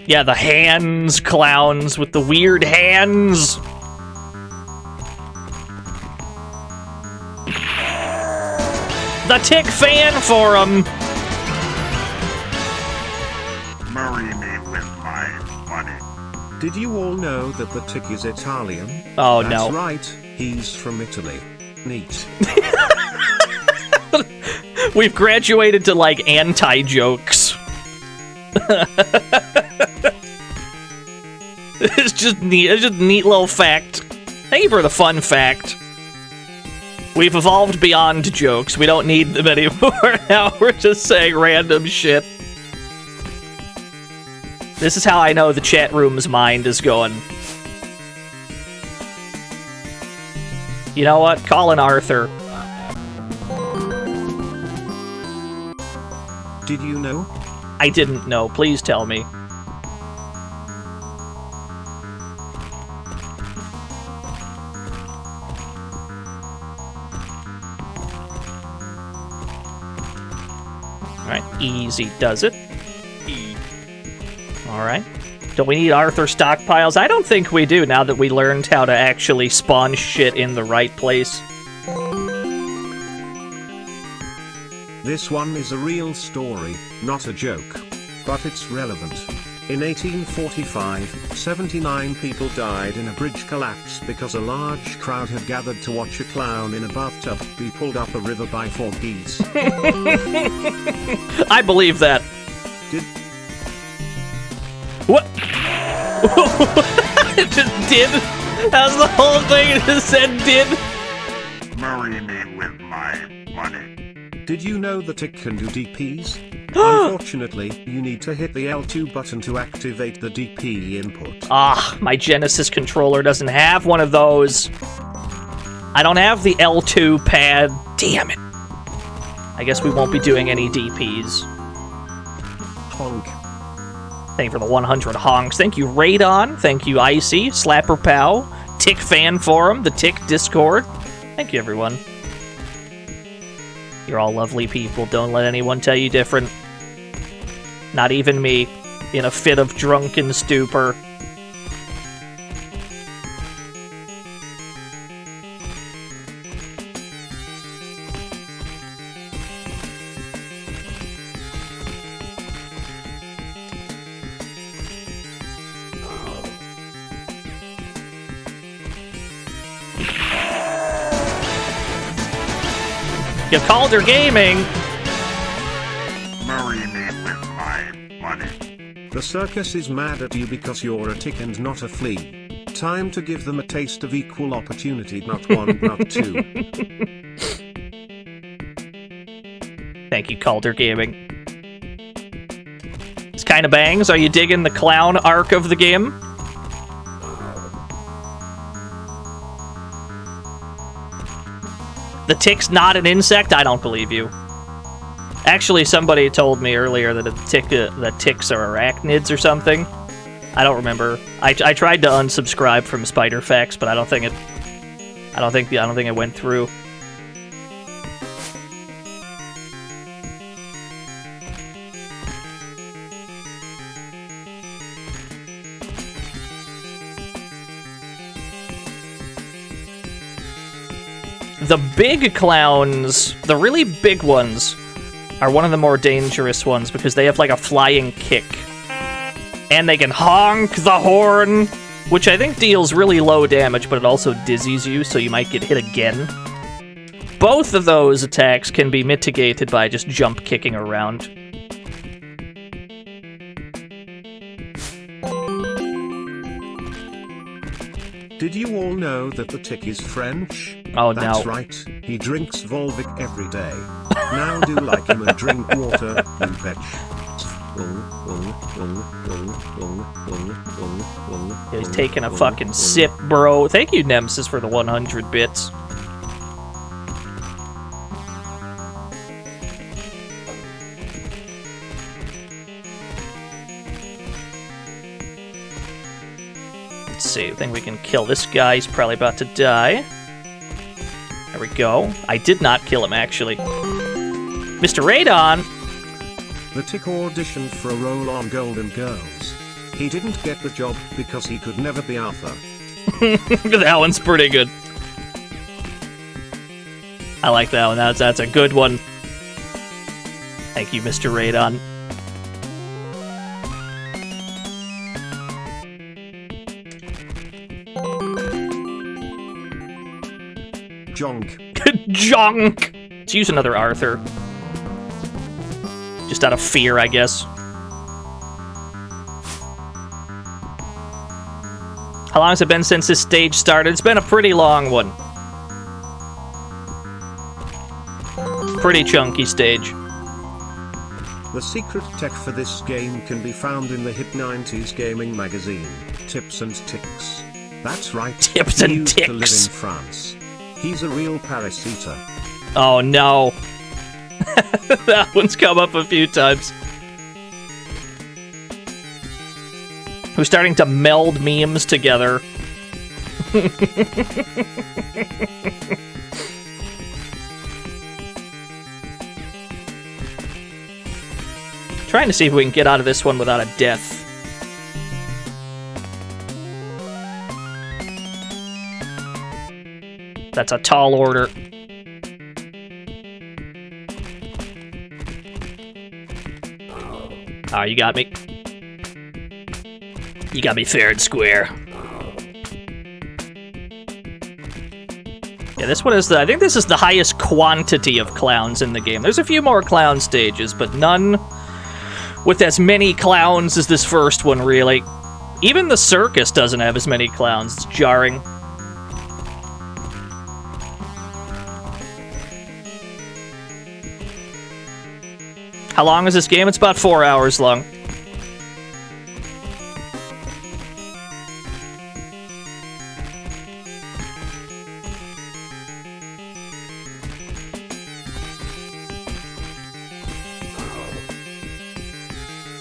Yeah, the hands clowns with the weird hands. The Tick fan forum. Marry me with my money. Did you all know that the Tick is Italian? Oh, That's no. right, he's from Italy. Neat. We've graduated to, like, anti-jokes. It's just neat. It's just a neat little fact. Thank you for the fun fact. We've evolved beyond jokes. We don't need them anymore. Now we're just saying random shit. This is how I know the chat room's mind is going. You know what? Call in Arthur. Did you know? I didn't know. Please tell me. Alright, easy does it. Alright. Don't we need Arthur stockpiles? I don't think we do, now that we learned how to actually spawn shit in the right place. This one is a real story, not a joke. But it's relevant. In 1845, 79 people died in a bridge collapse because a large crowd had gathered to watch a clown in a bathtub be pulled up a river by 4 geese. I believe that. Did What? It just did. That was the whole thing. It just said did. Marry me with my money. Did you know the Tick can do DPs? Unfortunately, you need to hit the L2 button to activate the DP input. Ah, my Genesis controller doesn't have one of those. I don't have the L2 pad. Damn it. I guess we won't be doing any DPs. Honk. Thank you for the 100 honks. Thank you, Radon. Thank you, Icy, Slapper Pow, Tick Fan Forum, the Tick Discord. Thank you, everyone. You're all lovely people. Don't let anyone tell you different. Not even me, in a fit of drunken stupor. You called her gaming! Marry me with my money. The circus is mad at you because you're a tick and not a flea. Time to give them a taste of equal opportunity, not one, not two. Thank you, Calder Gaming. It's kinda bangs. Are you digging the clown arc of the game? The tick's not an insect? I don't believe you. Actually, somebody told me earlier that that ticks are arachnids or something. I don't remember. I tried to unsubscribe from Spider Facts, but I don't think it went through. The big clowns, the really big ones, are one of the more dangerous ones because they have like a flying kick. And they can honk the horn, which I think deals really low damage, but it also dizzies you, so you might get hit again. Both of those attacks can be mitigated by just jump kicking around. Did you all know that the tick is French? Oh, That's no. right, he drinks Volvic every day. Now do like him and drink water, you bitch. He's taking a fucking sip, bro. Thank you, Nemesis, for the 100 bits. Let's see, I think we can kill this guy. He's probably about to die. There we go. I did not kill him, actually. Mr. Radon! The tick auditioned for a role on Golden Girls. He didn't get the job because he could never be Arthur. That one's pretty good. I like that one. That's a good one. Thank you, Mr. Radon. Jonk. Jonk! Let's use another Arthur. Just out of fear, I guess. How long has it been since this stage started? It's been a pretty long one. Pretty chunky stage. The secret tech for this game can be found in the hit 90s gaming magazine, Tips and Ticks. That's right. Tips he and used to live in Ticks. France. He's a real Paris eater. Oh no. That one's come up a few times. Who's starting to meld memes together. Trying to see if we can get out of this one without a death. That's a tall order. Oh, you got me. You got me fair and square. Yeah, this one is I think this is the highest quantity of clowns in the game. There's a few more clown stages, but none with as many clowns as this first one, really. Even the circus doesn't have as many clowns. It's jarring. How long is this game? It's about 4 hours long.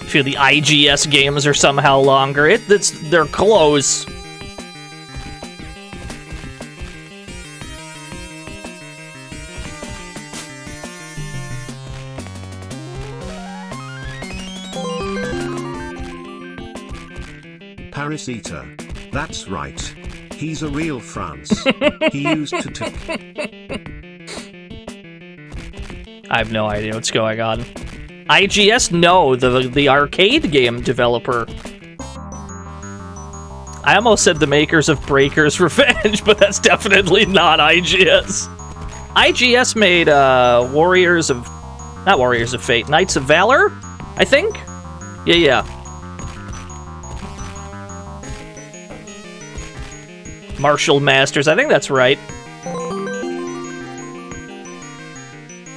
I feel the IGS games are somehow longer. They're close. Paris eater. That's right. He's a real France. He used to tick. I have no idea what's going on. IGS? No, the arcade game developer. I almost said the makers of Breaker's Revenge, but that's definitely not IGS. IGS made not Warriors of Fate, Knights of Valor, I think? Yeah. Martial Masters, I think that's right.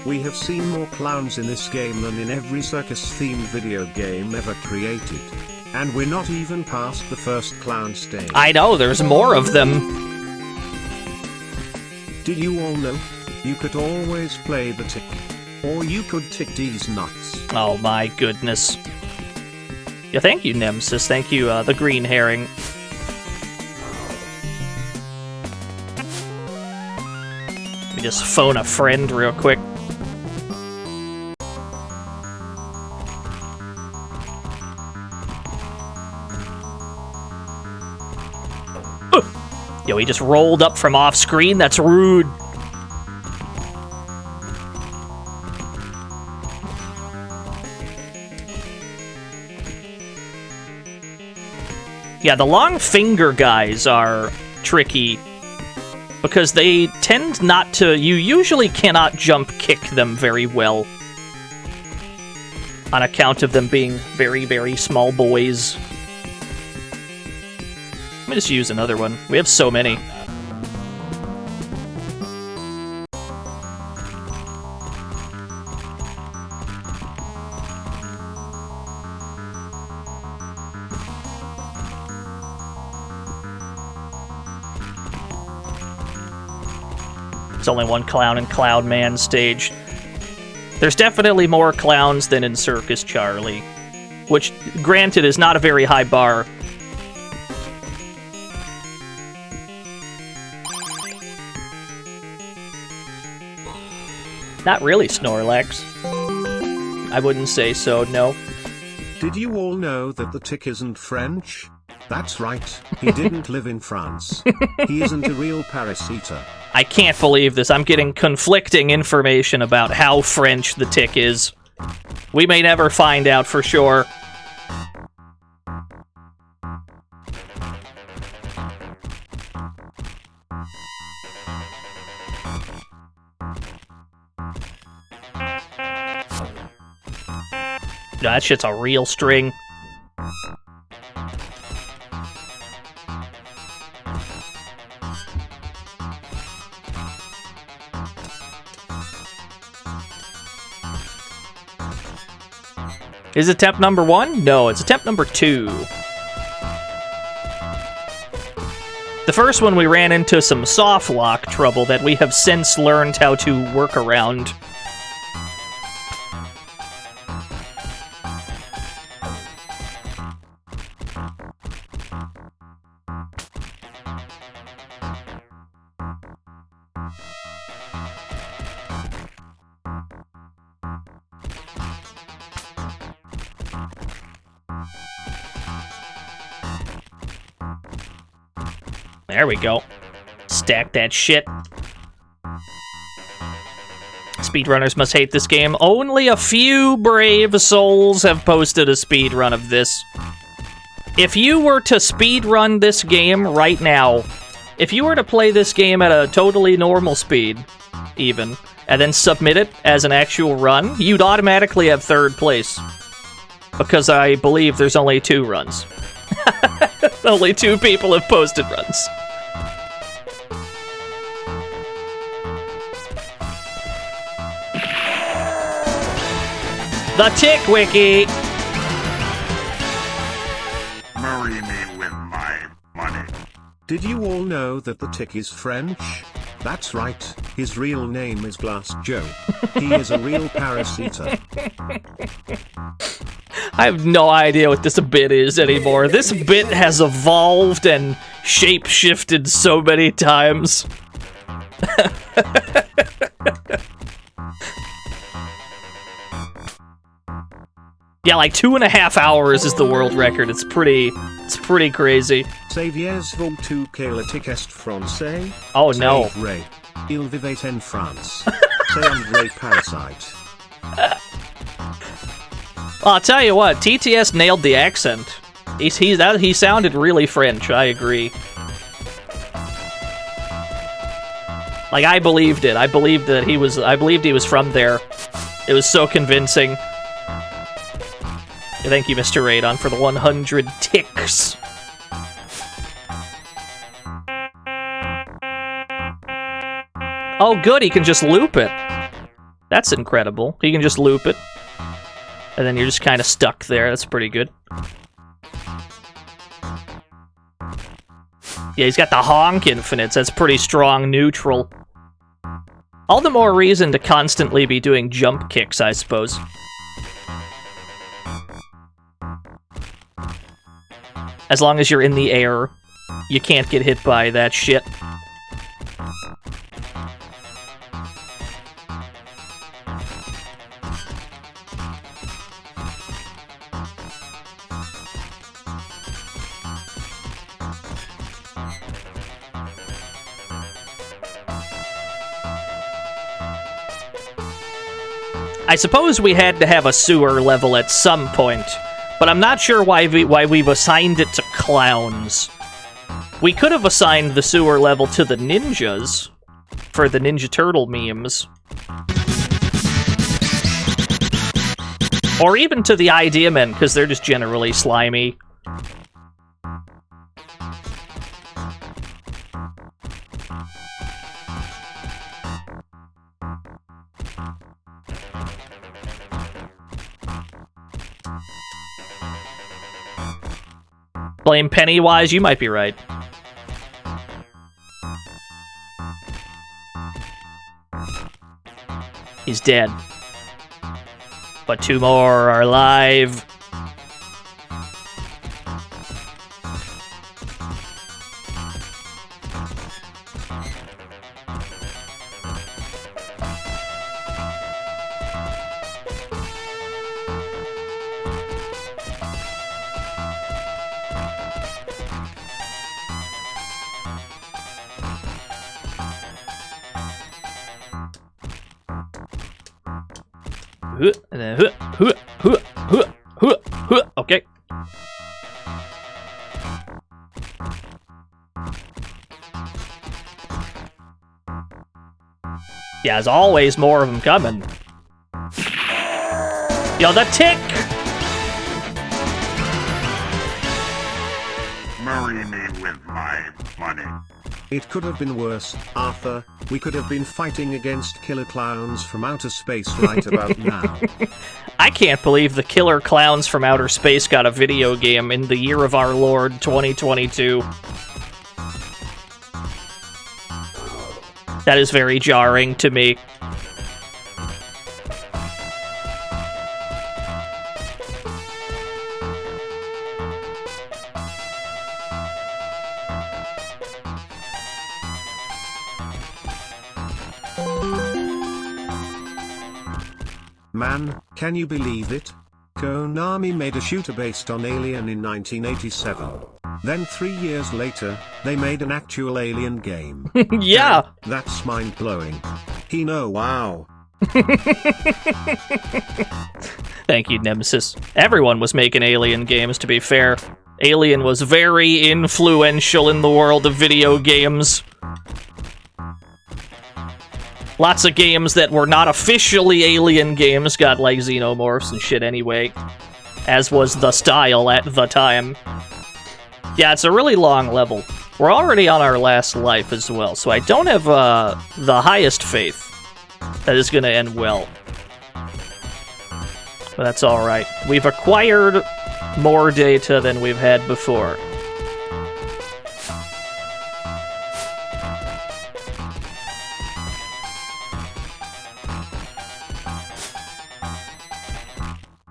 We have seen more clowns in this game than in every circus-themed video game ever created. And we're not even past the first clown stage. I know, there's more of them. Did you all know? You could always play the tick. Or you could tick these nuts. Oh my goodness. Yeah, thank you, Nemesis. Thank you, the green herring. Let me just phone a friend real quick. Yo, he just rolled up from off screen? That's rude. Yeah, the long finger guys are tricky because they tend not to... You usually cannot jump kick them very well on account of them being very, very small boys. Let me just use another one. We have so many. There's only one clown in Cloud Man stage. There's definitely more clowns than in Circus Charlie, which, granted, is not a very high bar. Not really Snorlax. I wouldn't say so, no. Did you all know that the tick isn't French? That's right, he didn't live in France. He isn't a real Paris eater. I can't believe this. I'm getting conflicting information about how French the tick is. We may never find out for sure. No, that shit's a real string. Is it attempt number 1? No, it's attempt number 2. The first one we ran into some soft lock trouble that we have since learned how to work around. There we go. Stack that shit. Speedrunners must hate this game. Only a few brave souls have posted a speedrun of this. If you were to speedrun this game right now, if you were to play this game at a totally normal speed, even, and then submit it as an actual run, you'd automatically have 3rd place. Because I believe there's only 2 runs. Only 2 people have posted runs. The Tick Wiki! Marry me with my money. Did you all know that the tick is French? That's right, his real name is Glass Joe. He is a real Paris eater. I have no idea what this bit is anymore. This bit has evolved and shape-shifted so many times. Yeah, like 2.5 hours is the world record. It's pretty crazy. Saviez vous tout que le tic est français? Oh no. C'est vrai. Il vivait en France. C'est un vrai parasite. Well, I'll tell you what, TTS nailed the accent. He sounded really French, I agree. Like, I believed it. I believed he was from there. It was so convincing. Thank you, Mr. Radon, for the 100 ticks. Oh, good, he can just loop it. That's incredible. He can just loop it. And then you're just kind of stuck there. That's pretty good. Yeah, he's got the honk infinites. That's pretty strong neutral. All the more reason to constantly be doing jump kicks, I suppose. As long as you're in the air, you can't get hit by that shit. I suppose we had to have a sewer level at some point, but I'm not sure why we've assigned it to clowns. We could have assigned the sewer level to the ninjas for the Ninja Turtle memes. Or even to the Idea Men, because they're just generally slimy. Blame Pennywise, you might be right. He's dead. But 2 more are alive. And then okay. Yeah, there's always more of them coming. Yo, the tick! Marry me with my money. It could have been worse, Arthur. We could have been fighting against killer clowns from outer space right about now. I can't believe the Killer Clowns from Outer Space got a video game in the year of our Lord 2022. That is very jarring to me. Man, can you believe it? Konami made a shooter based on Alien in 1987. Then 3 years later, they made an actual Alien game. Yeah! That's mind-blowing. Wow. Thank you, Nemesis. Everyone was making Alien games, to be fair. Alien was very influential in the world of video games. Lots of games that were not officially Alien games got, like, xenomorphs and shit anyway. As was the style at the time. Yeah, it's a really long level. We're already on our last life as well, so I don't have the highest faith that is gonna end well. But that's alright. We've acquired more data than we've had before.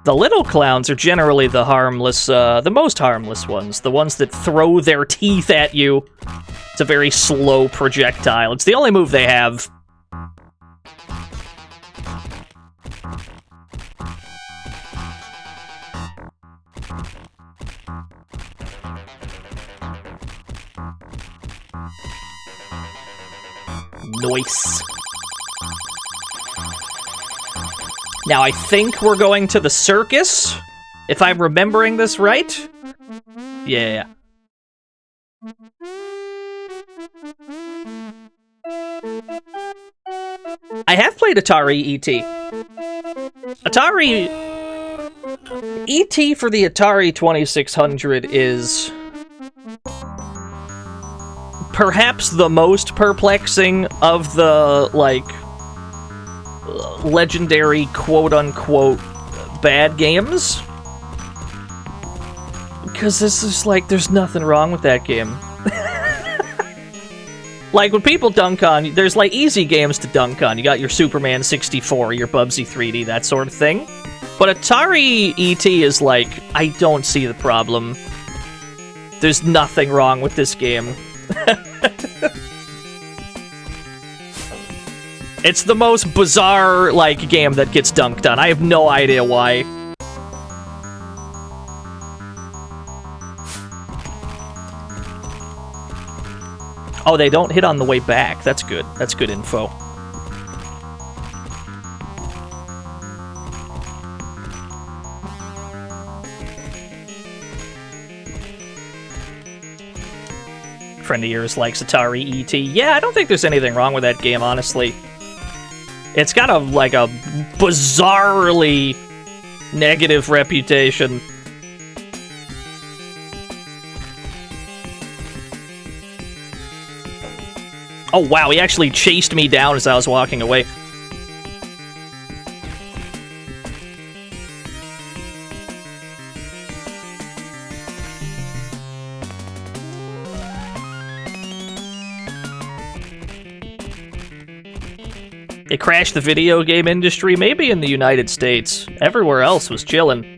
The little clowns are generally the harmless, the most harmless ones. The ones that throw their teeth at you. It's a very slow projectile. It's the only move they have. Nice. Now, I think we're going to the circus, if I'm remembering this right. Yeah. I have played Atari E.T. Atari... E.T. for the Atari 2600 is... perhaps the most perplexing of the, like... legendary quote-unquote bad games. Because this is like, there's nothing wrong with that game. Like, when people dunk on, there's like easy games to dunk on. You got your Superman 64, your Bubsy 3D, that sort of thing. But Atari E.T. is like, I don't see the problem. There's nothing wrong with this game. It's the most bizarre, like, game that gets dunked on. I have no idea why. Oh, they don't hit on the way back. That's good. That's good info. Friend of yours likes Atari E.T. Yeah, I don't think there's anything wrong with that game, honestly. It's got a bizarrely negative reputation. Oh wow, he actually chased me down as I was walking away. It crashed the video game industry, maybe in the United States. Everywhere else was chillin'.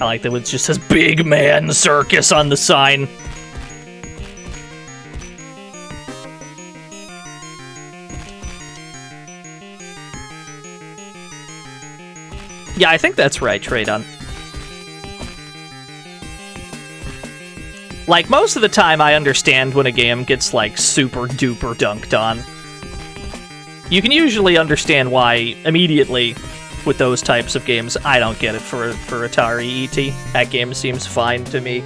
I like that it just says Big Man Circus on the sign. Yeah, I think that's right, Tradon. Like, most of the time I understand when a game gets, like, super duper dunked on. You can usually understand why immediately with those types of games. I don't get it for Atari ET. That game seems fine to me.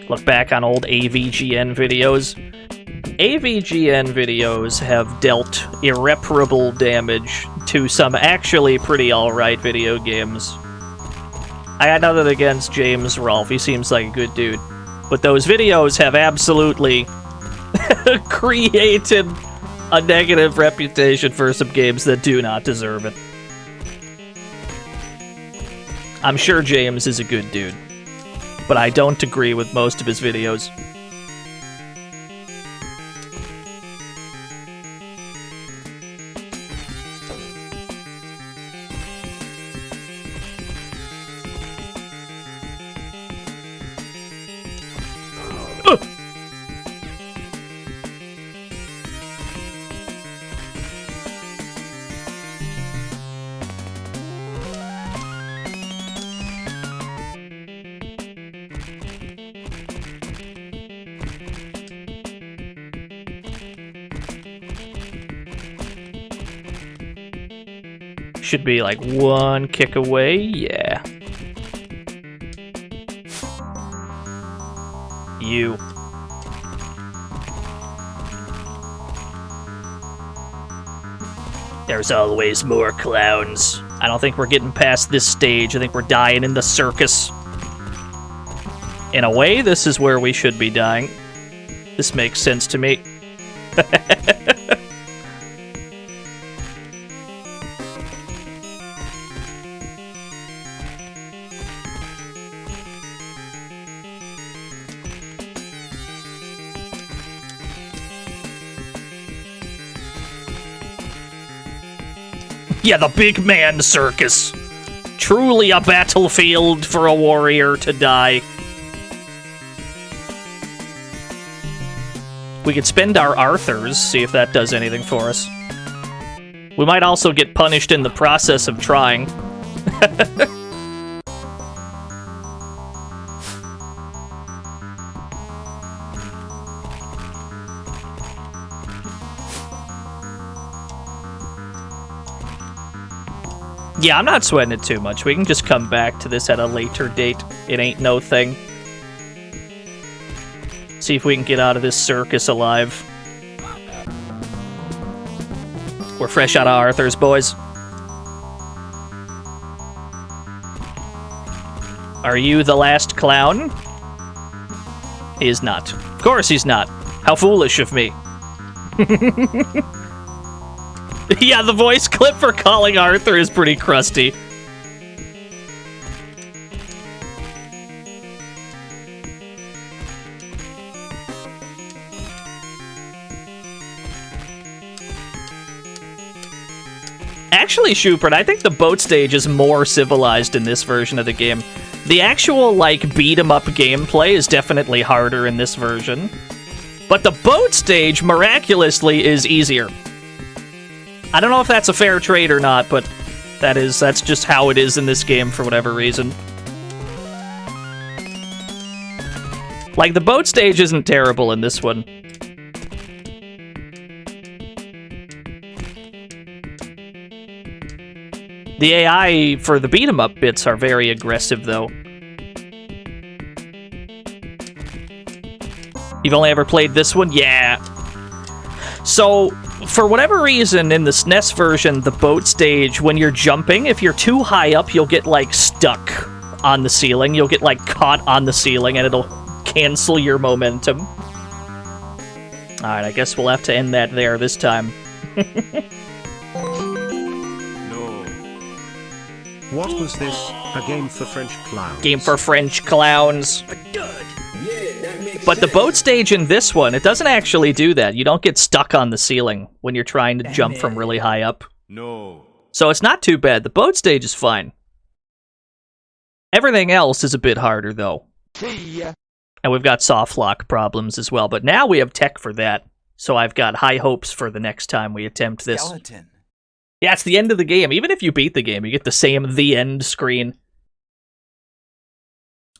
Look back on old AVGN videos. AVGN videos have dealt irreparable damage to some actually pretty alright video games. I got nothing against James Rolfe, he seems like a good dude. But those videos have absolutely created a negative reputation for some games that do not deserve it. I'm sure James is a good dude, but I don't agree with most of his videos. Should be like one kick away, yeah. You. There's always more clowns. I don't think we're getting past this stage. I think we're dying in the circus. In a way, this is where we should be dying. This makes sense to me. Yeah, the Big Man Circus. Truly a battlefield for a warrior to die. We could spend our Arthurs, see if that does anything for us. We might also get punished in the process of trying. Yeah, I'm not sweating it too much. We can just come back to this at a later date. It ain't no thing. See if we can get out of this circus alive. We're fresh out of Arthur's, boys. Are you the last clown? He is not. Of course he's not. How foolish of me. Yeah, the voice clip for calling Arthur is pretty crusty. Actually, Shupert, I think the boat stage is more civilized in this version of the game. The actual, like, beat-em-up gameplay is definitely harder in this version. But the boat stage, miraculously, is easier. I don't know if that's a fair trade or not, but that's just how it is in this game for whatever reason. Like, the boat stage isn't terrible in this one. The AI for the beat-em-up bits are very aggressive, though. You've only ever played this one? Yeah. So, for whatever reason, in the SNES version, the boat stage, when you're jumping, if you're too high up, you'll get, like, stuck on the ceiling. You'll get, like, caught on the ceiling, and it'll cancel your momentum. Alright, I guess we'll have to end that there this time. What was this? A game for French clowns? Game for French clowns. A dud. But the boat stage in this one, it doesn't actually do that. You don't get stuck on the ceiling when you're trying to jump from really high up. No. So it's not too bad. The boat stage is fine. Everything else is a bit harder, though. See ya. And we've got soft lock problems as well. But now we have tech for that. So I've got high hopes for the next time we attempt this. Skeleton. Yeah, it's the end of the game. Even if you beat the game, you get the same the end screen.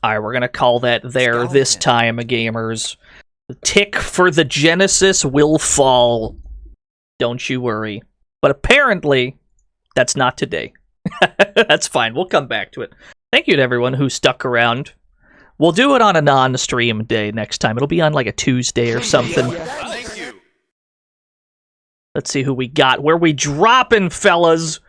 Alright, we're gonna call that there this time, gamers. The tick for the Genesis will fall. Don't you worry. But apparently, that's not today. That's fine, we'll come back to it. Thank you to everyone who stuck around. We'll do it on a non-stream day next time. It'll be on like a Tuesday or something. Thank you. Let's see who we got. Where we dropping, fellas?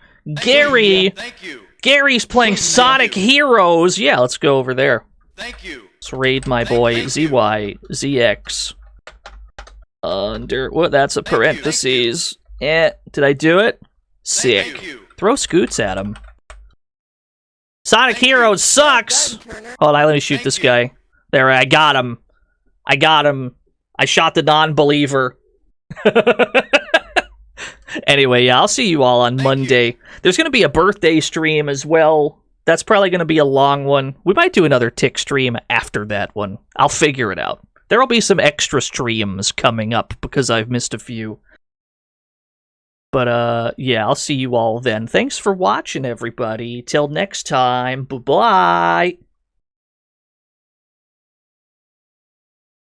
Gary! Thank you. Gary's playing Sonic Heroes. Yeah, let's go over there. Thank you. Let's raid my boy ZYZX. Under what? That's a parentheses. Did I do it? Sick. Thank you. Throw scoots at him. Sonic Heroes sucks. Hold on, let me shoot this guy. There, I got him. I got him. I shot the non-believer. Anyway, yeah, I'll see you all on Monday. There's going to be a birthday stream as well. That's probably going to be a long one. We might do another tick stream after that one. I'll figure it out. There will be some extra streams coming up because I've missed a few. But, yeah, I'll see you all then. Thanks for watching, everybody. Till next time. Bye-bye.